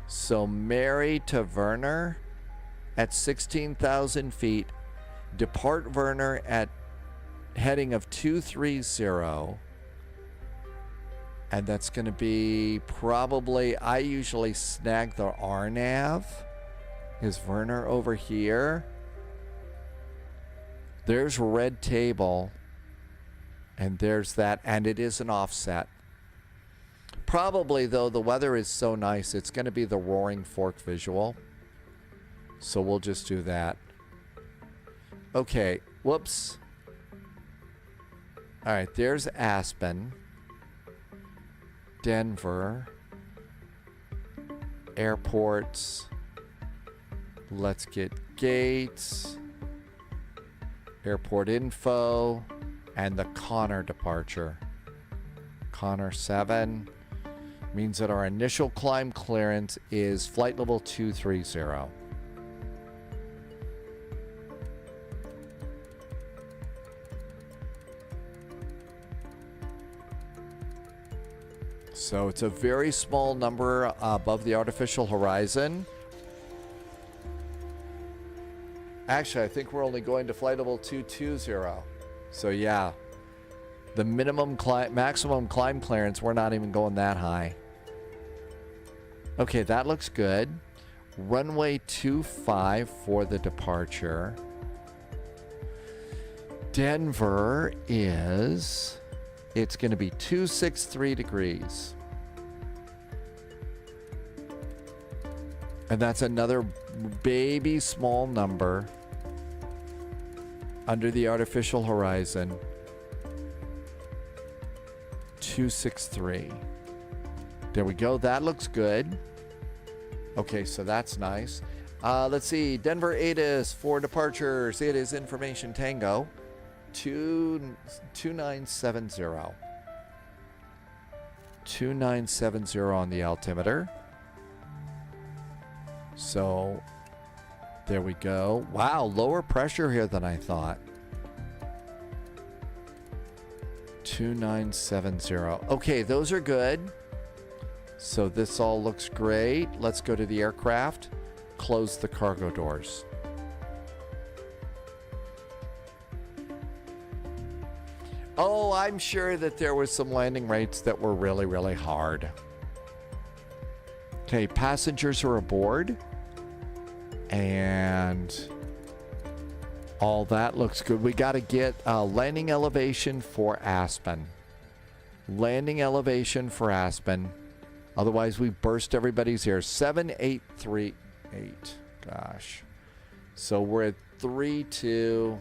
So Mary to Werner at 16,000 feet. Depart Werner at heading of 230. And that's going to be probably, I usually snag the RNAV. Is Werner over here? There's red table. And there's that. And it is an offset. Probably, though, the weather is so nice, it's going to be the Roaring Fork visual. So we'll just do that. Okay. Whoops. All right. There's Aspen. Denver. Airports. Let's get gates. Airport info. And the Connor departure. Connor 7 means that our initial climb clearance is flight level 230. So it's a very small number above the artificial horizon. Actually, I think we're only going to flight level 220. So yeah, the maximum climb clearance, we're not even going that high. Okay, that looks good. Runway 25 for the departure. Denver is, it's going to be 263 degrees. And that's another baby small number under the artificial horizon. 263. There we go. That looks good. Okay, so that's nice. Let's see. Denver ATIS for departures. It is Information Tango 2970. 2970 on the altimeter. So there we go. Wow, lower pressure here than I thought. 2970. Okay, those are good. So this all looks great. Let's go to the aircraft. Close the cargo doors. Oh, I'm sure that there was some landing rates that were really, really hard. Okay, passengers are aboard. And all that looks good. We got to get landing elevation for Aspen. Landing elevation for Aspen. Otherwise, we burst everybody's ears. 7838. Gosh. So we're at 32.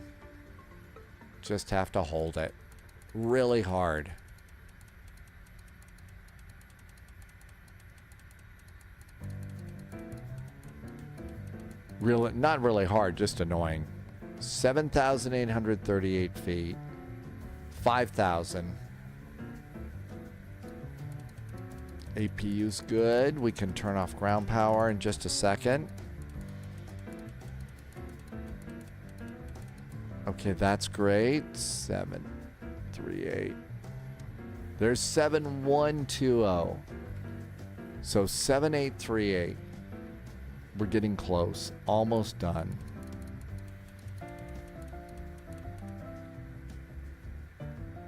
Just have to hold it. Really hard. Not really hard, just annoying. 7,838 feet. 5,000. APU's good. We can turn off ground power in just a second. Okay, that's great. 738. There's 7120. So 7838. We're getting close. Almost done.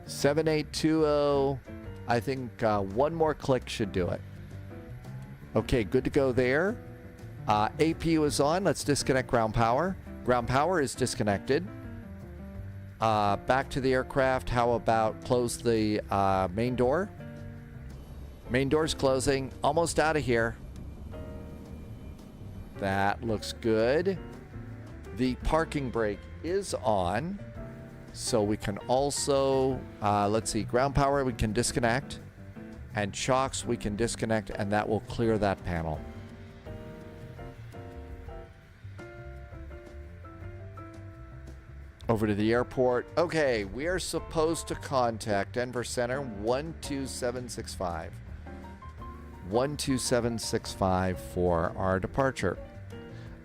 $7,820. I think one more click should do it. Okay, good to go there. APU is on. Let's disconnect ground power. Ground power is disconnected. Back to the aircraft. How about close the main door? Main door's closing. Almost out of here. That looks good. The parking brake is on. So we can also, let's see, ground power we can disconnect. And chocks we can disconnect, and that will clear that panel. Over to the airport. Okay, we are supposed to contact Denver Center 12765. 12765 for our departure.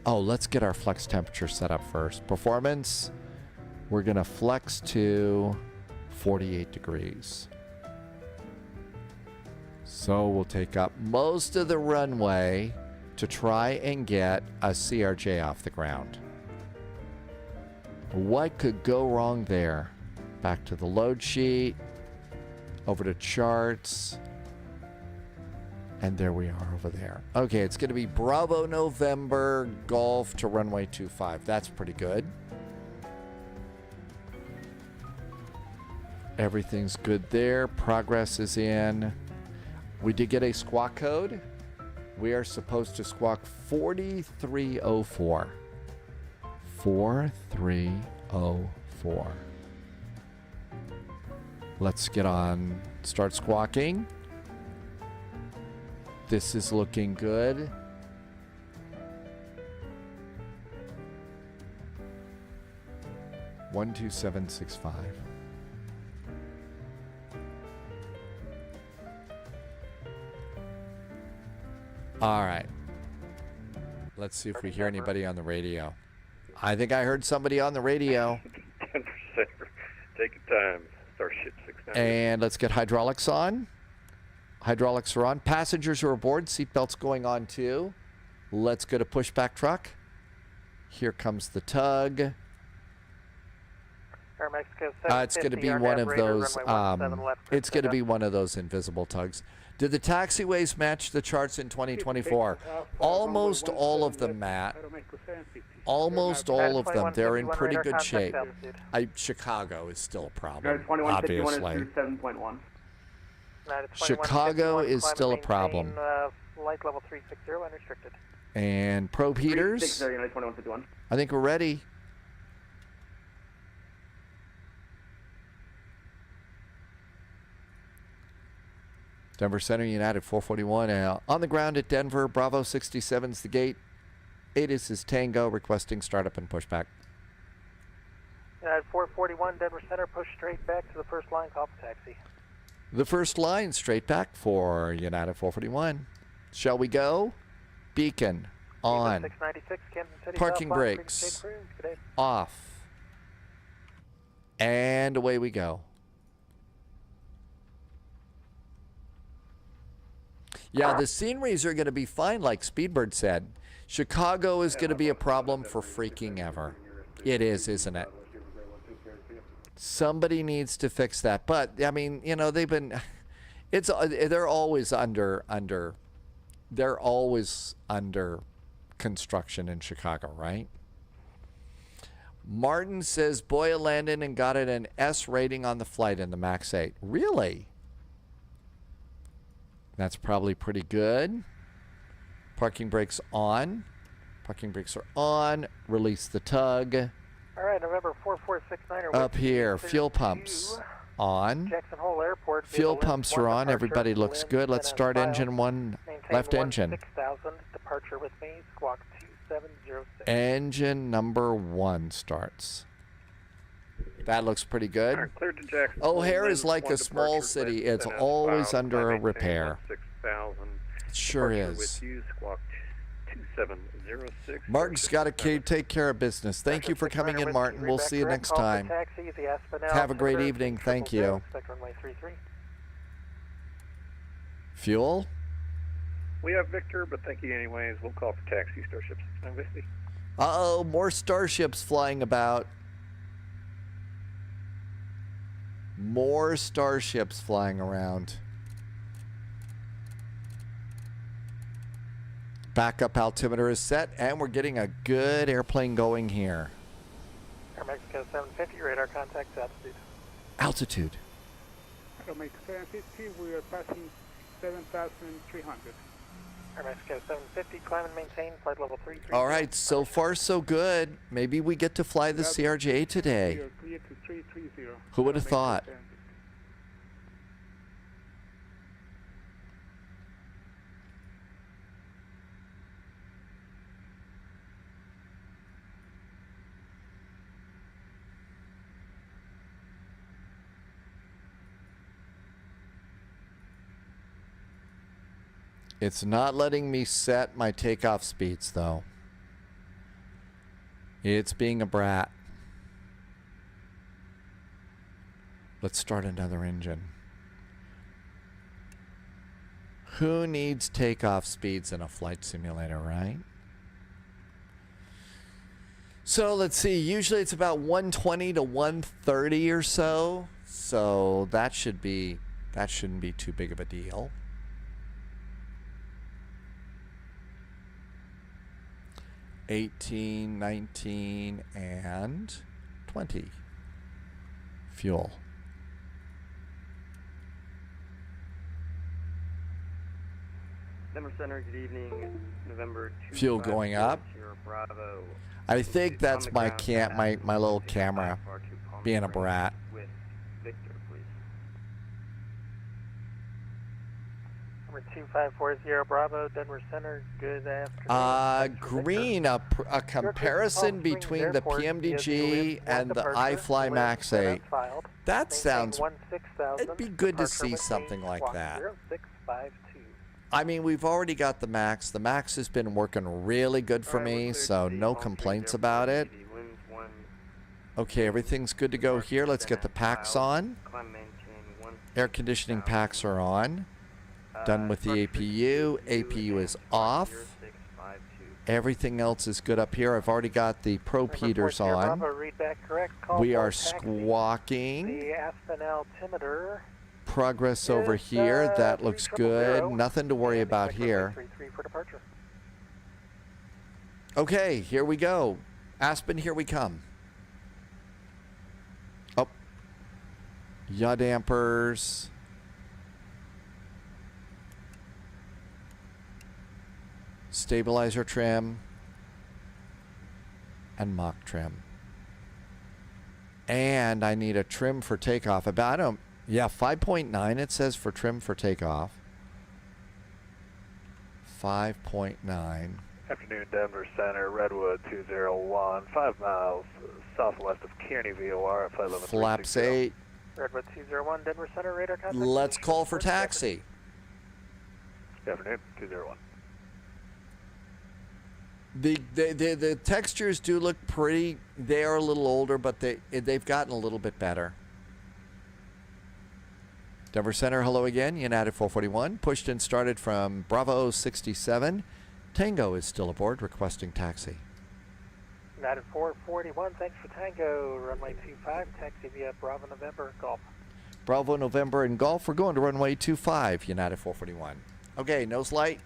Oh, let's get our flex temperature set up first. Performance, we're going to flex to 48 degrees. So we'll take up most of the runway to try and get a CRJ off the ground. What could go wrong there? Back to the load sheet. Over to charts. And there we are over there. Okay, it's going to be Bravo November Golf to runway 25. That's pretty good. Everything's good there. Progress is in. We did get a squawk code. We are supposed to squawk 4304. 4304. Let's get on. Start squawking. This is looking good. One, 2, 7, 6, 5. All right. Let's see if we hear anybody on the radio. I think I heard somebody on the radio. 10%. Take your time. Starship 69. And let's get hydraulics on. Hydraulics are on. Passengers are aboard. Seatbelts going on too. Let's go to pushback truck. Here comes the tug. It's going to be one of those. It's going to be one of those invisible tugs. Did the taxiways match the charts in 2024? Almost all of them, Matt. Almost all of them. They're in pretty good shape. Chicago is still a problem, obviously. Chicago is still a problem. Flight level 360 unrestricted. And probe heaters. I think we're ready. Denver Center, United 441. On the ground at Denver, Bravo 67's the gate. ATIS is Tango, requesting startup and pushback. United 441, Denver Center, push straight back to the first line, call for taxi. The first line straight back for United 441. Shall we go? Beacon on. 696, Kansas City, Parking southbound, brakes Green State Cruise. Good day. off. And away we go. Yeah, the sceneries are going to be fine, like Speedbird said. Chicago is going to be a problem for freaking ever. It is, isn't it? Somebody needs to fix that. But I mean, you know, they've been. They're always under construction in Chicago, right? Martin says Boya landed and got it an S rating on the flight in the MAX 8. Really? That's probably pretty good. Parking brakes on. Parking brakes are on. Release the tug. All right, November 4469. Up here, fuel pumps on. Jackson Hole Airport. Fuel pumps are on. Everybody looks good. Let's start engine 1, left engine. 6000, departure with me, squawk 2706. Engine number 1 starts. That looks pretty good. Cleared to Jackson. O'Hare is like a small city. It's always under a repair. 6000. It sure Departure is. With you, squawk 2706. Martin's got to take care of business. Thank you for coming in, Martin. We'll see you next time. Have a great evening. Thank you. Fuel? We have Victor, but thank you anyways. We'll call for taxi, Starship 6950. Uh-oh, more starships flying about. More starships flying around. Backup altimeter is set, and we're getting a good airplane going here. Air Mexico 750, radar contact, altitude. Altitude. Air Mexico 750, we are passing 7,300. Air Mexico 750, climb and maintain, flight level 3. All right, so far so good. Maybe we get to fly the CRJ today. We are clear to 330. Who would have thought? It's not letting me set my takeoff speeds, though. It's being a brat. Let's start another engine. Who needs takeoff speeds in a flight simulator, right? So let's see. Usually it's about 120 to 130 or so. So that shouldn't be too big of a deal. 18, 19, and 20. Fuel. Denver Center, good evening. November 2. Fuel going up. Bravo. I think that's my my little camera being a brat. With Victor, please. Number 2540 Bravo, Denver Center, good afternoon. Green, a comparison between the PMDG and the iFly Max 8. That sounds, it'd be good to see something like that. I mean, we've already got the Max. The Max has been working really good for me, so no complaints about it. Okay, everything's good to go here. Let's get the packs on. Air conditioning packs are on. Done with the APU. APU is off. Everything else is good up here. I've already got the probe heaters on. We are squawking. The Aspen altimeter. Progress over here. That looks good. Nothing to worry about here. Okay, here we go. Aspen, here we come. Oh. Yaw dampers. Stabilizer trim. And mock trim. And I need a trim for takeoff. Yeah, 5.9 it says for trim for takeoff. 5.9. Afternoon, Denver Center, Redwood 201, 5 miles southwest of Kearney, VOR at flight level Flaps 360. 8. Redwood 201, Denver Center, radar contact. Let's call for taxi. Afternoon, 201. The textures do look pretty. They are a little older, but they've gotten a little bit better. Denver Center, hello again. United 441, pushed and started from Bravo 67. Tango is still aboard, requesting taxi. United 441, thanks for Tango, runway 25, taxi via Bravo November, Golf. Bravo November and Golf, we're going to runway 25, United 441. Okay, nose light.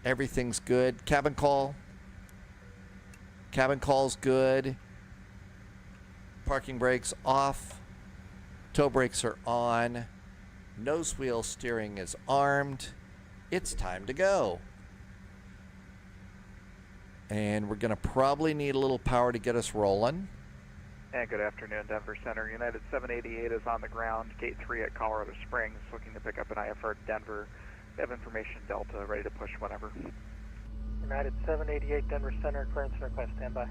Everything's good. Cabin call. Cabin call's good. Parking brakes off. Tow brakes are on. Nose wheel steering is armed. It's time to go. And we're going to probably need a little power to get us rolling. And good afternoon, Denver Center. United 788 is on the ground, gate 3 at Colorado Springs, looking to pick up an IFR Denver. We have information Delta, ready to push whenever. United 788, Denver Center, clearance request, standby.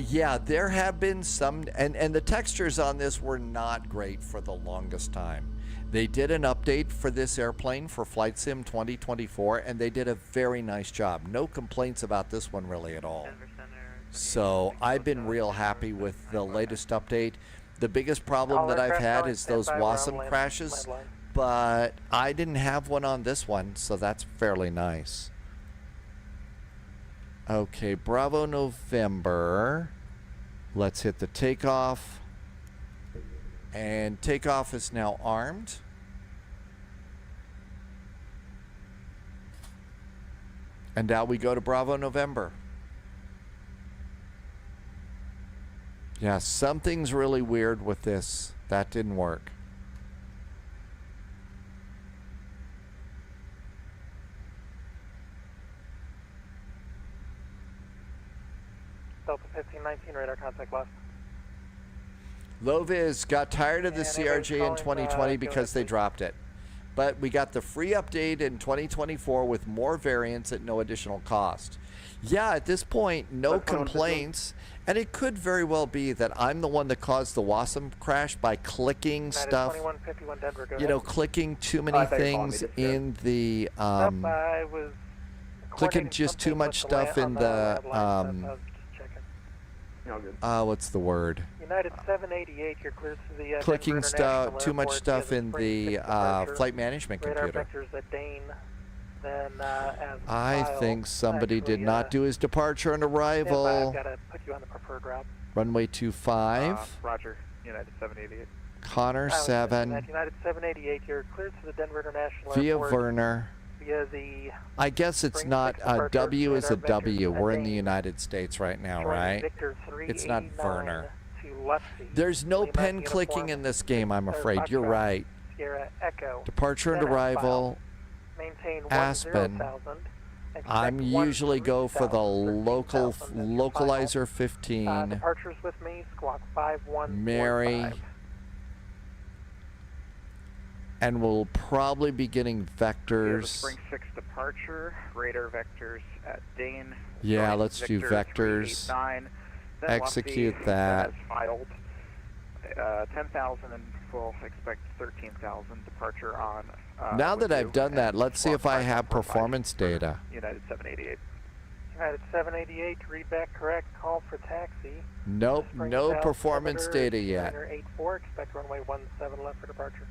Yeah, there have been some, and the textures on this were not great for the longest time. They did an update for this airplane for Flight Sim 2024, and they did a very nice job. No complaints about this one really at all. So I've been real happy with the latest update. The biggest problem that I've had is those WASM crashes, but I didn't have one on this one, so that's fairly nice. Okay, Bravo November. Let's hit the takeoff. And takeoff is now armed. And now we go to Bravo November. Yeah, something's really weird with this. That didn't work. Delta 1519, radar contact lost. Loviz got tired of the CRJ in 2020 because they dropped it. But we got the free update in 2024 with more variants at no additional cost. Yeah, at this point, no complaints. And it could very well be that I'm the one that caused the WASM crash by clicking stuff. You know, clicking too many things in the... clicking just too much stuff in the... what's the word? United 788, you're clear to the clicking stuff, too much stuff in the flight management computer. I think somebody did not do his departure and arrival. I've got to put you on the preferred route. Runway 25. Roger, United 788. Connor 7. United 788, you're cleared to the Denver International via Airport. Werner. Via the I guess it's not a W is a W. We're in the United States right now, right? It's not Werner. There's no pen clicking in this game, I'm afraid. You're right. Departure and arrival. Aspen. I'm usually go for the localizer 15. Departures with me, squawk 5145. Mary. And we'll probably be getting vectors. Spring 6 departure, radar vectors at Dane. Yeah, let's do vectors. Execute that. Filed 10,000 and we'll expect 13,000 departure on. Now that I've done that, let's see if I have performance data. United 788. United 788, read back correct, call for taxi. Nope, no performance data yet. 84, expect runway 17 left for departure.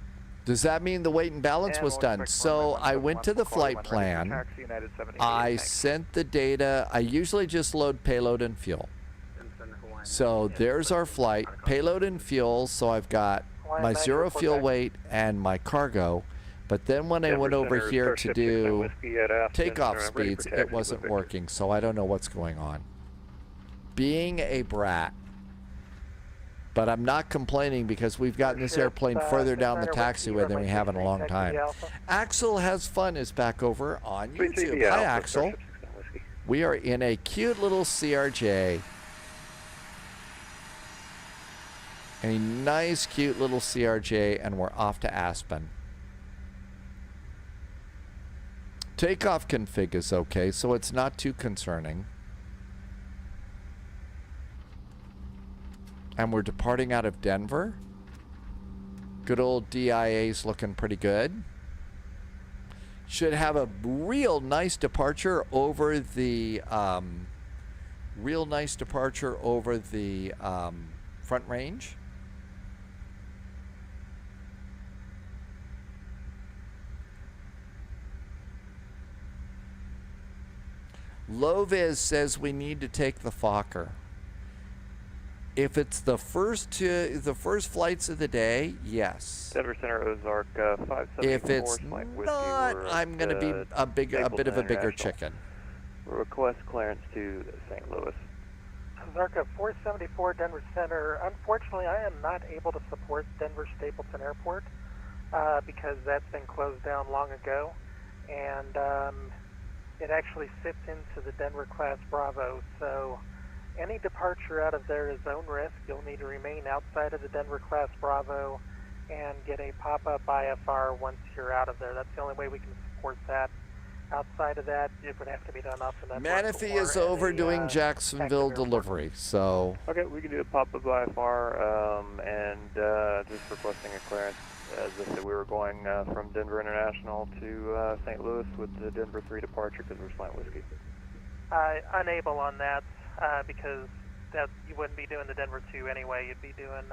Does that mean the weight and balance was done? So I went to the flight plan. I sent the data. I usually just load payload and fuel. So there's our flight, payload and fuel. So I've got my zero fuel weight and my cargo. But then when I went over here to do takeoff speeds, it wasn't working. So I don't know what's going on. Being a brat. But I'm not complaining because we've gotten this airplane further down the taxiway than we have in a long time. Axel Has Fun is back over on YouTube. Hi, Axel. We are in a cute little CRJ. A nice, cute little CRJ, and we're off to Aspen. Takeoff config is okay, so it's not too concerning. And we're departing out of Denver. Good old DIA's looking pretty good. Should have a real nice departure over the front range. Loviz says we need to take the Fokker. If it's the first flights of the day, yes. Denver Center Ozark 574. If it's not, I'm going to be a bit of a bigger chicken. Request clearance to St. Louis. Ozarka 474 Denver Center. Unfortunately, I am not able to support Denver Stapleton Airport because that's been closed down long ago, and it actually fits into the Denver class Bravo. So any departure out of there is own risk. You'll need to remain outside of the Denver class Bravo and get a pop-up IFR once you're out of there. That's the only way we can support that. Outside of that, it would have to be done off the network. Manatee is over doing Jacksonville delivery, so... Okay, we can do a pop-up IFR and just requesting a clearance as if we were going from Denver International to St. Louis with the Denver 3 departure because we're flying whiskey. Unable on that because you wouldn't be doing the Denver 2 anyway. You'd be doing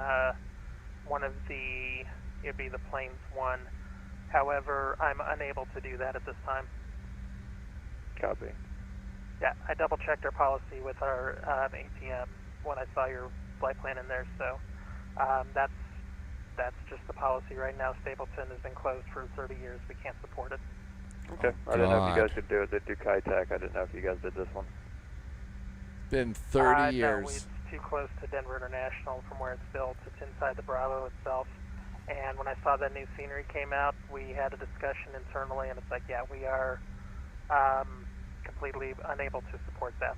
it'd be the Plains 1. However, I'm unable to do that at this time. Copy. Yeah, I double-checked our policy with our ATM when I saw your flight plan in there, so that's just the policy right now. Stapleton has been closed for 30 years. We can't support it. Okay. I didn't know if you guys could do it. They do Kitech. I didn't know if you guys did this one. Been 30 years. No, it's too close to Denver International from where it's built. It's inside the Bravo itself. And when I saw that new scenery came out, we had a discussion internally, and it's like, yeah, we are completely unable to support that.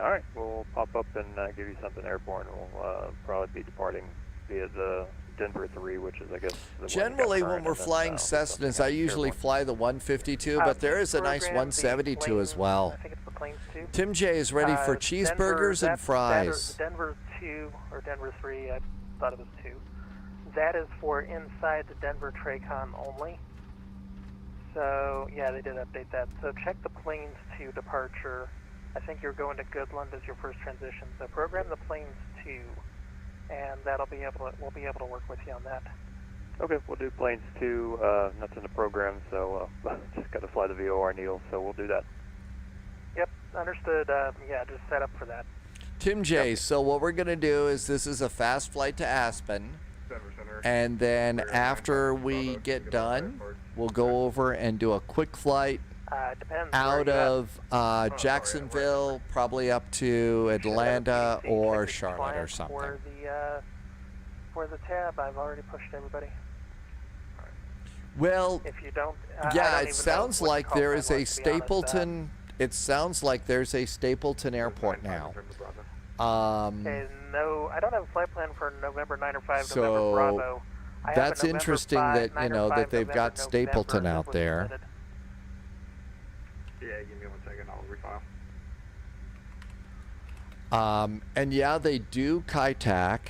All right, we'll pop up and give you something airborne. We'll probably be departing via the Denver 3, which is, I guess, the generally when we're flying Cessnas, I usually fly the 152, but there is a nice 172 as well. I think it's the Plains 2. Tim J is ready for cheeseburgers and fries. Denver 2 or Denver 3, I thought it was 2. That is for inside the Denver Tracon only. So, yeah, they did update that. So check the Plains 2 departure. I think you're going to Goodland as your first transition. So program the Plains 2, and we'll be able to work with you on that. Okay, we'll do Plains 2. Nothing to program, so just got to fly the VOR Neil, so we'll do that. Yep, understood. Yeah, just set up for that. Tim J, so what we're going to do is this is a fast flight to Aspen. And then after we get done, we'll go over and do a quick flight out of Jacksonville, probably up to Atlanta or Charlotte or something. For the tab, I've already pushed everybody. Well, if you don't, yeah, it sounds like there is a Stapleton. It sounds like there's a Stapleton airport now. Okay, no, I don't have a flight plan for November 9 or 5 so November Bravo. that's interesting 5, that, you know, that they've got Stapleton out there. Yeah, give me 1 second, I'll refile. And yeah, they do Kitech.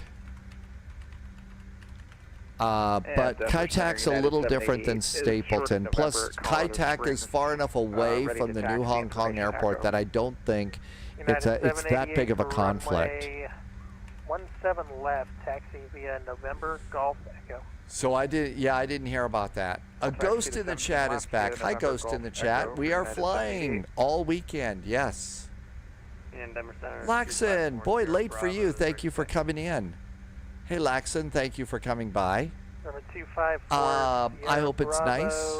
But Kitech's a little different than Stapleton. Plus, Kitech is far enough away from the new Hong Kong airport that I don't think it's that big of a conflict. 17 left, taxi via November Golf Echo. So I didn't hear about that. A Ghost in the chat is back. Hi, Ghost in the chat. We are flying all weekend. Yes. Laxon, boy, late for you. Thank you for coming in. Hey, Laxon, thank you for coming by. Number 254. I hope it's nice.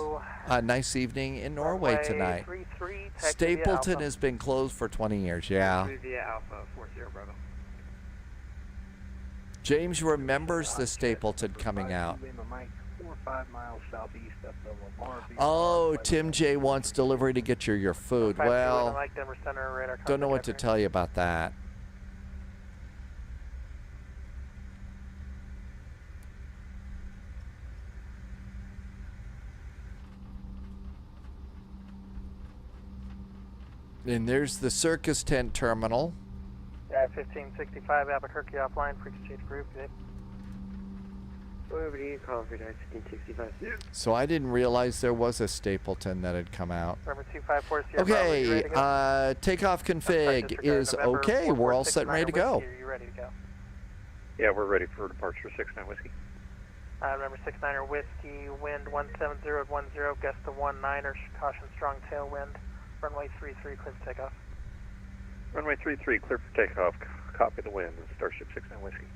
A nice evening in Norway tonight. 33, Stapleton has been closed for 20 years. Yeah. James remembers the Stapleton coming out. Oh, Tim J wants delivery to get your food. Well, don't know what to tell you about that. And there's the circus tent terminal. Yeah, 1565 Albuquerque offline, frequency approved. Yep. Over to you, call for 1565. So I didn't realize there was a Stapleton that had come out. Number 254 Okay, takeoff config is okay. We're all set and ready to go. Are you ready to go? Yeah, we're ready for departure 69 Whiskey. Remember 69er Whiskey, wind 170 at 10, gust to 19er, caution strong tailwind, runway 33, clear for takeoff. Runway 33, clear for takeoff. Copy the wind, Starship 69 Whiskey.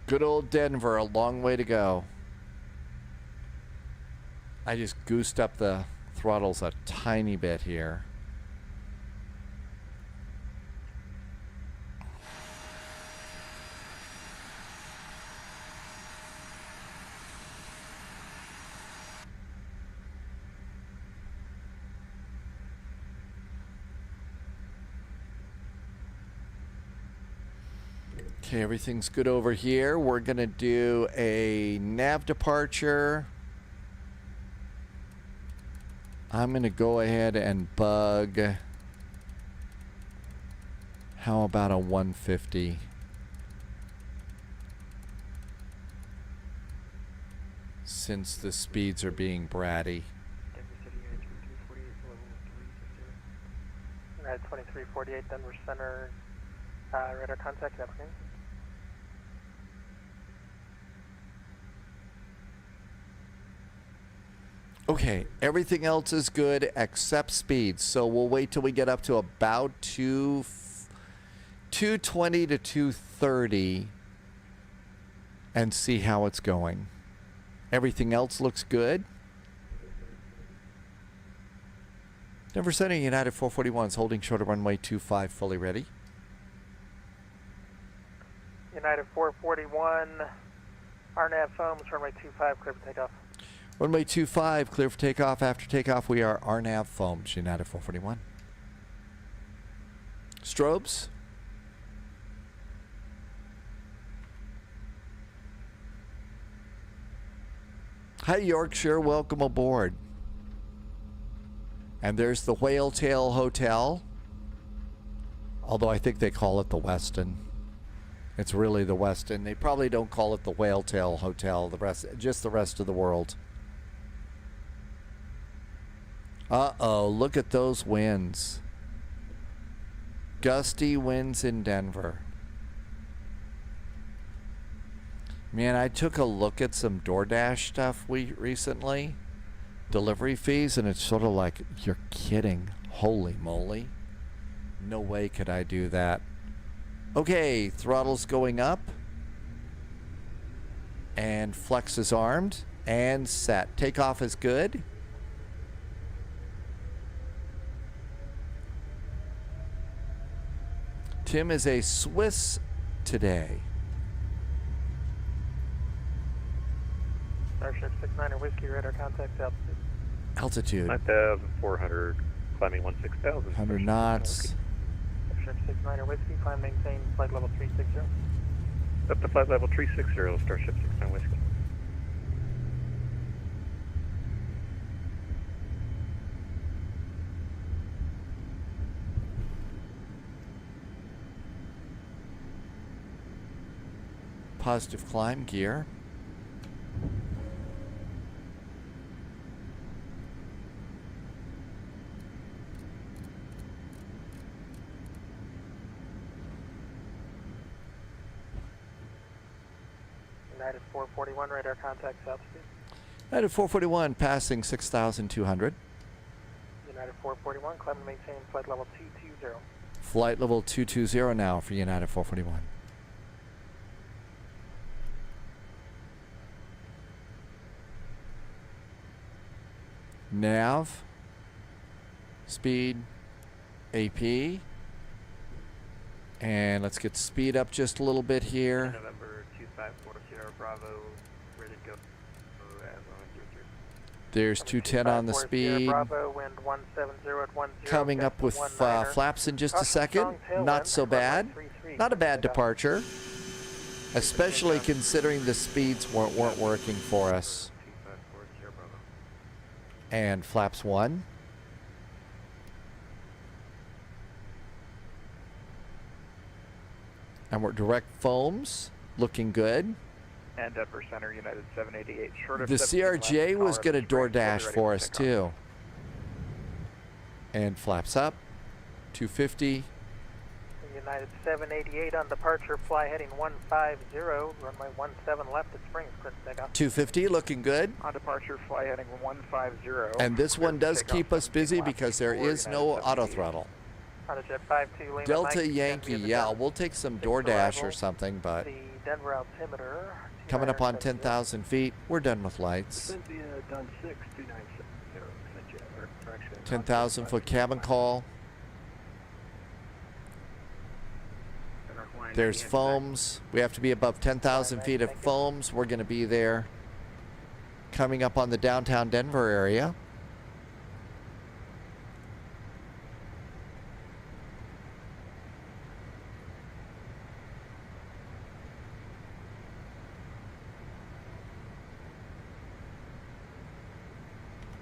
Good old Denver, a long way to go. I just goosed up the throttles a tiny bit here. Okay, everything's good over here. We're going to do a nav departure. I'm going to go ahead and bug. How about a 150? Since the speeds are being bratty. United 2348 Denver Center, radar contact, everything. Okay, everything else is good except speed. So we'll wait till we get up to about 220 to 230 and see how it's going. Everything else looks good. Denver Center, United 441 is holding short of runway 25, fully ready. United 441, RNAV foams, runway 25, clear for takeoff. Runway 25, clear for takeoff. After takeoff, we are RNAV foams, United 441. Strobes. Hi, Yorkshire. Welcome aboard. And there's the Whale Tail Hotel. Although I think they call it the Westin. It's really the Westin. They probably don't call it the Whale Tail Hotel. Just the rest of the world. Uh-oh, look at those winds. Gusty winds in Denver. Man, I took a look at some DoorDash stuff recently. Delivery fees, and it's sort of like, you're kidding. Holy moly. No way could I do that. Okay, throttle's going up. And flex is armed. And set. Takeoff is good. Tim is a Swiss today. Starship 69er Whiskey, radar contact, altitude. Altitude. 9,400, climbing 16,000. 100 knots. Starship 69er Whiskey, climb maintain flight level 360. Up to flight level 360, Starship 69 Whiskey. Positive climb gear. United 441, radar contact, altitude. United 441, passing 6,200. United 441, climb and maintain flight level 220. Flight level 220 now for United 441. Nav, speed, AP, and let's get speed up just a little bit here. November 2540 Bravo, ready to go. There's 210 on the speed. Bravo, wind 170 at 10, coming up with flaps in just a second. Not so bad. Not a bad departure, especially considering the speeds weren't working for us. And flaps 1. And we're direct foams, looking good. And upper center, United 788. Short of The 17 left, CRJ was Colorado going to Springs, DoorDash ready for for us takeoff. too. And flaps up, 250. United 788 on departure, fly heading 150, runway 17 left at Springs, clear to takeoff. 250, looking good. On departure, fly heading 150. And this one does keep us busy because there is no auto throttle. AutoJet 52 Lima Delta Mike, Yankee, yeah, we'll take some DoorDash or something, but the Denver altimeter. coming up on 10,000 feet, we're done with lights. Cynthia, done 6, 2970, or correction. 10,000 foot cabin call. There's foams. We have to be above 10,000 feet of foams. We're going to be there. Coming up on the downtown Denver area.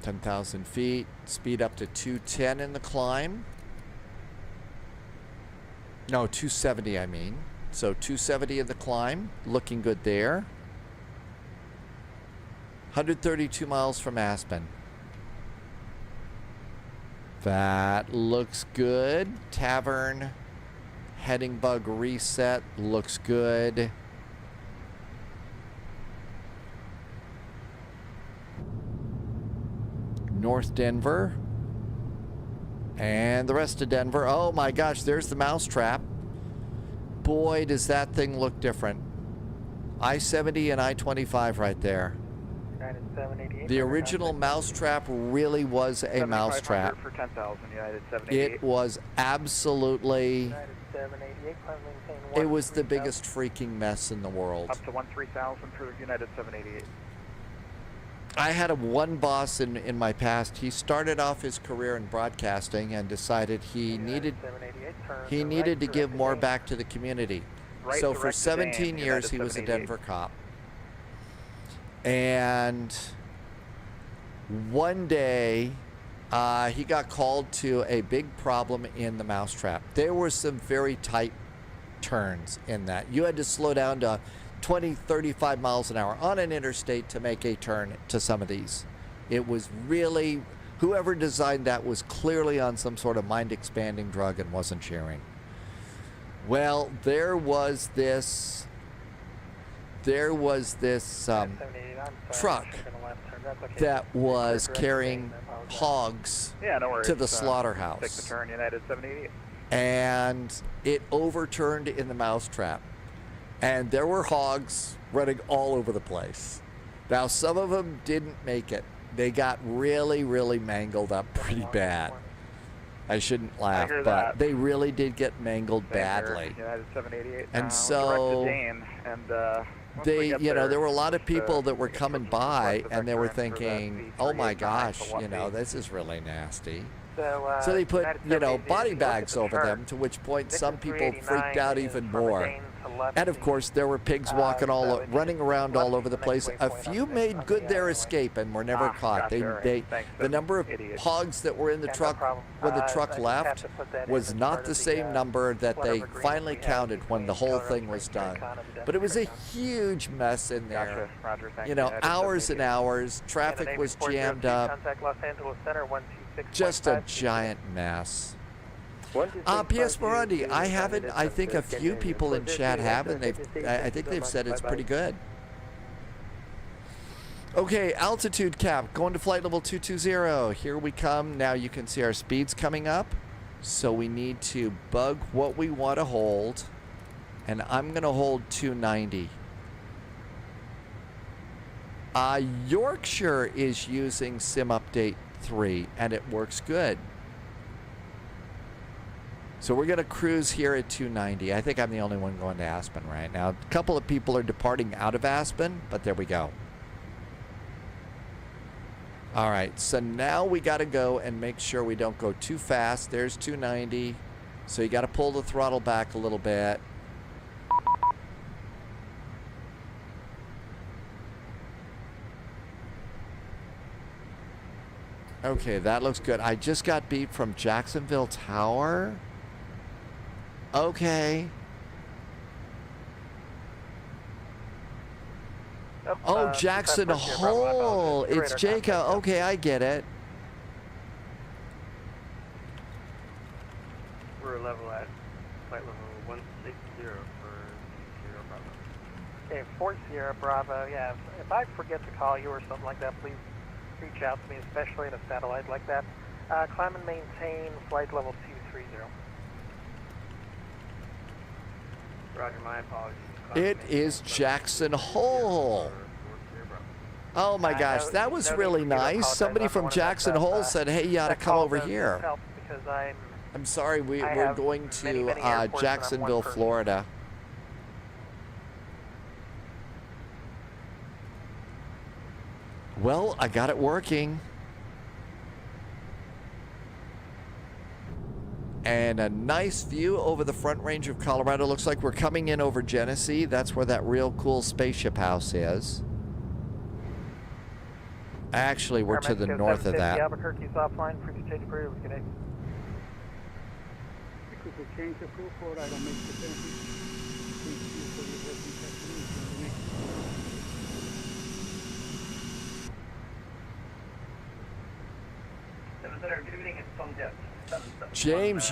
(10,000 feet), speed up to 210 in the climb. No, 270 I mean. So 270 in the climb, looking good there. 132 miles from Aspen. That looks good. Tavern, heading bug reset, looks good. North Denver. And the rest of Denver. Oh my gosh, there's the mousetrap. Boy, does that thing look different. I-70 and I-25 right there. The original mousetrap really was a mousetrap. For 10,000, United 788. It was absolutely... United 788, climb maintain It was the biggest freaking mess in the world. Up to 13,000 for United 788. I had one boss in my past. He started off his career in broadcasting and decided he needed to give more back to the community. So for 17 years he was a Denver cop. And one day he got called to a big problem in the mousetrap. There were some very tight turns in that. You had to slow down to 20, 35 miles an hour on an interstate to make a turn to some of these. It was really, whoever designed that was clearly on some sort of mind-expanding drug and wasn't sharing. Well, there was this truck that was carrying hogs to the slaughterhouse. Take the turn, United 788. And it overturned in the mousetrap. And there were hogs running all over the place. Now, some of them didn't make it. They got really, really mangled up pretty bad. I shouldn't laugh, but they really did get mangled badly. United 788. And so they, you know, there were a lot of people that were coming by and they were thinking, oh my gosh, you know, this is really nasty. So they put, you know, body bags over them, to which point some people freaked out even more. And of course, there were pigs walking running around all over the place. A few made good their escape and were never caught. The number of hogs that were in the truck when the truck left was not the same number that they finally counted when the whole thing was done. But it was a huge mess in there. You know, hours and hours. Traffic was jammed up. Just a giant mess. P.S. Morandi, I haven't. I think a few people in chat have, and I think they've said it's pretty good. Okay, altitude cap, going to flight level 220. Here we come. Now you can see our speeds coming up. So we need to bug what we want to hold. And I'm going to hold 290. Yorkshire is using Sim Update 3, and it works good. So we're going to cruise here at 290. I think I'm the only one going to Aspen right now. A couple of people are departing out of Aspen, but there we go. All right, so now we got to go and make sure we don't go too fast. There's 290. So you got to pull the throttle back a little bit. Okay, that looks good. I just got beat from Jacksonville Tower. Okay. Oh, Jackson Hole. It's Jacob. Okay, I get it. We're level at flight level 160 for 0 Bravo. Okay, 4 Sierra Bravo. Yeah, if I forget to call you or something like that, please reach out to me, especially in a satellite like that. Climb and maintain flight level 230. Roger, my apologies. It is Jackson Hole. Oh my gosh, that was really nice. Somebody from Jackson Hole said, hey, you ought to come over here. Because I'm sorry, we're going to Jacksonville, Florida. Well, I got it working. And a nice view over the Front Range of Colorado. Looks like we're coming in over Genesee. That's where that real cool spaceship house is. Actually, we're to the north of that. Albuquerque's offline. Frequency change approved. Good day. Frequency change approved for I don't make the penalty. Good evening, it's Tom Jeff. James,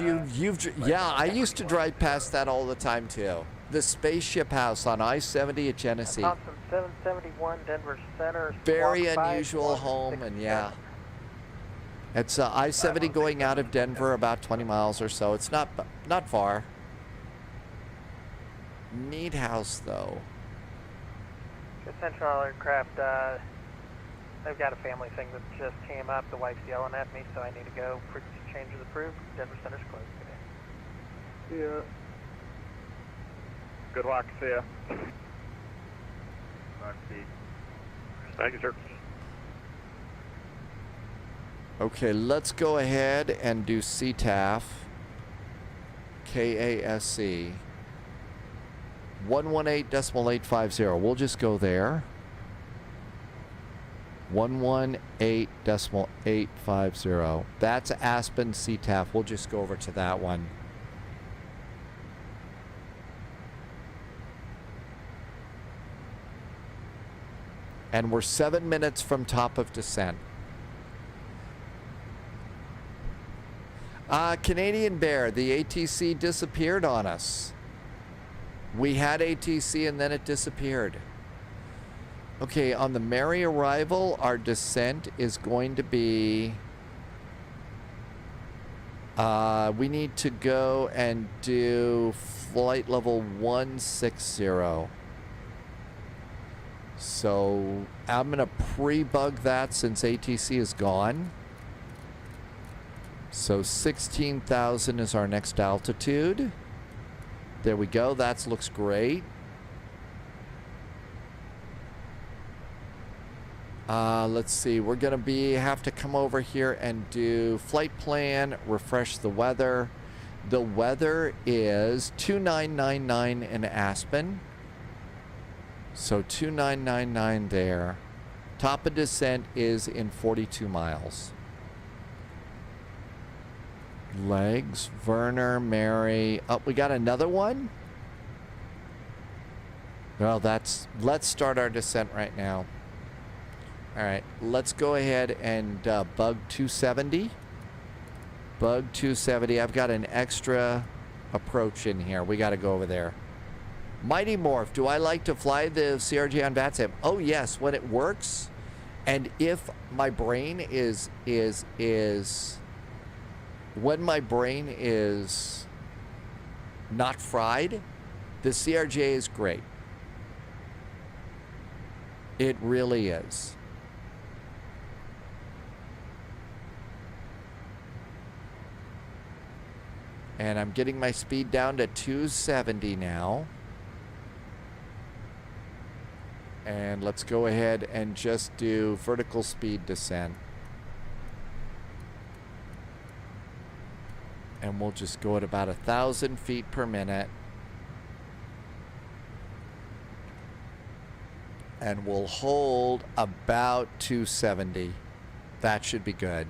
yeah, I used to drive past that all the time too. The spaceship house on I-70 at Genesee. Thompson 771 Denver Center. Very unusual home, and yeah. It's I-70 going out of Denver about 20 miles or so. It's not far. Neat house though. The Central Aircraft, they've got a family thing that just came up. The wife's yelling at me, so I need to go. Frequency change is approved. Denver Center's closed today. Yeah. Good luck. See ya. Thank you, sir. Okay, let's go ahead and do CTAF. KASC. 118.850. We'll just go there. 118.850. That's Aspen CTAF. We'll just go over to that one. And we're 7 minutes from top of descent. Canadian Bear, the ATC disappeared on us. We had ATC and then it disappeared. Okay, on the merry arrival, our descent is going to be... we need to go and do flight level 160. So I'm going to pre-bug that since ATC is gone. So 16,000 is our next altitude. There we go. That looks great. Let's see. We're going to have to come over here and do flight plan, refresh the weather. The weather is 2999 in Aspen. So 2999 there. Top of descent is in 42 miles. Legs, Werner, Mary. Oh, we got another one? Well, let's start our descent right now. All right, let's go ahead and bug 270. Bug 270. I've got an extra approach in here. We got to go over there. Mighty Morph, do I like to fly the CRJ on VATSIM? Oh yes, when it works, and if my brain is when my brain is not fried, the CRJ is great. It really is. And I'm getting my speed down to 270 now. And let's go ahead and just do vertical speed descent. And we'll just go at about 1,000 feet per minute. And we'll hold about 270. That should be good.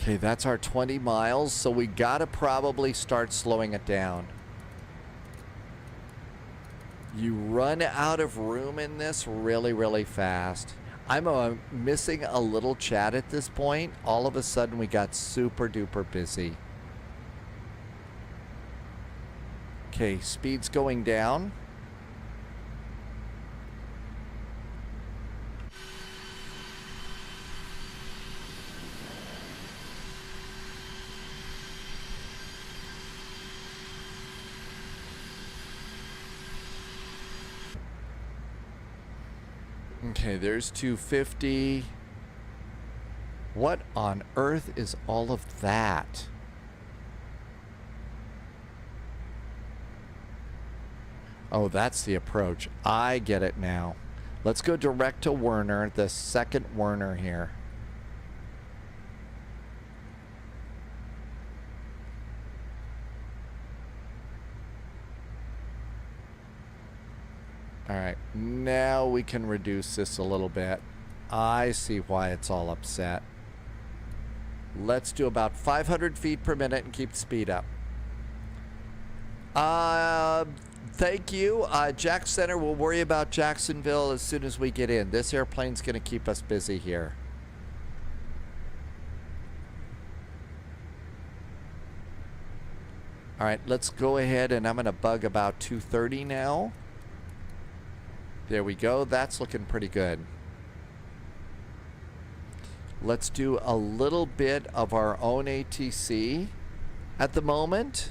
Okay, that's our 20 miles, so we gotta probably start slowing it down. You run out of room in this really, really fast. I'm missing a little chat at this point. All of a sudden, we got super duper busy. Okay, speed's going down. Okay, there's 250. What on earth is all of that? Oh, that's the approach. I get it now. Let's go direct to Werner, the second Werner here. All right, now we can reduce this a little bit. I see why it's all upset. Let's do about 500 feet per minute and keep the speed up. Thank you. Jack Center, we'll worry about Jacksonville as soon as we get in. This airplane's going to keep us busy here. All right, let's go ahead and I'm going to bug about 230 now. There we go. That's looking pretty good. Let's do a little bit of our own ATC at the moment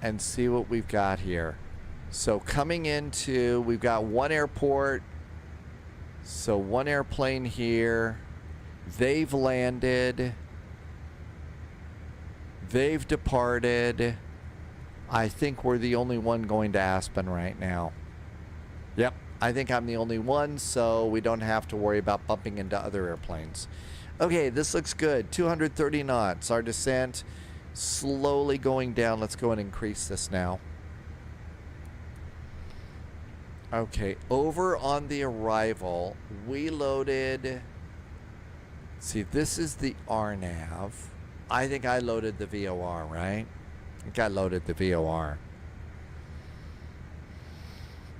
and see what we've got here. So coming into, we've got one airport. So one airplane here. They've landed. They've departed. I think we're the only one going to Aspen right now. Yep, I think I'm the only one, so we don't have to worry about bumping into other airplanes. Okay, this looks good. 230 knots. Our descent slowly going down. Let's go and increase this now. Okay, over on the arrival, we loaded... See, this is the RNAV. I think I loaded the VOR, right? I think I loaded the VOR.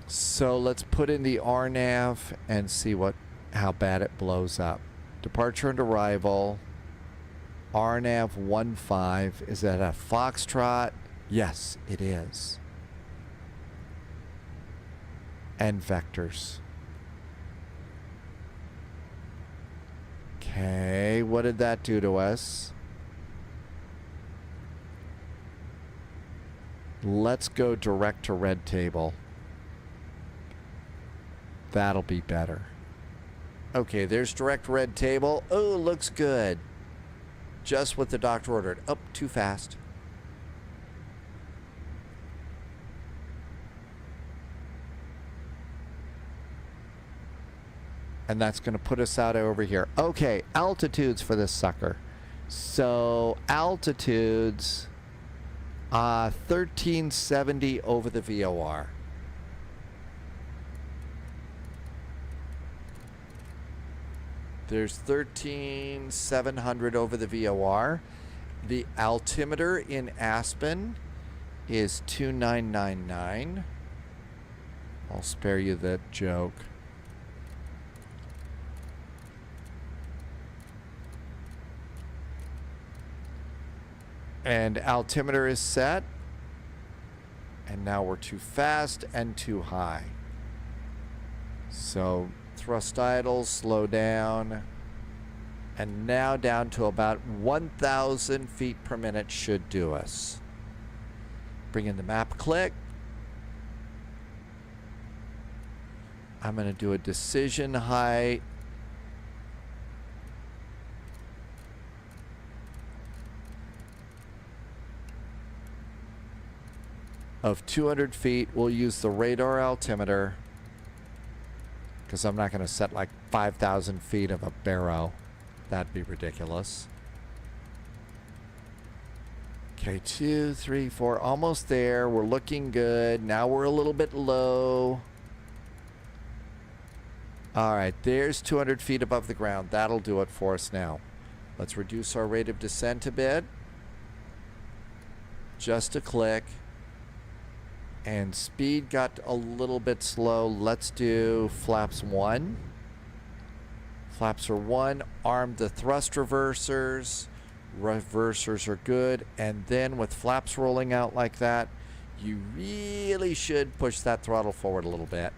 So let's put in the RNAV and see how bad it blows up. Departure and arrival. RNAV 15. Is that a Foxtrot? Yes, it is. And vectors. Okay, what did that do to us? Let's go direct to red table. That'll be better. Okay, there's direct red table. Oh, looks good. Just what the doctor ordered. Oh, too fast. And that's going to put us out over here. Okay, altitudes for this sucker. So, altitudes, 1370 over the VOR. There's 13,700 over the VOR. The altimeter in Aspen is 2999. I'll spare you that joke. And altimeter is set. And now we're too fast and too high. So thrust idle, slow down. And now down to about 1,000 feet per minute should do us. Bring in the map click. I'm going to do a decision height. Of 200 feet. We'll use the radar altimeter, because I'm not going to set like 5,000 feet of a barrow. That'd be ridiculous. Okay, 2, 3, 4, almost there. We're looking good. Now we're a little bit low. All right, there's 200 feet above the ground. That'll do it for us now. Let's reduce our rate of descent a bit. Just a click. And speed got a little bit slow. Let's do flaps 1. Flaps are 1. Arm the thrust reversers. Reversers are good. And then with flaps rolling out like that, you really should push that throttle forward a little bit.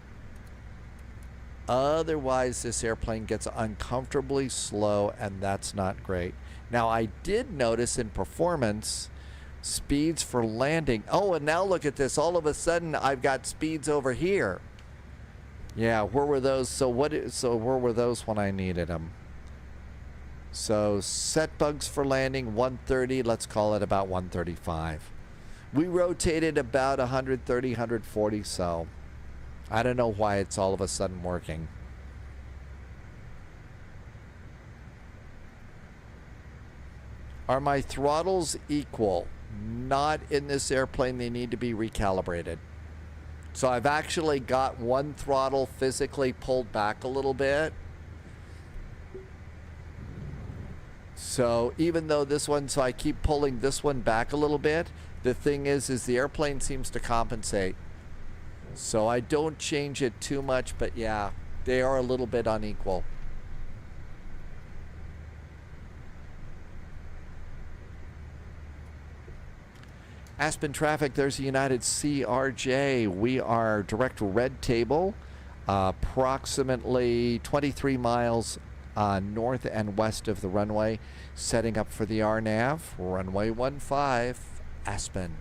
Otherwise, this airplane gets uncomfortably slow, and that's not great. Now, I did notice in performance, speeds for landing. Oh, and now look at this. All of a sudden, I've got speeds over here. Yeah, where were those? So where were those when I needed them? So set bugs for landing 130. Let's call it about 135. We rotated about 130, 140. So I don't know why it's all of a sudden working. Are my throttles equal? Not in this airplane. They need to be recalibrated. So I've actually got one throttle physically pulled back a little bit. So even though this one, so I keep pulling this one back a little bit, the thing is the airplane seems to compensate. So I don't change it too much, but yeah, they are a little bit unequal. Aspen traffic, there's a United CRJ. We are direct red table, approximately 23 miles north and west of the runway, setting up for the RNAV, runway 15, Aspen.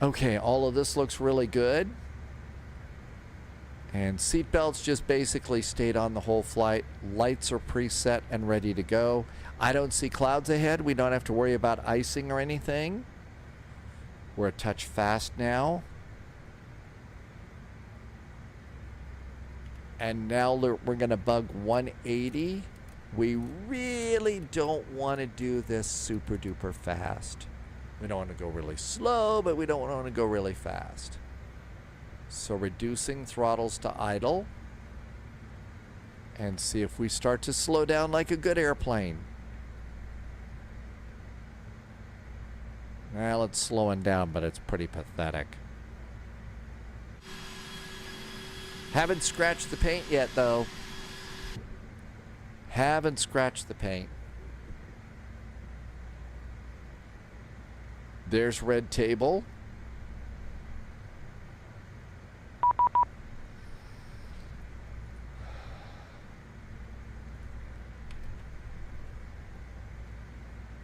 Okay, all of this looks really good. And seatbelts just basically stayed on the whole flight. Lights are preset and ready to go. I don't see clouds ahead. We don't have to worry about icing or anything. We're a touch fast now. And now we're going to bug 180. We really don't want to do this super duper fast. We don't want to go really slow, but we don't want to go really fast. So reducing throttles to idle. And see if we start to slow down like a good airplane. Well, it's slowing down, but it's pretty pathetic. Haven't scratched the paint yet, though. Haven't scratched the paint. There's red table.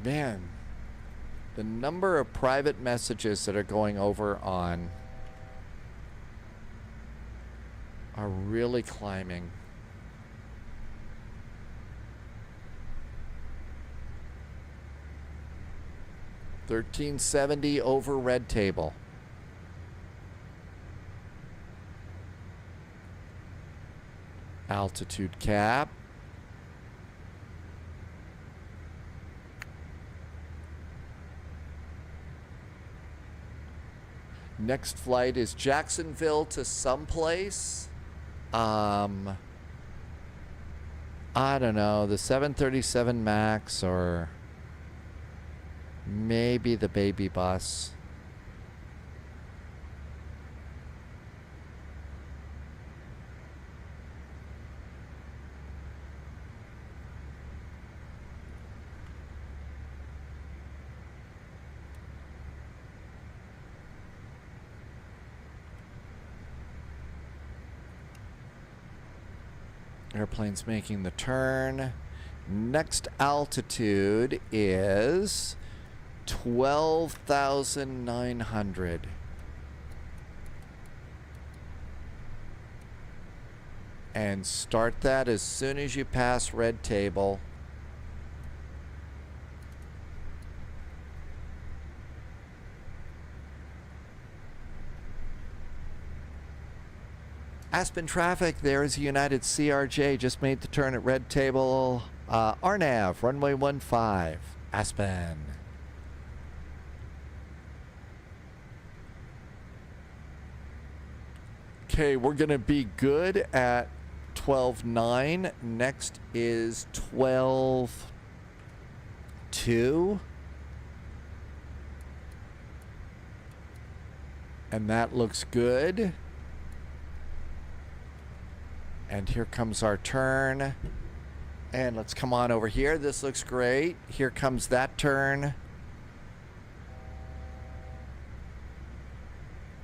Man, the number of private messages that are going over on are really climbing. $1370 over red table. Altitude cap. Next flight is Jacksonville to someplace. I don't know, the 737 MAX or maybe the baby bus. Airplane's making the turn. Next altitude is 12,900. And start that as soon as you pass red table. Aspen traffic, there is a United CRJ, just made the turn at red table. RNAV, runway 15, Aspen. Okay, we're gonna be good at 12.9. Next is 12.2. And that looks good. And here comes our turn. And let's come on over here. This looks great. Here comes that turn.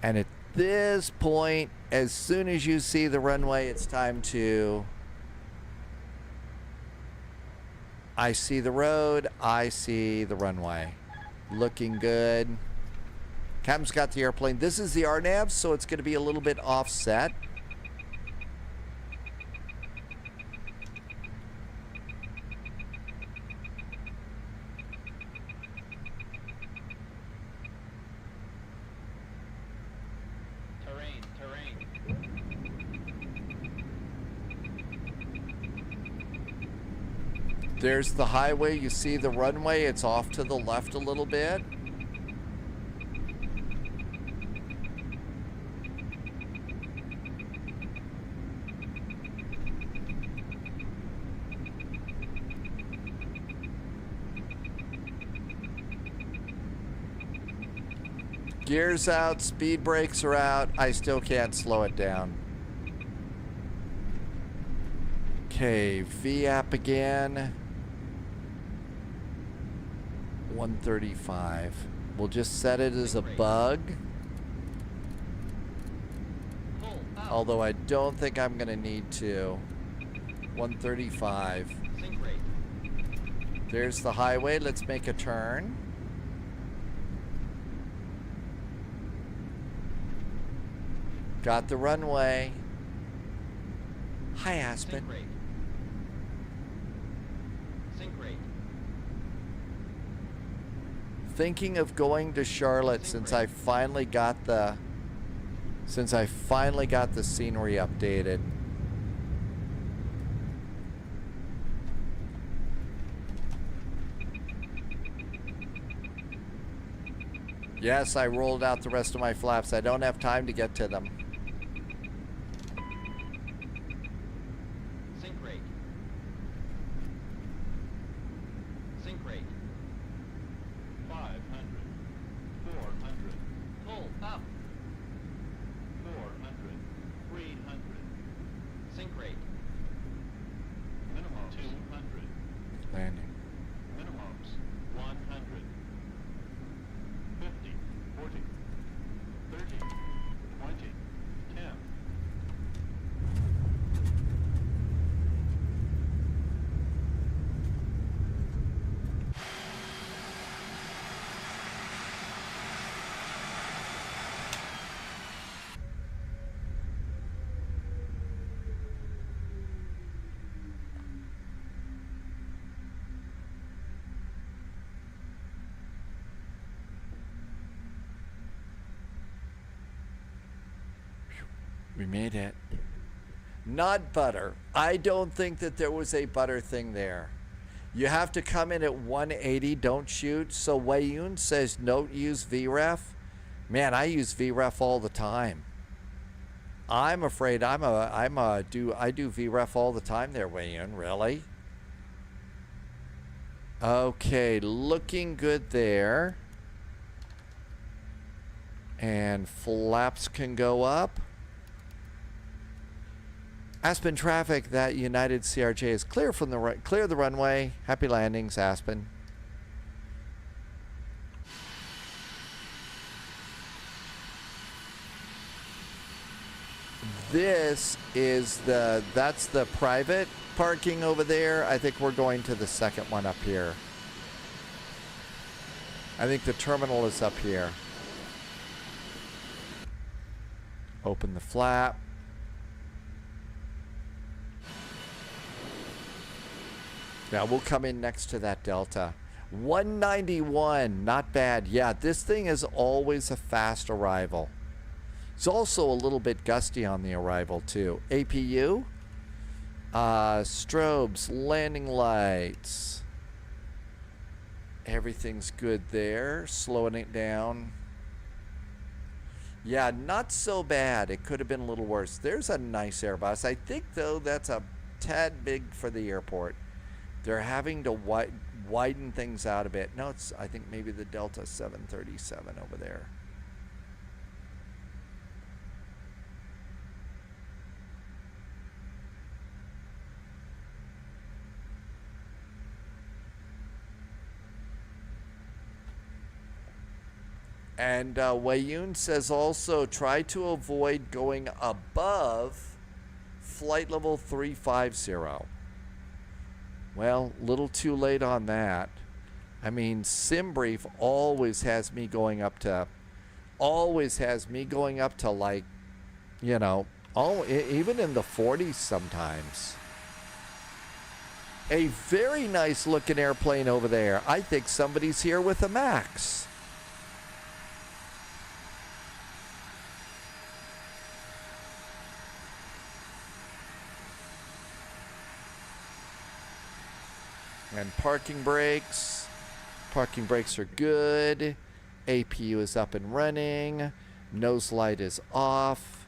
And at this point, as soon as you see the runway, it's time to... I see the road, I see the runway. Looking good. Captain's got the airplane. This is the RNAV, so it's going to be a little bit offset. There's the highway. You see the runway. It's off to the left a little bit. Gears out, speed brakes are out. I still can't slow it down. Okay, VAP again. 135. We'll just set it as a bug. Although I don't think I'm going to need to. 135. There's the highway. Let's make a turn. Got the runway. Hi, Aspen. Thinking of going to Charlotte since I finally got the scenery updated. Yes, I rolled out the rest of my flaps. I don't have time to get to them. We made it. Not butter. I don't think that there was a butter thing there. You have to come in at 180, don't shoot. So Wayun says don't use VREF. Man, I use VREF all the time. I'm afraid I do VREF all the time there, Wayun. Really? Okay, looking good there. And flaps can go up. Aspen traffic, that United CRJ is clear from the clear the runway. Happy landings, Aspen. This is that's the private parking over there. I think we're going to the second one up here. I think the terminal is up here. Open the flap. Now we'll come in next to that Delta. 191, not bad. Yeah, this thing is always a fast arrival. It's also a little bit gusty on the arrival too. APU, strobes, landing lights. Everything's good there. Slowing it down. Yeah, not so bad. It could have been a little worse. There's a nice Airbus. I think, though, that's a tad big for the airport. They're having to widen things out a bit. No, it's, I think maybe the Delta 737 over there. And Wayun says also try to avoid going above flight level 350. Well, little too late on that. I mean, SimBrief always has me going up to like, you know, even in the 40s sometimes. A very nice looking airplane over there. I think somebody's here with a Max. And parking brakes are good. APU is up and running. Nose light is off.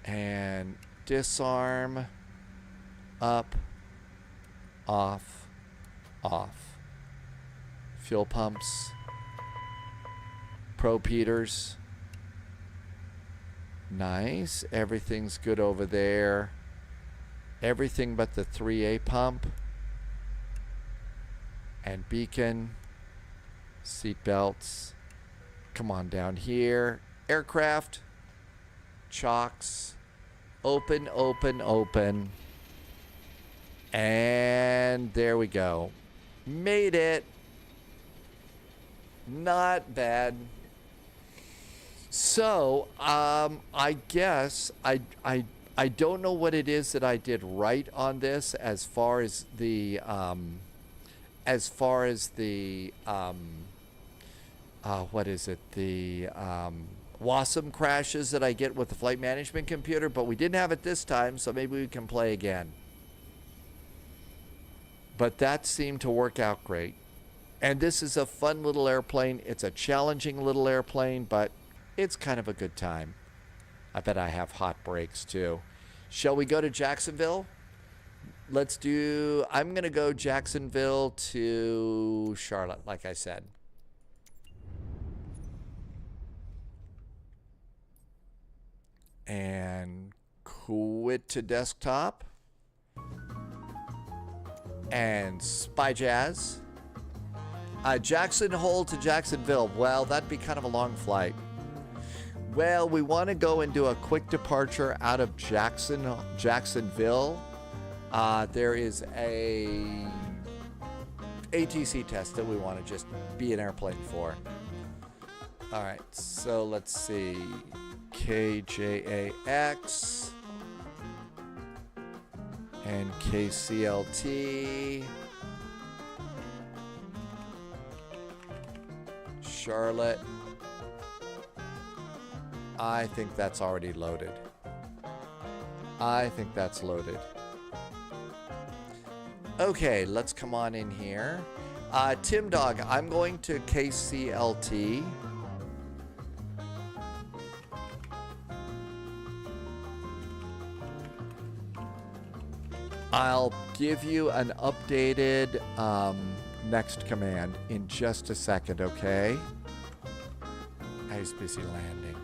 And disarm, up, off, off. Fuel pumps. Probe heaters. Nice. Everything's good over there. Everything but the 3A pump. And beacon, seat belts, come on down here, aircraft, chocks, open, open, open, and there we go. Made it. Not bad. So, I guess I don't know what it is that I did right on this as far as the what is it? The WASM crashes that I get with the flight management computer, but we didn't have it this time, so maybe we can play again. But that seemed to work out great. And this is a fun little airplane. It's a challenging little airplane, but it's kind of a good time. I bet I have hot brakes too. Shall we go to Jacksonville? Let's do, I'm going to go Jacksonville to Charlotte, like I said. And quit to desktop. And Spy Jazz. Jackson Hole to Jacksonville. Well, that'd be kind of a long flight. Well, we want to go and do a quick departure out of Jacksonville. There is a ATC test that we want to just be an airplane for. All right, so let's see. KJAX and KCLT. Charlotte. I think that's already loaded. I think that's loaded. Okay, let's come on in here. Tim Dog, I'm going to KCLT. I'll give you an updated next command in just a second, okay? I was busy landing.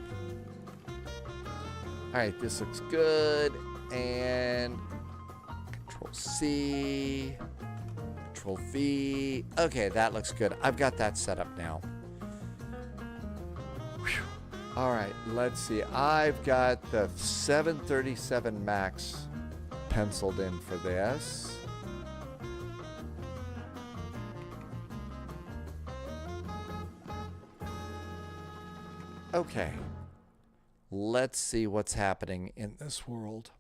All right, this looks good. And Control C, Control V. Okay, that looks good. I've got that set up now. Whew. All right, let's see. I've got the 737 MAX penciled in for this. Okay. Let's see what's happening in this world.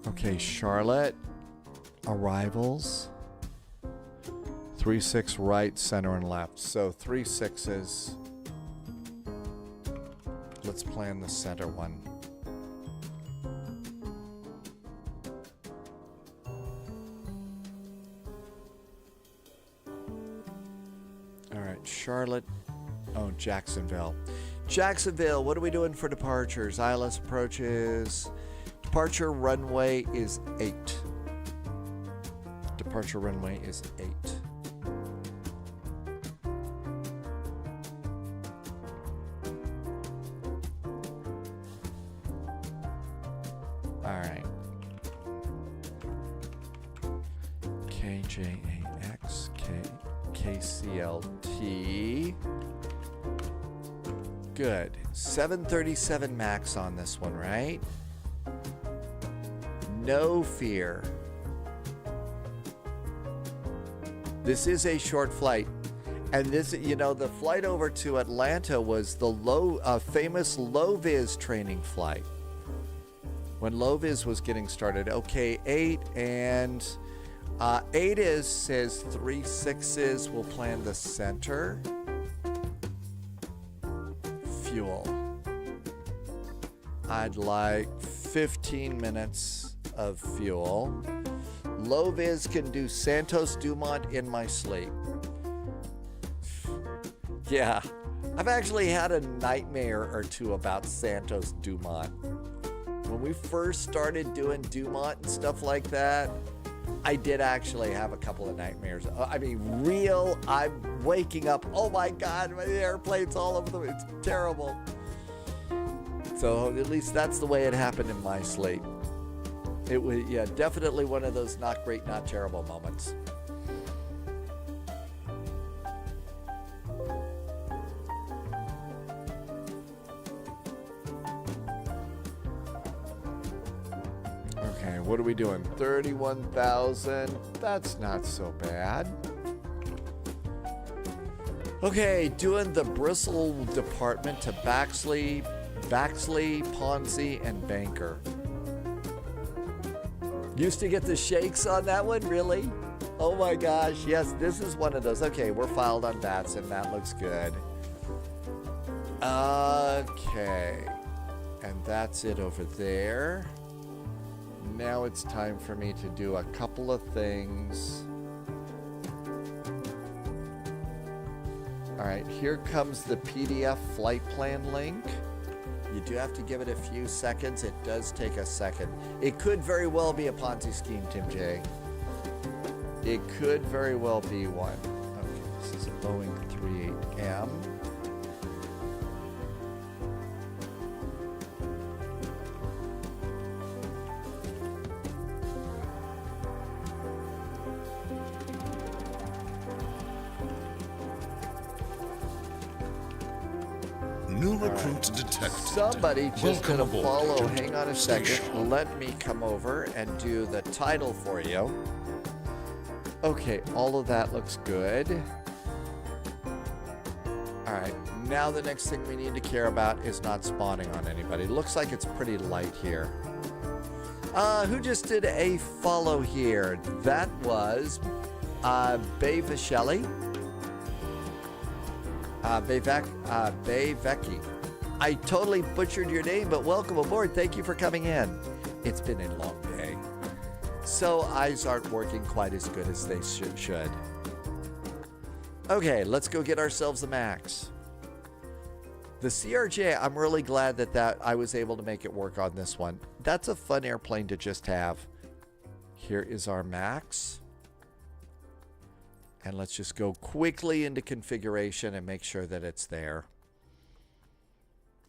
Okay, Charlotte. Arrivals. 3-6 right, center, and left. So 3 6s. Let's plan the center one. All right, Charlotte. Oh, Jacksonville. Jacksonville, what are we doing for departures? ILS approaches. Departure runway is 8. Departure runway is 8. All right. KJAX, KCLT. Good. 737 max on this one, right? No fear. This is a short flight. And this, you know, the flight over to Atlanta was the famous low-vis training flight. When low-vis was getting started. Okay, 8 and 8 says 3 6s will plan the center. Fuel. I'd like 15 minutes of fuel. Low vis can do Santos Dumont in my sleep. Yeah, I've actually had a nightmare or two about Santos Dumont. When we first started doing Dumont and stuff like that, I did actually have a couple of nightmares. I mean, I'm waking up, oh my God, my airplane's all over it's terrible. So at least that's the way it happened in my sleep. It was, yeah, definitely one of those not great, not terrible moments. Okay, what are we doing? 31,000. That's not so bad. Okay, doing the Bristle department to Baxley, Ponzi, and Banker. Used to get the shakes on that one, really? Oh my gosh, yes, this is one of those. Okay, we're filed on VATSIM. That looks good. Okay, and that's it over there. Now it's time for me to do a couple of things. All right, here comes the PDF flight plan link. You do have to give it a few seconds. It does take a second. It could very well be a Ponzi scheme, Tim J. It could very well be one. Okay, this is a Boeing 38M. New recruit detected. Somebody just Welcome gonna aboard, follow. Agent. Hang on a Stay second. sharp. Let me come over and do the title for you. Okay, all of that looks good. All right, now the next thing we need to care about is not spawning on anybody. Looks like it's pretty light here. Who just did a follow here? That was Bayvichelli. Bayvecki. I totally butchered your name, but welcome aboard. Thank you for coming in. It's been a long day. So eyes aren't working quite as good as they should. Okay, let's go get ourselves a max. The CRJ, I'm really glad that I was able to make it work on this one. That's a fun airplane to just have. Here is our max. And let's just go quickly into configuration and make sure that it's there.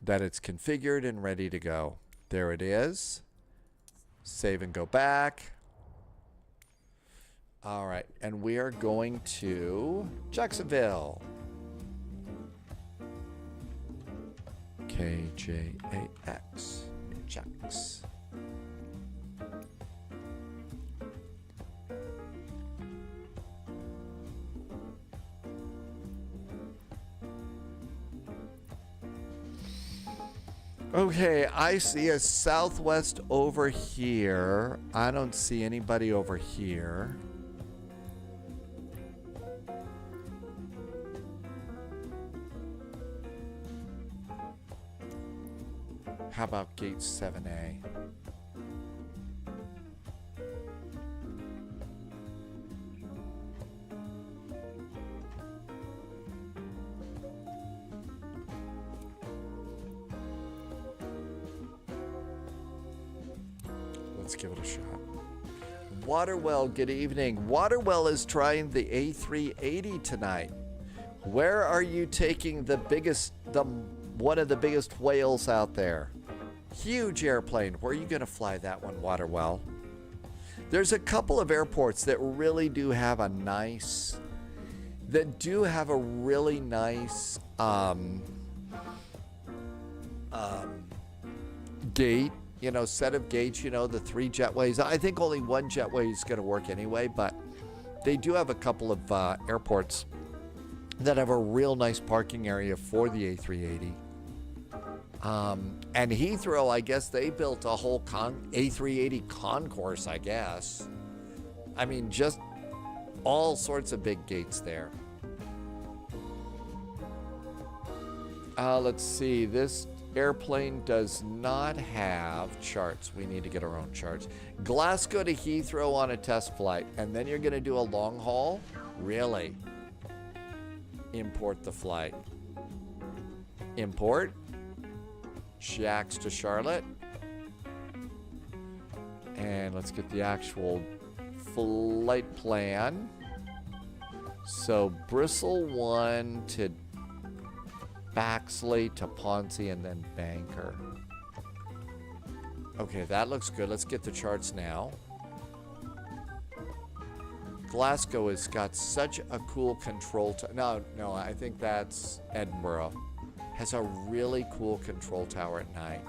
That it's configured and ready to go. There it is. Save and go back. All right, and we are going to Jacksonville. KJAX. Jacks. Okay, I see a Southwest over here. I don't see anybody over here. How about gate 7A? let's give it a shot. Waterwell, good evening. Waterwell is trying the A380 tonight. Where are you taking the one of the biggest whales out there? Huge airplane. Where are you going to fly that one, Waterwell? There's a couple of airports that really do have a nice, gate, you know, set of gates, you know, the 3 jetways. I think only 1 jetway is going to work anyway, but they do have a couple of airports that have a real nice parking area for the A380. And Heathrow, I guess they built a whole A380 concourse, I guess. I mean, just all sorts of big gates there. Let's see, this airplane does not have charts. We need to get our own charts. Glasgow to Heathrow on a test flight, and then you're gonna do a long haul? Really? Import the flight. Import. Shax to Charlotte. And let's get the actual flight plan. So Bristle 1 to Baxley to Ponce and then Banker. Okay, that looks good. Let's get the charts now. Glasgow has got such a cool control tower. No, I think that's Edinburgh. Has a really cool control tower at night.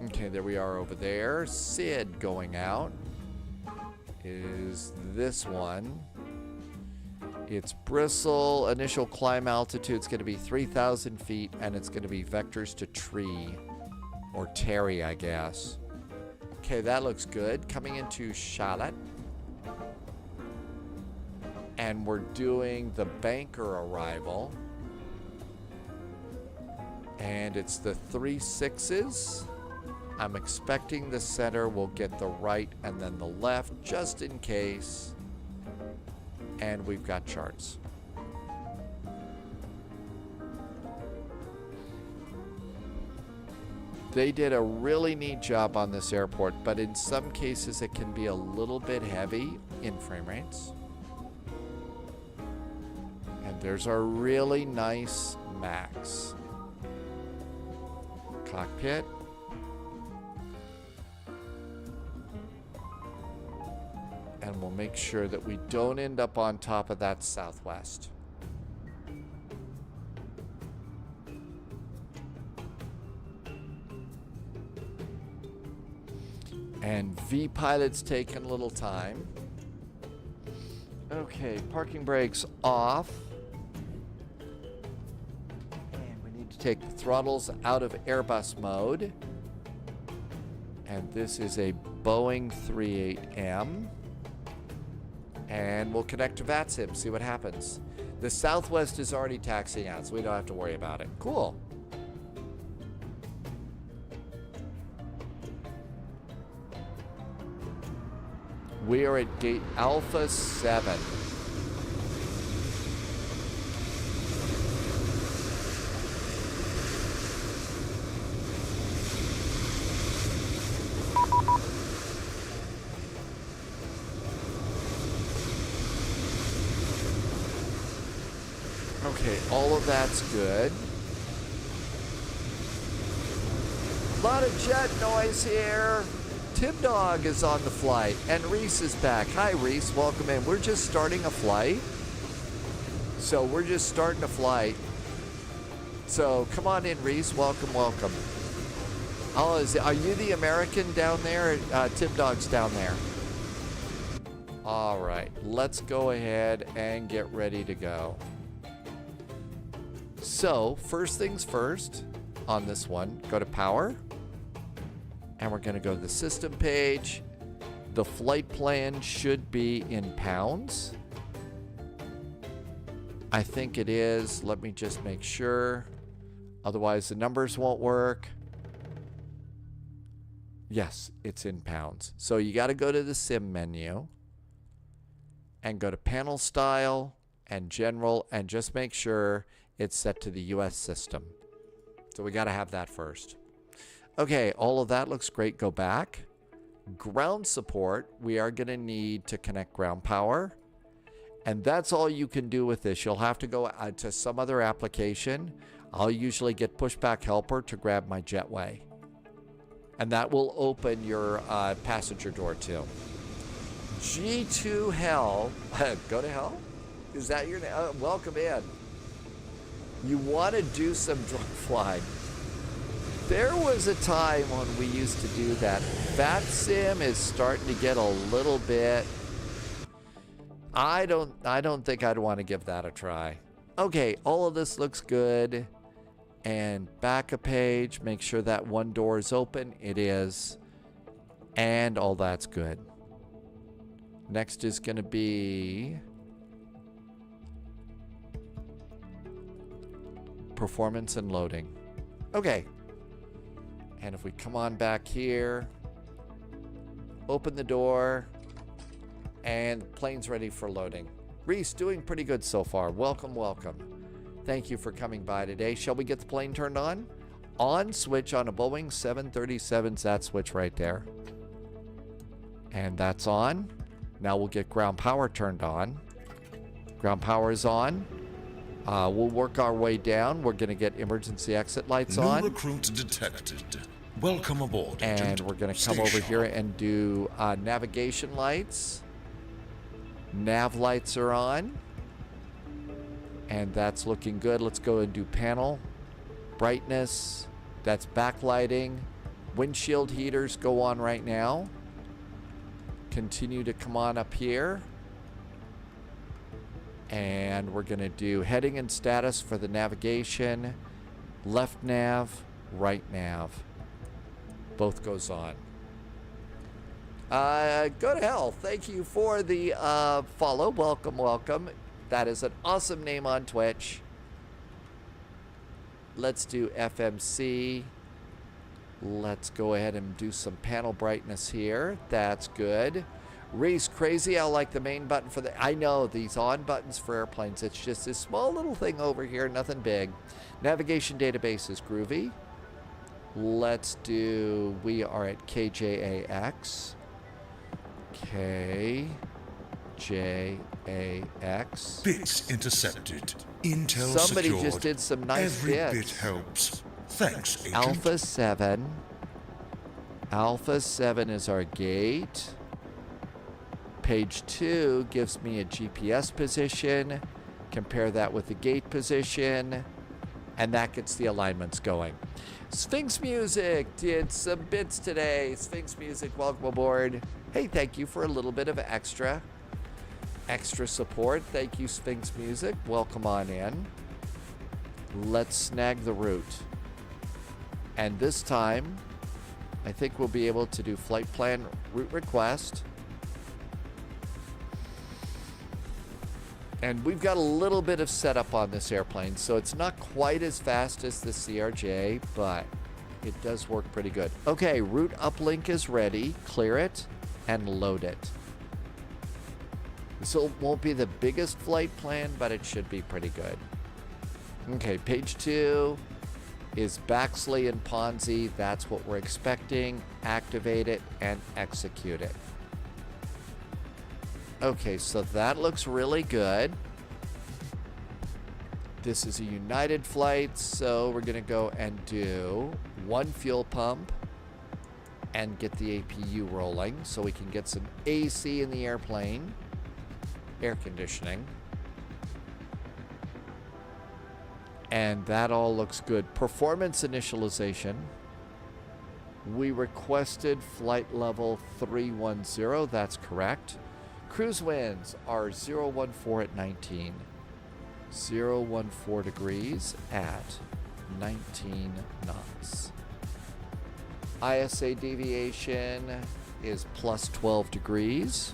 Okay, there we are over there. Sid going out is this one. It's Bristle. Initial climb altitude is going to be 3,000 feet, and it's going to be vectors to Tree or Terry, I guess. Okay, that looks good. Coming into Charlotte. And we're doing the Banker arrival. And it's the 3 6s. I'm expecting the center will get the right and then the left, just in case. And we've got charts. They did a really neat job on this airport, but in some cases it can be a little bit heavy in frame rates. And there's a really nice max. Cockpit. And we'll make sure that we don't end up on top of that Southwest. And V-Pilot's taking a little time. Okay, parking brakes off. And we need to take the throttles out of Airbus mode. And this is a Boeing 38M. And we'll connect to VATSIM, see what happens. The Southwest is already taxiing out, so we don't have to worry about it. Cool. We are at gate Alpha 7. Okay, all of that's good. A lot of jet noise here. Tim Dog is on the flight, and Reese is back. Hi, Reese. Welcome in. We're just starting a flight. So come on in, Reese. Welcome, welcome. Oh, are you the American down there? Tim Dog's down there. All right, let's go ahead and get ready to go. So, first things first, on this one, go to power. And we're going to go to the system page. The flight plan should be in pounds. I think it is. Let me just make sure. Otherwise, the numbers won't work. Yes, it's in pounds. So you got to go to the sim menu and go to panel style and general and just make sure it's set to the US system. So we got to have that first. Okay, all of that looks great. Go back. Ground support, we are going to need to connect ground power. And that's all you can do with this. You'll have to go to some other application. I'll usually get Pushback Helper to grab my jetway. And that will open your passenger door too. G2 Hell. Go to hell? Is that your name? Welcome in. You want to do some drone flying. There was a time when we used to do that. VATSIM is starting to get a little bit... I don't think I'd want to give that a try. Okay, all of this looks good. And back a page, make sure that one door is open. It is. And all that's good. Next is going to be performance and loading. Okay. And if we come on back here, open the door, and the plane's ready for loading. Reese, doing pretty good so far. Welcome, welcome. Thank you for coming by today. Shall we get the plane turned on? On switch on a Boeing 737's that switch right there. And that's on. Now we'll get ground power turned on. Ground power is on. We'll work our way down. We're going to get emergency exit lights on. New recruit detected. Welcome aboard, and Agent. we're going to come over here and do navigation lights. Nav lights are on. And that's looking good. Let's go and do panel. Brightness. That's backlighting. Windshield heaters go on right now. Continue to come on up here. And we're going to do heading and status for the navigation. Left nav, right nav. Both goes on. Go to hell. Thank you for the follow. Welcome, welcome. That is an awesome name on Twitch. Let's do FMC. Let's go ahead and do some panel brightness here. That's good. Reese, crazy. I like the main button for the... I know, these on buttons for airplanes. It's just this small little thing over here. Nothing big. Navigation database is groovy. Let's do... We are at KJAX. KJAX. Bits intercepted. Intel Somebody secured. just did some nice Every bits. bit helps. Thanks, Agent. Alpha 7. Alpha 7 is our gate. Page 2 gives me a GPS position. Compare that with the gate position. And that gets the alignments going. Sphinx Music did some bits today. Sphinx Music, welcome aboard. Hey, thank you for a little bit of extra support. Thank you, Sphinx Music. Welcome on in. Let's snag the route. And this time, I think we'll be able to do flight plan route request. And we've got a little bit of setup on this airplane, so it's not quite as fast as the CRJ, but it does work pretty good. Okay, route uplink is ready. Clear it and load it. So it won't be the biggest flight plan, but it should be pretty good. Okay, page 2 is Baxley and Ponzi. That's what we're expecting. Activate it and execute it. Okay, so that looks really good. This is a United flight, so we're going to go and do one fuel pump and get the APU rolling so we can get some AC in the airplane. Air conditioning. And that all looks good. Performance initialization. We requested flight level 310. That's correct. Cruise winds are 014 at 19. 014 degrees at 19 knots. ISA deviation is plus 12 degrees.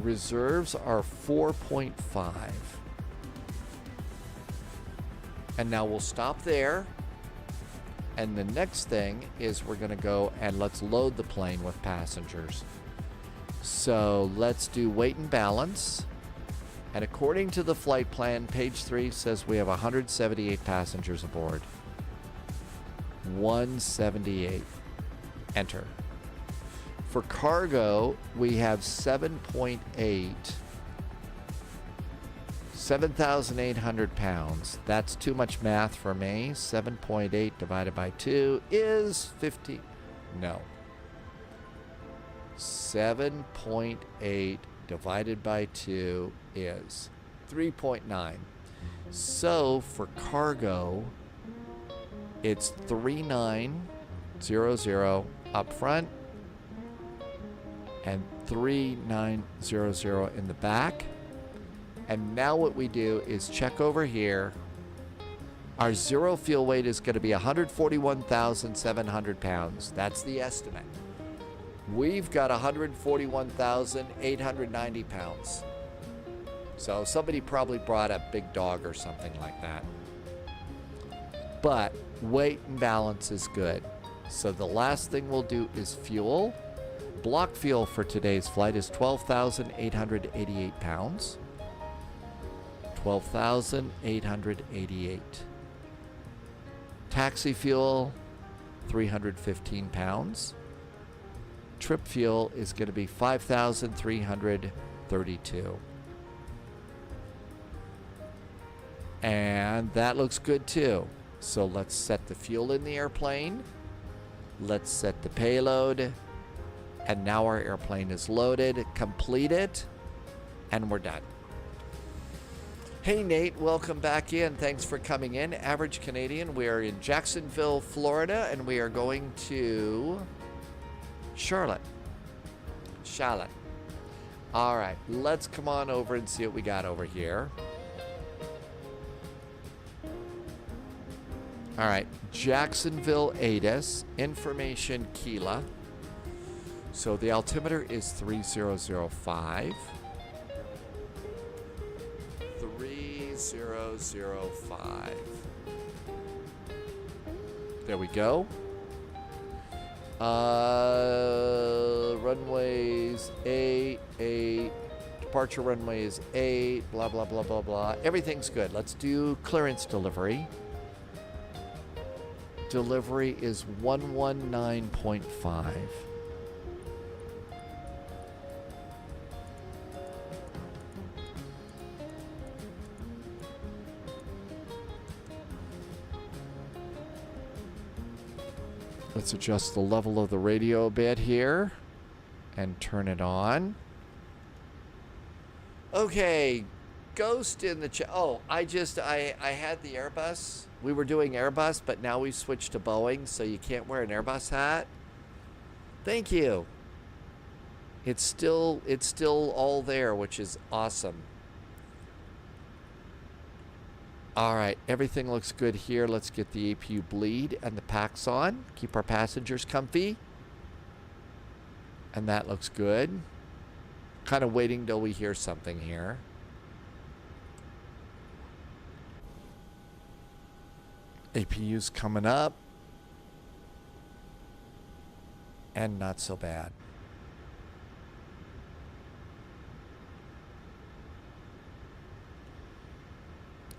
Reserves are 4.5. And now we'll stop there. And the next thing is we're going to go and let's load the plane with passengers. So let's do weight and balance. And according to the flight plan, page 3 says we have 178 passengers aboard. 178. Enter. For cargo, we have 7.8. 7,800 pounds. That's too much math for me. 7.8 divided by 2 is 50. No. 7.8 divided by 2 is 3.9. So for cargo, it's 3900 up front and 3900 in the back. And now what we do is check over here. Our zero fuel weight is going to be 141,700 pounds. That's the estimate. We've got 141,890 pounds. So somebody probably brought a big dog or something like that. But weight and balance is good. So the last thing we'll do is fuel. Block fuel for today's flight is 12,888 pounds. 12,888. Taxi fuel, 315 pounds. Trip fuel is going to be 5,332. And that looks good too. So let's set the fuel in the airplane. Let's set the payload. And now our airplane is loaded. Complete it. And we're done. Hey Nate, welcome back in. Thanks for coming in. Average Canadian. We are in Jacksonville, Florida, and we are going to Charlotte. All right, let's come on over and see what we got over here. All right, Jacksonville ATIS, information Kila. So the altimeter is 3005. 3005. There we go. Runways 8, departure runway is 8, blah, blah, blah, blah, blah. Everything's good. Let's do clearance delivery. Delivery is 119.5. Let's adjust the level of the radio a bit here and turn it on. Okay, Ghost in the chat. Oh, I had the Airbus. We were doing Airbus, but now we switched to Boeing, so you can't wear an Airbus hat. Thank you. It's still all there, which is awesome. All right, everything looks good here. Let's get the APU bleed and the packs on. Keep our passengers comfy. And that looks good. Kind of waiting till we hear something here. APU's coming up. And not so bad.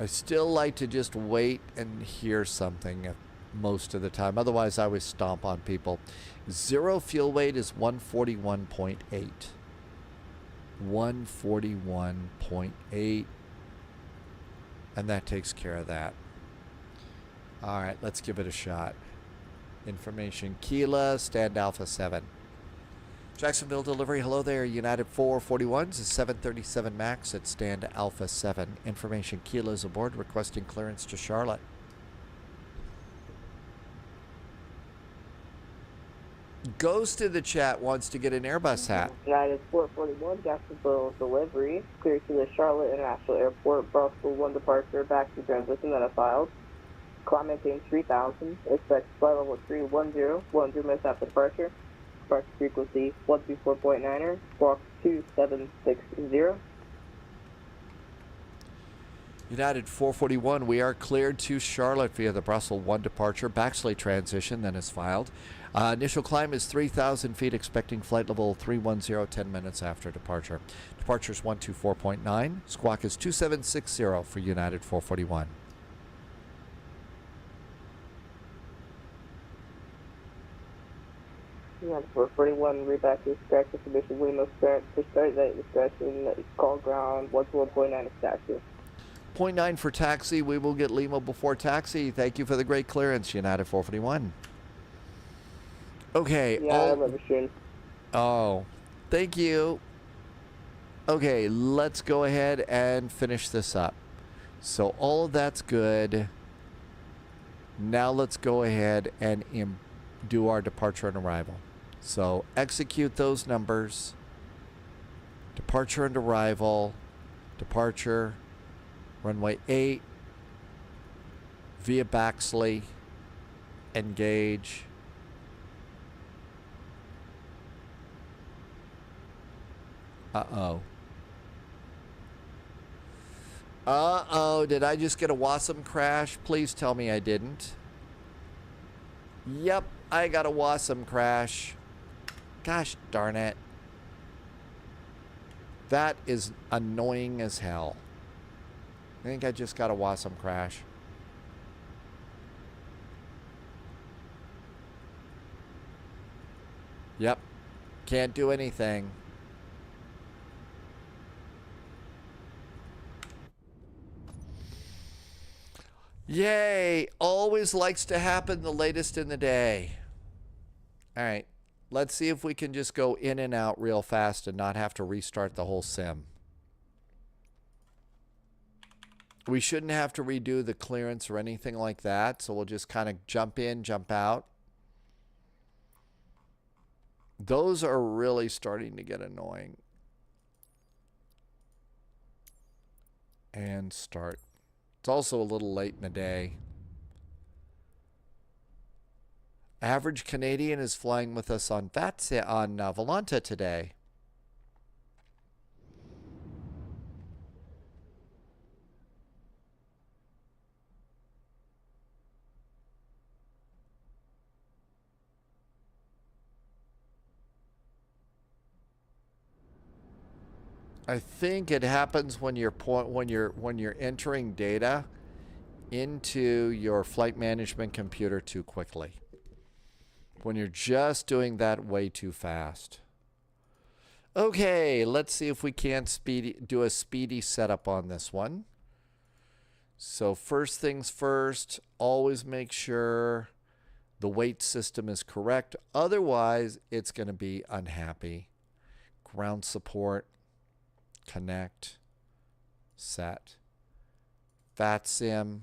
I still like to just wait and hear something most of the time. Otherwise, I always stomp on people. Zero fuel weight is 141.8. 141.8. And that takes care of that. All right, let's give it a shot. Information Kila, stand Alpha 7. Jacksonville delivery, hello there, United 441, it's a 737 MAX at stand Alpha 7. Information Kila is aboard, requesting clearance to Charlotte. Ghost in the chat wants to get an Airbus hat. United 441, Jacksonville delivery, clear to the Charlotte International Airport, Brussels 1 departure, back to transition that I filed. Climb maintain 3000, expect flight level 310, 100 minutes after departure. Departure frequency 124.9er, squawk 2760. United 441, we are cleared to Charlotte via the Brussels 1 departure, backslide transition, then is filed. Initial climb is 3,000 feet, expecting flight level 310, 10 minutes after departure. Departure is 124.9, squawk is 2760 for United 441. 441, reback is correct. Submission Williams for start that discussion. Call ground 121.9 is taxi. 0.9 for taxi. We will get Lima before taxi. Thank you for the great clearance, United 441. Okay. Yeah, Oh, thank you. Okay, let's go ahead and finish this up. So all of that's good. Now let's go ahead and do our departure and arrival. So execute those numbers. Departure and arrival. Departure. Runway 8. Via Baxley. Engage. Uh-oh. Uh-oh, did I just get a WASM crash? Please tell me I didn't. Yep, I got a WASM crash. Gosh darn it. That is annoying as hell. I think I just got a WASM crash. Yep, can't do anything. Yay! Always likes to happen the latest in the day. All right. Let's see if we can just go in and out real fast and not have to restart the whole sim. We shouldn't have to redo the clearance or anything like that. So we'll just kind of jump in, jump out. Those are really starting to get annoying. And start. It's also a little late in the day. Average Canadian is flying with us on VATSIM on Volanta today. I think it happens when you're entering data into your flight management computer too quickly. When you're just doing that way too fast. Okay, let's see if we can't do a speedy setup on this one. So first things first, always make sure the weight system is correct. Otherwise, it's going to be unhappy. Ground support. Connect, set, VATSIM,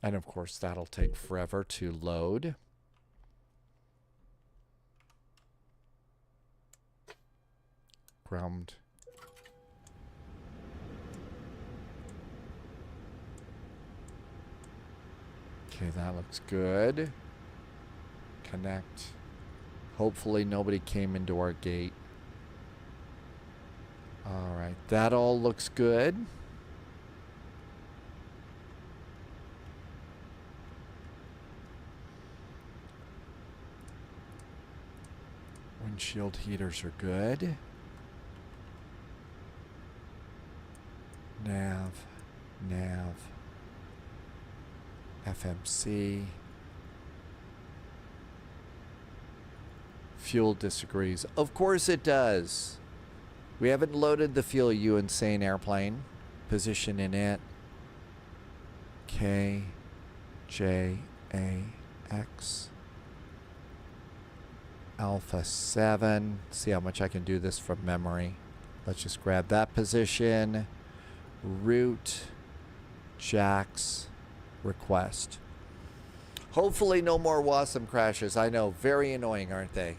and of course that'll take forever to load. Ground. Okay, that looks good. Connect. Hopefully nobody came into our gate. All right, that all looks good. Windshield heaters are good. Nav, FMC. Fuel disagrees. Of course it does. We haven't loaded the fuel, you insane airplane. Position in it. K, J, A, X. Alpha 7. See how much I can do this from memory. Let's just grab that position. Route. Jax. Request. Hopefully no more WASM crashes. I know, very annoying, aren't they?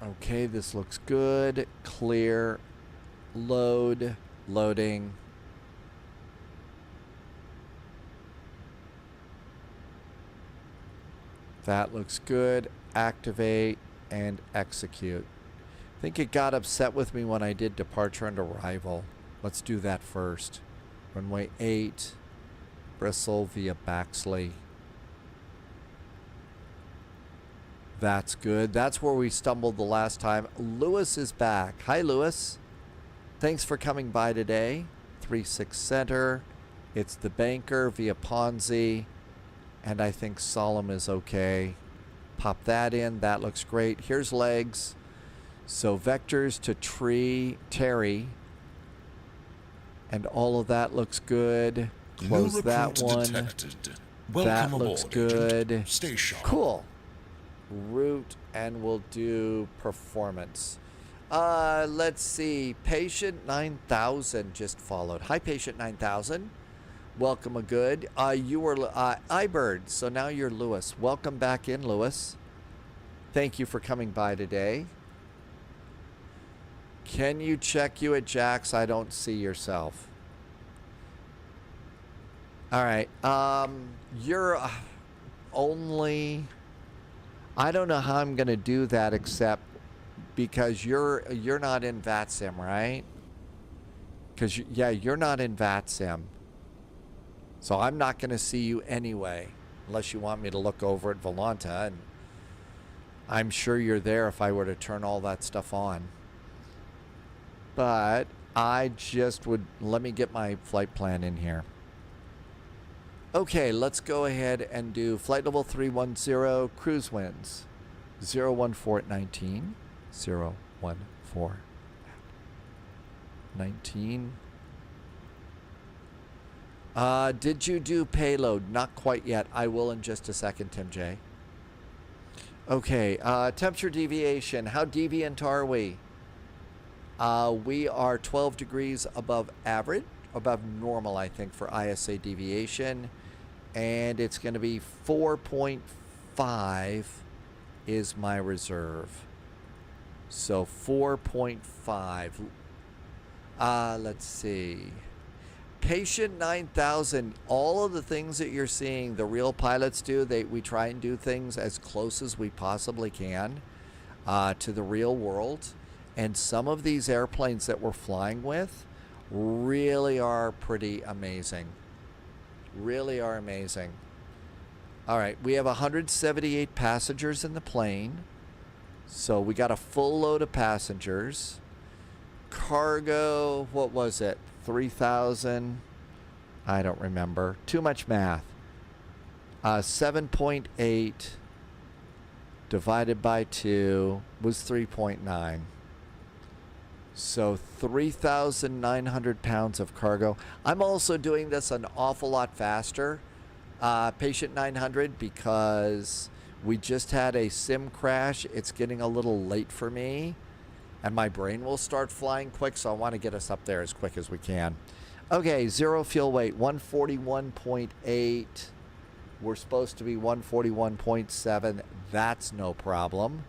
Okay, this looks good. Clear. Load. Loading. That looks good. Activate and execute. I think it got upset with me when I did departure and arrival. Let's do that first. Runway 8. Bristol via Baxley. That's good. That's where we stumbled the last time. Lewis is back. Hi, Lewis. Thanks for coming by today. 36 center. It's the banker via Ponzi, and I think Solemn is okay. Pop that in. That looks great. Here's legs. So vectors to Terry. And all of that looks good. Close that one. Detected. That Welcome looks aboard, good. Agent. Stay sharp. Cool. Route, and we'll do performance. Let's see. Patient 9000 just followed. Hi, Patient 9000. Welcome a good. You were iBird, so now you're Lewis. Welcome back in, Lewis. Thank you for coming by today. Can you check you at Jack's? I don't see yourself. All right. You're only... I don't know how I'm going to do that except because you're not in VATSIM, right? Because, yeah, you're not in VATSIM. So I'm not going to see you anyway, unless you want me to look over at Volanta, and I'm sure you're there if I were to turn all that stuff on. But I just would, let me get my flight plan in here. Okay, let's go ahead and do flight level 310, cruise winds 014 at 19, 014 at 19. Did you do payload? Not quite yet. I will in just a second, Tim J. Okay, temperature deviation. How deviant are we? We are 12 degrees above average, above normal, I think, for ISA deviation. And it's going to be 4.5 is my reserve. So 4.5. Let's see. Patient 9000, all of the things that you're seeing, the real pilots do, we try and do things as close as we possibly can to the real world. And some of these airplanes that we're flying with really are pretty amazing. Really are amazing. All right, we have 178 passengers in the plane. So we got a full load of passengers. Cargo, what was it? 3,000. I don't remember. Too much math. 7.8 divided by 2 was 3.9. So 3,900 pounds of cargo. I'm also doing this an awful lot faster, Patient 900, because we just had a sim crash. It's getting a little late for me, and my brain will start flying quick, so I want to get us up there as quick as we can. Okay, zero fuel weight, 141.8. We're supposed to be 141.7. That's no problem.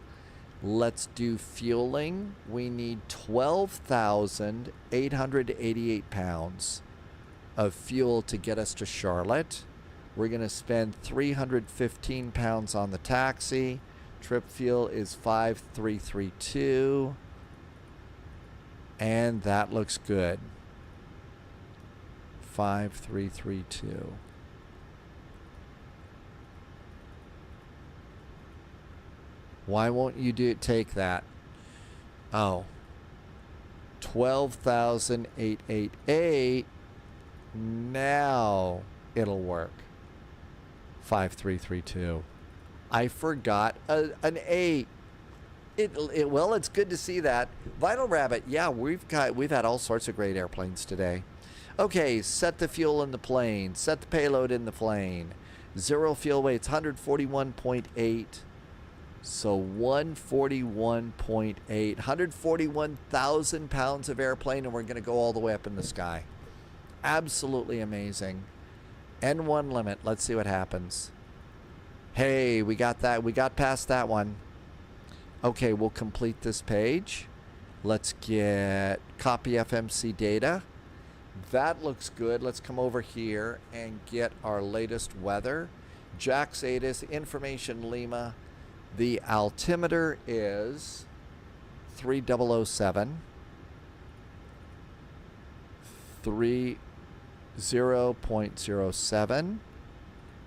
Let's do fueling. We need 12,888 pounds of fuel to get us to Charlotte. We're going to spend 315 pounds on the taxi. Trip fuel is 5332. And that looks good. 5332. Why won't you take that? Oh. 12,888. Now it'll work. 5332. I forgot an 8. Well, it's good to see that. Vital Rabbit, yeah, we've had all sorts of great airplanes today. Okay, set the fuel in the plane. Set the payload in the plane. Zero fuel weight, it's 141.8. So 141.8, 141,000 pounds of airplane, and we're going to go all the way up in the sky. Absolutely amazing. N1 limit. Let's see what happens. Hey, we got that. We got past that one. Okay, we'll complete this page. Let's get copy FMC data. That looks good. Let's come over here and get our latest weather. Jax ATIS, information Lima. The altimeter is 3007. 30.07.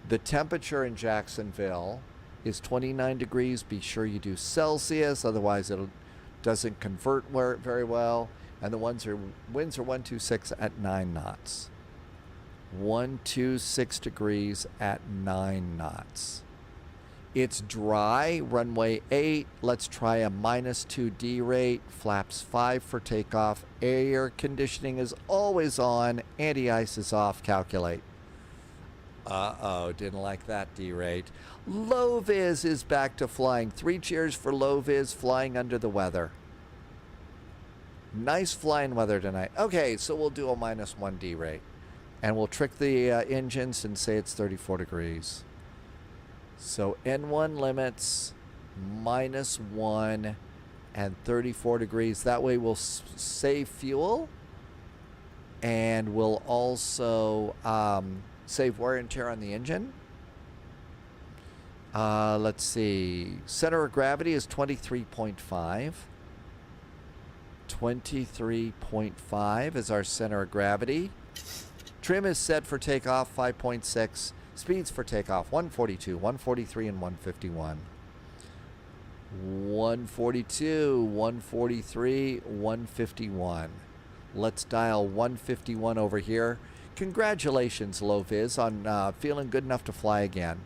The temperature in Jacksonville is 29 degrees. Be sure you do Celsius, otherwise it doesn't convert very well. And the winds are 126 at 9 knots. 126 degrees at 9 knots. It's dry, runway 8. Let's try a -2 rate, flaps 5 for takeoff. Air conditioning is always on, anti-ice is off, calculate. Uh-oh, didn't like that D rate. Low vis is back to flying. 3 cheers for low vis flying under the weather. Nice flying weather tonight. Okay, so we'll do a -1 D rate. And we'll trick the engines and say it's 34 degrees. So N1 limits -1 and 34 degrees. That way we'll save fuel. And we'll also save wear and tear on the engine. Let's see. Center of gravity is 23.5. 23.5 is our center of gravity. Trim is set for takeoff, 5.6. Speeds for takeoff, 142, 143, and 151. 142, 143, 151. Let's dial 151 over here. Congratulations, Low Viz, on feeling good enough to fly again.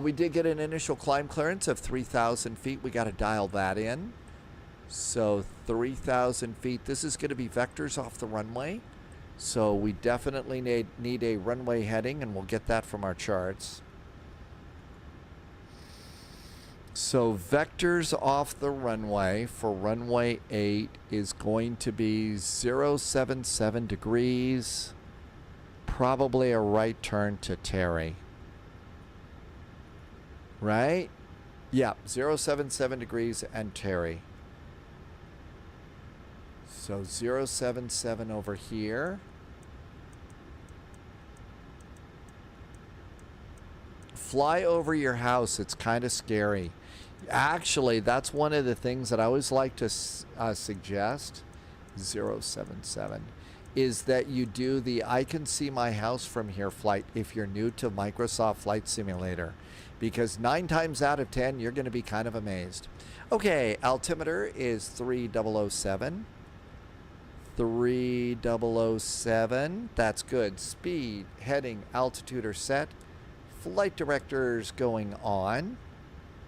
We did get an initial climb clearance of 3,000 feet. We got to dial that in. So 3,000 feet. This is going to be vectors off the runway. So we definitely need a runway heading, and we'll get that from our charts. So vectors off the runway for runway 8 is going to be 077 degrees, probably a right turn to Terry. Right? Yeah, 077 degrees and Terry. So 077 over here. Fly over your house. It's kind of scary. Actually, that's one of the things that I always like to suggest, 077, is that you do the I can see my house from here flight if you're new to Microsoft Flight Simulator. Because 9 times out of 10, you're going to be kind of amazed. Okay, altimeter is 3007. 3007. That's good. Speed, heading, altitude are set. Flight directors going on.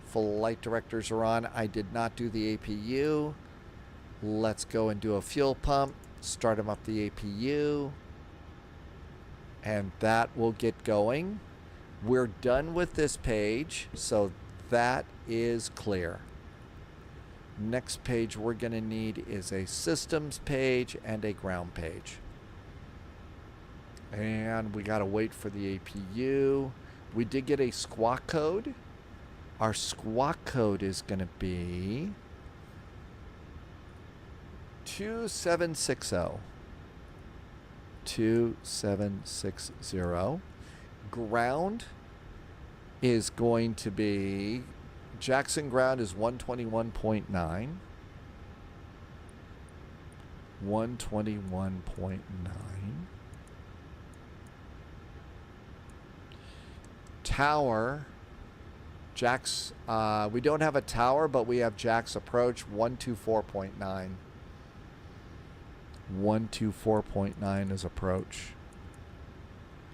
Flight directors are on. I did not do the APU. Let's go and do a fuel pump. Start them up the APU. And that will get going. We're done with this page, so that is clear. Next page we're going to need is a systems page and a ground page. And we got to wait for the APU. We did get a squawk code. Our squawk code is going to be 2760. 2760. Ground is going to be Jackson ground is 121.9. 121.9. Tower, Jack's, we don't have a tower, but we have Jack's approach, 124.9. 124.9 is approach.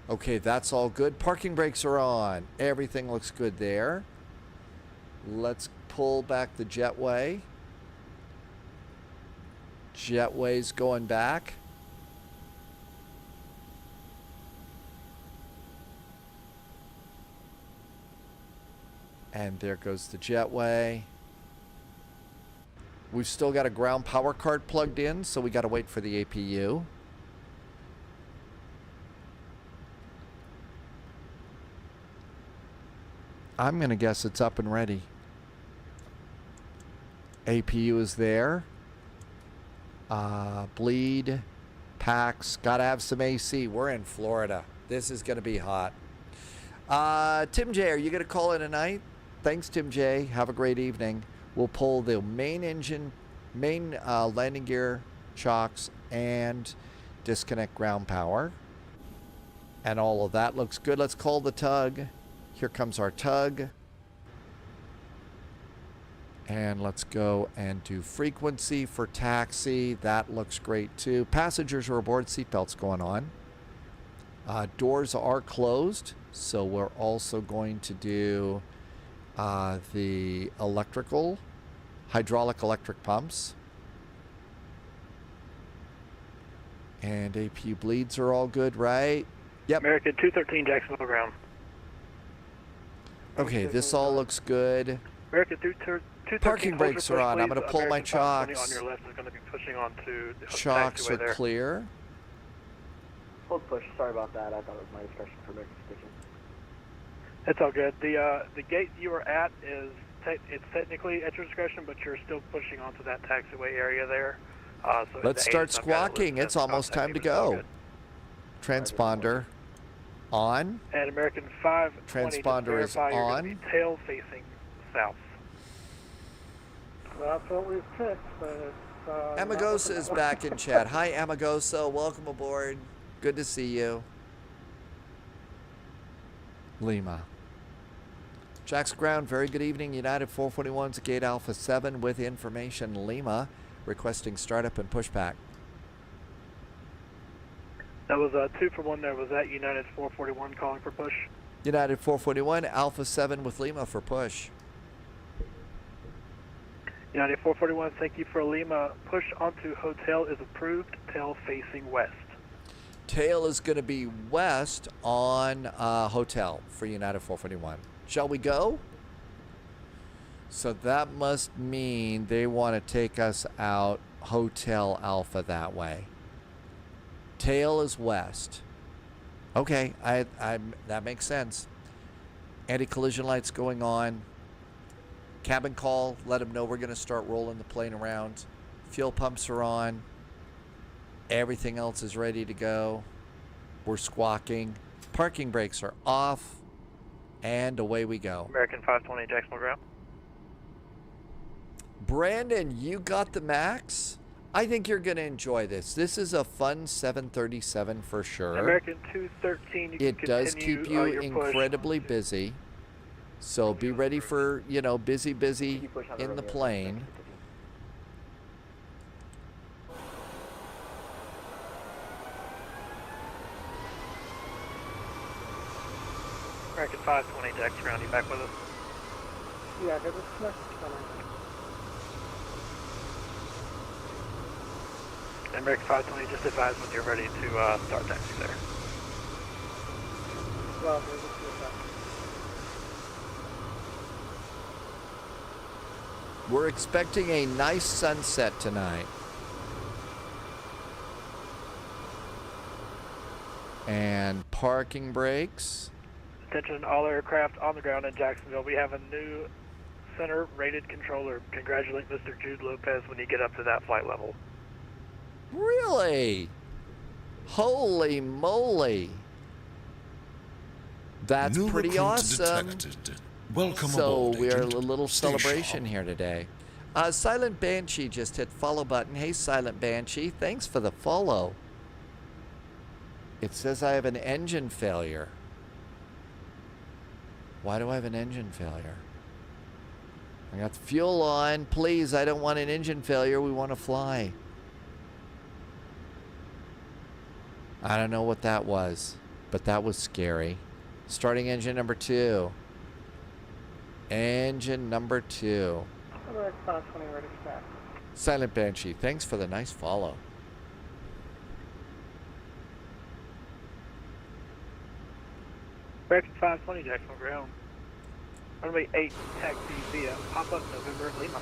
Okay, that's all good. Parking brakes are on. Everything looks good there. Let's pull back the jetway. Jetway's going back. And there goes the jetway. We've still got a ground power card plugged in, so we got to wait for the APU. I'm going to guess it's up and ready. APU is there. Bleed. Packs. Got to have some AC. We're in Florida. This is going to be hot. Tim J, are you going to call it a night? Thanks, Tim J. Have a great evening. We'll pull the main engine, main landing gear, chocks, and disconnect ground power. And all of that looks good. Let's call the tug. Here comes our tug. And let's go and do frequency for taxi. That looks great too. Passengers are aboard, seatbelts going on. Doors are closed, so we're also going to do the hydraulic electric pumps. And APU bleeds are all good, right? Yep. American 213, Jacksonville ground. Okay, this all looks good. American 213. Parking brakes are on. I'm going to pull my chocks. On your left is going to be pushing onto the Chocks are there. clear. Hold push. Sorry about that. I thought it was my discretion for American sticking. It's all good. The gate you were at is it's technically at your discretion, but you're still pushing onto that taxiway area there. So Let's start squawking. It's almost time to go. Transponder on. And American 520, Transponder is on. Tail facing south. That's what we've picked, but it's... Amagosa is back in chat. Hi, Amagosa. Welcome aboard. Good to see you. Lima. Jack's ground. Very good evening. United 441's Gate Alpha 7 with information. Lima requesting startup and pushback. That was 2 for 1 there. Was that United 441 calling for push? United 441, Alpha 7 with Lima for push. United 441, thank you for Lima. Push onto hotel is approved. Tail facing west. Tail is going to be west on hotel for United 441. Shall we go? So that must mean they want to take us out Hotel Alpha that way. Tail is west. Okay, that makes sense. Anti-collision lights going on. Cabin call, let them know we're going to start rolling the plane around. Fuel pumps are on. Everything else is ready to go. We're squawking. Parking brakes are off. And away we go. American 520, Jacksonville ground. Brandon, you got the max? I think you're going to enjoy this. This is a fun 737 for sure. American 213, it does keep you incredibly busy. So be ready for, busy in the plane. American 520, Jack's ground. You back with us? Yeah, there was flex coming. American 520, just advise when you're ready to start taxi there. Well, there's a few effects. We're expecting a nice sunset tonight. And parking brakes. Attention all aircraft on the ground in Jacksonville. We have a new center rated controller. Congratulate Mr. Jude Lopez when you get up to that flight level. Really? Holy moly. That's New pretty recruit awesome. detected. Welcome so aboard, we're a agent. little Stay celebration sharp. here today. Silent Banshee just hit follow button. Hey, Silent Banshee, thanks for the follow. It says I have an engine failure. Why do I have an engine failure? I got the fuel on. Please, I don't want an engine failure. We want to fly. I don't know what that was, but that was scary. Starting engine number 2. Engine number 2. American 520 ready to stack. Silent Banshee, thanks for the nice follow. American 520, Jacksonville ground. Runway 8, taxi via Papa November Lima.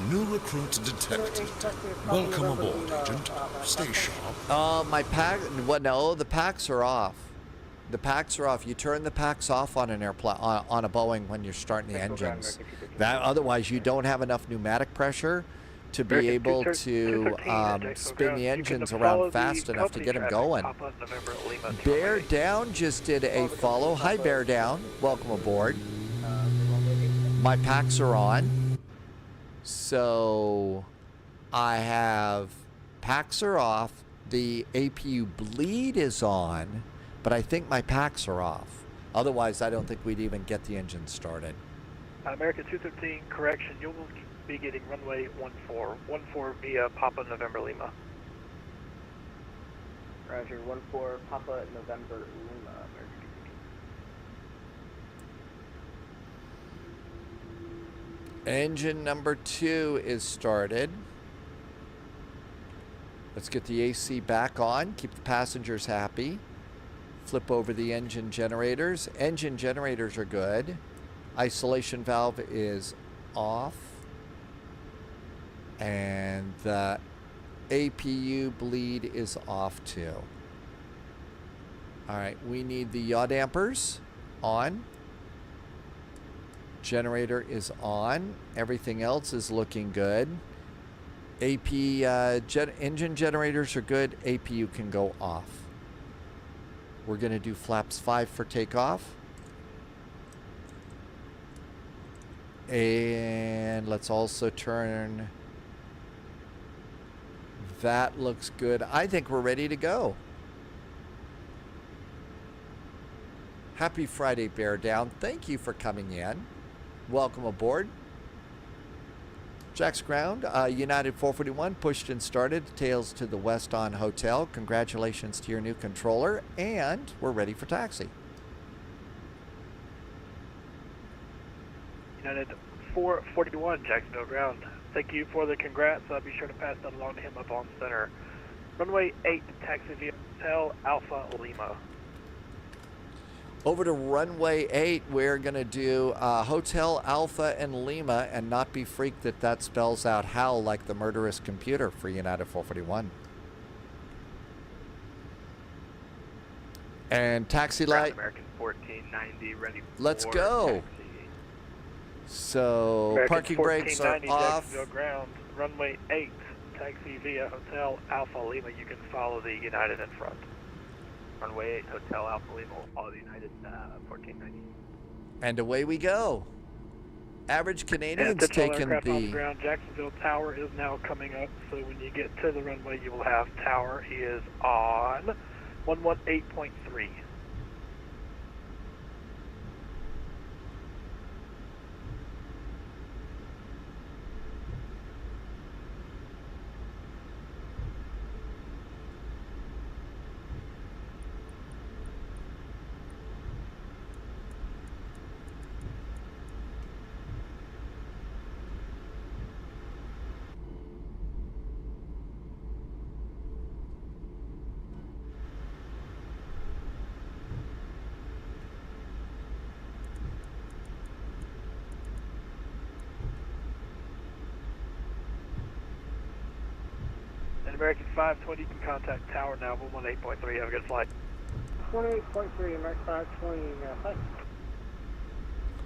New recruit detected. Welcome aboard, agent. Stay sharp. My pack. What? No, the packs are off. The packs are off. You turn the packs off on an airplane, on a Boeing when you're starting the engines. Otherwise, you don't have enough pneumatic pressure to be able to spin the engines around fast enough to get them going. Bear Down just did a follow. Hi, Bear Down. Welcome aboard. My packs are on. So I have packs are off. The APU bleed is on, but I think my packs are off. Otherwise, I don't think we'd even get the engine started. American 213, correction, you will be getting runway 14 via Papa November Lima. Roger, 1-4, Papa November Lima, American. Engine number 2 is started. Let's get the AC back on, keep the passengers happy. Flip over the engine generators. Engine generators are good. Isolation valve is off. And the APU bleed is off too. All right, we need the yaw dampers on. Generator is on. Everything else is looking good. Engine generators are good. APU can go off. We're going to do flaps 5 for takeoff. And let's also turn. That looks good. I think we're ready to go. Happy Friday, Bear Down. Thank you for coming in. Welcome aboard. Jack's ground. United 441 pushed and started. Tails to the west on hotel. Congratulations to your new controller. And we're ready for taxi. United 441, Jacksonville ground. Thank you for the congrats. Be sure to pass that along to him up on center. Runway 8, taxi via Hotel Alpha Lima. Over to runway 8, we're going to do Hotel Alpha and Lima, and not be freaked that that spells out HAL like the murderous computer for United 441. And taxi light. American 1490 ready. Let's go. Taxi. So American parking brakes are 1490 off. Jacksonville ground. Runway 8, taxi via Hotel Alpha Lima. You can follow the United in front. Runway 8, Hotel Alpha Lima, all the United 1490. And away we go. Average Canadian's Typical taking aircraft on the the. ground. Jacksonville Tower is now coming up, so when you get to the runway, you will have Tower. He is on 118.3. American 520, you can contact Tower now, 118.3. Have a good flight. 28.3, American 520, flight.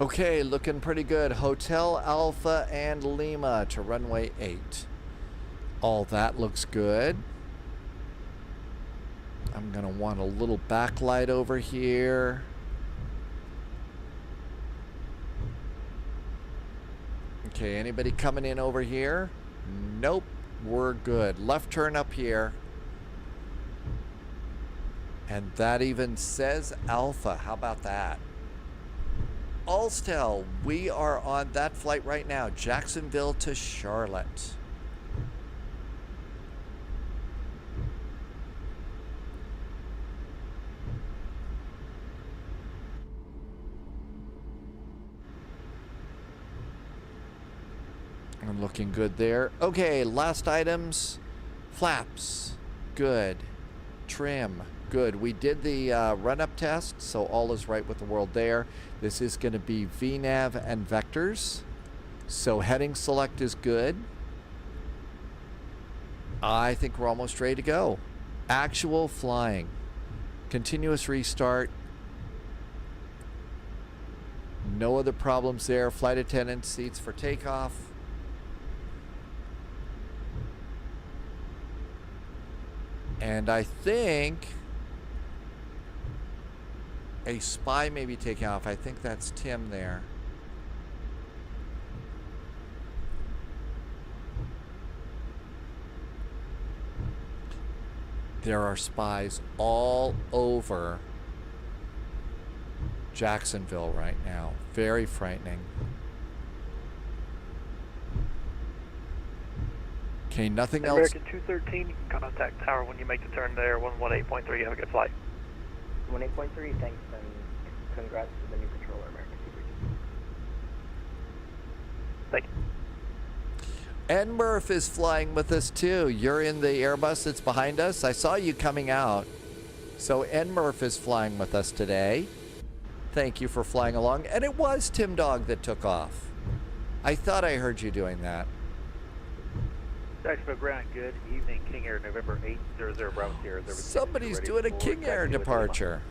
Okay, looking pretty good. Hotel Alpha and Lima to runway 8. All that looks good. I'm going to want a little backlight over here. Okay, anybody coming in over here? Nope. We're good. Left turn up here. And that even says Alpha. How about that? Allstel, we are on that flight right now. Jacksonville to Charlotte. I'm looking good there. Okay, last items. Flaps, good. Trim, good. We did the run-up test, so all is right with the world there. This is going to be VNAV and vectors. So heading select is good. I think we're almost ready to go. Actual flying. Continuous restart. No other problems there. Flight attendant seats for takeoff. And I think a spy may be taking off. I think that's Tim there. There are spies all over Jacksonville right now. Very frightening. Okay, nothing else. American 213, you can contact tower when you make the turn there. 118.3, have a good flight. 18.3, thanks, and congrats to the new controller, American 213. Thank you. And Murph is flying with us too. You're in the Airbus that's behind us. I saw you coming out. So N Murph is flying with us today. Thank you for flying along. And it was Tim Dog that took off. I thought I heard you doing that. Jacksonville ground, good evening, King Air, November 800 Bravo Sierra. Somebody's doing a King Air departure.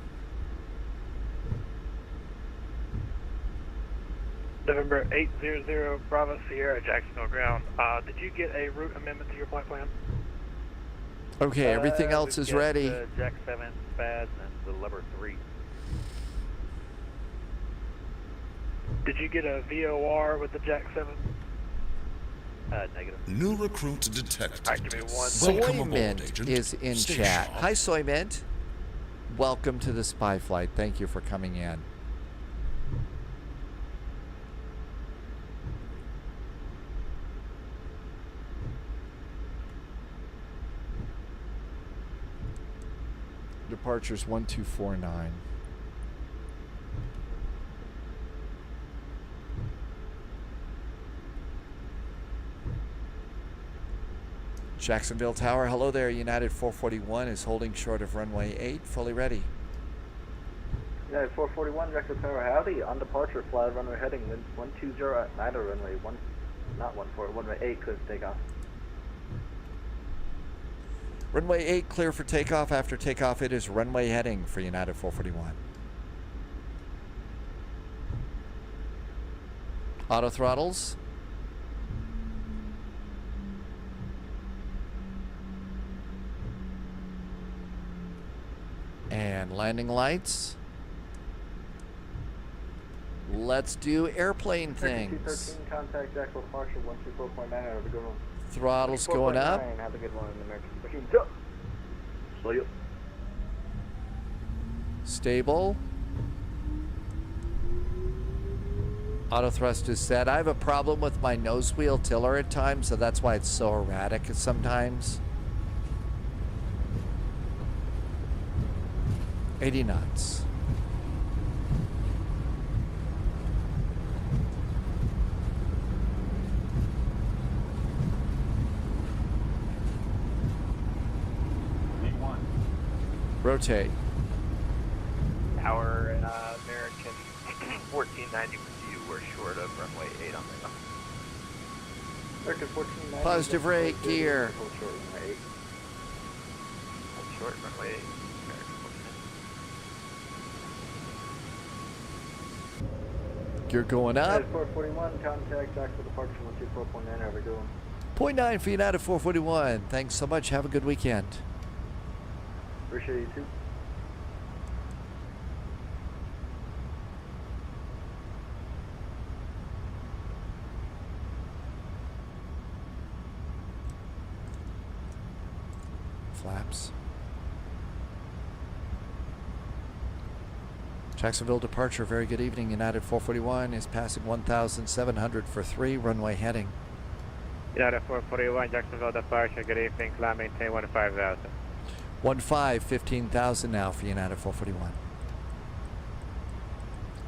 November 800 Bravo Sierra, Jacksonville ground. Did you get a route amendment to your flight plan? Okay, everything else is ready. Jack 7 SPAD and the Lever 3. Did you get a VOR with the Jack 7? Negative. New recruit detected. Alright, give me one. Welcome aboard, Soymint Agent. is in Stay chat. sharp. Hi, Soymint. Welcome to the spy flight. Thank you for coming in. Departures 1249. Jacksonville Tower, hello there. United 441 is holding short of runway 8, fully ready. Yeah, 441, Jacksonville Tower, howdy. On departure, fly runway heading, wind 120 at neither runway, runway 8, clear for takeoff. Runway 8 clear for takeoff. After takeoff, it is runway heading for United 441. Auto throttles. And landing lights. Let's do airplane things. 213, contact Jacksonville departure 124.9, have a good one. Throttles going up. Have a good one, American 213. See you. Stable. Auto thrust is set. I have a problem with my nose wheel tiller at times, so that's why it's so erratic sometimes. 80 knots. Rotate. Tower American 1490 with you. We're short of runway 8 on the American 1490. Positive rate gear. short runway 8. You're going up. 441, contact Jacksonville departure 124.9, have a good one. 0.9 for United 441. Thanks so much. Have a good weekend. Appreciate you too. Flaps. Jacksonville departure. Very good evening. United 441 is passing 1,700 for 3. Runway heading. United 441, Jacksonville departure. Good evening. Climb maintain 15,000. 15,000 now for United 441.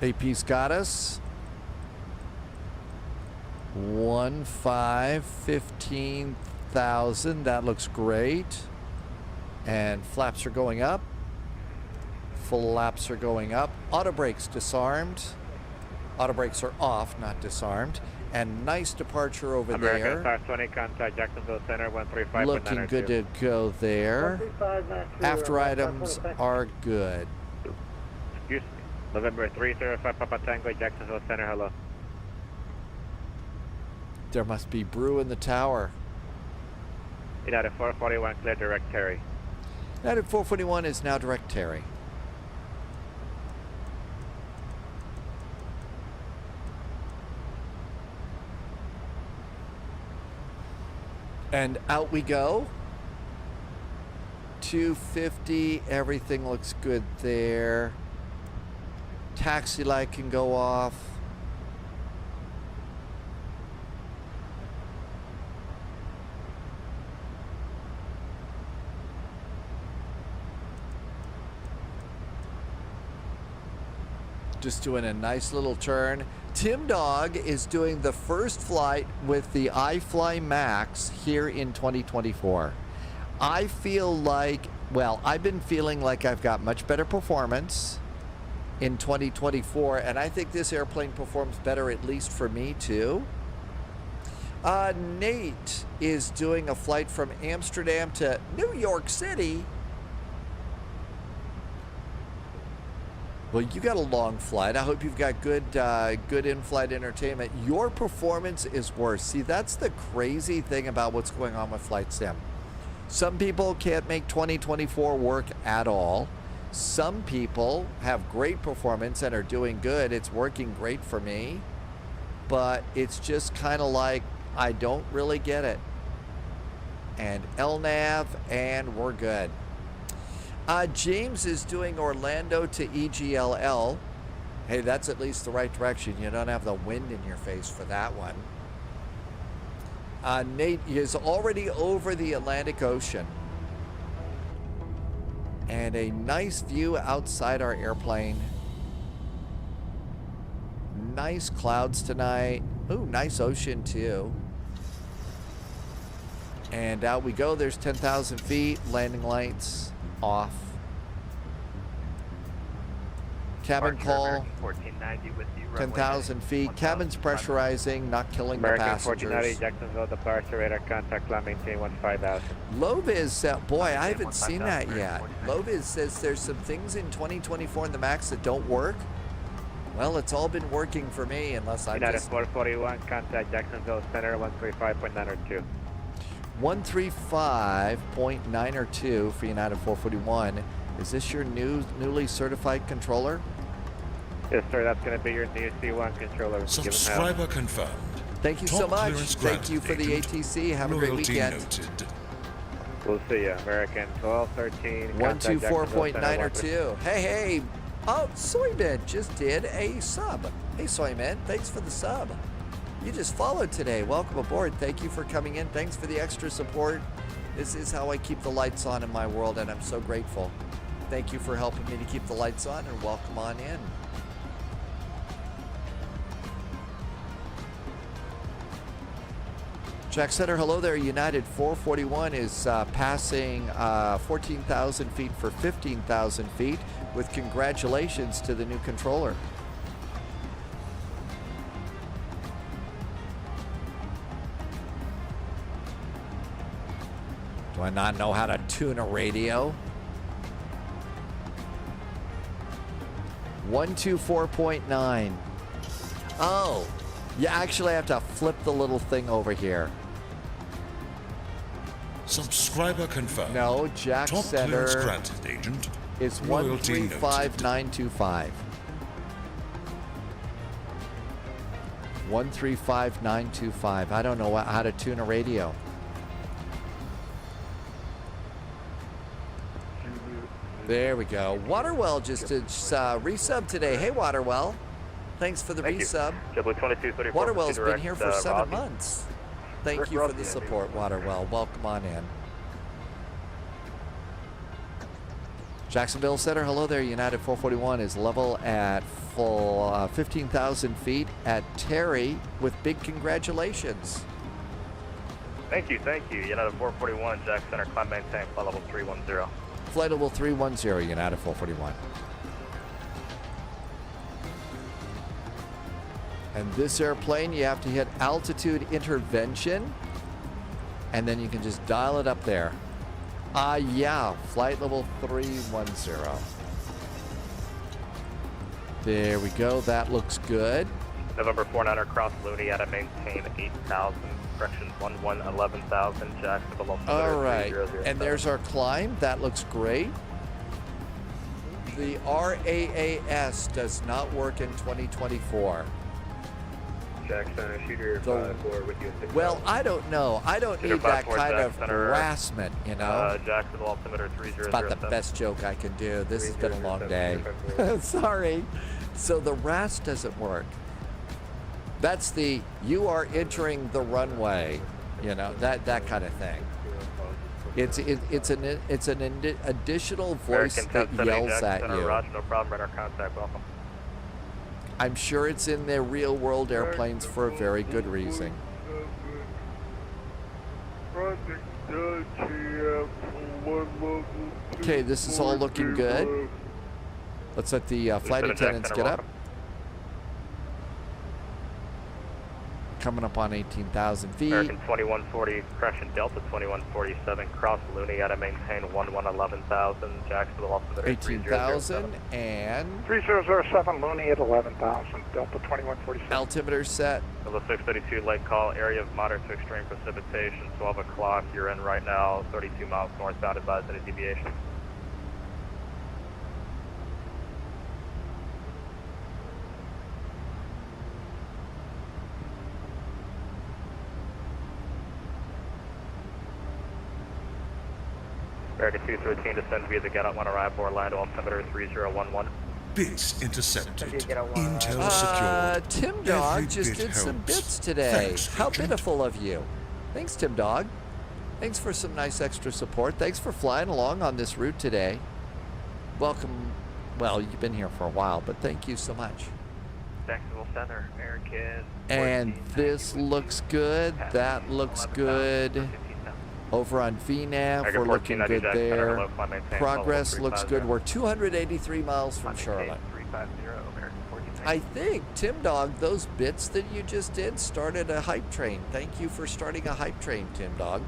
AP's got us. 15,000. That looks great. And flaps are going up. Flaps are going up. Auto brakes disarmed. Auto brakes are off, not disarmed. And nice departure over American there. 520, contact Jacksonville Center 135.902. Looking good to go there. 135.92, After items are good. Excuse me. November 305 Papa Tango, Jacksonville Center, hello. There must be brew in the tower. United 441, clear direct Terry. United 441 is now direct Terry. And out we go. 250, everything looks good there. Taxi light can go off. Just doing a nice little turn. Tim Dog is doing the first flight with the iFly Max here in 2024. I feel like, well, I've been feeling like I've got much better performance in 2024, and I think this airplane performs better, at least for me too. Nate is doing a flight from Amsterdam to New York City. Well, you got a long flight. I hope you've got good in-flight entertainment. Your performance is worse. See, that's the crazy thing about what's going on with Flight Sim. Some people can't make 2024 work at all. Some people have great performance and are doing good. It's working great for me. But it's just kind of like, I don't really get it. And LNAV, and we're good. James is doing Orlando to EGLL. Hey, that's at least the right direction. You don't have the wind in your face for that one. Nate is already over the Atlantic Ocean. And a nice view outside our airplane. Nice clouds tonight. Ooh, nice ocean too. And out we go. There's 10,000 feet. Landing lights off. Cabin call. 1490 with you. 10,000 feet. Cabin's pressurizing, not killing American the passengers. 1490, Jacksonville departure, radar contact, climb maintain 15,000. Loviz, boy, I haven't seen that yet. Loviz says there's some things in 2024 in the MAX that don't work. Well, it's all been working for me, unless I United just... 441, contact Jacksonville Center, 135.902. 135.902 for United 441. Is this your newly certified controller? Yes, sir. That's going to be your new C1 controller. Subscriber confirmed. Thank you so much. Thank you for the ATC. Have a great weekend. Noted. We'll see you. American 1213. 124.902. Hey. Oh, Soyman just did a sub. Hey, Soyman. Thanks for the sub. You just followed today. Welcome aboard. Thank you for coming in. Thanks for the extra support. This is how I keep the lights on in my world, and I'm so grateful. Thank you for helping me to keep the lights on, and welcome on in. Jack Center, hello there. United 441 is passing 14,000 feet for 15,000 feet with congratulations to the new controller. Do I not know how to tune a radio? 124.9. Oh, you actually have to flip the little thing over here. Subscriber confirmed. No, Jack Top Center clearance granted, Agent. is Loyalty 135.925. 135.925. I don't know how to tune a radio. There we go. Waterwell just did resub today. Hey, Waterwell. Thanks for the resub. Waterwell's been here for 7 months. Thank you for the support, Waterwell. Welcome on in. Jacksonville Center, hello there. United 441 is level at full 15,000 feet at Terry with big congratulations. Thank you. United 441, Jack Center, climb maintain, flight level 310. Flight level 310, United 441. And this airplane, you have to hit altitude intervention, and then you can just dial it up there. Yeah, flight level 310. There we go, that looks good. November 49er, cross Looney at a maintain 8,000, correction 11,000, Jacksonville. All right, and there's our climb, that looks great. The RAAS does not work in 2024. Jack Center, shooter 5-4 with you. Well, I don't know. I don't need that kind of harassment, you know. Jacksonville altimeter 3007. It's about the best joke I can do. This has been a long day. Sorry. So the RAS doesn't work. That's the you are entering the runway, you know, that kind of thing. It's an additional voice that yells at you. Roger, no problem. Radar contact. Welcome. I'm sure it's in their real world airplanes for a very good reason. Okay, this is all looking good. Let's let the flight attendants get up. Coming up on 18,000 feet. American 2140, correction, Delta 2147, cross Looney, gotta maintain 11,000, Jacksonville altimeter 18,000 and 3007 Looney at 11,000, Delta 2147. altimeter set. Level 632, late call, area of moderate to extreme precipitation, 12 o'clock, you're in right now, 32 miles northbound, advised any deviation. American 213, descend via the get-out 1 arrival, Orlando, altimeter 3011. Bits intercepted. Intel secured. Tim Dog Every just bit did some helps. bits today. Thanks, How Agent. pitiful of you. Thanks, Tim Dog. Thanks for some nice extra support. Thanks for flying along on this route today. Welcome. Well, you've been here for a while, but thank you so much. Jacksonville Center, American. And this looks good. That looks good. Over on VNAV, we're looking good there. Progress looks good. We're 283 miles from Charlotte. I think, Tim Dog, those bits that you just did started a hype train. Thank you for starting a hype train, Tim Dog.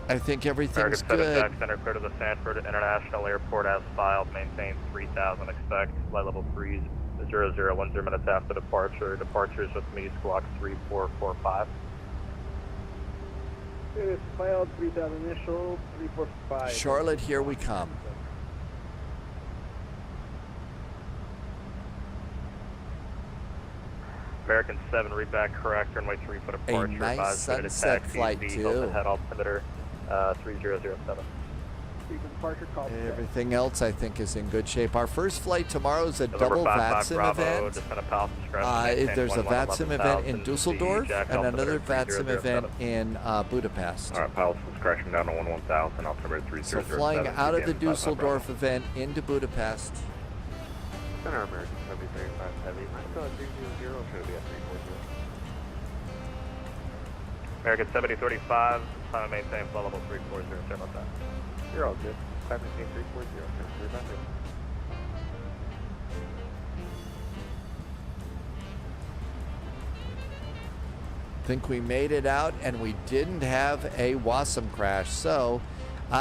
I think everything's American 7 good. Jack Center, clear to the Sanford International Airport as filed, maintain 3,000, expect flight level freeze 0010 minutes after departure. Departures with me, squawk 3445. It is filed 3,000 initial, 345. Charlotte, here we come. American 7, read back correct, runway 3 for departure. nice Advised ready to sunset taxi, flight, V, too. Hilton head altimeter 3007. Departure call. Everything else, I think, is in good shape. Our first flight tomorrow is a November double 55 VATSIM Bravo, event. descend a Palace Discretion, maintain There's a 11, VATSIM event in 11,000, Dusseldorf Jack and another altimeter VATSIM event 3007. in Budapest. Alright, Palace Discretion down to 11,000, altimeter 3007. So flying out of the Dusseldorf event into Budapest. Center American 735 Heavy. I thought 300 should be at 340. American 7035, time to maintain flight level 340, sorry about that. You're all good. Time to maintain 340, remember. Think we made it out and we didn't have a WASM crash. So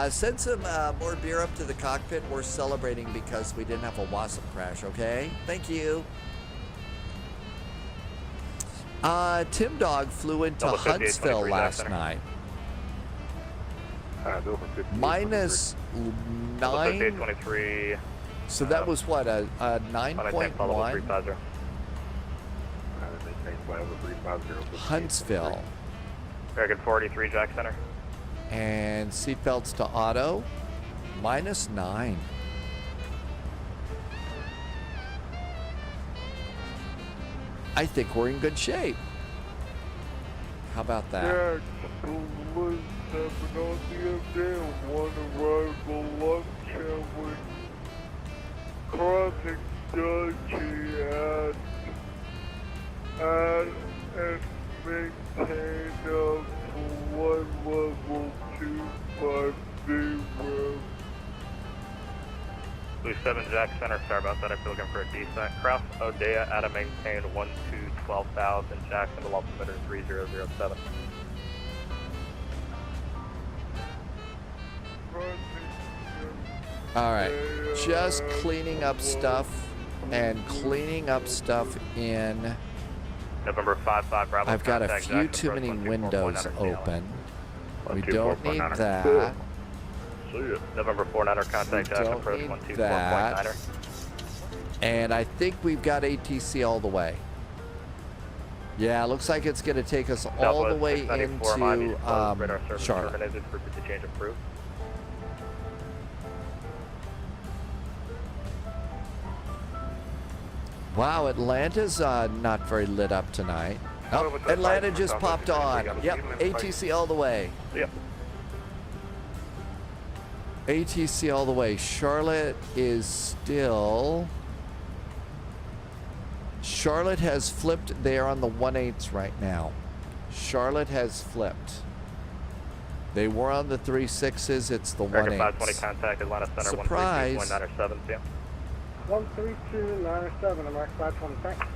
send some more beer up to the cockpit. We're celebrating because we didn't have a WASM crash, okay? Thank you. Tim Dog flew into Double 58, Huntsville 23 last Center. night. Minus Minus 58, 9. 23. So that was what, a Maintain flight level 9.1? 350. Huntsville. American 43, Jack Center. And seatbelts to auto. Minus 9. I think we're in good shape. How about that? Yeah, one arrival lunch sandwich, crossing Dutchy and maintain up to 1 level 250. Blue 7, Jack Center, sorry about that, I'm looking for a descent. Cross Odea at a maintain 12,000, Jacksonville altimeter 3007. All right, just cleaning up stuff and cleaning up stuff in. November 55 Bravo. I've got a contact few Jackson, too approach many 124.9 windows CLA. open. We 124.9. don't need that. November 49er, contact Jackson, Don't approach need 124.9er. that. And I think we've got ATC all the way. Yeah, looks like it's going to take us all the way into Charlotte. Terminated for the change approved. Wow, Atlanta's not very lit up tonight. Oh, Atlanta just popped on. Yep, ATC all the way. Yep. ATC all the way. Charlotte is still... Charlotte has flipped. They are on the 1/8s right now. Charlotte has flipped. They were on the 3/6s. It's the 1/8s. 520 contact Atlanta Center. Surprise. 132.907. Yeah. 132.907, American 520, thanks.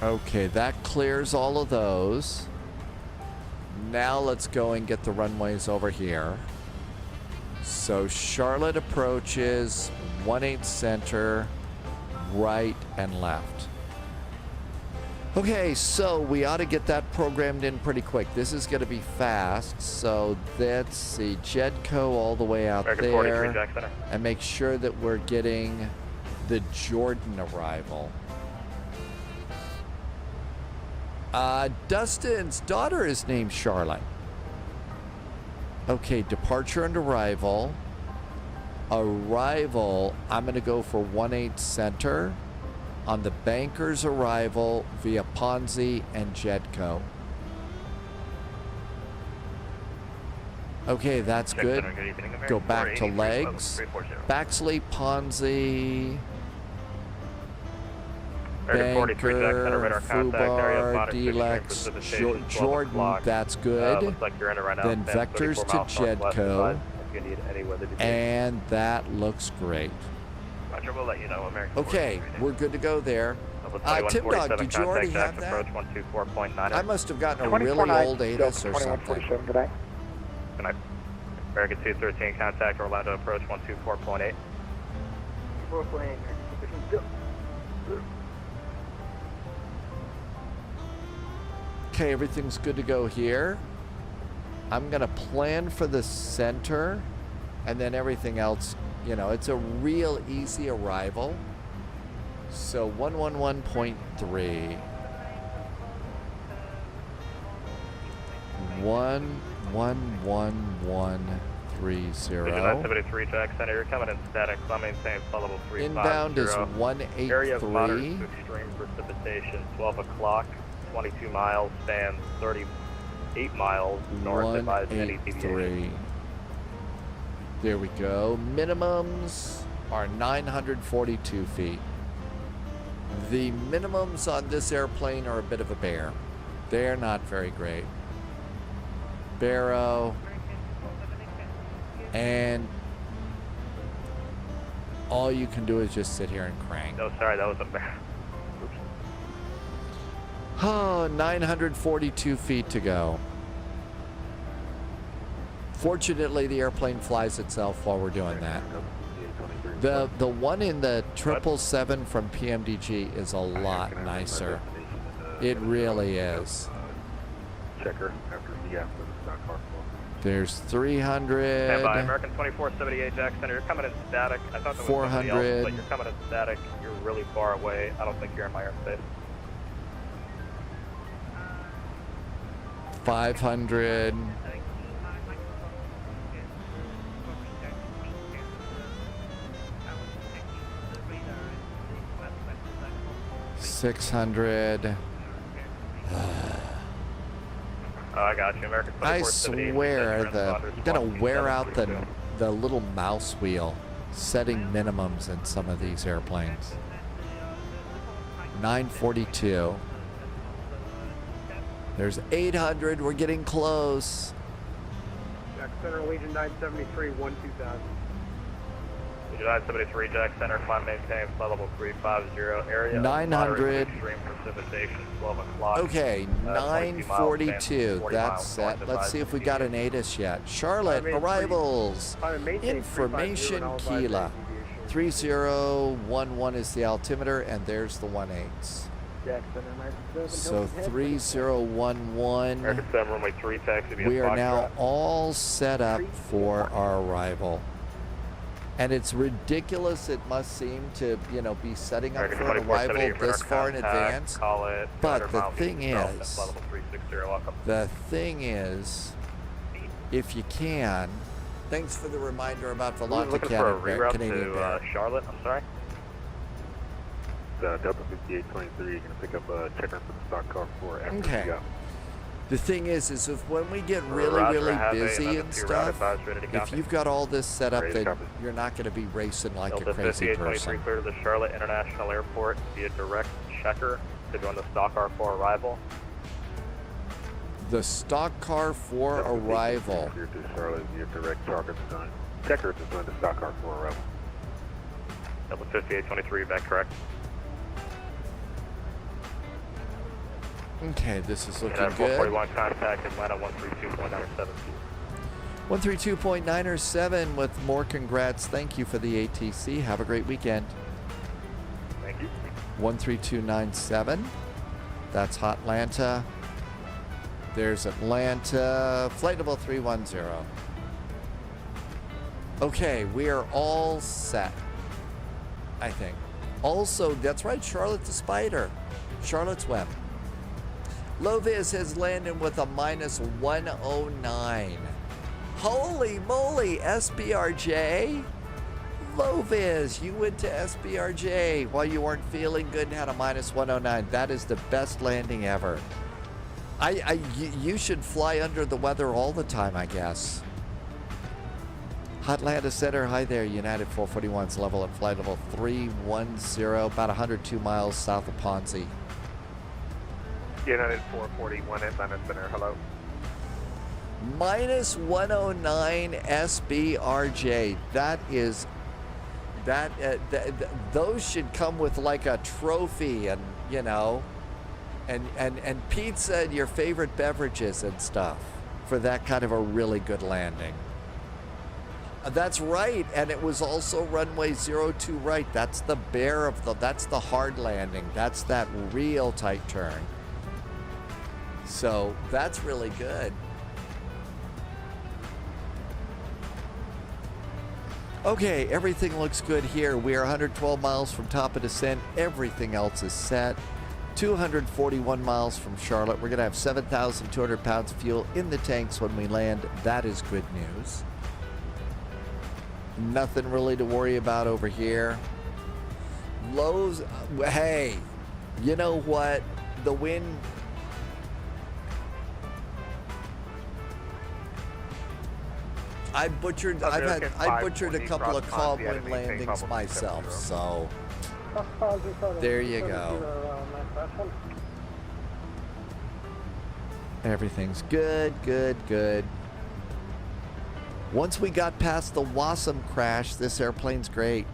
Okay, that clears all of those. Now let's go and get the runways over here. So Charlotte approaches 1/8 center, right and left. Okay, so we ought to get that programmed in pretty quick. This is going to be fast. So let's see, Jedco all the way out American there. 43, Jack Center. And make sure that we're getting the Jordan arrival. Dustin's daughter is named Charlotte. Okay, departure and arrival. Arrival, I'm going to go for 1/8 center on the banker's arrival via Ponzi and Jedco. Okay, that's Jack good. Center, good evening. Go American back to 483, legs. 340. Backsley, Ponzi, American 43, Jack Center, radar Banker, contact area, Fubar, monitor stream Delex, precipitation, 12 Jordan, o'clock. that's good. Looks like you're in it right now. Then Stand vectors 34 to miles northwest Jedco. advise if you need any weather deviation. And that looks great. Roger, we'll let you know. American Okay, 43. we're good to go there. Level Tim Dog, 2147, did you already contact have Jackson that? approach 124.9. I must have gotten a really old ATIS or something. Good night. Good night. American 213, contact Orlando approach 124.8. 4.8, Okay, everything's good to go here. I'm going to plan for the center, and then everything else, you know, it's a real easy arrival. So 111.3. 11130. Vision 73, Jack Center, you're coming in static, so I'm maintaining flight level 350. Inbound is Area of moderate 183. to extreme precipitation, 12 o'clock, 22 miles, spans 38 miles north, advise any deviation. 183. There we go. Minimums are 942 feet. The minimums on this airplane are a bit of a bear. They're not very great. Barrow. And all you can do is just sit here and crank. No, sorry, that was a bear. Oh, 942 feet to go. Fortunately, the airplane flies itself while we're doing that. The one in the 777 from PMDG is a lot nicer. It really is. Checker after the after the stock car. There's 300. Stand by, American 2478, Jack Center, you're coming in static. I thought there was somebody 400. else, but you're coming in static. You're really far away. I don't think you're in my airspace. 500. 600. Oh, I got you. American I 2478. swear the I'm gonna wear out the little mouse wheel setting minimums in some of these airplanes. 942. There's 800. We're getting close. Jack Center, Legion 973, 12000. Legion 973, Jack Center, climb maintain, flight level 350, area. 900. Extreme precipitation, 12 o'clock. Okay, 942. That's set. Let's see if we got an ATIS yet. Charlotte, arrivals. Information Kila. 3011 is the altimeter, and there's the 1/8. So 3011. American 7, runway 3, taxi via We are now Foxtrot. all set up for our arrival. And it's ridiculous, it must seem, to, you know, be setting up American for an 2478, arrival this far in contact, advance. Call it, But 200 the miles thing east south, is, flight level 360, welcome. the thing is, if you can, Thanks for the reminder about We're Volante looking for a reroute Canadian to Bear. Charlotte, I'm sorry. Delta 5823, you're going to pick up a checker for the stock car for after Okay. you go. The thing is if when we get really, Roger, really have a busy another and 2 route stuff, advised, ready to if copy. you've got all this set up, Ready to then copy. you're not going to be racing like Delta a crazy 5823 person. clear to the Charlotte International Airport via direct checker to join the stock car for arrival. The stock car for arrival. Clear to Charlotte, your direct target design. Checker to join the stock car for arrival. Delta 5823, back correct. Okay, this is looking United good. 441, contact Atlanta 132.97. 132.907 with more congrats. Thank you for the ATC. Have a great weekend. Thank you. 13297. That's Hotlanta. There's Atlanta. Flight level 310. Okay, we are all set, I think. Also, that's right, Charlotte the Spider. Charlotte's Web. Loviz has landed with a minus 109. Holy moly, SBRJ. Loviz, you went to SBRJ while you weren't feeling good and had a minus 109. That is the best landing ever. You should fly under the weather all the time, I guess. Hotlanta Center, hi there. United 441's level at flight level 310, about 102 miles south of Ponzi. United 441 Atlanta Center, hello. Minus 109 SBRJ. That is, those should come with like a trophy and, you know, and pizza and your favorite beverages and stuff for that kind of a really good landing. That's right, and it was also runway 02 right. That's the bear of that's the hard landing. That's that real tight turn. So that's really good. Okay, everything looks good here. We are 112 miles from top of descent. Everything else is set. 241 miles from Charlotte. We're going to have 7,200 pounds of fuel in the tanks when we land. That is good news. Nothing really to worry about over here. Lows, hey, you know what? The wind... I butchered a couple of calm wind landings myself, so there you go. Everything's good, good, good. Once we got past the WASM crash, this airplane's great.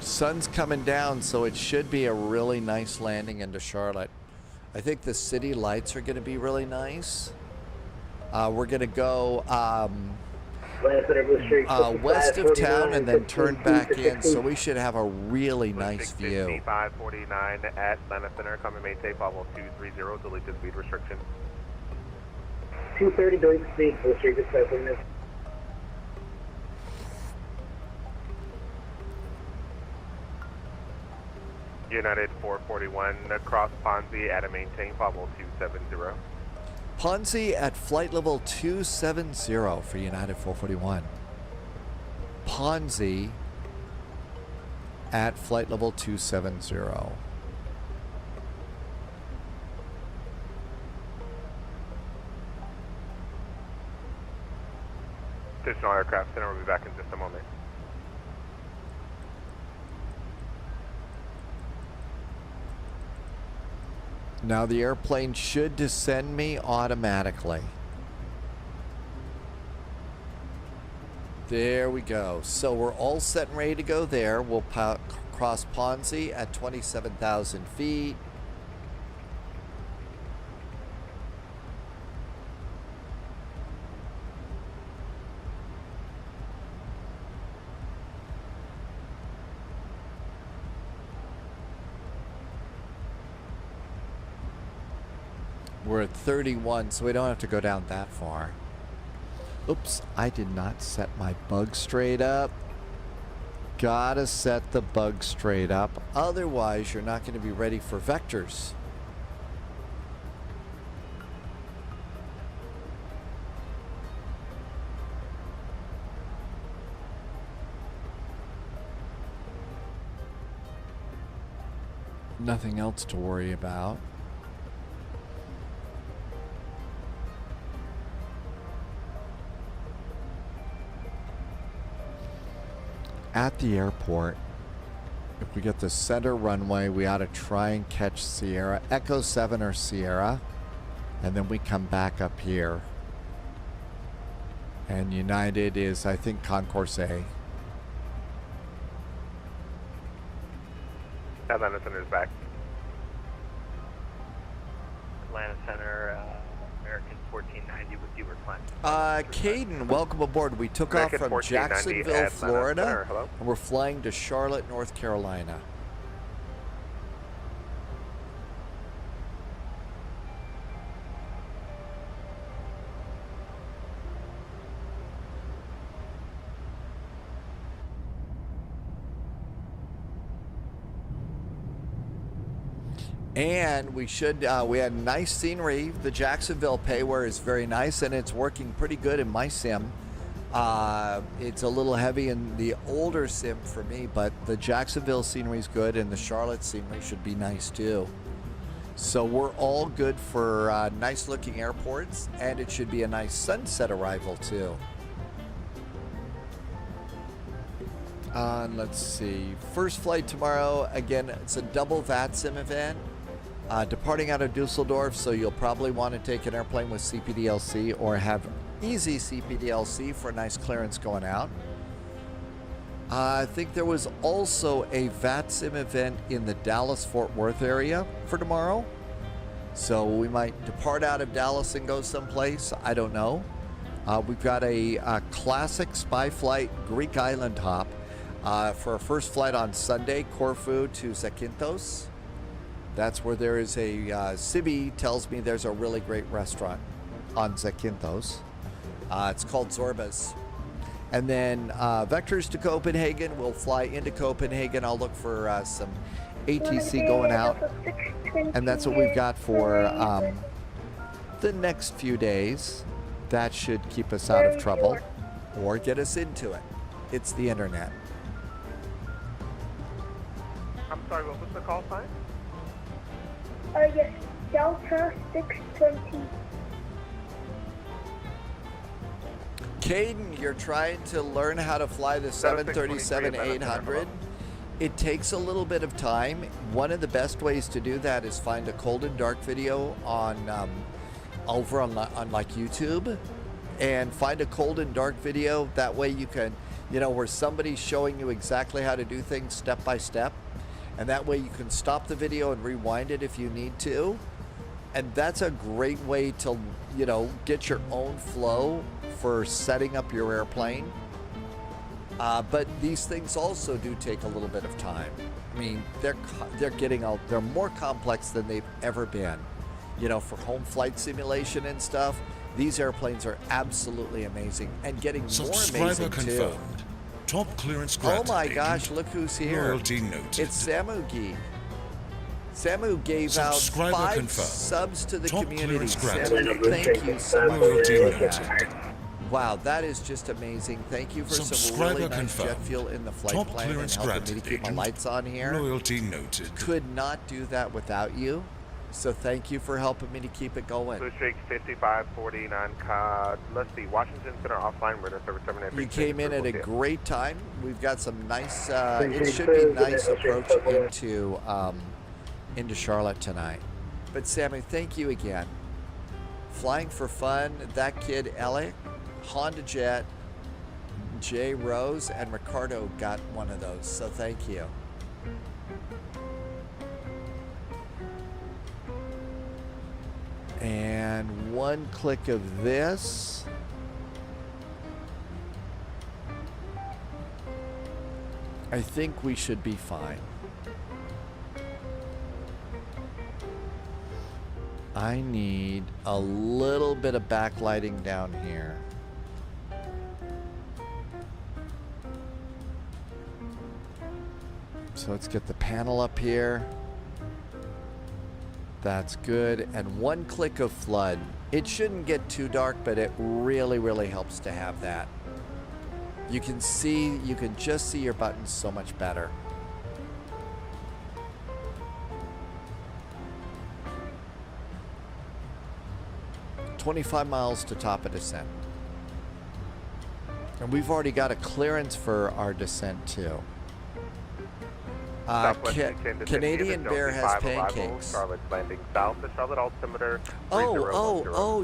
Sun's coming down, so it should be a really nice landing into Charlotte. I think the city lights are going to be really nice. We're going to go west of town and then turn back in, so we should have a really nice view. 549 at Atlanta Center, coming maintain level 230, delete the speed restriction. 230, delete the speed restriction, 5 minutes. United 441, across Ponzi at a maintain level 270. Ponzi at flight level 270 for United 441. Ponzi at flight level 270. Additional aircraft center will be back in just a moment. Now the airplane should descend me automatically. There we go. So we're all set and ready to go there. We'll cross Ponzi at 27,000 feet. We're at 31, so we don't have to go down that far. Oops, I did not set my bug straight up. Gotta set the bug straight up. Otherwise, you're not going to be ready for vectors. Nothing else to worry about. At the airport, if we get the center runway, we ought to try and catch Sierra, Echo 7 or Sierra, and then we come back up here. And United is, I think, Concourse A. Atlanta Center is back. Atlanta Center, American 1490 with you, we're flying. Caden, welcome aboard. We took off American from 1490 Jacksonville, Atlanta Florida, Center, hello? and we're flying to Charlotte, North Carolina. And we should, we had nice scenery. The Jacksonville payware is very nice, and it's working pretty good in my sim. It's a little heavy in the older sim for me, but the Jacksonville scenery is good, and the Charlotte scenery should be nice too. So we're all good for nice looking airports, and it should be a nice sunset arrival too. Let's see, first flight tomorrow. Again, it's a double VATSIM event. Departing out of Dusseldorf, so you'll probably want to take an airplane with CPDLC or have easy CPDLC for a nice clearance going out. I think there was also a VATSIM event in the Dallas-Fort Worth area for tomorrow. So we might depart out of Dallas and go someplace. I don't know. We've got a classic spy flight Greek island hop for our first flight on Sunday, Corfu to Zakynthos. That's where there is a, Sibi tells me there's a really great restaurant on Zakynthos. It's called Zorba's. And then vectors to Copenhagen. We'll fly into Copenhagen. I'll look for some ATC going out. And that's what we've got for the next few days. That should keep us out of trouble or get us into it. It's the internet. I'm sorry, what was the call sign? Yes, Delta 620. Caden, you're trying to learn how to fly the 737-800. It takes a little bit of time. One of the best ways to do that is find a cold and dark video on over on like YouTube, and find a cold and dark video. That way you can, you know, where somebody's showing you exactly how to do things step by step. And that way you can stop the video and rewind it if you need to. And that's a great way to, you know, get your own flow for setting up your airplane. But these things also do take a little bit of time. I mean, they're more complex than they've ever been. You know, for home flight simulation and stuff, these airplanes are absolutely amazing and getting more amazing too. Top clearance Oh granted. my gosh, look who's here. Loyalty noted. It's Samugi. Samu gave out Subscriber 5 confirmed. subs to the Top community. clearance granted. Samu, thank you so much for Loyalty doing noted. that. Wow, that is just amazing. Thank you for some Subscriber really nice confirmed. jet fuel in the flight Top plan and clearance helping me granted, to keep my agent. lights on here. Loyalty noted. Could not do that without you. So thank you for helping me to keep it going. Pushback 5549 COD. Let's see, Washington Center offline. We're service terminated. You came in at a great time. We've got some nice, it should be nice approach into Charlotte tonight. But Sammy, thank you again. Flying for fun, that kid Alec, Honda Jet, Jay Rose, and Ricardo got one of those, so thank you. And one click of this. I think we should be fine. I need a little bit of backlighting down here. So let's get the panel up here. That's good. And one click of flood. It shouldn't get too dark, but it really, really helps to have that. You can see, you can just see your buttons so much better. "25 miles to top of descent." And we've already got a clearance for our descent too. Canadian Bear has pancakes. Charlotte's landing south. The Charlotte altimeter. Oh,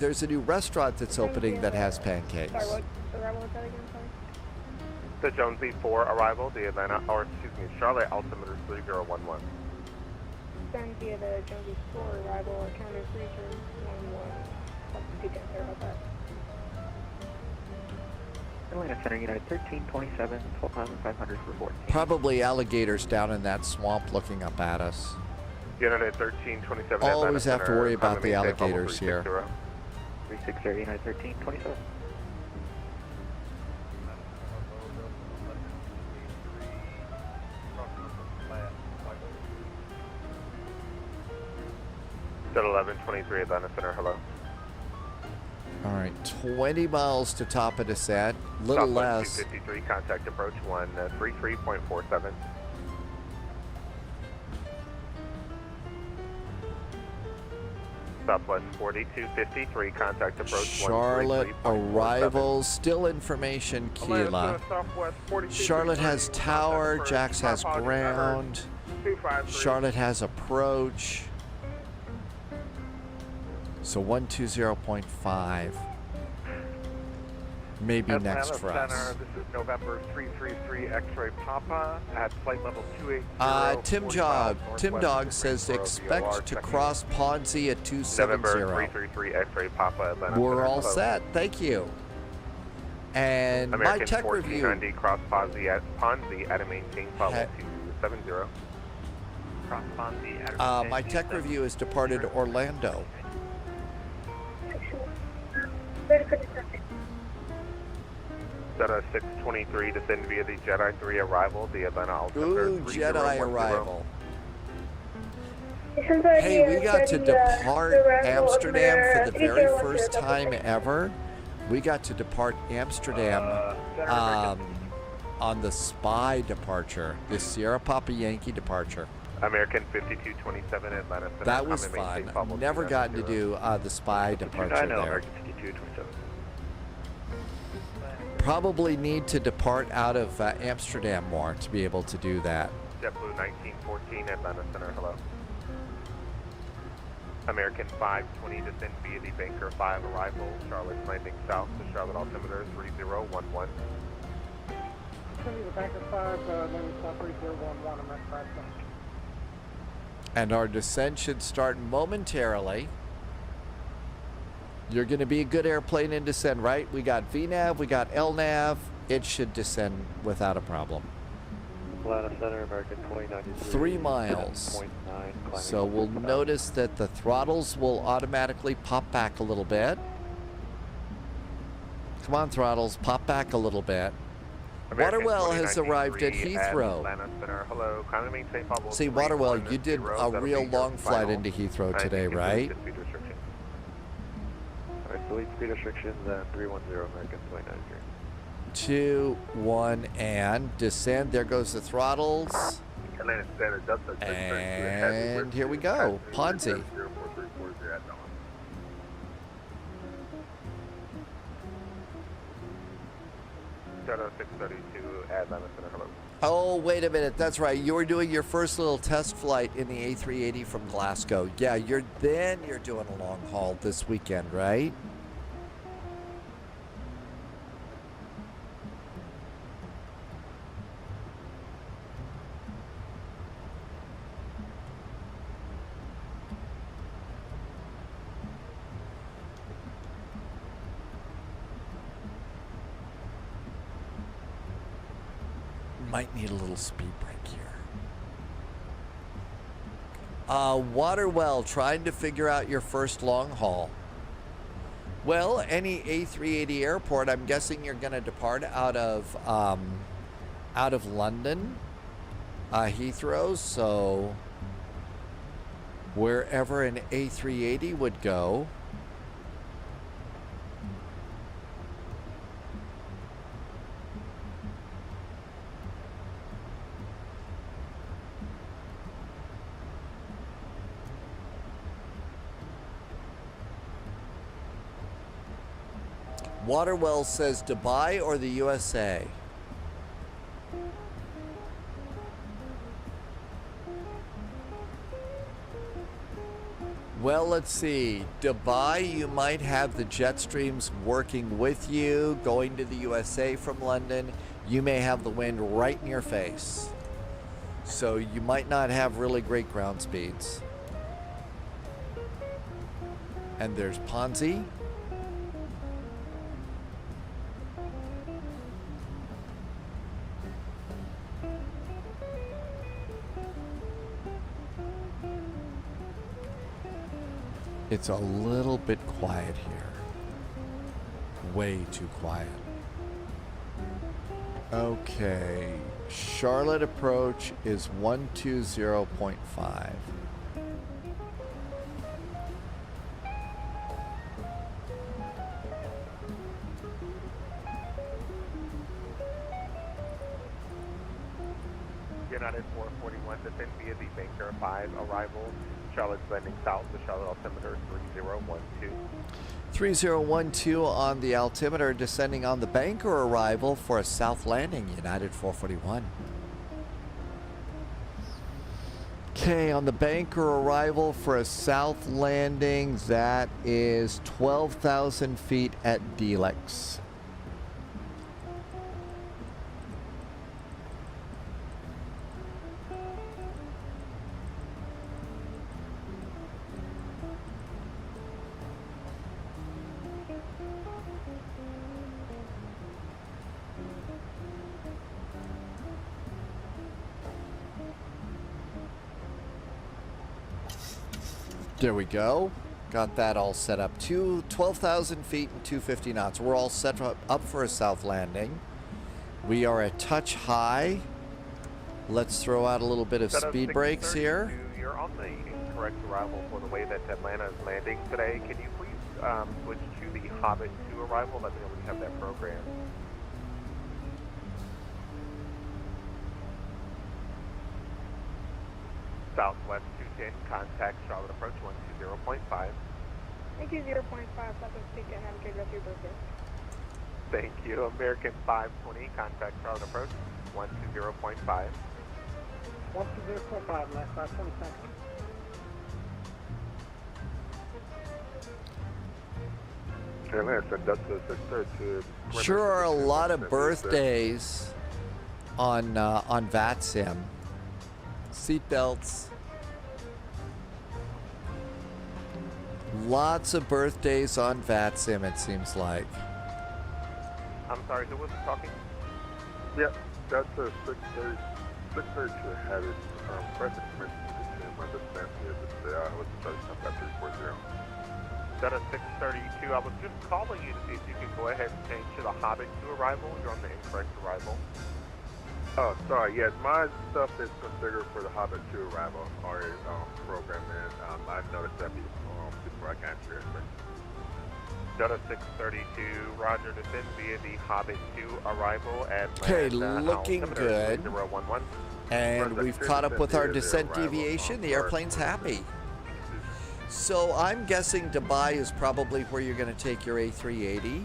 there's a new restaurant that's opening that has pancakes. Sorry, what arrival was that again? Sorry. The Jonesy 4 arrival. The Atlanta, or excuse me, Charlotte altimeter 3011. Send via the Jonesy 4 arrival, counter 3211. Sorry about that. Atlanta Center, United 1327, 12,500 for 14. Probably alligators down in that swamp looking up at us. United 1327. Always have to worry about the alligators here. 360, United 1327. At 1123 Atlanta Center, hello. All right, 20 miles to top of descent, little less. 253, contact approach 133.47. Southwest 4253, contact approach Charlotte arrivals, still information, Keela. Charlotte has tower, Jax has ground, Charlotte has approach. So 120.5. Maybe Atlanta next for us. Center, this is November 333 X-ray Papa at flight level 280. Tim Dog says expect to cross Ponzi at 270. November 333 X-ray Papa Atlanta We're Center, all hello. set. Thank you. And American my tech 1490 review. cross Ponzi at a maintain follow 270. Cross Ponzi at My tech review has departed Orlando. Jedi 623 descend via the Jedi 3 arrival, the Atlanta altimeter. Ooh, Jedi 3010. arrival. Hey, we got to depart Amsterdam for the very first time ever. We got to depart Amsterdam on the spy departure, the Sierra Papa Yankee departure. American 5227 Atlanta Center. That was fun. Never gotten to do the spy departure there. American 5227. Probably need to depart out of Amsterdam more to be able to do that. JetBlue 1914 Atlanta Center, hello. American 520 descend via the Banker 5 arrival, Charlotte landing south, the Charlotte altimeter 3011. The Banker 5, landing south 3011, I'm at 5 knots. And our descent should start momentarily. You're going to be a good airplane in descent, right? We got VNAV, we got LNAV. It should descend without a problem. Atlanta Center, American 2093. 3 miles. So we'll notice that the throttles will automatically pop back a little bit. Come on, throttles, pop back a little bit. Waterwell has arrived at Heathrow. See, Waterwell, you did a real long flight into Heathrow today, right? Alright, delete speed restrictions at 310 American 2093. 2, 1, and descend. There goes the throttles. And here we go. Ponzi. Jetta 632 Atlanta Center, hello. Oh, wait a minute. That's right. You were doing your first little test flight in the A380 from Glasgow. Yeah, you're doing a long haul this weekend, right? Might need a little speed break here. Waterwell, trying to figure out your first long haul. Well, any A380 airport, I'm guessing you're going to depart out of London. Heathrow, so wherever an A380 would go. Waterwell says Dubai or the USA? Well, let's see. Dubai, you might have the jet streams working with you. Going to the USA from London, you may have the wind right in your face. So you might not have really great ground speeds. And there's Ponzi. It's a little bit quiet here. Way too quiet. Okay. Charlotte approach is 120.5. United 441 descend via the Banker 5 arrival. Charlotte's landing south. The Charlotte altimeter 3012. 3012 on the altimeter, descending on the Banker arrival for a south landing, United 441. Okay, on the Banker arrival for a south landing, that is 12,000 feet at Delix. There we go. Got that all set up. 12,000 feet and 250 knots. We're all set up for a south landing. We are a touch high. Let's throw out a little bit of speed brakes here. You're on the incorrect arrival for the way that Atlanta is landing today. Can you please switch to the Hobbit 2 arrival? Let me know when you have that program. Southwest 210, contact Charlotte approach 120.5. Thank you, 0.5, Southwest 210, have a good rest of your birthday. Thank you. American 520, contact Charlotte approach 120.5. 120.5, last 520 seconds. Sure are a lot of birthdays on VATSIM. Seatbelts. Lots of birthdays on VATSIM, it seems like. I'm sorry, who was talking? Yeah, that's a 630 had it. Present commission to understand here that I was trying to come back to 340. That is 632. I was just calling you to see if you can go ahead and change to the Hobbit 2 arrival. You're on the incorrect arrival. Oh, sorry. Yes, my stuff is configured for the Hobbit 2 arrival. Already programmed in. I noticed that before I got here. Delta 632, Roger, descend via the Hobbit 2 arrival at Okay, looking good. 011. And we've caught up with our descent deviation. The airplane's happy. So I'm guessing Dubai is probably where you're going to take your A380.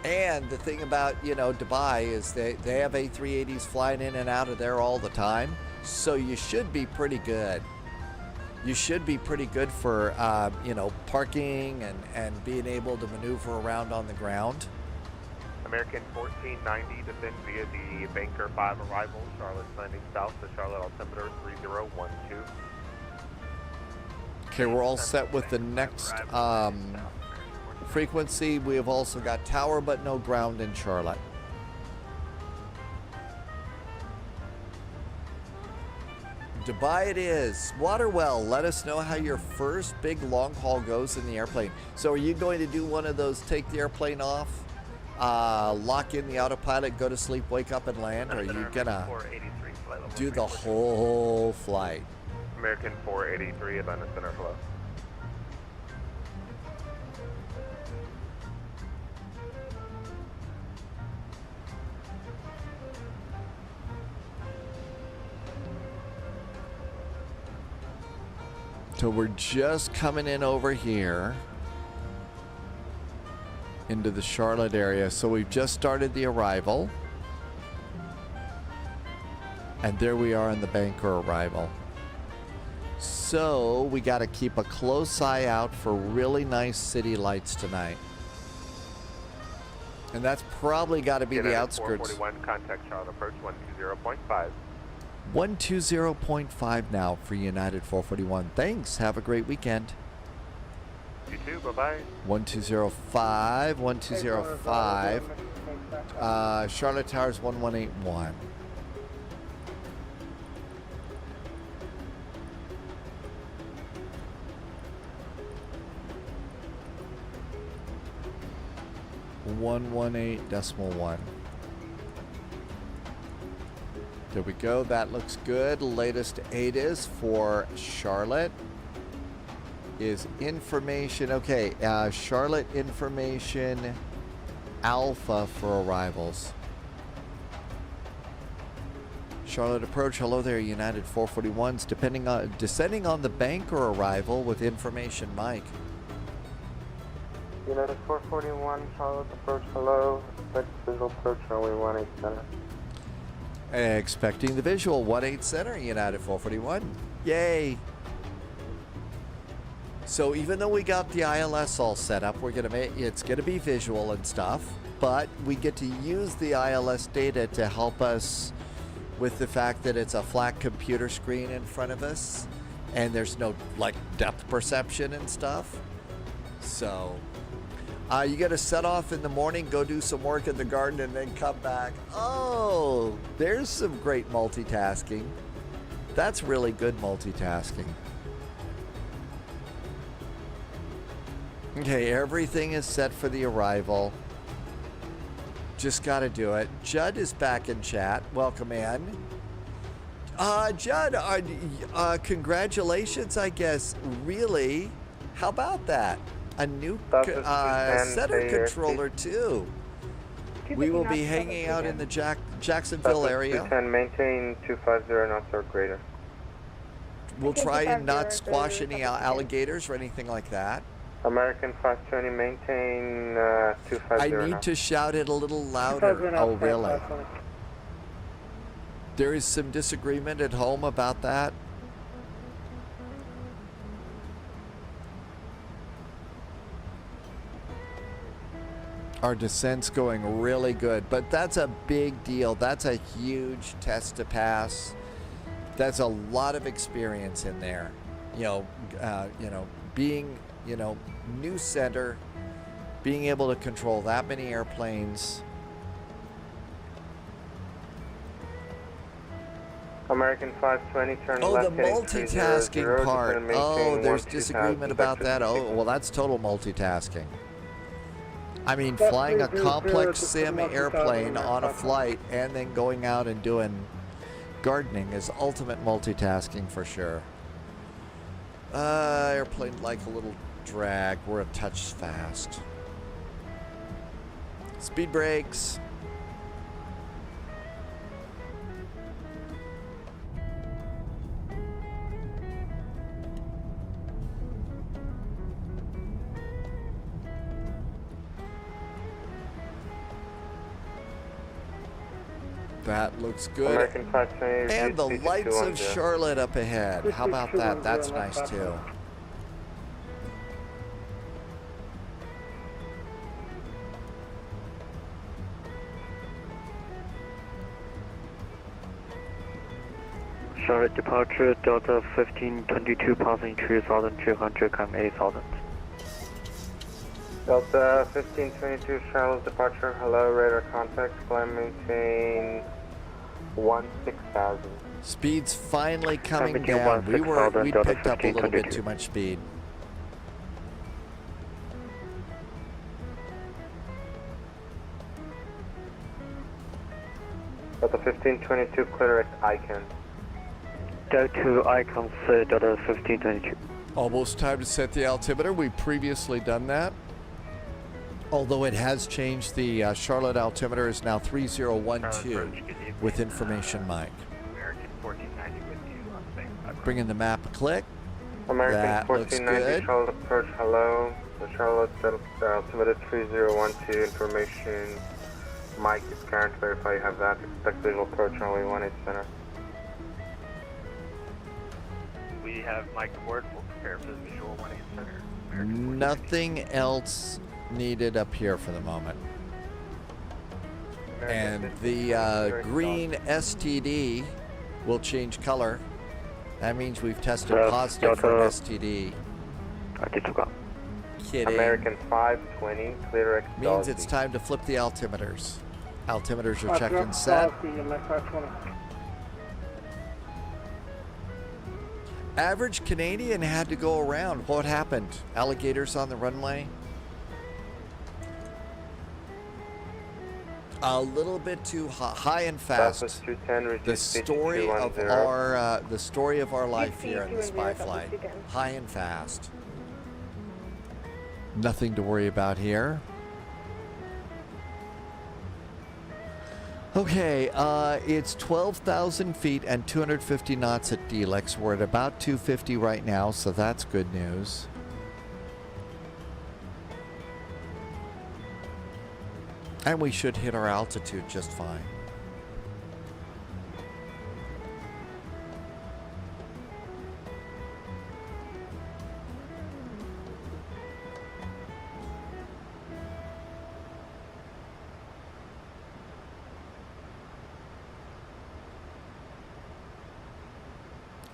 And the thing about, Dubai is they have A380s flying in and out of there all the time. So you should be pretty good. You should be pretty good for, parking and being able to maneuver around on the ground. American 1490, descend via the Banker 5 arrival, Charlotte landing south, the Charlotte altimeter 3012. Okay, we're all set with the next frequency. We have also got tower but no ground in Charlotte. Dubai it is. Waterwell, let us know how your first big long haul goes in the airplane. So are you going to do one of those take the airplane off, lock in the autopilot, go to sleep, wake up and land, or are you gonna... flight level Do the whole flight. American 483, Atlanta Center flow. So we're just coming in over here into the Charlotte area. So we've just started the arrival. And there we are on the banker arrival. So we got to keep a close eye out for really nice city lights tonight. And that's probably got to be the outskirts. 441, contact Charlotte approach 120.5. 120.5 now for United 441. Thanks. Have a great weekend. You too. Bye-bye. 1205, 1205. Charlotte Towers 1181. .1. There we go. That looks good. Latest ATIS for Charlotte is information. Okay, Charlotte information alpha for arrivals. Charlotte approach. Hello there, United 441s. Descending on the banker arrival with information, Mike. United 441, Charlotte approach, hello. Expect visual approach, runway 18 center. Expecting the visual, 18 center, United 441. Yay! So even though we got the ILS all set up, it's gonna be visual and stuff, but we get to use the ILS data to help us with the fact that it's a flat computer screen in front of us, and there's no like depth perception and stuff. So you got to set off in the morning, go do some work in the garden, and then come back. Oh, there's some great multitasking. That's really good multitasking. Okay, everything is set for the arrival. Just got to do it. Judd is back in chat. Welcome in. Judd, congratulations, I guess. Really? How about that? A new center controller too. We will be hanging out in the Jacksonville area. 210, maintain 250 knots or greater. We'll try and not squash any alligators or anything like that. American 520, maintain 250 I need to shout it a little louder. Oh, really? There is some disagreement at home about that. Our descent's going really good, but that's a big deal. That's a huge test to pass. That's a lot of experience in there. Being, new center, being able to control that many airplanes. American 520, turn oh, left. The multitasking part. Oh, there's disagreement about that. Oh, well, that's total multitasking. I mean, flying a complex sim airplane on a flight and then going out and doing gardening is ultimate multitasking for sure. Airplane like a little drag. We're a touch fast. Speed brakes. That looks good. And the lights of Charlotte up ahead. How about that? That's nice too. Charlotte departure, Delta 1522, passing 3200, come 8000. Delta 1522, Charlotte departure, hello, radar contact, climb maintain 16,000. Speed's finally coming down. We picked up a little bit too much speed. Delta 1522, clear at Icon. Go to Icon, Delta 1522. Almost time to set the altimeter. We've previously done that. Although it has changed, the Charlotte altimeter is now 3012 with information mic. American 1490 with you on space. Bringing the map a click. American That looks 1490, good. Charlotte approach, hello. The Charlotte altimeter 3012, information mic is current, verify you have that. Expect visual approach runway 18 center. We have Mike aboard. We'll prepare for the visual 18 center. Nothing else needed up here for the moment. And the green STD will change color. That means we've tested positive for an STD. Kidding. American 520, clear X. Means it's time to flip the altimeters. Altimeters are checked and set. Average Canadian had to go around. What happened? Alligators on the runway? A little bit too high and fast. The story of our life here in the spy flight. High and fast. Nothing to worry about here. Okay, it's 12,000 feet and 250 knots at Delix. We're at about 250 right now, so that's good news. And we should hit our altitude just fine.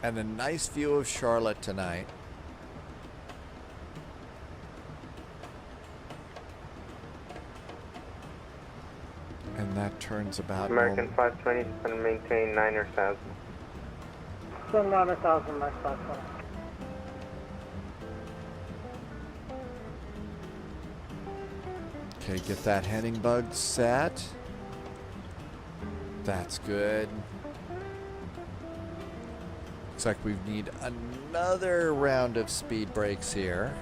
And a nice view of Charlotte tonight. And that turns about American 520 is going to maintain 9,000. So 9,000, Max 520. Okay, get that heading bug set. That's good. Looks like we need another round of speed brakes here.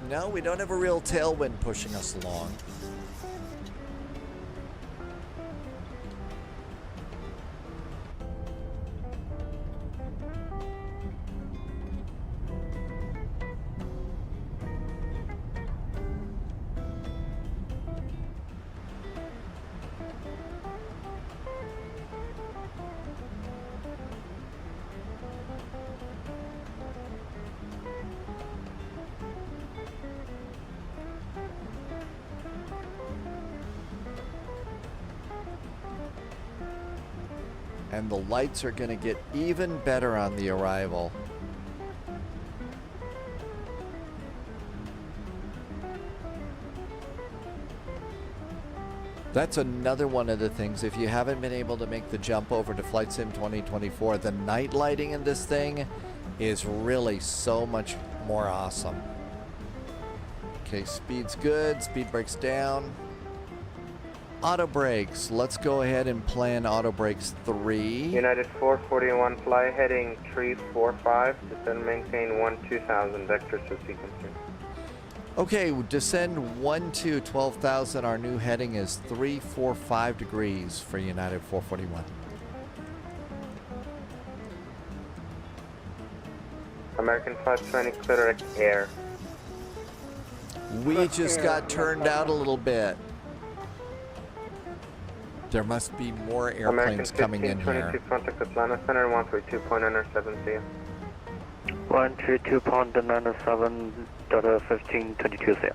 No, we don't have a real tailwind pushing us along. And the lights are going to get even better on the arrival. That's another one of the things. If you haven't been able to make the jump over to Flight Sim 2024, the night lighting in this thing is really so much more awesome. Okay, speed's good. Speed brakes down. Auto brakes. Let's go ahead and plan auto brakes 3. United 441, fly heading 345, descend maintain 12,000, vector to sequencing. Okay, descend 12,000. Our new heading is 345 degrees for United 441. American 520, clear air. We just got turned out a little bit. There must be more airplanes coming in here. Contact Atlanta Center, 132.97, see you. 132.97, Delta 1522, see you.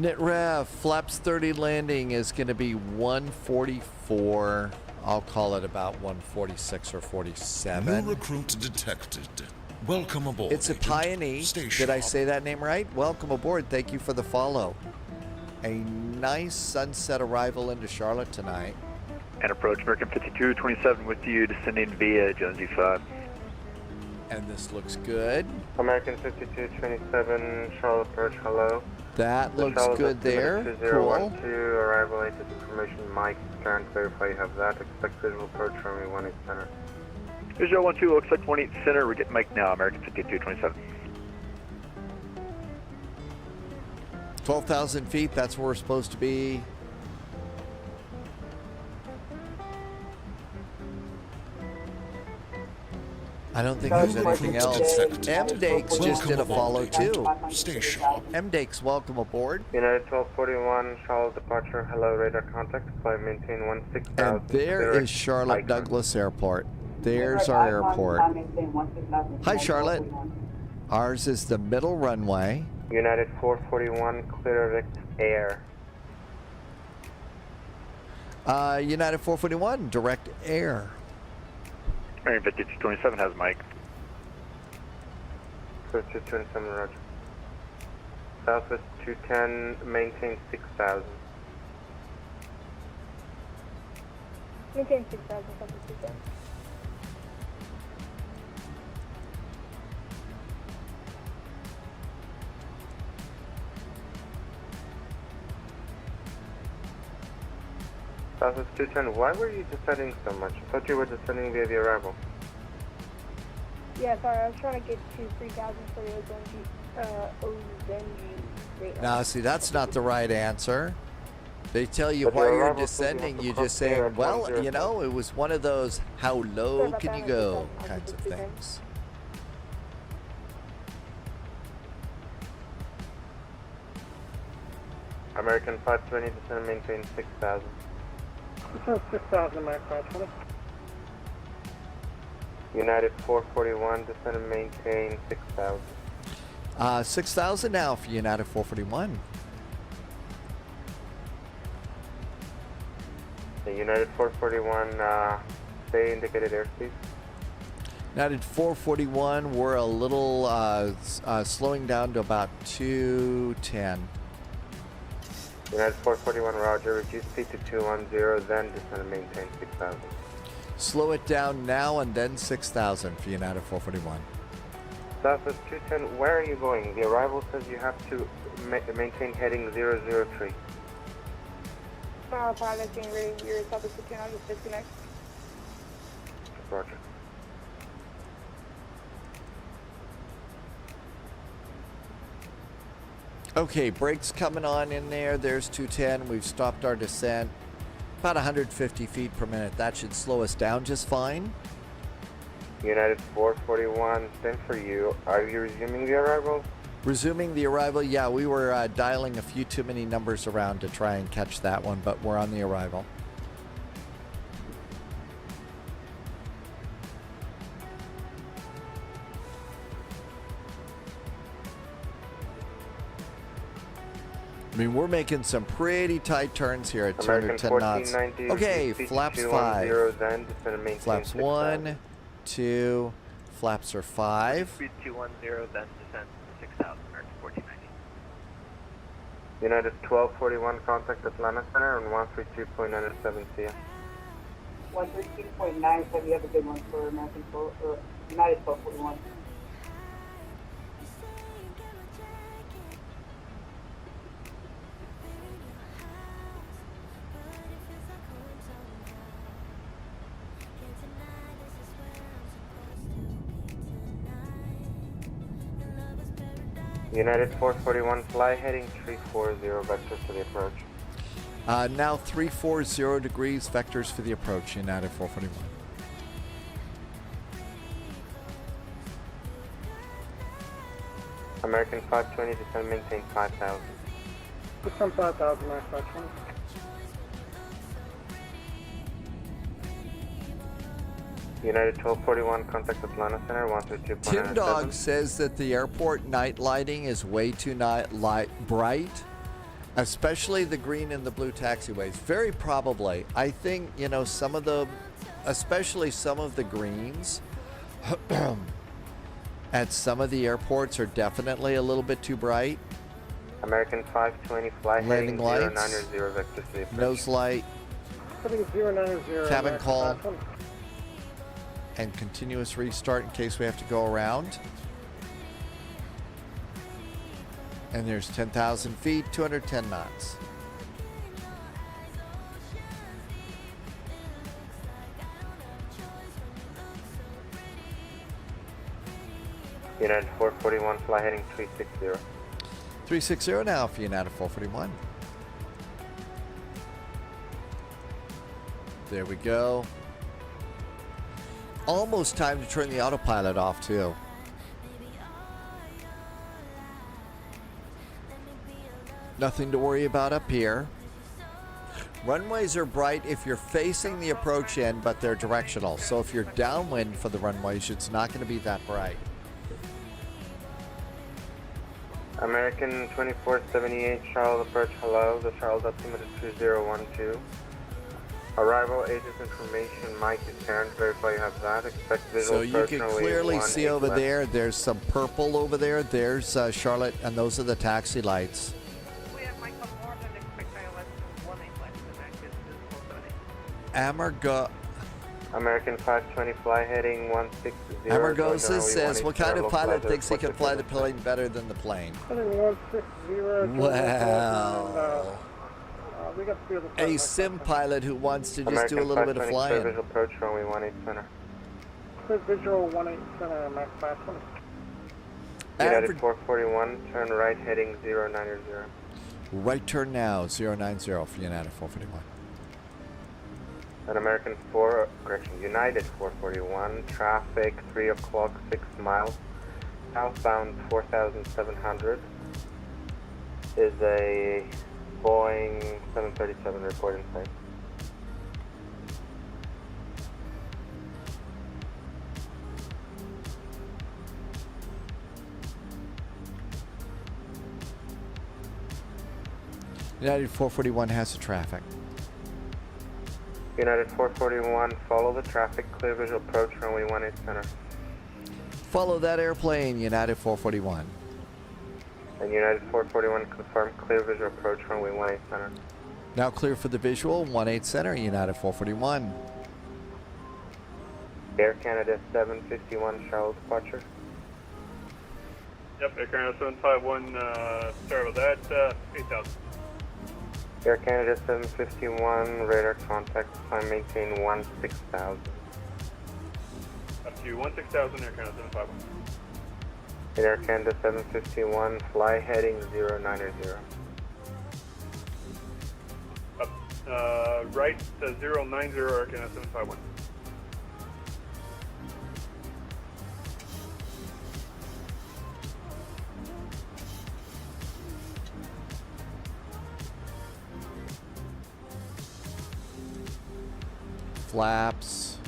Init Rev, flaps 30 landing is going to be 144. I'll call it about 146 or 47. New recruit detected. Welcome aboard. It's a Pioneer. Did I say that name right? Welcome aboard. Thank you for the follow. A nice sunset arrival into Charlotte tonight. And approach American 5227 with you, descending via Jonesy 5. And this looks good. American 5227, Charlotte approach, hello. That looks good there. Cool. 2012, arrival latest information, Mike. current, verify you have that. Expect visual approach runway 18 center. Visual 12, we'll expect 18 center. We're getting Mike now, American 5227. 12,000 feet, that's where we're supposed to be. I don't think there's anything else. MDakes just did a follow too. MDakes, welcome aboard. United 1241, Charlotte departure. Hello, radar contact. Flight maintain 16,000. And there is Charlotte Douglas Airport. There's our airport. Hi, Charlotte. Ours is the middle runway. United 441, clear direct air. United 441, direct air. American 5227 has Mike. 5227, roger. Southwest 210, maintain 6,000. Maintain 6,000, Southwest 210. Southwest 210, why were you descending so much? I thought you were descending via the arrival. Yeah, sorry, I was trying to get to 3,000 for the Ozenji radar. Now, see, that's not the right answer. They tell you while you're descending, you just say, well, you know, it was one of those, how low can you go kinds of things. American 520, descend and maintain 6,000. This is 6,000, Mike 520. United 441, descend and maintain 6,000. 6,000 now for United 441. The United 441, stay indicated airspeed. United 441, we're a little slowing down to about 210. United 441, roger, reduce speed to 210, then descend and maintain 6,000. Slow it down now and then 6,000 for United 441. Southwest 210, where are you going? The arrival says you have to maintain heading 003. Pilot being ready, your Southwest 210, I'll just disconnect. Roger. Okay, brakes coming on in there. There's 210. We've stopped our descent. About 150 feet per minute. That should slow us down just fine. United 441, same for you. Are you resuming the arrival? Resuming the arrival, yeah, we were dialing a few too many numbers around to try and catch that one, but we're on the arrival. I mean, we're making some pretty tight turns here at 210 knots. Okay, flaps 5. Flaps 1, 2, flaps are 5. Speed 210, then descend 6,000, American 1490. United 1241, contact Atlanta Center on 132.97 CM. 132.97, you have a good one for American United 1241. United 441, fly heading 340, vectors for the approach. Now 340 degrees, vectors for the approach, United 441. American 520, descend maintain 5,000. Descend 5,000, Mike 520. United 1241, contact Atlanta Center, 132.97. Tim Dog says that the airport night lighting is way too bright, especially the green and the blue taxiways. Very probably. I think, you know, some of the, especially some of the greens at some of the airports are definitely a little bit too bright. American 520, fly Landing heading lights, 090, vectors for the approach. nose light, Heading 090, cabin American call, 520. and continuous restart in case we have to go around. And there's 10,000 feet, 210 knots. United 441, fly heading 360. 360 now for United 441. There we go. Almost time to turn the autopilot off too. Nothing to worry about up here. Runways are bright if you're facing the approach end, but they're directional. So if you're downwind for the runways, it's not going to be that bright. American 2478, Charlotte approach, hello. The Charlotte altimeter 2012. Arrival, agent information, Mike is Karen, verify you have that. Expect visual So you can clearly see over there, there's some purple over there. There's Charlotte, and those are the taxi lights. American 520, fly heading 160. Amargosa says, what kind of pilot thinks he can fly the plane better than the plane? Well, a sim pilot who wants to just do a little bit of flying. Visual approach, runway 18 center. Clear visual 18 center, Max 520. United 441, turn right heading 090. Right turn now, 090 for United 441. An American United 441, traffic 3 o'clock, 6 miles, southbound 4,700, is a Boeing 737 reporting site. United 441 has the traffic. United 441, follow the traffic, clear visual approach, runway 18 center. Follow that airplane, United 441. And United 441, confirm clear visual approach, runway 18 center. Now clear for the visual, 18 center, United 441. Air Canada 751, Charlotte departure. Yep, Air Canada 751, sorry about that, 8,000. Air Canada 751, radar contact, climb maintain 16,000. Up to 16,000, Air Canada 751. Air Canada 751, fly heading 090. Up, right to 090, Air Canada 751. Flaps.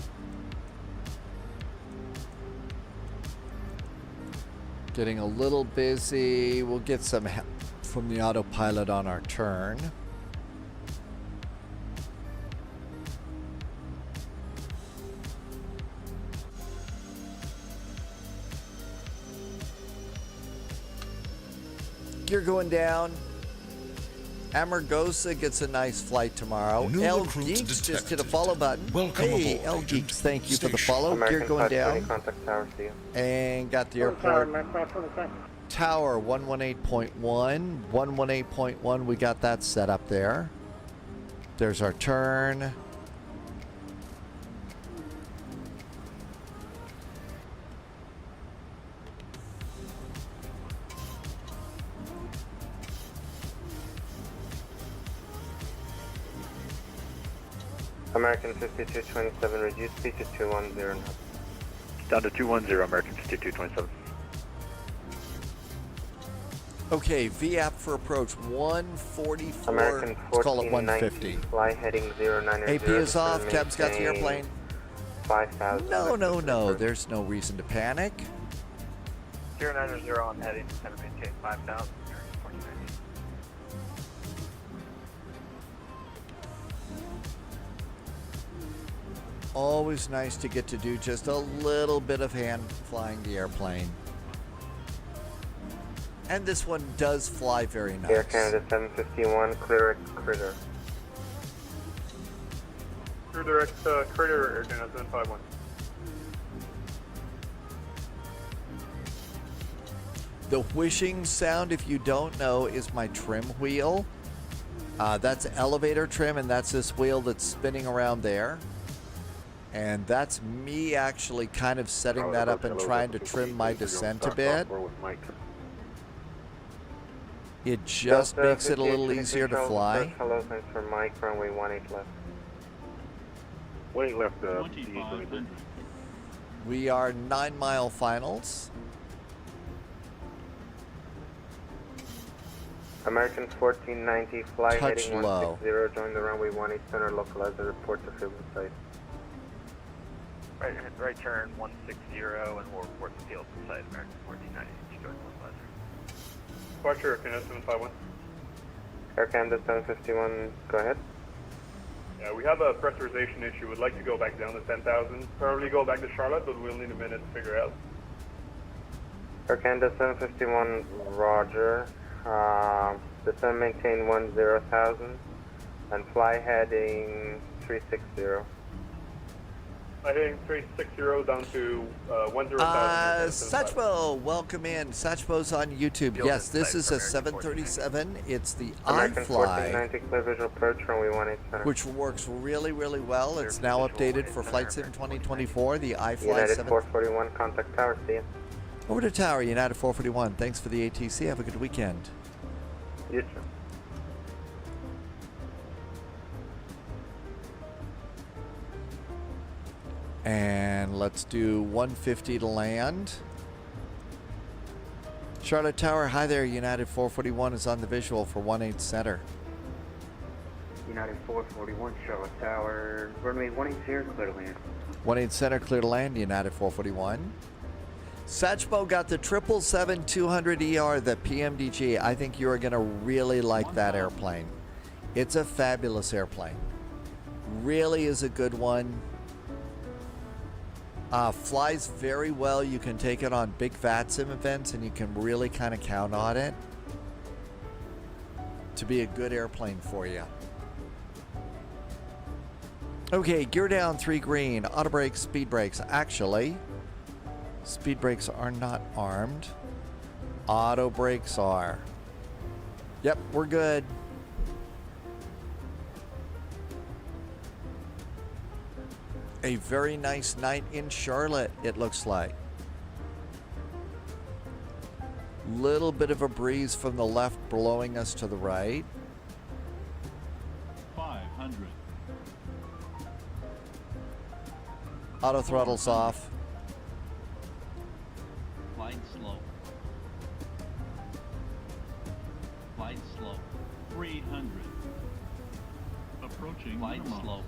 Getting a little busy. We'll get some help from the autopilot on our turn. Gear going down. Amargosa gets a nice flight tomorrow. New L recruit Geeks just hit a detected. follow button. Welcome hey, aboard, L Agent. Geeks, thank you for the Station. follow. American Gear going 520, down. contact tower, see you. And got the airport. Tower 118.1. 118.1, we got that set up there. There's our turn. American 5227, reduce speed to 210 knots. Down to 210, American 5227. Okay, VAP for approach 144. American Let's call it 1490, 150. fly heading 090. AP is off. Cab's got the airplane. 5,000. No. There's no reason to panic. 090, I'm heading to center maintain 5,000. Always nice to get to do just a little bit of hand flying the airplane. And this one does fly very nice. Air Canada 751, clear critter. Clear direct critter, Air Canada 751. The whooshing sound, if you don't know, is my trim wheel. That's elevator trim, and that's this wheel that's spinning around there. And that's me actually kind of setting that up and trying to trim my descent a bit. It just makes it a little easier to fly. Hello, thanks for Mike, runway 18 left. Wait left, We are 9 mile finals. American 1490, fly Touch heading low. 160, join the runway 18 center, localize the report to field site. Right turn 160 and we'll report the field site, American 1490, join localizer. Departure, Canada 751. Air Canada 751, go ahead. Yeah, we have a pressurization issue. We'd like to go back down to 10,000. Probably go back to Charlotte, but we'll need a minute to figure out. Air Canada 751, roger. Descend maintain 10,000 and fly heading 360. Fly heading 360 down to 10,000. Satchmo, welcome in. Satchmo's on YouTube. Yes, this is a 737. It's the American iFly, 1490, clear visual approach, runway 18 center. which works really, really well. It's now updated for Flight Sim 2024, the iFly United 7. 441, contact tower, see ya. Over to Tower, United 441. Thanks for the ATC. Have a good weekend. You too. And let's do 150 to land. Charlotte Tower, hi there. United 441 is on the visual for 18 center. United 441, Charlotte Tower, runway 180, clear to land. 18 center, clear to land, United 441. Satchmo got the 777-200ER, the PMDG. I think you are going to really like that airplane. It's a fabulous airplane. Really is a good one. Flies very well. You can take it on big VATSIM events and you can really kind of count on it to be a good airplane for you. Okay, gear down, 3 green, auto brakes, speed brakes. Actually, speed brakes are not armed. Auto brakes are. Yep, we're good. A very nice night in Charlotte, it looks like. Little bit of a breeze from the left blowing us to the right. 500. Auto throttle's off. Glide slow. Glide slow. 300. Approaching glide minimum. Slow.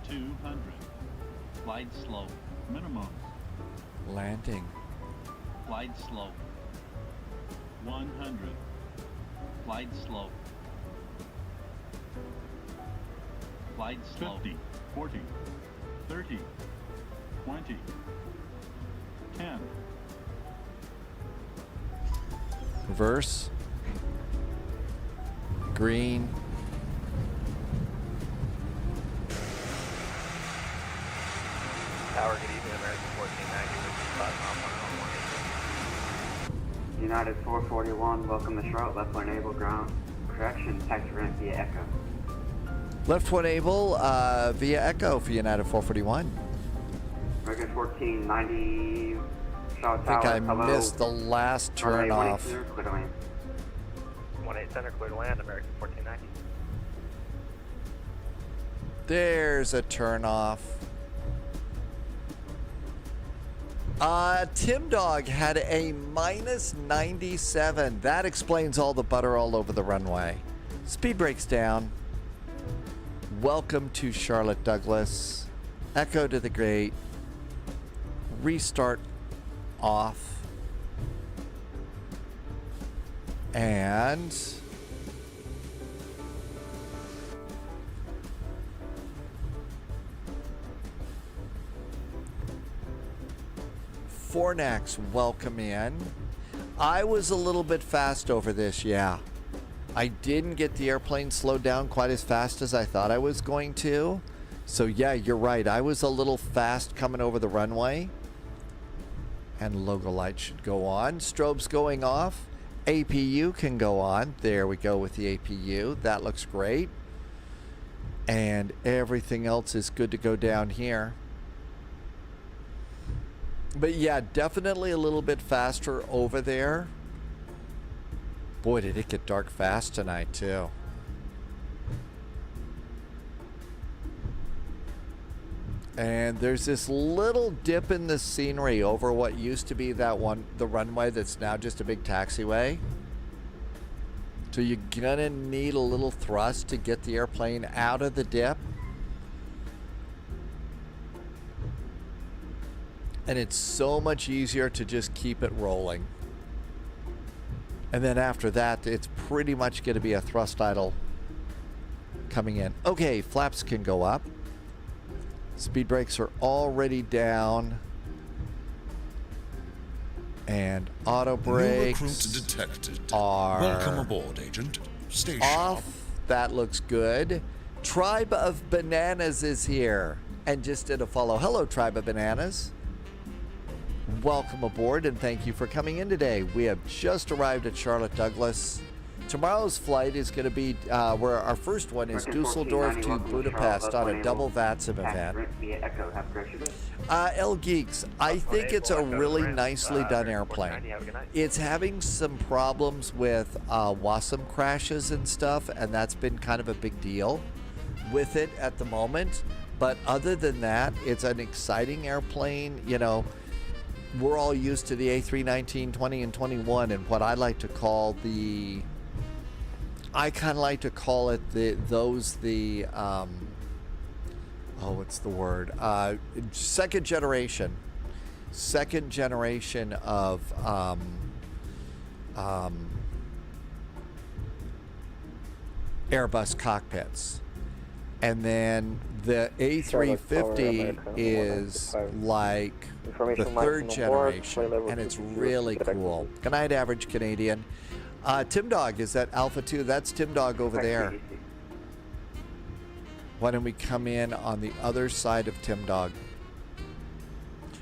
200. Glide slow. Minimum. Landing. Glide slow. 100. Glide slow. Glide slow. 50, 40, 30, 20, 10. Reverse. Green. Tower, good evening, American 1490, which is 5 miles United 441, welcome to Charlotte, left one able ground. Correction, taxi ramp via Echo. Left one able via Echo for United 441. American 1490, Charlotte I think Tower, I hello. missed the last turn Runway off. 180, clear to land. 18 center, clear to land, American 1490. There's a turn off. Tim Dog had a minus 97. That explains all the butter all over the runway. Speed brakes down. Welcome to Charlotte Douglas. Echo to the gate. Restart off. And Fornax, welcome in. I was a little bit fast over this, yeah. I didn't get the airplane slowed down quite as fast as I thought I was going to. So yeah, you're right. I was a little fast coming over the runway. And logo light should go on. Strobes going off. APU can go on. There we go with the APU. That looks great. And everything else is good to go down here. But yeah, definitely a little bit faster over there. Boy, did it get dark fast tonight, too. And there's this little dip in the scenery over what used to be the runway that's now just a big taxiway. So you're gonna need a little thrust to get the airplane out of the dip. And it's so much easier to just keep it rolling. And then after that, it's pretty much gonna be a thrust idle coming in. Okay, flaps can go up. Speed brakes are already down. And auto brakes New recruit detected. are Welcome aboard, Agent. Stay off. sharp. That looks good. Tribe of Bananas is here and just did a follow. Hello, Tribe of Bananas. Welcome aboard and thank you for coming in today. We have just arrived at Charlotte Douglas. Tomorrow's flight is going to be, where our first one is Dusseldorf to Budapest on a double VATSIM event. L Geeks, I think it's a really nicely done airplane. It's having some problems with WASM crashes and stuff, and that's been kind of a big deal with it at the moment. But other than that, it's an exciting airplane. You know, we're all used to the A319, 20, and 21, and what I like to call the... I kind of like to call it what's the word? Second generation of Airbus cockpits. And then the A350 is like the third generation, and it's really cool. Good night, average Canadian. Tim Dog is at Alpha 2. That's Tim Dog over there. Why don't we come in on the other side of Tim Dog?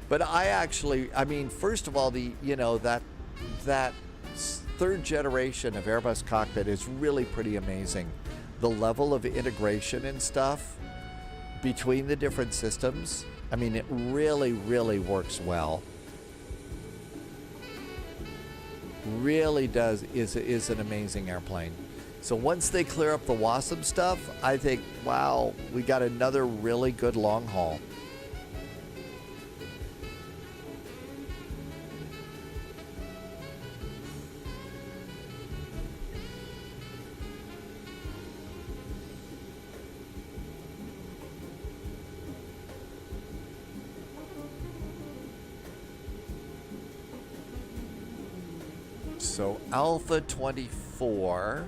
But I mean, first of all, that third generation of Airbus cockpit is really pretty amazing. The level of integration and stuff between the different systems, I mean, it really, really works well. Really is an amazing airplane. So once they clear up the WASM stuff, I think, wow, we got another really good long haul. So Alpha 24,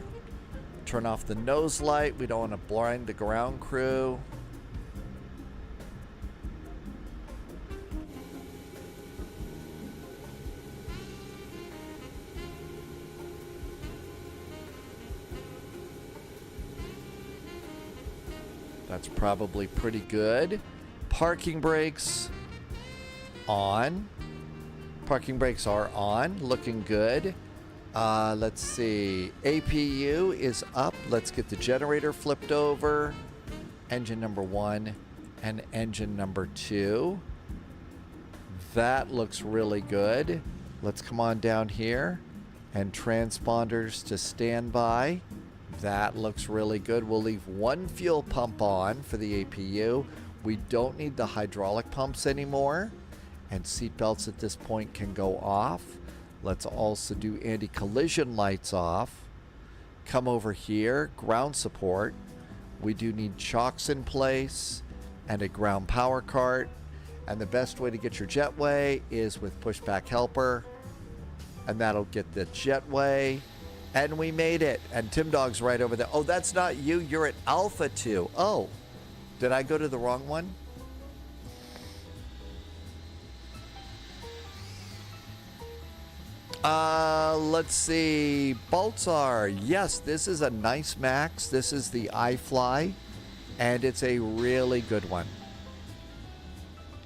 turn off the nose light. We don't want to blind the ground crew. That's probably pretty good. Parking brakes on. Parking brakes are on, looking good. Let's see, APU is up. Let's get the generator flipped over. Engine number 1 and engine number 2. That looks really good. Let's come on down here and transponders to standby. That looks really good. We'll leave one fuel pump on for the APU. We don't need the hydraulic pumps anymore. And seat belts at this point can go off. Let's also do anti-collision lights off. Come over here, ground support. We do need chocks in place and a ground power cart. And the best way to get your jetway is with pushback helper. And that'll get the jetway. And we made it. And Tim Dog's right over there. Oh, that's not you. You're at Alpha 2. Oh, did I go to the wrong one? Let's see. Baltzar. Yes, this is a nice Max. This is the iFly, and it's a really good one.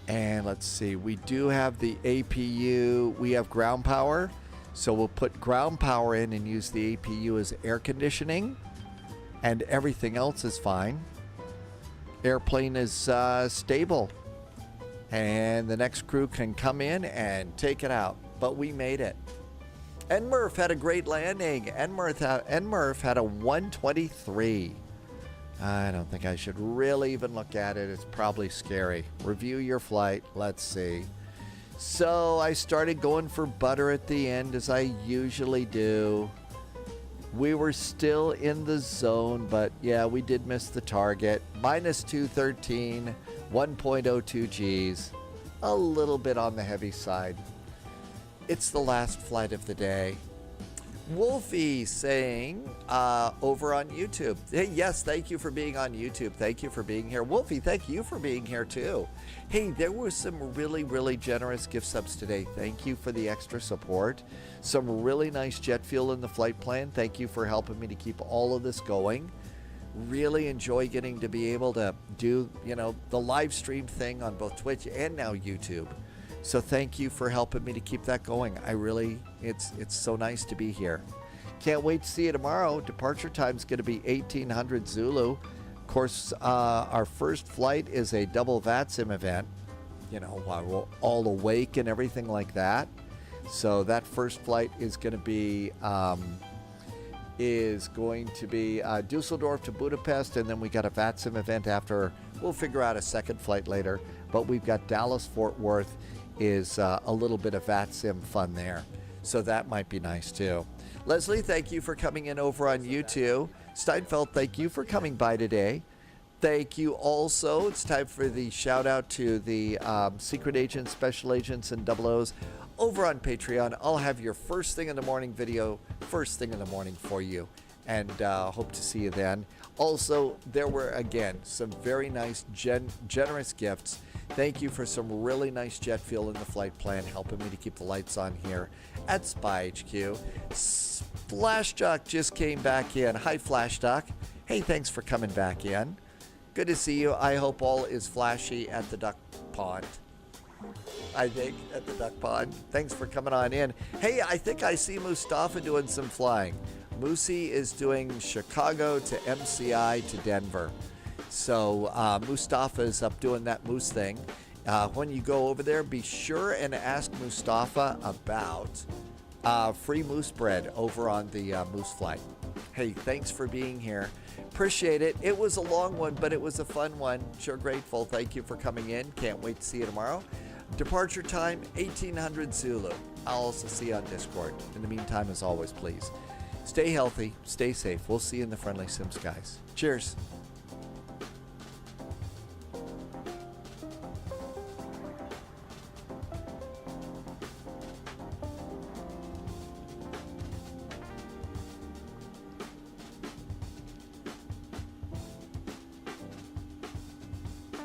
And let's see. We do have the APU. We have ground power, so we'll put ground power in and use the APU as air conditioning, and everything else is fine. airplane is stable. And the next crew can come in and take it out. But we made it. Enmurf had a great landing. Enmurf had a 123. I don't think I should really even look at it. It's probably scary. Review your flight. Let's see. So I started going for butter at the end, as I usually do. We were still in the zone, but yeah, we did miss the target. Minus 213, 1.02 Gs. A little bit on the heavy side. It's the last flight of the day. Wolfie saying over on YouTube. Hey, yes, thank you for being on YouTube. Thank you for being here. Wolfie, thank you for being here too. Hey, there were some really, really generous gift subs today. Thank you for the extra support. Some really nice jet fuel in the flight plan. Thank you for helping me to keep all of this going. Really enjoy getting to be able to do, the live stream thing on both Twitch and now YouTube. So thank you for helping me to keep that going. It's so nice to be here. Can't wait to see you tomorrow. Departure time is going to be 1800 Zulu. Of course, our first flight is a double VATSIM event, while we're all awake and everything like that. So that first flight is going to be Dusseldorf to Budapest, and then we got a VATSIM event after. We'll figure out a second flight later, but we've got Dallas-Fort Worth is a little bit of VATSIM fun there. So that might be nice too. Leslie, thank you for coming in over on YouTube. Steinfeld, thank you for coming by today. Thank you also. It's time for the shout out to the secret agents, special agents, and double O's over on Patreon. I'll have your first thing in the morning video first thing in the morning for you, and hope to see you then. Also, there were, again, some very nice, generous gifts. Thank you for some really nice jet fuel in the flight plan, helping me to keep the lights on here at Spy HQ. Flashduck just came back in. Hi, Flashduck. Hey, thanks for coming back in. Good to see you. I hope all is flashy at the duck pond. At the duck pond. Thanks for coming on in. Hey, I think I see Mustafa doing some flying. Moosey is doing Chicago to MCI to Denver. So Mustafa is up doing that Moose thing. When you go over there, be sure and ask Mustafa about free moose bread over on the Moose flight. Hey, thanks for being here. Appreciate it. It was a long one, but it was a fun one. Sure grateful. Thank you for coming in. Can't wait to see you tomorrow. Departure time, 1800 Zulu. I'll also see you on Discord. In the meantime, as always, please stay healthy, stay safe. We'll see you in the friendly sim skies. Cheers.